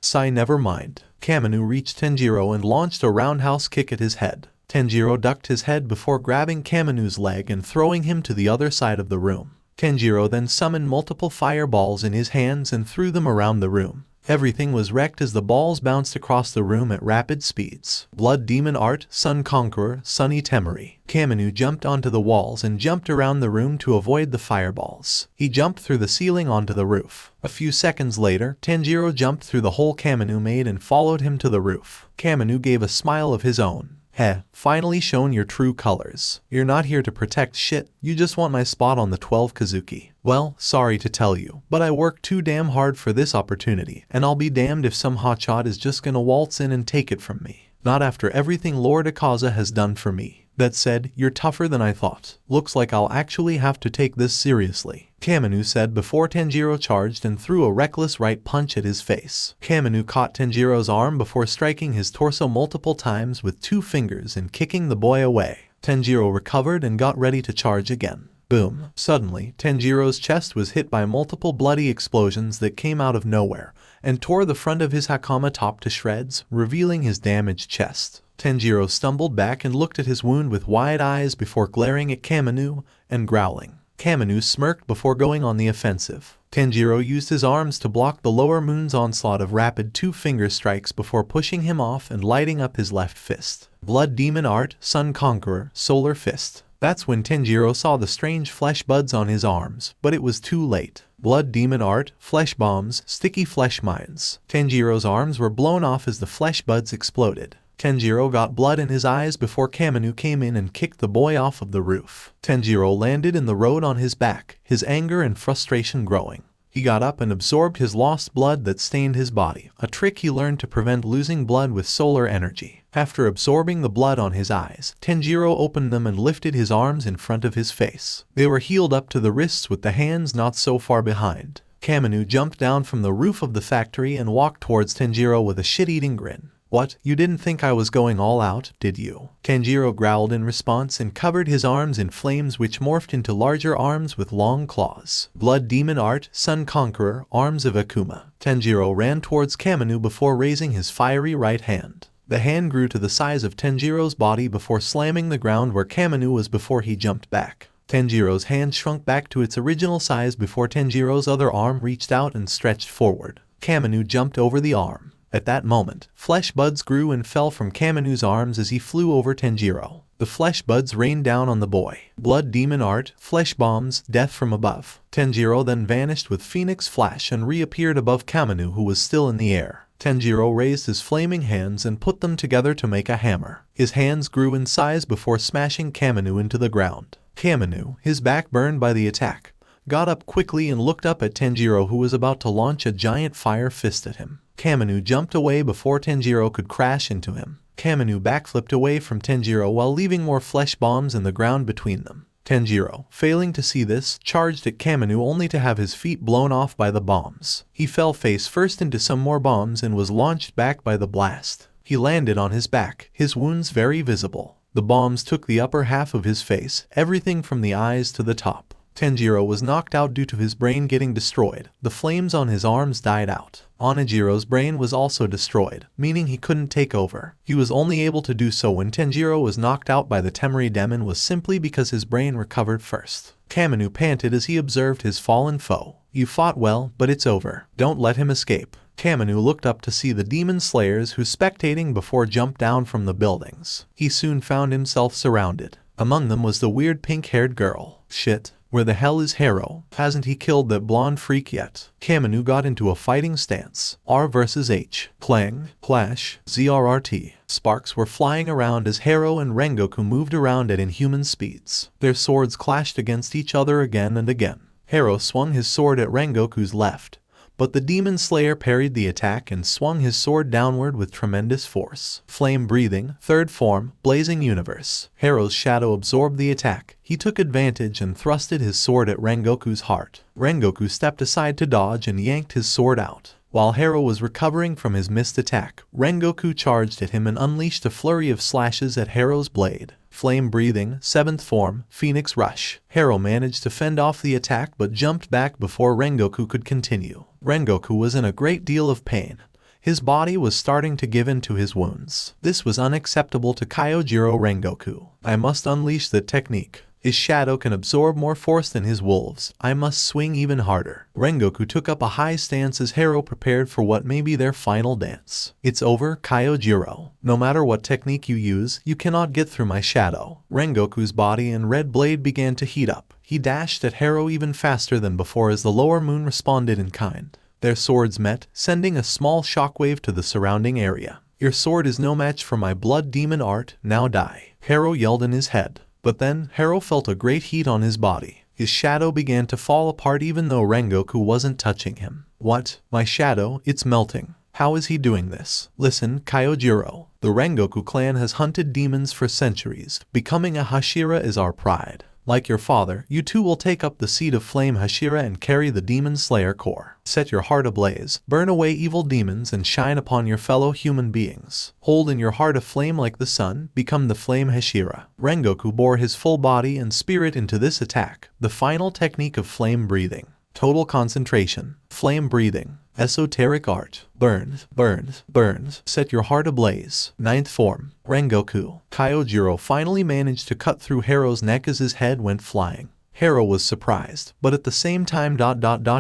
Sigh, never mind. Kamado reached Tanjiro and launched a roundhouse kick at his head. Tanjiro ducked his head before grabbing Kamado's leg and throwing him to the other side of the room. Tanjiro then summoned multiple fireballs in his hands and threw them around the room. Everything was wrecked as the balls bounced across the room at rapid speeds. Blood Demon Art, Sun Conqueror, Sunny Temari. Kamado jumped onto the walls and jumped around the room to avoid the fireballs. He jumped through the ceiling onto the roof. A few seconds later, Tanjiro jumped through the hole Kamado made and followed him to the roof. Kamado gave a smile of his own. Heh, finally shown your true colors. You're not here to protect shit, you just want my spot on the 12 Kazuki. Well, sorry to tell you, but I worked too damn hard for this opportunity, and I'll be damned if some hotshot is just gonna waltz in and take it from me. Not after everything Lord Akaza has done for me. That said, you're tougher than I thought. Looks like I'll actually have to take this seriously. Kamado said before Tanjiro charged and threw a reckless right punch at his face. Kamado caught Tanjiro's arm before striking his torso multiple times with 2 fingers and kicking the boy away. Tanjiro recovered and got ready to charge again. Boom. Suddenly, Tanjiro's chest was hit by multiple bloody explosions that came out of nowhere and tore the front of his Hakama top to shreds, revealing his damaged chest. Tanjiro stumbled back and looked at his wound with wide eyes before glaring at Kamado and growling. Kamado smirked before going on the offensive. Tanjiro used his arms to block the lower moon's onslaught of rapid 2-finger strikes before pushing him off and lighting up his left fist. Blood Demon Art, Sun Conqueror, Solar Fist. That's when Tanjiro saw the strange flesh buds on his arms, but it was too late. Blood Demon Art, Flesh Bombs, Sticky Flesh Mines. Tanjiro's arms were blown off as the flesh buds exploded. Tanjiro got blood in his eyes before Kamado came in and kicked the boy off of the roof. Tanjiro landed in the road on his back, his anger and frustration growing. He got up and absorbed his lost blood that stained his body, a trick he learned to prevent losing blood with solar energy. After absorbing the blood on his eyes, Tanjiro opened them and lifted his arms in front of his face. They were healed up to the wrists with the hands not so far behind. Kamado jumped down from the roof of the factory and walked towards Tanjiro with a shit-eating grin. "What, you didn't think I was going all out, did you?" Tanjiro growled in response and covered his arms in flames which morphed into larger arms with long claws. Blood Demon Art, Sun Conqueror, Arms of Akuma. Tanjiro ran towards Kamado before raising his fiery right hand. The hand grew to the size of Tanjiro's body before slamming the ground where Kamado was before he jumped back. Tanjiro's hand shrunk back to its original size before Tanjiro's other arm reached out and stretched forward. Kamado jumped over the arm. At that moment, flesh buds grew and fell from Kamado's arms as he flew over Tanjiro. The flesh buds rained down on the boy. Blood Demon Art, Flesh Bombs, Death from Above. Tanjiro then vanished with Phoenix Flash and reappeared above Kamado, who was still in the air. Tanjiro raised his flaming hands and put them together to make a hammer. His hands grew in size before smashing Kamado into the ground. Kamado, his back burned by the attack, got up quickly and looked up at Tanjiro, who was about to launch a giant fire fist at him. Kamado jumped away before Tanjiro could crash into him. Kamado backflipped away from Tanjiro while leaving more flesh bombs in the ground between them. Tanjiro, failing to see this, charged at Kamado only to have his feet blown off by the bombs. He fell face first into some more bombs and was launched back by the blast. He landed on his back, his wounds very visible. The bombs took the upper half of his face, everything from the eyes to the top. Tanjiro was knocked out due to his brain getting destroyed. The flames on his arms died out. Onijiro's brain was also destroyed, meaning he couldn't take over. He was only able to do so when Tanjiro was knocked out by the Temari Demon was simply because his brain recovered first. Kamado panted as he observed his fallen foe. "You fought well, but it's over. Don't let him escape." Kamado looked up to see the demon slayers who spectating before jumped down from the buildings. He soon found himself surrounded. Among them was the weird pink-haired girl. Shit. Where the hell is Hero? Hasn't he killed that blonde freak yet? Kamado got into a fighting stance. R versus H. Clang, clash, ZRRT. Sparks were flying around as Hero and Rengoku moved around at inhuman speeds. Their swords clashed against each other again and again. Hero swung his sword at Rengoku's left, but the Demon Slayer parried the attack and swung his sword downward with tremendous force. Flame breathing, third form, blazing universe. Hero's shadow absorbed the attack. He took advantage and thrusted his sword at Rengoku's heart. Rengoku stepped aside to dodge and yanked his sword out. While Hero was recovering from his missed attack, Rengoku charged at him and unleashed a flurry of slashes at Hero's blade. Flame breathing, seventh form, Phoenix Rush. Hero managed to fend off the attack but jumped back before Rengoku could continue. Rengoku was in a great deal of pain. His body was starting to give in to his wounds. This was unacceptable to Kyojiro Rengoku. "I must unleash the technique. His shadow can absorb more force than his wolves. I must swing even harder." Rengoku took up a high stance as Hero prepared for what may be their final dance. "It's over, Kyojiro. No matter what technique you use, you cannot get through my shadow." Rengoku's body and red blade began to heat up. He dashed at Hero even faster than before as the lower moon responded in kind. Their swords met, sending a small shockwave to the surrounding area. "Your sword is no match for my blood demon art, now die," Hero yelled in his head. But then, Hero felt a great heat on his body. His shadow began to fall apart even though Rengoku wasn't touching him. "What? My shadow? It's melting. How is he doing this?" "Listen, Kyojiro. The Rengoku clan has hunted demons for centuries. Becoming a Hashira is our pride. Like your father, you too will take up the seat of Flame Hashira and carry the Demon Slayer core. Set your heart ablaze, burn away evil demons and shine upon your fellow human beings. Hold in your heart a flame like the sun, become the Flame Hashira." Rengoku bore his full body and spirit into this attack, the final technique of flame breathing. Total concentration. Flame breathing. Esoteric art. Burns, burns, burns. Set your heart ablaze. Ninth form. Rengoku. Kyojiro finally managed to cut through Hero's neck as his head went flying. Hero was surprised, but at the same time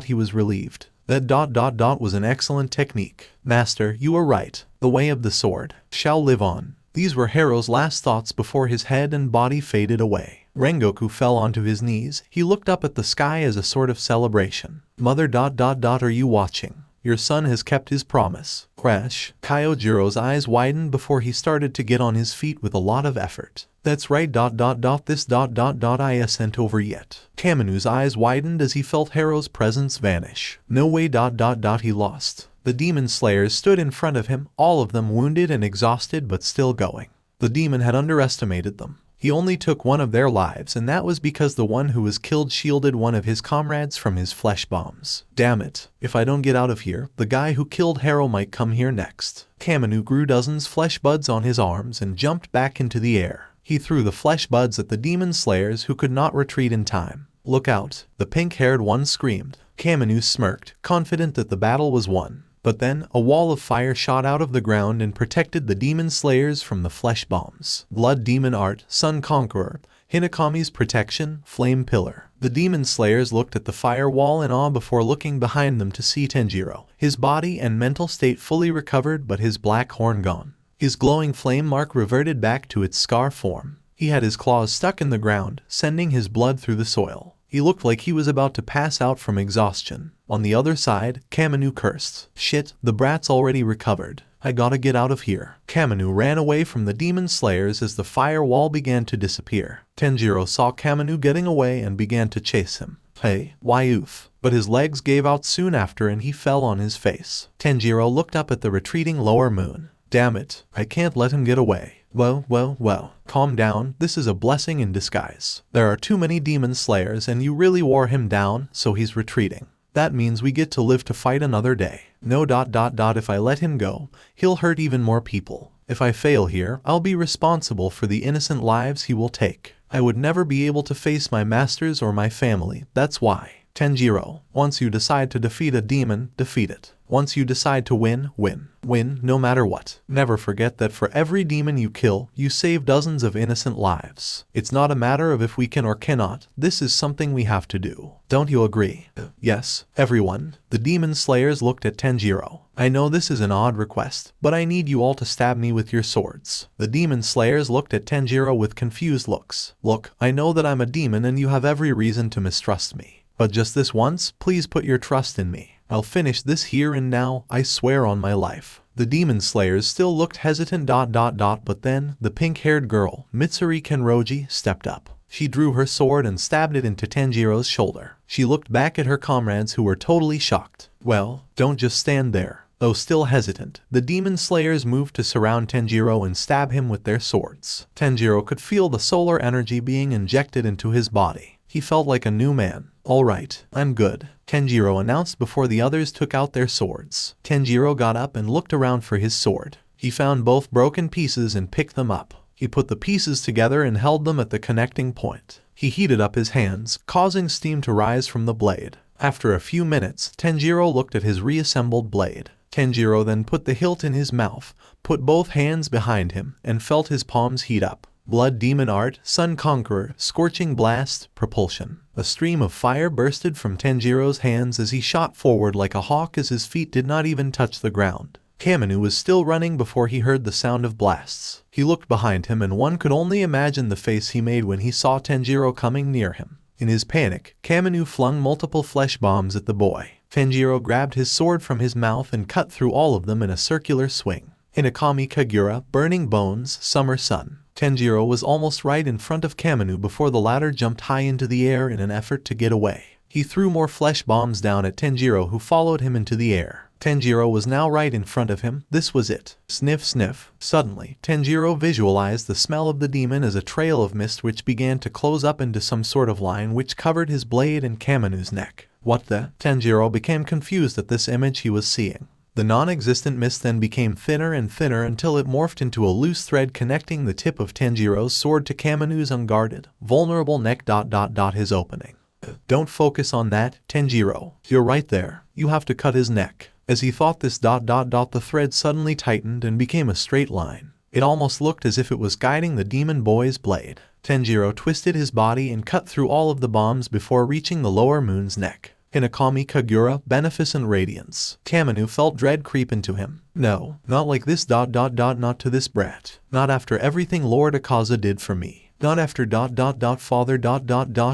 he was relieved. That was an excellent technique. "Master, you were right. The way of the sword shall live on." These were Hero's last thoughts before his head and body faded away. Rengoku fell onto his knees. He looked up at the sky as a sort of celebration. "Mother, are you watching? your son has kept his promise. Crash. Kyojiro's eyes widened before he started to get on his feet with a lot of effort. That's right. This isn't over yet. Kamanu's eyes widened as he felt Harrow's presence vanish. No way. He lost. The demon slayers stood in front of him, all of them wounded and exhausted but still going. The demon had underestimated them. He only took one of their lives, and that was because the one who was killed shielded one of his comrades from his flesh bombs. Damn it. If I don't get out of here, the guy who killed Harrow might come here next. Kamanu grew dozens flesh buds on his arms and jumped back into the air. He threw the flesh buds at the demon slayers who could not retreat in time. Look out, the pink-haired one screamed. Kamanu smirked, confident that the battle was won. But then, a wall of fire shot out of the ground and protected the demon slayers from the flesh bombs. Blood Demon Art, Sun Conqueror, Hinakami's Protection, Flame Pillar. The demon slayers looked at the firewall in awe before looking behind them to see Tanjiro, his body and mental state fully recovered but his black horn gone. His glowing flame mark reverted back to its scar form. He had his claws stuck in the ground, sending his blood through the soil. He looked like he was about to pass out from exhaustion. On the other side, Kamanu cursed. Shit, the brat's already recovered. I gotta get out of here. Kamanu ran away from the demon slayers as the firewall began to disappear. Tanjiro saw Kamanu getting away and began to chase him. Hey, why oof? But his legs gave out soon after and he fell on his face. Tanjiro looked up at the retreating lower moon. Damn it, I can't let him get away. Well, calm down, this is a blessing in disguise. There are too many demon slayers and you really wore him down, so he's retreating. That means we get to live to fight another day. No. If I let him go, he'll hurt even more people. If I fail here, I'll be responsible for the innocent lives he will take. I would never be able to face my masters or my family, that's why. Tanjiro, once you decide to defeat a demon, defeat it. Once you decide to win, win. Win, no matter what. Never forget that for every demon you kill, you save dozens of innocent lives. It's not a matter of if we can or cannot, this is something we have to do. Don't you agree? Yes, everyone. The demon slayers looked at Tanjiro. I know this is an odd request, but I need you all to stab me with your swords. The demon slayers looked at Tanjiro with confused looks. Look, I know that I'm a demon and you have every reason to mistrust me. But just this once, please put your trust in me. I'll finish this here and now, I swear on my life. The demon slayers still looked hesitant. But then, the pink-haired girl, Mitsuri Kenroji, stepped up. She drew her sword and stabbed it into Tanjiro's shoulder. She looked back at her comrades who were totally shocked. Well, don't just stand there. Though still hesitant, the demon slayers moved to surround Tanjiro and stab him with their swords. Tanjiro could feel the solar energy being injected into his body. He felt like a new man. Alright, I'm good, Tanjiro announced before the others took out their swords. Tanjiro got up and looked around for his sword. He found both broken pieces and picked them up. He put the pieces together and held them at the connecting point. He heated up his hands, causing steam to rise from the blade. After a few minutes, Tanjiro looked at his reassembled blade. Tanjiro then put the hilt in his mouth, put both hands behind him, and felt his palms heat up. Blood Demon Art, Sun Conqueror, Scorching Blast, Propulsion. A stream of fire bursted from Tanjiro's hands as he shot forward like a hawk as his feet did not even touch the ground. Kamanu was still running before he heard the sound of blasts. He looked behind him and one could only imagine the face he made when he saw Tanjiro coming near him. In his panic, Kamanu flung multiple flesh bombs at the boy. Tanjiro grabbed his sword from his mouth and cut through all of them in a circular swing. Hinakami Kagura, Burning Bones, Summer Sun. Tanjiro was almost right in front of Kamanu before the latter jumped high into the air in an effort to get away. He threw more flesh bombs down at Tanjiro, who followed him into the air. Tanjiro was now right in front of him. This was it. Sniff, sniff. Suddenly, Tanjiro visualized the smell of the demon as a trail of mist which began to close up into some sort of line which covered his blade and Kamanu's neck. What the? Tanjiro became confused at this image he was seeing. The non-existent mist then became thinner and thinner until it morphed into a loose thread connecting the tip of Tanjiro's sword to Kamanu's unguarded, vulnerable neck. His opening. Don't focus on that, Tanjiro. You're right there. You have to cut his neck. As he thought this. The thread suddenly tightened and became a straight line. It almost looked as if it was guiding the demon boy's blade. Tanjiro twisted his body and cut through all of the bombs before reaching the lower moon's neck. Hinakami Kagura, Beneficent Radiance. Kamanu felt dread creep into him. No, not like this. Not to this brat. Not after everything Lord Akaza did for me. Not after. Father.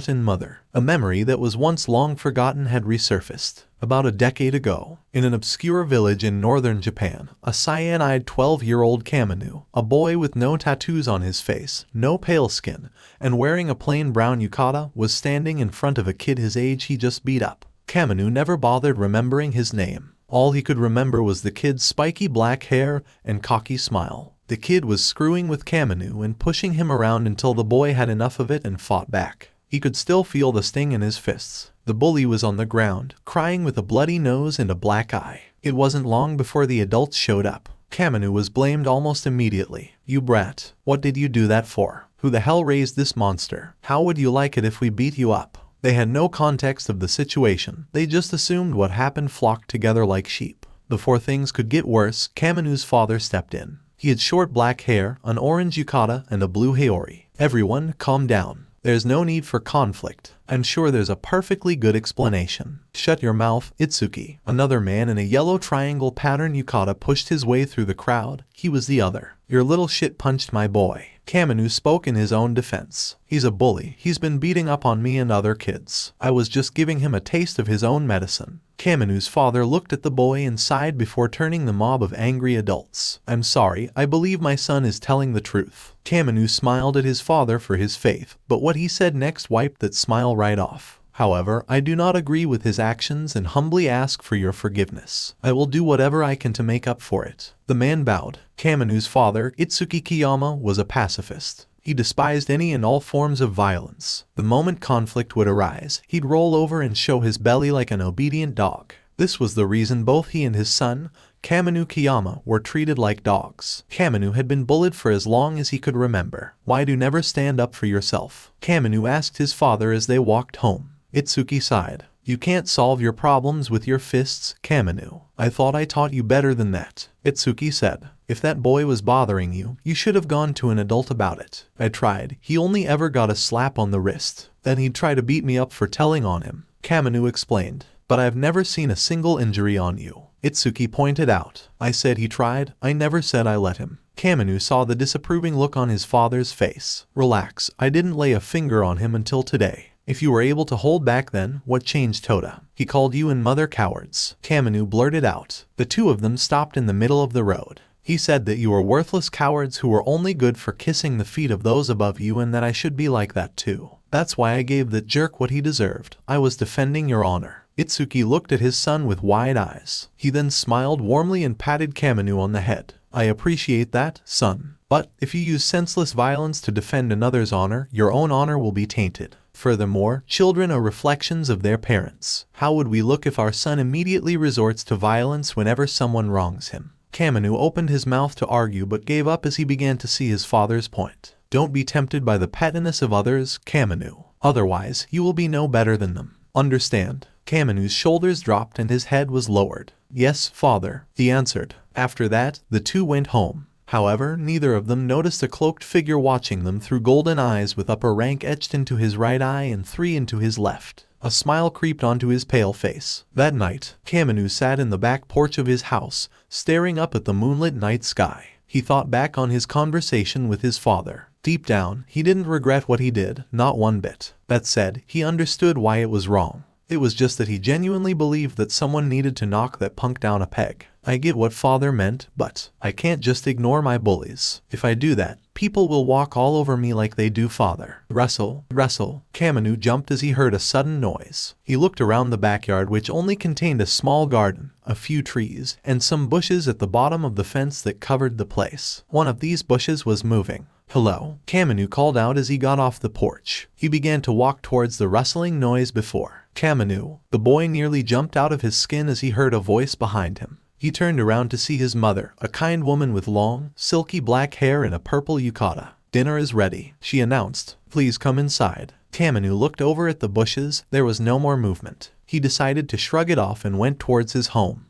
And mother. A memory that was once long forgotten had resurfaced. About a decade ago, in an obscure village in northern Japan, a cyan-eyed 12-year-old Kamado, a boy with no tattoos on his face, no pale skin, and wearing a plain brown yukata, was standing in front of a kid his age he just beat up. Kamado never bothered remembering his name. All he could remember was the kid's spiky black hair and cocky smile. The kid was screwing with Kamado and pushing him around until the boy had enough of it and fought back. He could still feel the sting in his fists. The bully was on the ground, crying with a bloody nose and a black eye. It wasn't long before the adults showed up. Kamado was blamed almost immediately. "You brat, what did you do that for? Who the hell raised this monster? How would you like it if we beat you up?" They had no context of the situation. They just assumed what happened, flocked together like sheep. Before things could get worse, Kamado's father stepped in. He had short black hair, an orange yukata, and a blue haori. "Everyone, calm down. There's no need for conflict. I'm sure there's a perfectly good explanation." "Shut your mouth, Itsuki." Another man in a yellow triangle pattern yukata pushed his way through the crowd. He was the other. "Your little shit punched my boy." Kamado spoke in his own defense. "He's a bully. He's been beating up on me and other kids. I was just giving him a taste of his own medicine." Kamado's father looked at the boy and sighed before turning the mob of angry adults. "I'm sorry, I believe my son is telling the truth." Kamado smiled at his father for his faith, but what he said next wiped that smile right off. "However, I do not agree with his actions and humbly ask for your forgiveness. I will do whatever I can to make up for it." The man bowed. Kamado's father, Itsuki Kiyama, was a pacifist. He despised any and all forms of violence. The moment conflict would arise, he'd roll over and show his belly like an obedient dog. This was the reason both he and his son, Kamado Kiyama, were treated like dogs. Kamado had been bullied for as long as he could remember. "Why do you never stand up for yourself?" Kamado asked his father as they walked home. Itsuki sighed. "You can't solve your problems with your fists, Kamado. I thought I taught you better than that." Itsuki said. "If that boy was bothering you, you should have gone to an adult about it." "I tried. He only ever got a slap on the wrist. Then he'd try to beat me up for telling on him," Kamado explained. "But I've never seen a single injury on you," Itsuki pointed out. "I said he tried. I never said I let him." Kamado saw the disapproving look on his father's face. "Relax, I didn't lay a finger on him until today. If you were able to hold back then, what changed, Toda? He called you and mother cowards," Kamado blurted out. The two of them stopped in the middle of the road. "He said that you were worthless cowards who were only good for kissing the feet of those above you and that I should be like that too. That's why I gave that jerk what he deserved. I was defending your honor." Itsuki looked at his son with wide eyes. He then smiled warmly and patted Kamado on the head. "I appreciate that, son. But if you use senseless violence to defend another's honor, your own honor will be tainted. Furthermore, children are reflections of their parents. How would we look if our son immediately resorts to violence whenever someone wrongs him?" Kamado opened his mouth to argue but gave up as he began to see his father's point. "Don't be tempted by the pettiness of others, Kamado. Otherwise, you will be no better than them. Understand?" Kamado's shoulders dropped and his head was lowered. "Yes, father," he answered. After that, the two went home. However, neither of them noticed a cloaked figure watching them through golden eyes with upper rank etched into his right eye and 3 into his left. A smile creeped onto his pale face. That night, Kamado sat in the back porch of his house, staring up at the moonlit night sky. He thought back on his conversation with his father. Deep down, he didn't regret what he did, not one bit. That said, he understood why it was wrong. It was just that he genuinely believed that someone needed to knock that punk down a peg. "I get what father meant, but I can't just ignore my bullies. If I do that, people will walk all over me like they do father." Wrestle, wrestle. Kamado jumped as he heard a sudden noise. He looked around the backyard, which only contained a small garden, a few trees, and some bushes at the bottom of the fence that covered the place. One of these bushes was moving. "Hello," Kamado called out as he got off the porch. He began to walk towards the rustling noise before. "Kamado." The boy nearly jumped out of his skin as he heard a voice behind him. He turned around to see his mother, a kind woman with long, silky black hair and a purple yukata. "Dinner is ready," she announced. "Please come inside." Kamado looked over at the bushes. There was no more movement. He decided to shrug it off and went towards his home.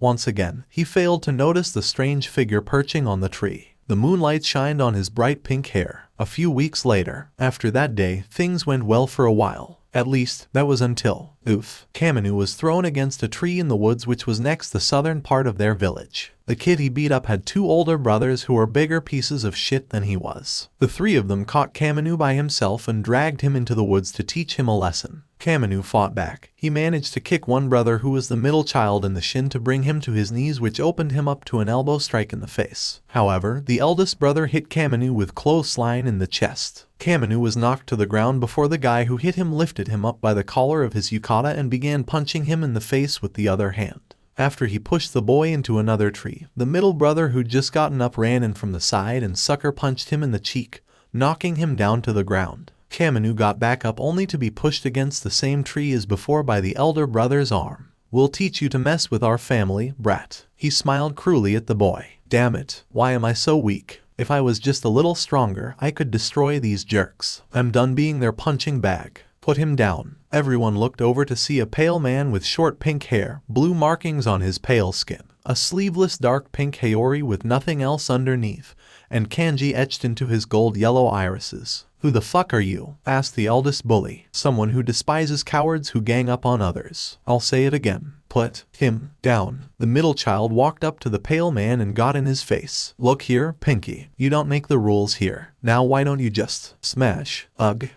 Once again, he failed to notice the strange figure perching on the tree. The moonlight shined on his bright pink hair. A few weeks later, after that day, things went well for a while. At least, that was until Oof. Kamanu was thrown against a tree in the woods which was next the southern part of their village. The kid he beat up had 2 older brothers who were bigger pieces of shit than he was. The 3 of them caught Kamanu by himself and dragged him into the woods to teach him a lesson. Kamanu fought back. He managed to kick one brother who was the middle child in the shin to bring him to his knees, which opened him up to an elbow strike in the face. However, the eldest brother hit Kamanu with clothesline in the chest. Kamanu was knocked to the ground before the guy who hit him lifted him up by the collar of his yukata and began punching him in the face with the other hand. After he pushed the boy into another tree, the middle brother who'd just gotten up ran in from the side and sucker punched him in the cheek, knocking him down to the ground. Kamanu got back up only to be pushed against the same tree as before by the elder brother's arm. "We'll teach you to mess with our family, brat." He smiled cruelly at the boy. "Damn it, why am I so weak? If I was just a little stronger, I could destroy these jerks. I'm done being their punching bag. Put him down." Everyone looked over to see a pale man with short pink hair, blue markings on his pale skin, a sleeveless dark pink haori with nothing else underneath, and kanji etched into his gold-yellow irises. "Who the fuck are you?" asked the eldest bully. "Someone who despises cowards who gang up on others. I'll say it again. Put him down." The middle child walked up to the pale man and got in his face. "Look here, Pinky. You don't make the rules here. Now why don't you just smash?" Ugh.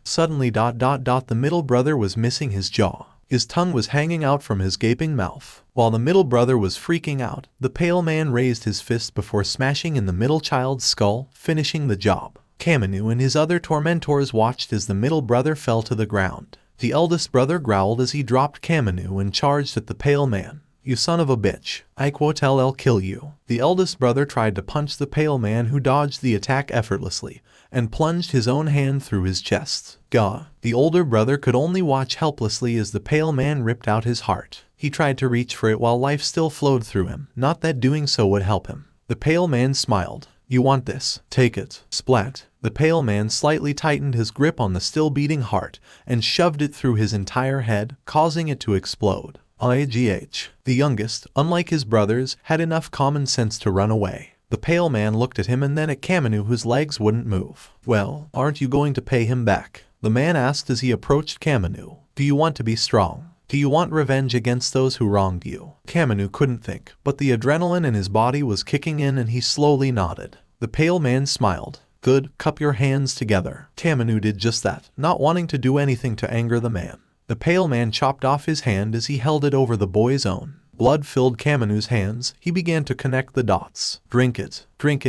Suddenly ... The middle brother was missing his jaw. His tongue was hanging out from his gaping mouth. While the middle brother was freaking out, the pale man raised his fist before smashing in the middle child's skull, finishing the job. Kamanu and his other tormentors watched as the middle brother fell to the ground. The eldest brother growled as he dropped Kamanu and charged at the pale man. "You son of a bitch. I quote I'll kill you." The eldest brother tried to punch the pale man, who dodged the attack effortlessly and plunged his own hand through his chest. Gah. The older brother could only watch helplessly as the pale man ripped out his heart. He tried to reach for it while life still flowed through him, not that doing so would help him. The pale man smiled. "You want this? Take it." Splat. The pale man slightly tightened his grip on the still beating heart and shoved it through his entire head, causing it to explode. IGH. The youngest, unlike his brothers, had enough common sense to run away. The pale man looked at him and then at Kamanu, whose legs wouldn't move. "Well, aren't you going to pay him back?" the man asked as he approached Kamanu. "Do you want to be strong? Do you want revenge against those who wronged you?" Kamanu couldn't think, but the adrenaline in his body was kicking in and he slowly nodded. The pale man smiled. "Good, cup your hands together." Kamanu did just that, not wanting to do anything to anger the man. The pale man chopped off his hand as he held it over the boy's own. Blood filled Kamanu's hands. He began to connect the dots. Drink it,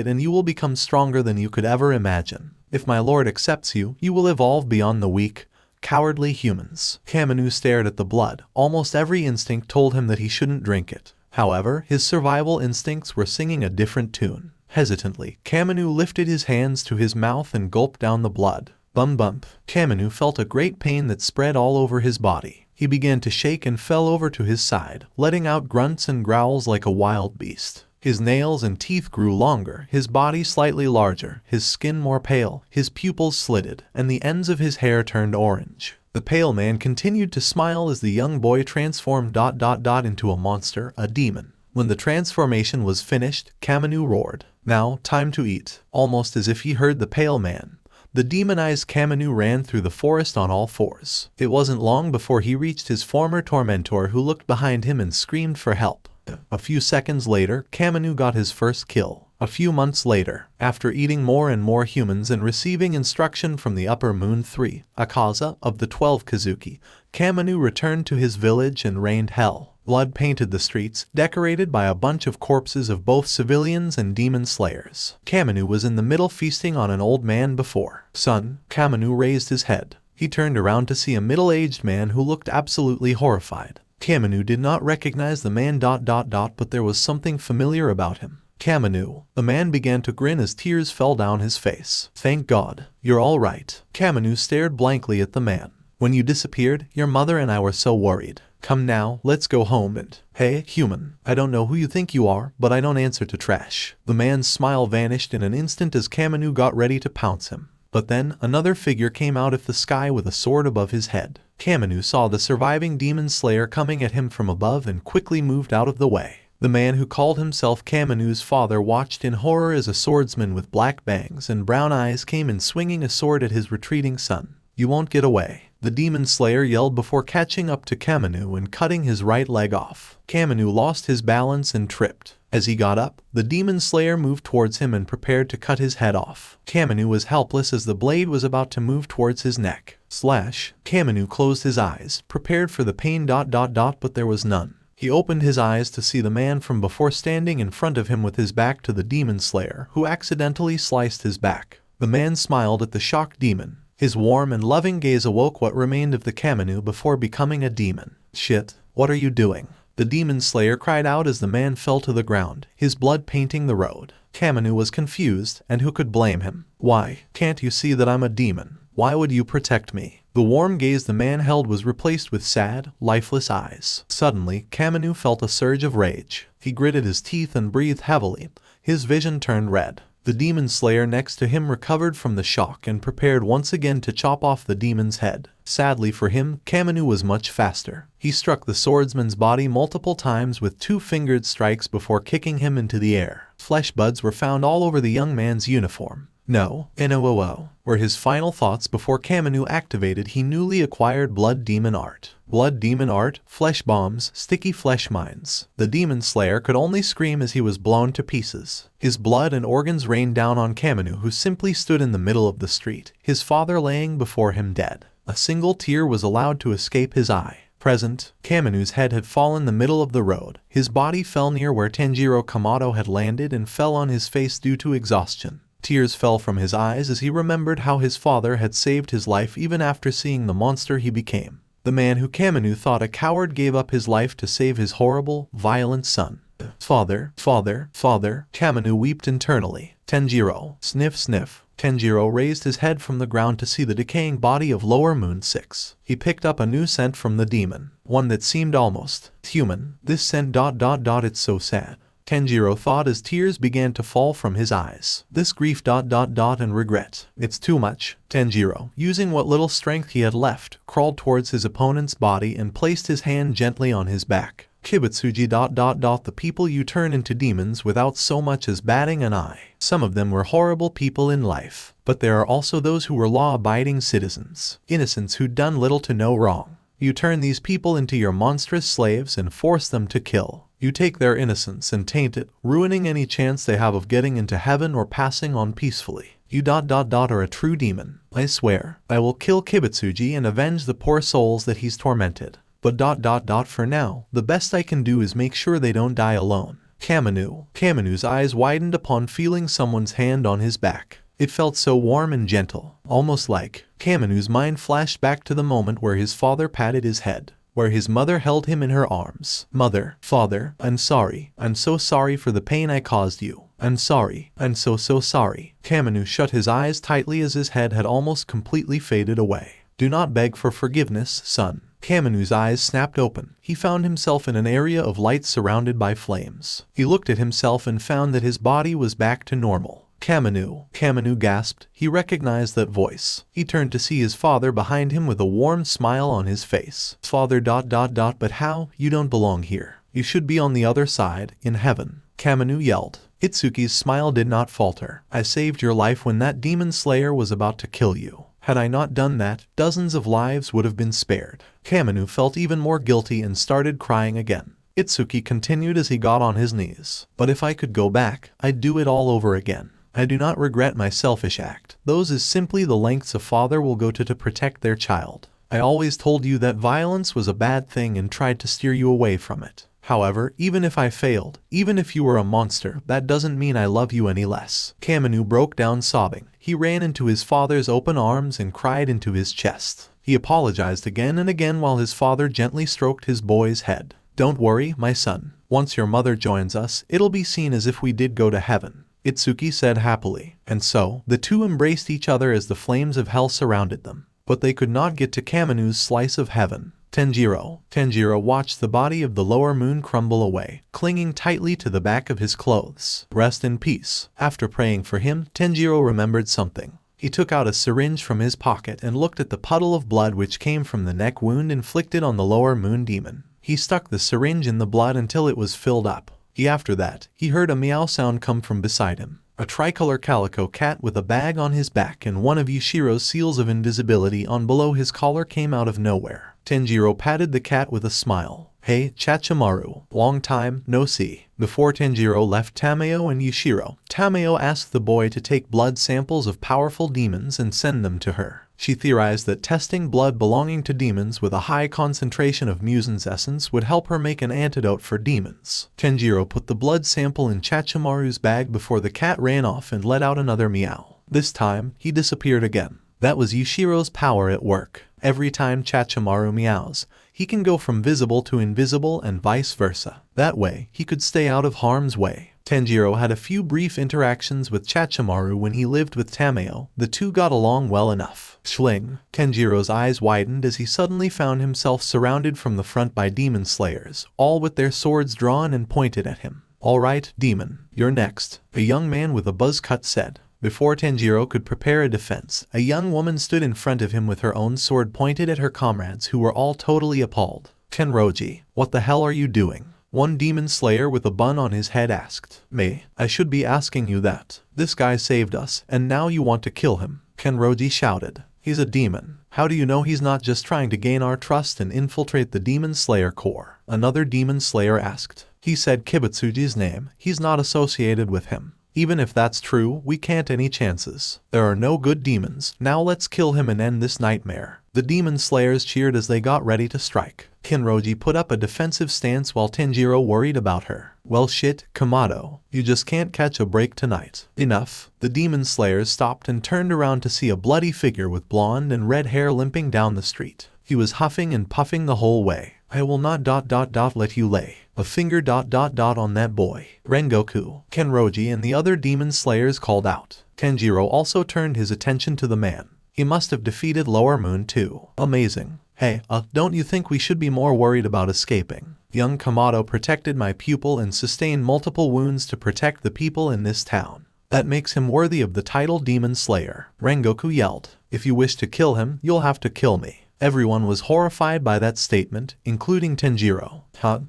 and you will become stronger than you could ever imagine. If my lord accepts you, you will evolve beyond the weak, cowardly humans." Kamanu stared at the blood. Almost every instinct told him that he shouldn't drink it. However, his survival instincts were singing a different tune. Hesitantly, Kamanu lifted his hands to his mouth and gulped down the blood. Bump. Kamanu felt a great pain that spread all over his body. He began to shake and fell over to his side, letting out grunts and growls like a wild beast. His nails and teeth grew longer, his body slightly larger, his skin more pale, his pupils slitted, and the ends of his hair turned orange. The pale man continued to smile as the young boy transformed ... into a monster, a demon. When the transformation was finished, Kamanu roared, "Now, time to eat." Almost as if he heard the pale man, the demonized Kamanu ran through the forest on all fours. It wasn't long before he reached his former tormentor, who looked behind him and screamed for help. A few seconds later, Kamanu got his first kill. A few months later, after eating more and more humans and receiving instruction from the Upper Moon 3, Akaza, of the 12 Kazuki, Kamanu returned to his village and rained hell. Blood painted the streets, decorated by a bunch of corpses of both civilians and demon slayers. Kamanu was in the middle feasting on an old man before. "Son." Kamanu raised his head. He turned around to see a middle-aged man who looked absolutely horrified. Kamanu did not recognize the man ... but there was something familiar about him. "Kamanu." The man began to grin as tears fell down his face. "Thank God. You're all right." Kamanu stared blankly at the man. "When you disappeared, your mother and I were so worried. Come now, let's go home and..." "Hey, human. I don't know who you think you are, but I don't answer to trash." The man's smile vanished in an instant as Kamanu got ready to pounce him. But then, another figure came out of the sky with a sword above his head. Kamanu saw the surviving demon slayer coming at him from above and quickly moved out of the way. The man who called himself Kamanu's father watched in horror as a swordsman with black bangs and brown eyes came in swinging a sword at his retreating son. "You won't get away." The demon slayer yelled before catching up to Kamado and cutting his right leg off. Kamado lost his balance and tripped. As he got up, the demon slayer moved towards him and prepared to cut his head off. Kamado was helpless as the blade was about to move towards his neck. Kamado closed his eyes, prepared for the pain. But there was none. He opened his eyes to see the man from before standing in front of him with his back to the demon slayer, who accidentally sliced his back. The man smiled at the shocked demon. His warm and loving gaze awoke what remained of the Kamado before becoming a demon. "Shit, what are you doing?" The demon slayer cried out as the man fell to the ground, his blood painting the road. Kamado was confused, and who could blame him? "Why, can't you see that I'm a demon? Why would you protect me?" The warm gaze the man held was replaced with sad, lifeless eyes. Suddenly, Kamado felt a surge of rage. He gritted his teeth and breathed heavily. His vision turned red. The demon slayer next to him recovered from the shock and prepared once again to chop off the demon's head. Sadly for him, Kamado was much faster. He struck the swordsman's body multiple times with two-fingered strikes before kicking him into the air. Flesh buds were found all over the young man's uniform. "No, NOOO," were his final thoughts before Kamado activated his newly acquired Blood Demon Art. Blood Demon Art, Flesh Bombs, Sticky Flesh Mines. The demon slayer could only scream as he was blown to pieces. His blood and organs rained down on Kamado, who simply stood in the middle of the street, his father laying before him dead. A single tear was allowed to escape his eye. Kamado's head had fallen in the middle of the road. His body fell near where Tanjiro Kamado had landed and fell on his face due to exhaustion. Tears fell from his eyes as he remembered how his father had saved his life even after seeing the monster he became. The man who Kamado thought a coward gave up his life to save his horrible, violent son. "Father, father, father," Kamado wept internally. "Tanjiro, sniff sniff." Tanjiro raised his head from the ground to see the decaying body of Lower Moon 6. He picked up a new scent from the demon, one that seemed almost human. "This scent ... it's so sad." Tanjiro thought as tears began to fall from his eyes. "This grief ... and regret. It's too much." Tanjiro, using what little strength he had left, crawled towards his opponent's body and placed his hand gently on his back. "Kibutsuji ... the people you turn into demons without so much as batting an eye. Some of them were horrible people in life, but there are also those who were law-abiding citizens, innocents who'd done little to no wrong. You turn these people into your monstrous slaves and force them to kill. You take their innocence and taint it, ruining any chance they have of getting into heaven or passing on peacefully. You ... are a true demon. I swear, I will kill Kibutsuji and avenge the poor souls that he's tormented. But ... for now, the best I can do is make sure they don't die alone." Kamado's eyes widened upon feeling someone's hand on his back. It felt so warm and gentle, almost like. Kamado's mind flashed back to the moment where his father patted his head, where his mother held him in her arms. "Mother, father, I'm sorry. I'm so sorry for the pain I caused you. I'm sorry. I'm so sorry." Kamado shut his eyes tightly as his head had almost completely faded away. "Do not beg for forgiveness, son." Kamado's eyes snapped open. He found himself in an area of light surrounded by flames. He looked at himself and found that his body was back to normal. Kamado gasped. He recognized that voice. He turned to see his father behind him with a warm smile on his face. "Father ... but how? You don't belong here. You should be on the other side, in heaven." Kamado yelled. Itsuki's smile did not falter. "I saved your life when that demon slayer was about to kill you. Had I not done that, dozens of lives would have been spared." Kamado felt even more guilty and started crying again. Itsuki continued as he got on his knees. "But if I could go back, I'd do it all over again. I do not regret my selfish act. Those is simply the lengths a father will go to protect their child. I always told you that violence was a bad thing and tried to steer you away from it. However, even if I failed, even if you were a monster, that doesn't mean I love you any less." Kamado broke down sobbing. He ran into his father's open arms and cried into his chest. He apologized again and again while his father gently stroked his boy's head. "Don't worry, my son. Once your mother joins us, it'll be seen as if we did go to heaven," Itsuki said happily. And so, the two embraced each other as the flames of hell surrounded them. But they could not get to Kamado's slice of heaven. Tanjiro watched the body of the Lower Moon crumble away, clinging tightly to the back of his clothes. "Rest in peace." After praying for him, Tanjiro remembered something. He took out a syringe from his pocket and looked at the puddle of blood which came from the neck wound inflicted on the Lower Moon demon. He stuck the syringe in the blood until it was filled up. After that, he heard a meow sound come from beside him. a tricolor calico cat with a bag on his back and one of Yushiro's seals of invisibility on below his collar came out of nowhere. Tanjiro patted the cat with a smile. Hey, Chachimaru, long time, no see. Before Tanjiro left Tameo and Yushiro, Tameo asked the boy to take blood samples of powerful demons and send them to her. She theorized that testing blood belonging to demons with a high concentration of Muzan's essence would help her make an antidote for demons. Tanjiro put the blood sample in Chachimaru's bag before the cat ran off and let out another meow. This time, he disappeared again. That was Yushiro's power at work. Every time Chachimaru meows, he can go from visible to invisible and vice versa. That way, he could stay out of harm's way. Tanjiro had a few brief interactions with Chachimaru when he lived with Tameo. The two got along well enough. Schling. Tanjiro's eyes widened as he suddenly found himself surrounded from the front by demon slayers, all with their swords drawn and pointed at him. All right, demon, you're next, a young man with a buzz cut said. Before Tanjiro could prepare a defense, a young woman stood in front of him with her own sword pointed at her comrades who were all totally appalled. Kenroji, what the hell are you doing? One demon slayer with a bun on his head asked. Me, I should be asking you that. This guy saved us, and now you want to kill him. Kenroji shouted. He's a demon. How do you know he's not just trying to gain our trust and infiltrate the demon slayer core? Another demon slayer asked. He said Kibutsuji's name. He's not associated with him. Even if that's true, we can't any chances. There are no good demons. Now let's kill him and end this nightmare. The demon slayers cheered as they got ready to strike. Kenroji put up a defensive stance while Tanjiro worried about her. Well shit, Kamado. You just can't catch a break tonight. Enough. The demon slayers stopped and turned around to see a bloody figure with blonde and red hair limping down the street. He was huffing and puffing the whole way. I will not let you lay a finger on that boy. Rengoku, Kenroji and the other demon slayers called out. Tanjiro also turned his attention to the man. He must have defeated Lower Moon too. Amazing. Hey, don't you think we should be more worried about escaping? Young Kamado protected my pupil and sustained multiple wounds to protect the people in this town. That makes him worthy of the title Demon Slayer. Rengoku yelled. If you wish to kill him, you'll have to kill me. Everyone was horrified by that statement, including Tanjiro.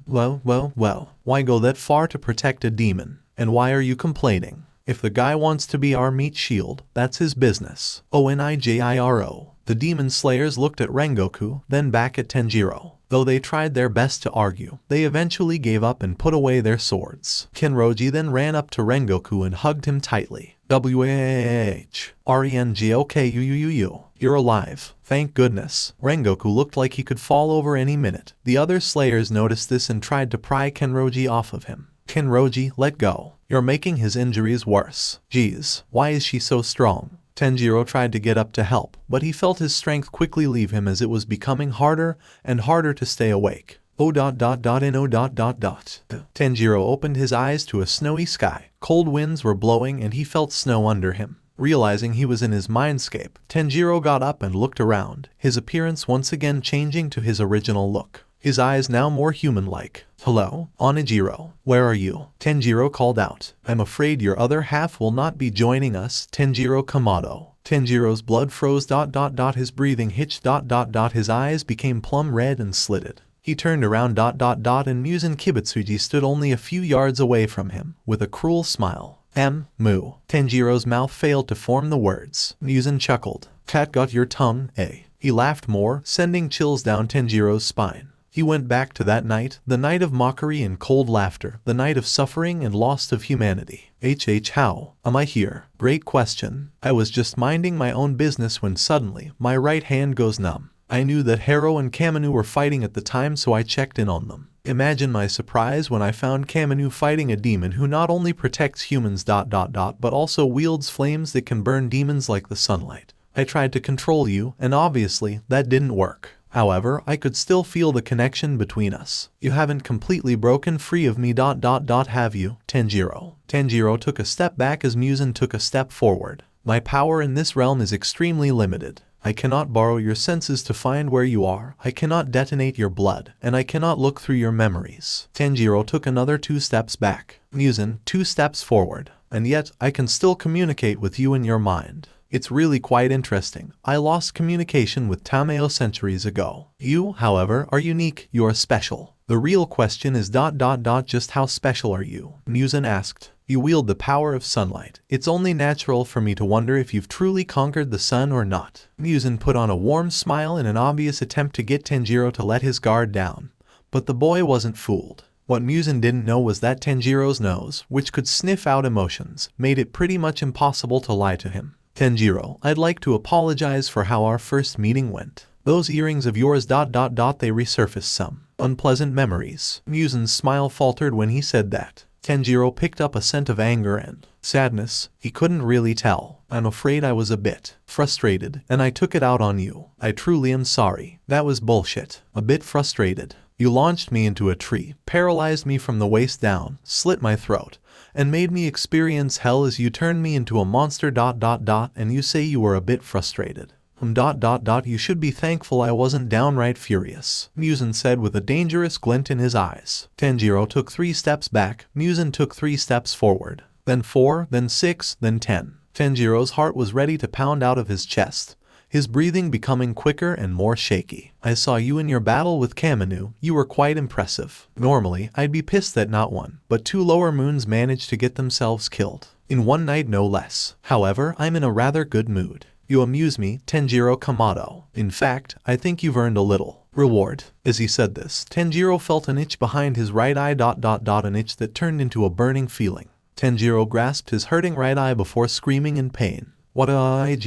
Well, why go that far to protect a demon? And why are you complaining? If the guy wants to be our meat shield, that's his business. Onijiro. The demon slayers looked at Rengoku, then back at Tanjiro. Though they tried their best to argue, they eventually gave up and put away their swords. Kenroji then ran up to Rengoku and hugged him tightly. Rengoku, you're alive. Thank goodness. Rengoku looked like he could fall over any minute. The other slayers noticed this and tried to pry Kenroji off of him. Kenroji, let go. You're making his injuries worse. Geez, why is she so strong? Tanjiro tried to get up to help, but he felt his strength quickly leave him as it was becoming harder and harder to stay awake. Tanjiro opened his eyes to a snowy sky. Cold winds were blowing and he felt snow under him. Realizing he was in his mindscape, Tanjiro got up and looked around, his appearance once again changing to his original look. His eyes now more human-like. Hello, Onijiro, where are you? Tanjiro called out. I'm afraid your other half will not be joining us, Tanjiro Kamado. Tanjiro's blood froze. His breathing hitched. His eyes became plum red and slitted. He turned around. And Muzan Kibutsuji stood only a few yards away from him, with a cruel smile. Mu. Tanjiro's mouth failed to form the words. Muzan chuckled. Cat got your tongue, eh? He laughed more, sending chills down Tanjiro's spine. He went back to that night, the night of mockery and cold laughter, the night of suffering and loss of humanity. How am I here? Great question. I was just minding my own business when suddenly, my right hand goes numb. I knew that Hero and Kaminu were fighting at the time, so I checked in on them. Imagine my surprise when I found Kaminu fighting a demon who not only protects humans but also wields flames that can burn demons like the sunlight. I tried to control you, and obviously, that didn't work. However, I could still feel the connection between us. You haven't completely broken free of me. Have you, Tanjiro? Tanjiro took a step back as Muzan took a step forward. My power in this realm is extremely limited. I cannot borrow your senses to find where you are, I cannot detonate your blood, and I cannot look through your memories. Tanjiro took another 2 steps back. Muzan, 2 steps forward. And yet, I can still communicate with you in your mind. It's really quite interesting. I lost communication with Tameo centuries ago. You, however, are unique, you are special. The real question is just how special are you? Muzan asked. You wield the power of sunlight. It's only natural for me to wonder if you've truly conquered the sun or not. Muzan put on a warm smile in an obvious attempt to get Tanjiro to let his guard down. But the boy wasn't fooled. What Muzan didn't know was that Tanjiro's nose, which could sniff out emotions, made it pretty much impossible to lie to him. Tanjiro, I'd like to apologize for how our first meeting went. Those earrings of yours they resurfaced some unpleasant memories. Muzan's smile faltered when he said that. Tanjiro picked up a scent of anger and sadness. He couldn't really tell. I'm afraid I was a bit frustrated, and I took it out on you. I truly am sorry. That was bullshit. A bit frustrated. You launched me into a tree, paralyzed me from the waist down, slit my throat, and made me experience hell as you turned me into a monster and you say you were a bit frustrated. You should be thankful I wasn't downright furious, Muzan said with a dangerous glint in his eyes. Tanjiro took 3 steps back, Muzan took 3 steps forward. Then 4, then 6, then 10. Tanjiro's heart was ready to pound out of his chest, his breathing becoming quicker and more shaky. I saw you in your battle with Kamado. You were quite impressive. Normally, I'd be pissed that not one, but 2 lower moons managed to get themselves killed. In one night no less. However, I'm in a rather good mood. You amuse me, Tanjiro Kamado. In fact, I think you've earned a little reward. As he said this, Tanjiro felt an itch behind his right eye an itch that turned into a burning feeling. Tanjiro grasped his hurting right eye before screaming in pain. What did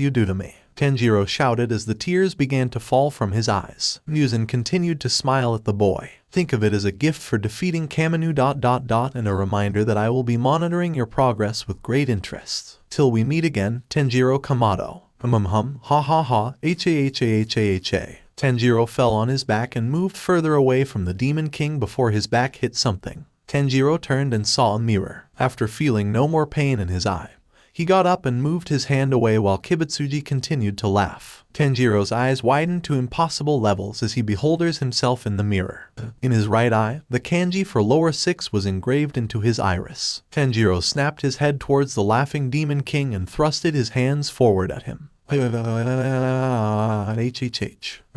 you do to me? Tanjiro shouted as the tears began to fall from his eyes. Muzan continued to smile at the boy. Think of it as a gift for defeating Kamado and a reminder that I will be monitoring your progress with great interest. Till we meet again, Tanjiro Kamado. Ha ha ha, ha. Tanjiro fell on his back and moved further away from the Demon King before his back hit something. Tanjiro turned and saw a mirror. After feeling no more pain in his eye, he got up and moved his hand away while Kibutsuji continued to laugh. Tanjiro's eyes widened to impossible levels as he beholders himself in the mirror. In his right eye, the kanji for lower 6 was engraved into his iris. Tanjiro snapped his head towards the laughing Demon King and thrusted his hands forward at him. A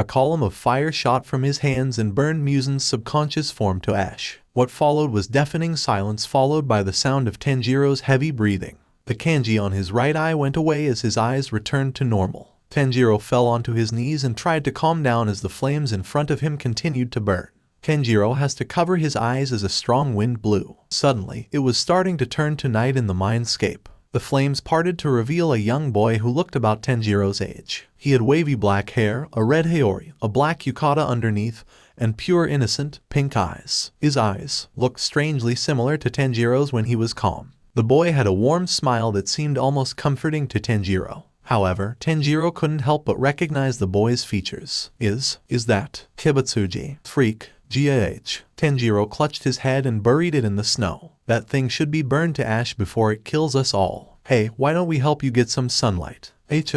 column of fire shot from his hands and burned Muzan's subconscious form to ash. What followed was deafening silence followed by the sound of Tanjiro's heavy breathing. The kanji on his right eye went away as his eyes returned to normal. Tanjiro fell onto his knees and tried to calm down as the flames in front of him continued to burn. Tanjiro has to cover his eyes as a strong wind blew. Suddenly, it was starting to turn to night in the mindscape. The flames parted to reveal a young boy who looked about Tanjiro's age. He had wavy black hair, a red haori, a black yukata underneath, and pure innocent, pink eyes. His eyes looked strangely similar to Tanjiro's when he was calm. The boy had a warm smile that seemed almost comforting to Tanjiro. However, Tanjiro couldn't help but recognize the boy's features. Is that Kibutsuji? Freak. Gah. Tanjiro clutched his head and buried it in the snow. That thing should be burned to ash before it kills us all. Hey, why don't we help you get some sunlight? What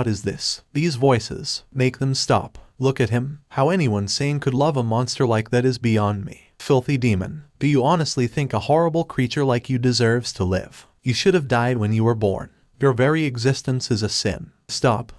is this? These voices. Make them stop. Look at him. How anyone sane could love a monster like that is beyond me. Filthy demon. Do you honestly think a horrible creature like you deserves to live? You should have died when you were born. Your very existence is a sin. Stop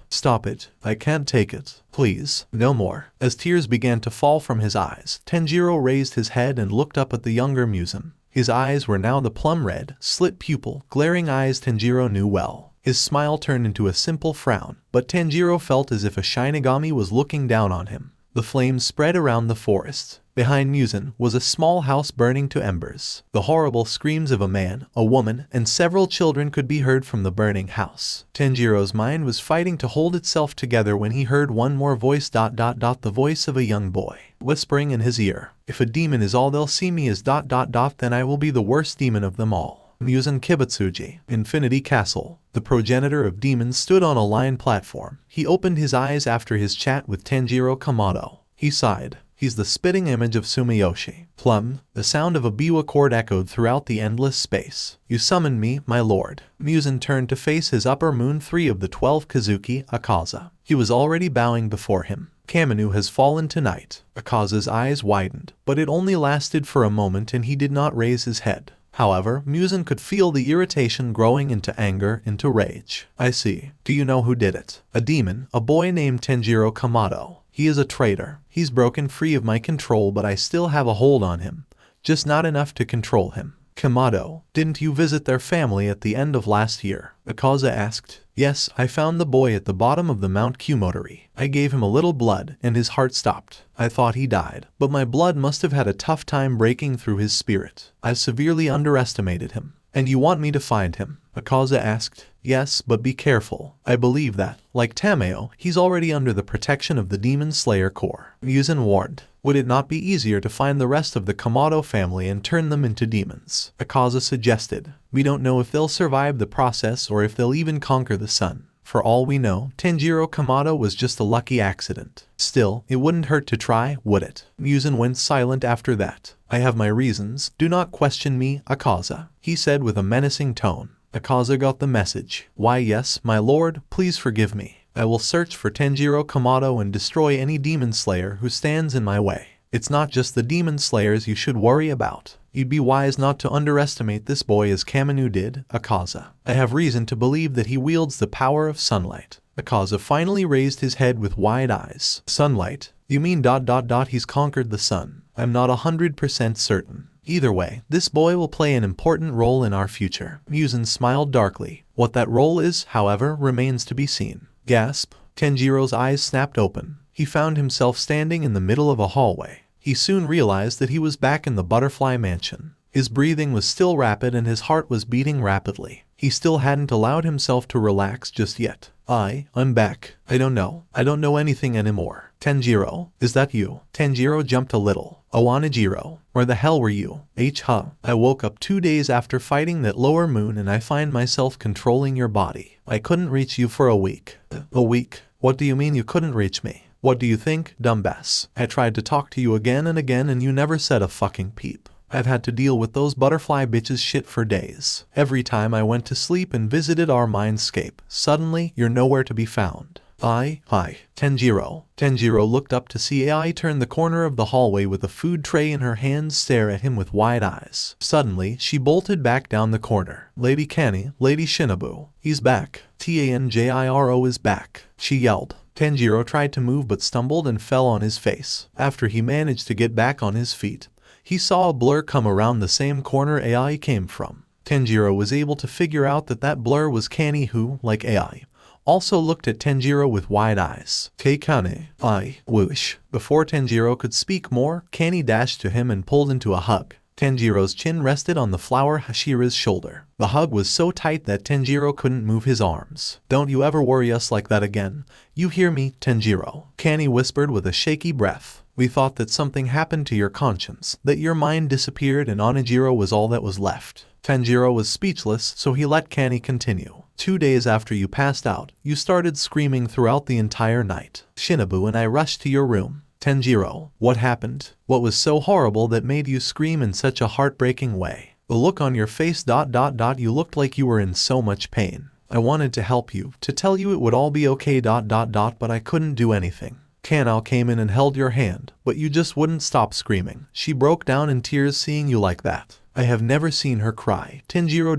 it. I can't take it. Please, no more. As tears began to fall from his eyes, Tanjiro raised his head and looked up at the younger Muzan. His eyes were now the plum red, slit pupil, glaring eyes Tanjiro knew well. His smile turned into a simple frown, but Tanjiro felt as if a Shinigami was looking down on him. The flames spread around the forest. Behind Muzan was a small house burning to embers. The horrible screams of a man, a woman, and several children could be heard from the burning house. Tanjiro's mind was fighting to hold itself together when he heard one more voice. The voice of a young boy, whispering in his ear. If a demon is all they'll see me as ... then I will be the worst demon of them all. Muzan Kibutsuji, Infinity Castle. The progenitor of demons stood on a lined platform. He opened his eyes after his chat with Tanjiro Kamado. He sighed. He's the spitting image of Sumiyoshi. Plum. The sound of a biwa chord echoed throughout the endless space. You summoned me, my lord. Muzan turned to face his upper moon 3 of the 12 Kazuki, Akaza. He was already bowing before him. Kamado has fallen tonight. Akaza's eyes widened, but it only lasted for a moment and he did not raise his head. However, Muzan could feel the irritation growing into anger, into rage. I see. Do you know who did it? A demon, a boy named Tanjiro Kamado. He is a traitor. He's broken free of my control, but I still have a hold on him. Just not enough to control him. Kamado, didn't you visit their family at the end of last year? Akaza asked. Yes, I found the boy at the bottom of the Mount Kumotari. I gave him a little blood, and his heart stopped. I thought he died, but my blood must have had a tough time breaking through his spirit. I severely underestimated him. And you want me to find him? Akaza asked. Yes, but be careful. I believe that, like Tameo, he's already under the protection of the Demon Slayer Corps. Muzan warned. Would it not be easier to find the rest of the Kamado family and turn them into demons? Akaza suggested. We don't know if they'll survive the process or if they'll even conquer the sun. For all we know, Tanjiro Kamado was just a lucky accident. Still, it wouldn't hurt to try, would it? Muzan went silent after that. I have my reasons. Do not question me, Akaza, he said with a menacing tone. Akaza got the message. Why yes, my lord, please forgive me. I will search for Tanjiro Kamado and destroy any demon slayer who stands in my way. It's not just the demon slayers you should worry about. You'd be wise not to underestimate this boy as Kaminu did, Akaza. I have reason to believe that he wields the power of sunlight. Akaza finally raised his head with wide eyes. Sunlight? You mean ... he's conquered the sun? I'm not 100% certain. Either way, this boy will play an important role in our future. Muzan smiled darkly. What that role is, however, remains to be seen. Gasp. Tanjiro's eyes snapped open. He found himself standing in the middle of a hallway. He soon realized that he was back in the butterfly mansion. His breathing was still rapid and his heart was beating rapidly. He still hadn't allowed himself to relax just yet. I'm back. I don't know anything anymore. Tanjiro, is that you? Tanjiro jumped a little. Owanajiro, where the hell were you? I woke up 2 days after fighting that lower moon and I find myself controlling your body. I couldn't reach you for a week. A week? What do you mean you couldn't reach me? What do you think, dumbass? I tried to talk to you again and you never said a fucking peep. I've had to deal with those butterfly bitches shit for days. Every time I went to sleep and visited our mindscape, suddenly you're nowhere to be found. Hi, Tanjiro. Tanjiro looked up to see Ai turn the corner of the hallway with a food tray in her hands stare at him with wide eyes. Suddenly, she bolted back down the corner. Lady Kani, Lady Shinobu. He's back. Tanjiro is back, she yelled. Tanjiro tried to move but stumbled and fell on his face. After he managed to get back on his feet, he saw a blur come around the same corner Ai came from. Tanjiro was able to figure out that blur was Kani who, like Ai, also looked at Tanjiro with wide eyes. Kane, whoosh. Before Tanjiro could speak more, Kani dashed to him and pulled into a hug. Tanjiro's chin rested on the flower Hashira's shoulder. The hug was so tight that Tanjiro couldn't move his arms. Don't you ever worry us like that again. You hear me, Tanjiro? Kani whispered with a shaky breath. We thought that something happened to your conscience, that your mind disappeared and Onijiro was all that was left. Tanjiro was speechless, so he let Kani continue. 2 days after you passed out, you started screaming throughout the entire night. Shinobu and I rushed to your room. Tanjiro, what happened? What was so horrible that made you scream in such a heartbreaking way? The look on your face ... you looked like you were in so much pain. I wanted to help you, to tell you it would all be okay ... but I couldn't do anything. Kanao came in and held your hand, but you just wouldn't stop screaming. She broke down in tears seeing you like that. I have never seen her cry. Tanjiro ...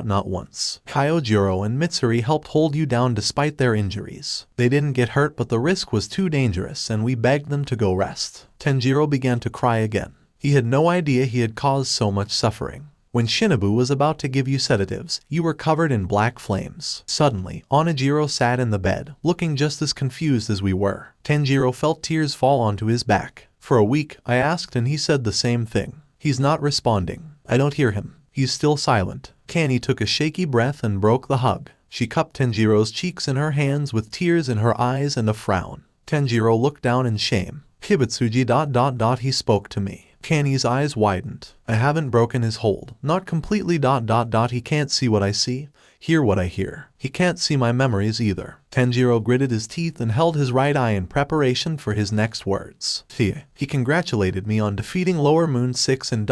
not once. Kyojiro and Mitsuri helped hold you down despite their injuries. They didn't get hurt but the risk was too dangerous and we begged them to go rest. Tanjiro began to cry again. He had no idea he had caused so much suffering. When Shinobu was about to give you sedatives, you were covered in black flames. Suddenly, Onijiro sat in the bed, looking just as confused as we were. Tanjiro felt tears fall onto his back. For a week, I asked and he said the same thing. He's not responding. I don't hear him. He's still silent. Kani took a shaky breath and broke the hug. She cupped Tanjiro's cheeks in her hands with tears in her eyes and a frown. Tanjiro looked down in shame. Hibitsuji ... he spoke to me. Kani's eyes widened. I haven't broken his hold. Not completely ... he can't see what I see, hear what I hear. He can't see my memories either. Tanjiro gritted his teeth and held his right eye in preparation for his next words. He congratulated me on defeating Lower Moon 6 and ...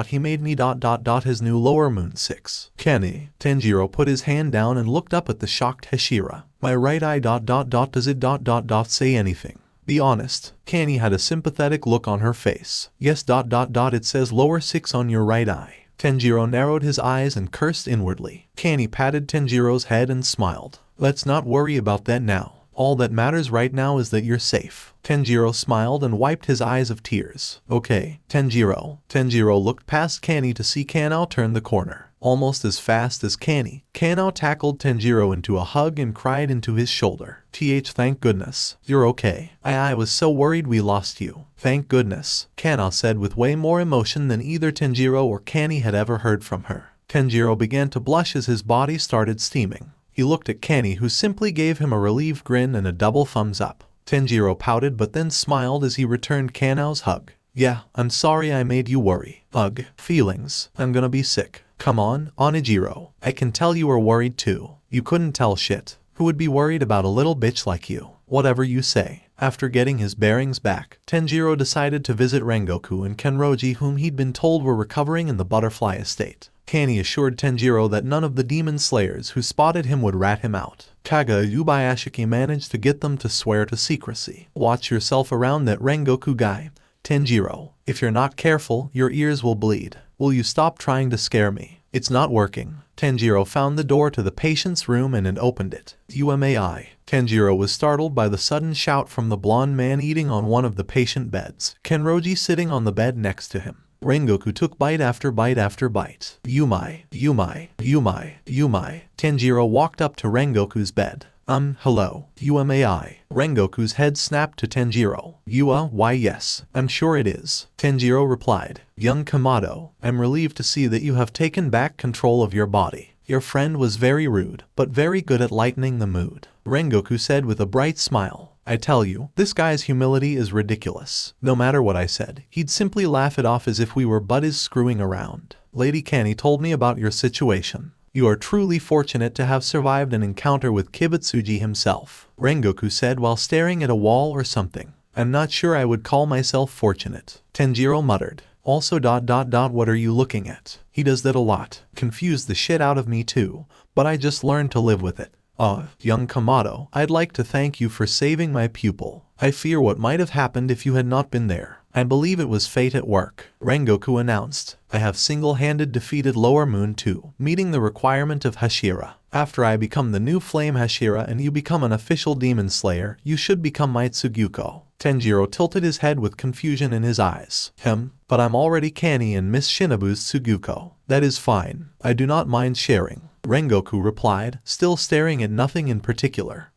he made me ... his new Lower Moon 6. Kani. Tanjiro put his hand down and looked up at the shocked Hashira. My right eye ... does it ... say anything? Be honest. Kani had a sympathetic look on her face. Yes ... it says lower 6 on your right eye. Tanjiro narrowed his eyes and cursed inwardly. Kani patted Tanjiro's head and smiled. Let's not worry about that now. All that matters right now is that you're safe. Tanjiro smiled and wiped his eyes of tears. Okay, Tanjiro. Tanjiro looked past Kanny to see Kanao turn the corner. Almost as fast as Kanny, Kanao tackled Tanjiro into a hug and cried into his shoulder. Thank goodness. You're okay. I was so worried we lost you. Thank goodness, Kanao said with way more emotion than either Tanjiro or Kanny had ever heard from her. Tanjiro began to blush as his body started steaming. He looked at Kanny, who simply gave him a relieved grin and a double thumbs up. Tanjiro pouted but then smiled as he returned Kanao's hug. Yeah, I'm sorry I made you worry. Ugh, feelings. I'm gonna be sick. Come on, Onijiro. I can tell you were worried too. You couldn't tell shit. Who would be worried about a little bitch like you? Whatever you say. After getting his bearings back, Tanjiro decided to visit Rengoku and Kenroji, whom he'd been told were recovering in the butterfly estate. Kanny assured Tanjiro that none of the demon slayers who spotted him would rat him out. Kaga Yubayashiki managed to get them to swear to secrecy. Watch yourself around that Rengoku guy, Tanjiro. If you're not careful, your ears will bleed. Will you stop trying to scare me? It's not working. Tanjiro found the door to the patient's room and opened it. UMAI. Tanjiro was startled by the sudden shout from the blonde man eating on one of the patient beds, Kenroji sitting on the bed next to him. Rengoku took bite after bite after bite. Yumai, Yumai, Yumai, Yumai. Tanjiro walked up to Rengoku's bed. Hello. UMAI. Rengoku's head snapped to Tanjiro. Why yes, I'm sure it is. Tanjiro replied. Young Kamado, I'm relieved to see that you have taken back control of your body. Your friend was very rude, but very good at lightening the mood. Rengoku said with a bright smile. I tell you, this guy's humility is ridiculous. No matter what I said, he'd simply laugh it off as if we were buddies screwing around. Lady Kanny told me about your situation. You are truly fortunate to have survived an encounter with Kibutsuji himself, Rengoku said while staring at a wall or something. I'm not sure I would call myself fortunate. Tanjiro muttered. Also what are you looking at? He does that a lot. Confused the shit out of me too, but I just learned to live with it. Young Kamado, I'd like to thank you for saving my pupil. I fear what might have happened if you had not been there. I believe it was fate at work, Rengoku announced. I have single-handed defeated Lower Moon 2, meeting the requirement of Hashira. After I become the new Flame Hashira and you become an official demon slayer, you should become my Tsuguko. Tanjiro tilted his head with confusion in his eyes. But I'm already Kanny and Miss Shinobu's Tsuguko. That is fine. I do not mind sharing, Rengoku replied, still staring at nothing in particular.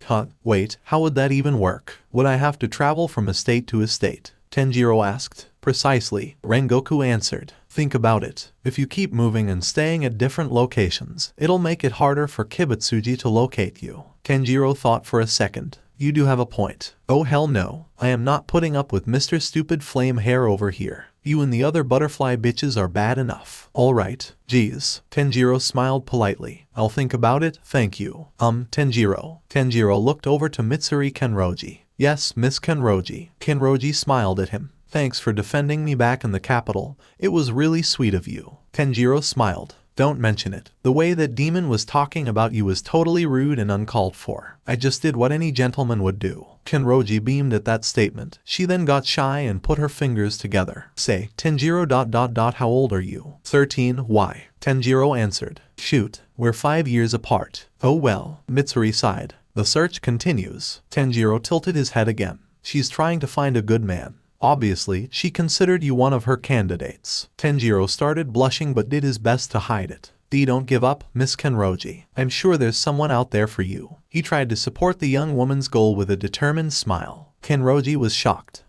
Wait, how would that even work? Would I have to travel from estate to estate? Tanjiro asked. Precisely, Rengoku answered. Think about it. If you keep moving and staying at different locations, it'll make it harder for Kibutsuji to locate you. Tanjiro thought for a second. You do have a point. Oh hell no. I am not putting up with Mr. Stupid Flame Hair over here. You and the other butterfly bitches are bad enough. Alright, geez. Tanjiro smiled politely. I'll think about it, thank you. Tanjiro. Tanjiro looked over to Mitsuri Kenroji. Yes, Miss Kenroji. Kenroji smiled at him. Thanks for defending me back in the capital. It was really sweet of you. Tanjiro smiled. Don't mention it. The way that demon was talking about you was totally rude and uncalled for. I just did what any gentleman would do. Kenroji beamed at that statement. She then got shy and put her fingers together. Say, Tanjiro ... how old are you? 13. Why? Tanjiro answered. Shoot, we're 5 years apart. Oh well, Mitsuri sighed. The search continues. Tanjiro tilted his head again. She's trying to find a good man. Obviously, she considered you one of her candidates. Tanjiro started blushing but did his best to hide it. Don't give up, Miss Kenroji. I'm sure there's someone out there for you. He tried to support the young woman's goal with a determined smile. Kenroji was shocked.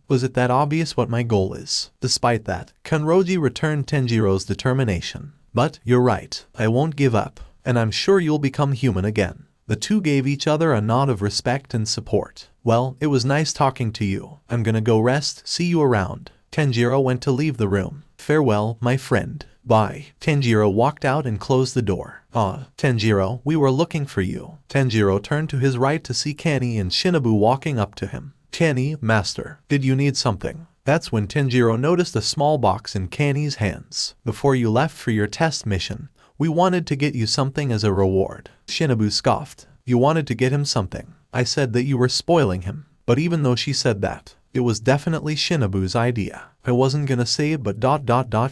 Was it that obvious what my goal is? Despite that, Kenroji returned Tanjiro's determination. But, you're right. I won't give up. And I'm sure you'll become human again. The two gave each other a nod of respect and support. Well, it was nice talking to you. I'm gonna go rest, see you around. Tanjiro went to leave the room. Farewell, my friend. Bye. Tanjiro walked out and closed the door. Tanjiro, we were looking for you. Tanjiro turned to his right to see Kanny and Shinobu walking up to him. Kanny, master, did you need something? That's when Tanjiro noticed a small box in Kanny's hands. Before you left for your test mission, we wanted to get you something as a reward. Shinobu scoffed. You wanted to get him something. I said that you were spoiling him. But even though she said that, it was definitely Shinobu's idea. I wasn't gonna say it but ...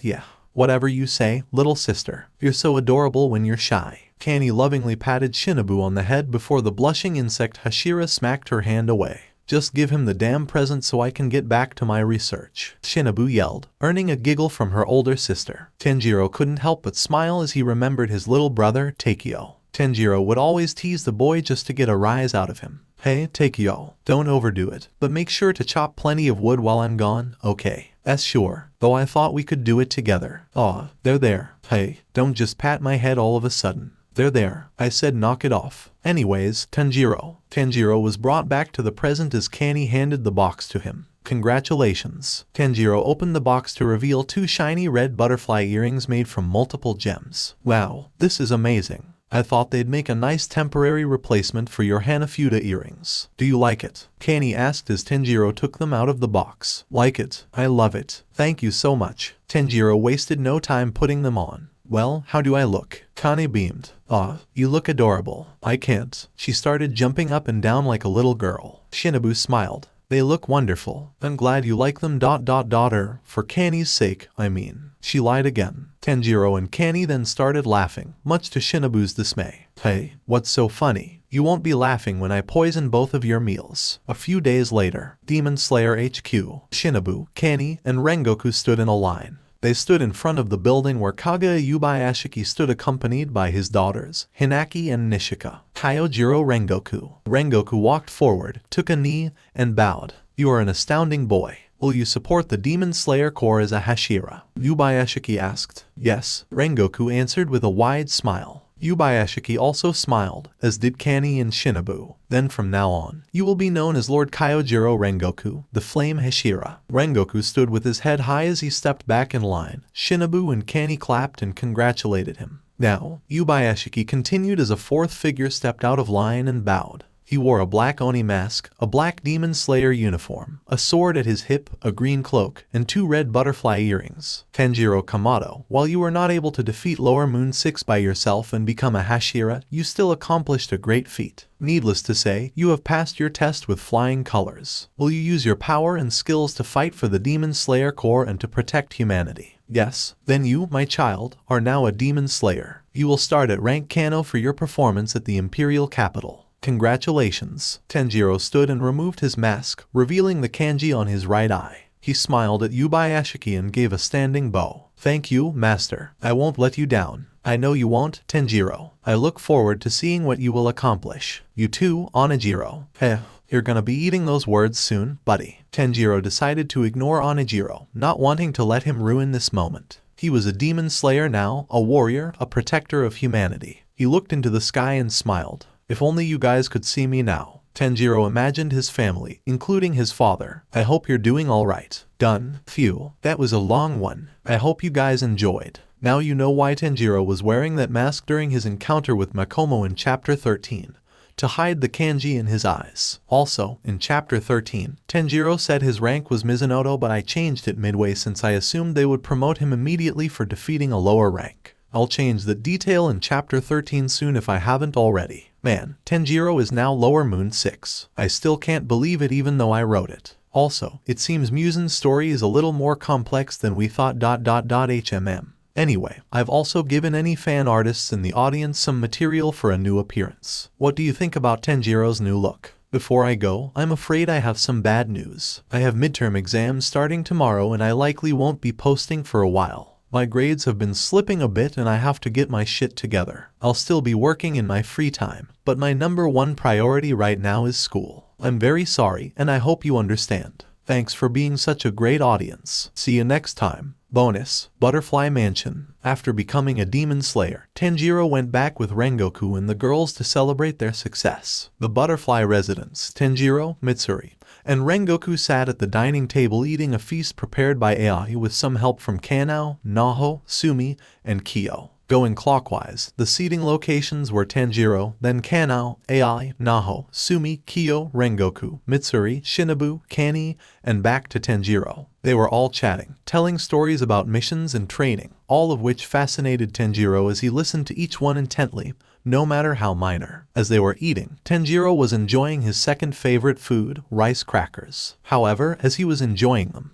yeah. Whatever you say, little sister. You're so adorable when you're shy. Kanny lovingly patted Shinobu on the head before the blushing insect Hashira smacked her hand away. Just give him the damn present so I can get back to my research, Shinobu yelled, earning a giggle from her older sister. Tanjiro couldn't help but smile as he remembered his little brother, Takeo. Tanjiro would always tease the boy just to get a rise out of him. Hey, Takeo, don't overdo it, but make sure to chop plenty of wood while I'm gone, okay? Sure, though I thought we could do it together. Aw, there. Hey, don't just pat my head all of a sudden. There, I said knock it off. Anyways, Tanjiro. Tanjiro was brought back to the present as Kanny handed the box to him. Congratulations. Tanjiro opened the box to reveal 2 shiny red butterfly earrings made from multiple gems. Wow, this is amazing. I thought they'd make a nice temporary replacement for your Hanafuda earrings. Do you like it? Kanny asked as Tanjiro took them out of the box. Like it? I love it. Thank you so much. Tanjiro wasted no time putting them on. Well, how do I look? Kanny beamed. Aw, you look adorable. I can't. She started jumping up and down like a little girl. Shinobu smiled. They look wonderful. I'm glad you like them. For Kanny's sake, I mean. She lied again. Tanjiro and Kanny then started laughing, much to Shinobu's dismay. Hey, what's so funny? You won't be laughing when I poison both of your meals. A few days later, Demon Slayer HQ, Shinobu, Kanny, and Rengoku stood in a line. They stood in front of the building where Kage Yubayashiki stood accompanied by his daughters, Hinaki and Nishika. Kyojiro Rengoku. Rengoku walked forward, took a knee, and bowed. You are an astounding boy. Will you support the Demon Slayer Corps as a Hashira? Yubayashiki asked. Yes, Rengoku answered with a wide smile. Yubayashiki also smiled, as did Kanny and Shinobu. Then from now on, you will be known as Lord Kyojiro Rengoku, the Flame Hashira. Rengoku stood with his head high as he stepped back in line. Shinobu and Kanny clapped and congratulated him. Now, Yubayashiki continued as a 4th figure stepped out of line and bowed. He wore a black Oni mask, a black Demon Slayer uniform, a sword at his hip, a green cloak, and 2 red butterfly earrings. Tanjiro Kamado, while you were not able to defeat Lower Moon 6 by yourself and become a Hashira, you still accomplished a great feat. Needless to say, you have passed your test with flying colors. Will you use your power and skills to fight for the Demon Slayer Corps and to protect humanity? Yes, then you, my child, are now a Demon Slayer. You will start at rank Kano for your performance at the Imperial Capital. Congratulations. Tanjiro stood and removed his mask, revealing the kanji on his right eye. He smiled at Yubayashiki and gave a standing bow. Thank you, master. I won't let you down. I know you won't, Tanjiro. I look forward to seeing what you will accomplish. You too, Onijiro. Heh, you're gonna be eating those words soon, buddy. Tanjiro decided to ignore Onijiro, not wanting to let him ruin this moment. He was a Demon Slayer now, a warrior, a protector of humanity. He looked into the sky and smiled. If only you guys could see me now. Tanjiro imagined his family, including his father. I hope you're doing alright. Done. Phew, that was a long one. I hope you guys enjoyed. Now you know why Tanjiro was wearing that mask during his encounter with Makomo in Chapter 13. To hide the kanji in his eyes. Also, in Chapter 13, Tanjiro said his rank was Mizunoto, but I changed it midway since I assumed they would promote him immediately for defeating a lower rank. I'll change the detail in Chapter 13 soon if I haven't already. Man, Tanjiro is now Lower Moon 6. I still can't believe it even though I wrote it. Also, it seems Muzan's story is a little more complex than we thought. HMM. Anyway, I've also given any fan artists in the audience some material for a new appearance. What do you think about Tanjiro's new look? Before I go, I'm afraid I have some bad news. I have midterm exams starting tomorrow and I likely won't be posting for a while. My grades have been slipping a bit and I have to get my shit together. I'll still be working in my free time, but my #1 priority right now is school. I'm very sorry and I hope you understand. Thanks for being such a great audience. See you next time. Bonus, Butterfly Mansion. After becoming a Demon Slayer, Tanjiro went back with Rengoku and the girls to celebrate their success. The Butterfly residents, Tanjiro, Mitsuri, and Rengoku sat at the dining table eating a feast prepared by Ai with some help from Kanao, Naho, Sumi, and Kyo. Going clockwise, the seating locations were Tanjiro, then Kanao, Ai, Naho, Sumi, Kyo, Rengoku, Mitsuri, Shinobu, Kanny, and back to Tanjiro. They were all chatting, telling stories about missions and training, all of which fascinated Tanjiro as he listened to each one intently, no matter how minor. As they were eating, Tanjiro was enjoying his second favorite food, rice crackers. However, as he was enjoying them,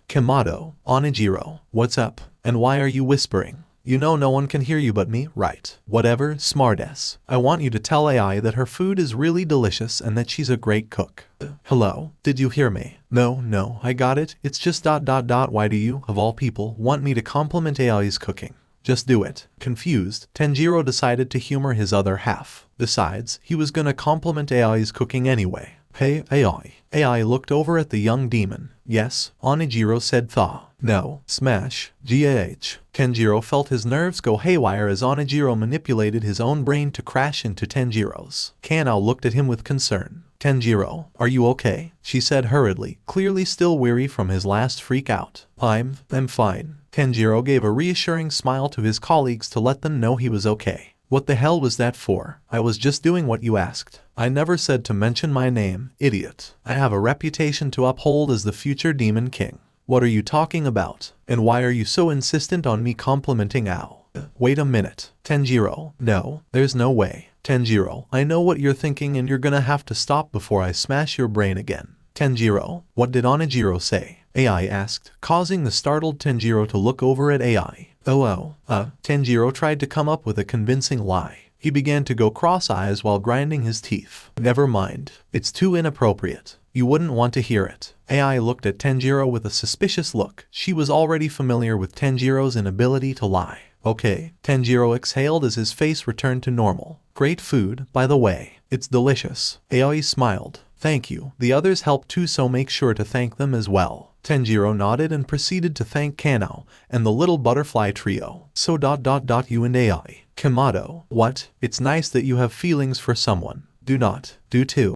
Kamado, Onijiro, what's up? And why are you whispering? You know no one can hear you but me, right? Whatever, smartass. I want you to tell AI that her food is really delicious and that she's a great cook. Hello? Did you hear me? No, I got it. It's just ... Why do you, of all people, want me to compliment AI's cooking? Just do it. Confused, Tanjiro decided to humor his other half. Besides, he was gonna compliment AI's cooking anyway. Hey, AI. AI looked over at the young demon. Yes, Onijiro said thaw. No, smash. GAH. Tanjiro felt his nerves go haywire as Onijiro manipulated his own brain to crash into Tanjiro's. Kanao looked at him with concern. Tanjiro, are you okay? She said hurriedly, clearly still weary from his last freak out. I'm fine. Tanjiro gave a reassuring smile to his colleagues to let them know he was okay. What the hell was that for? I was just doing what you asked. I never said to mention my name, idiot. I have a reputation to uphold as the future Demon King. What are you talking about? And why are you so insistent on me complimenting Ao? Wait a minute. Tanjiro, no, there's no way. Tanjiro, I know what you're thinking and you're gonna have to stop before I smash your brain again. Tanjiro, what did Onijiro say? AI asked, causing the startled Tanjiro to look over at AI. Tanjiro tried to come up with a convincing lie. He began to go cross-eyes while grinding his teeth. Never mind. It's too inappropriate. You wouldn't want to hear it. AI looked at Tanjiro with a suspicious look. She was already familiar with Tanjiro's inability to lie. Okay, Tanjiro exhaled as his face returned to normal. Great food, by the way. It's delicious. AI smiled. Thank you. The others helped too, so make sure to thank them as well. Tanjiro nodded and proceeded to thank Kanao and the little butterfly trio. So ... you and AI. Kamado. What? It's nice that you have feelings for someone. Do not. Do too.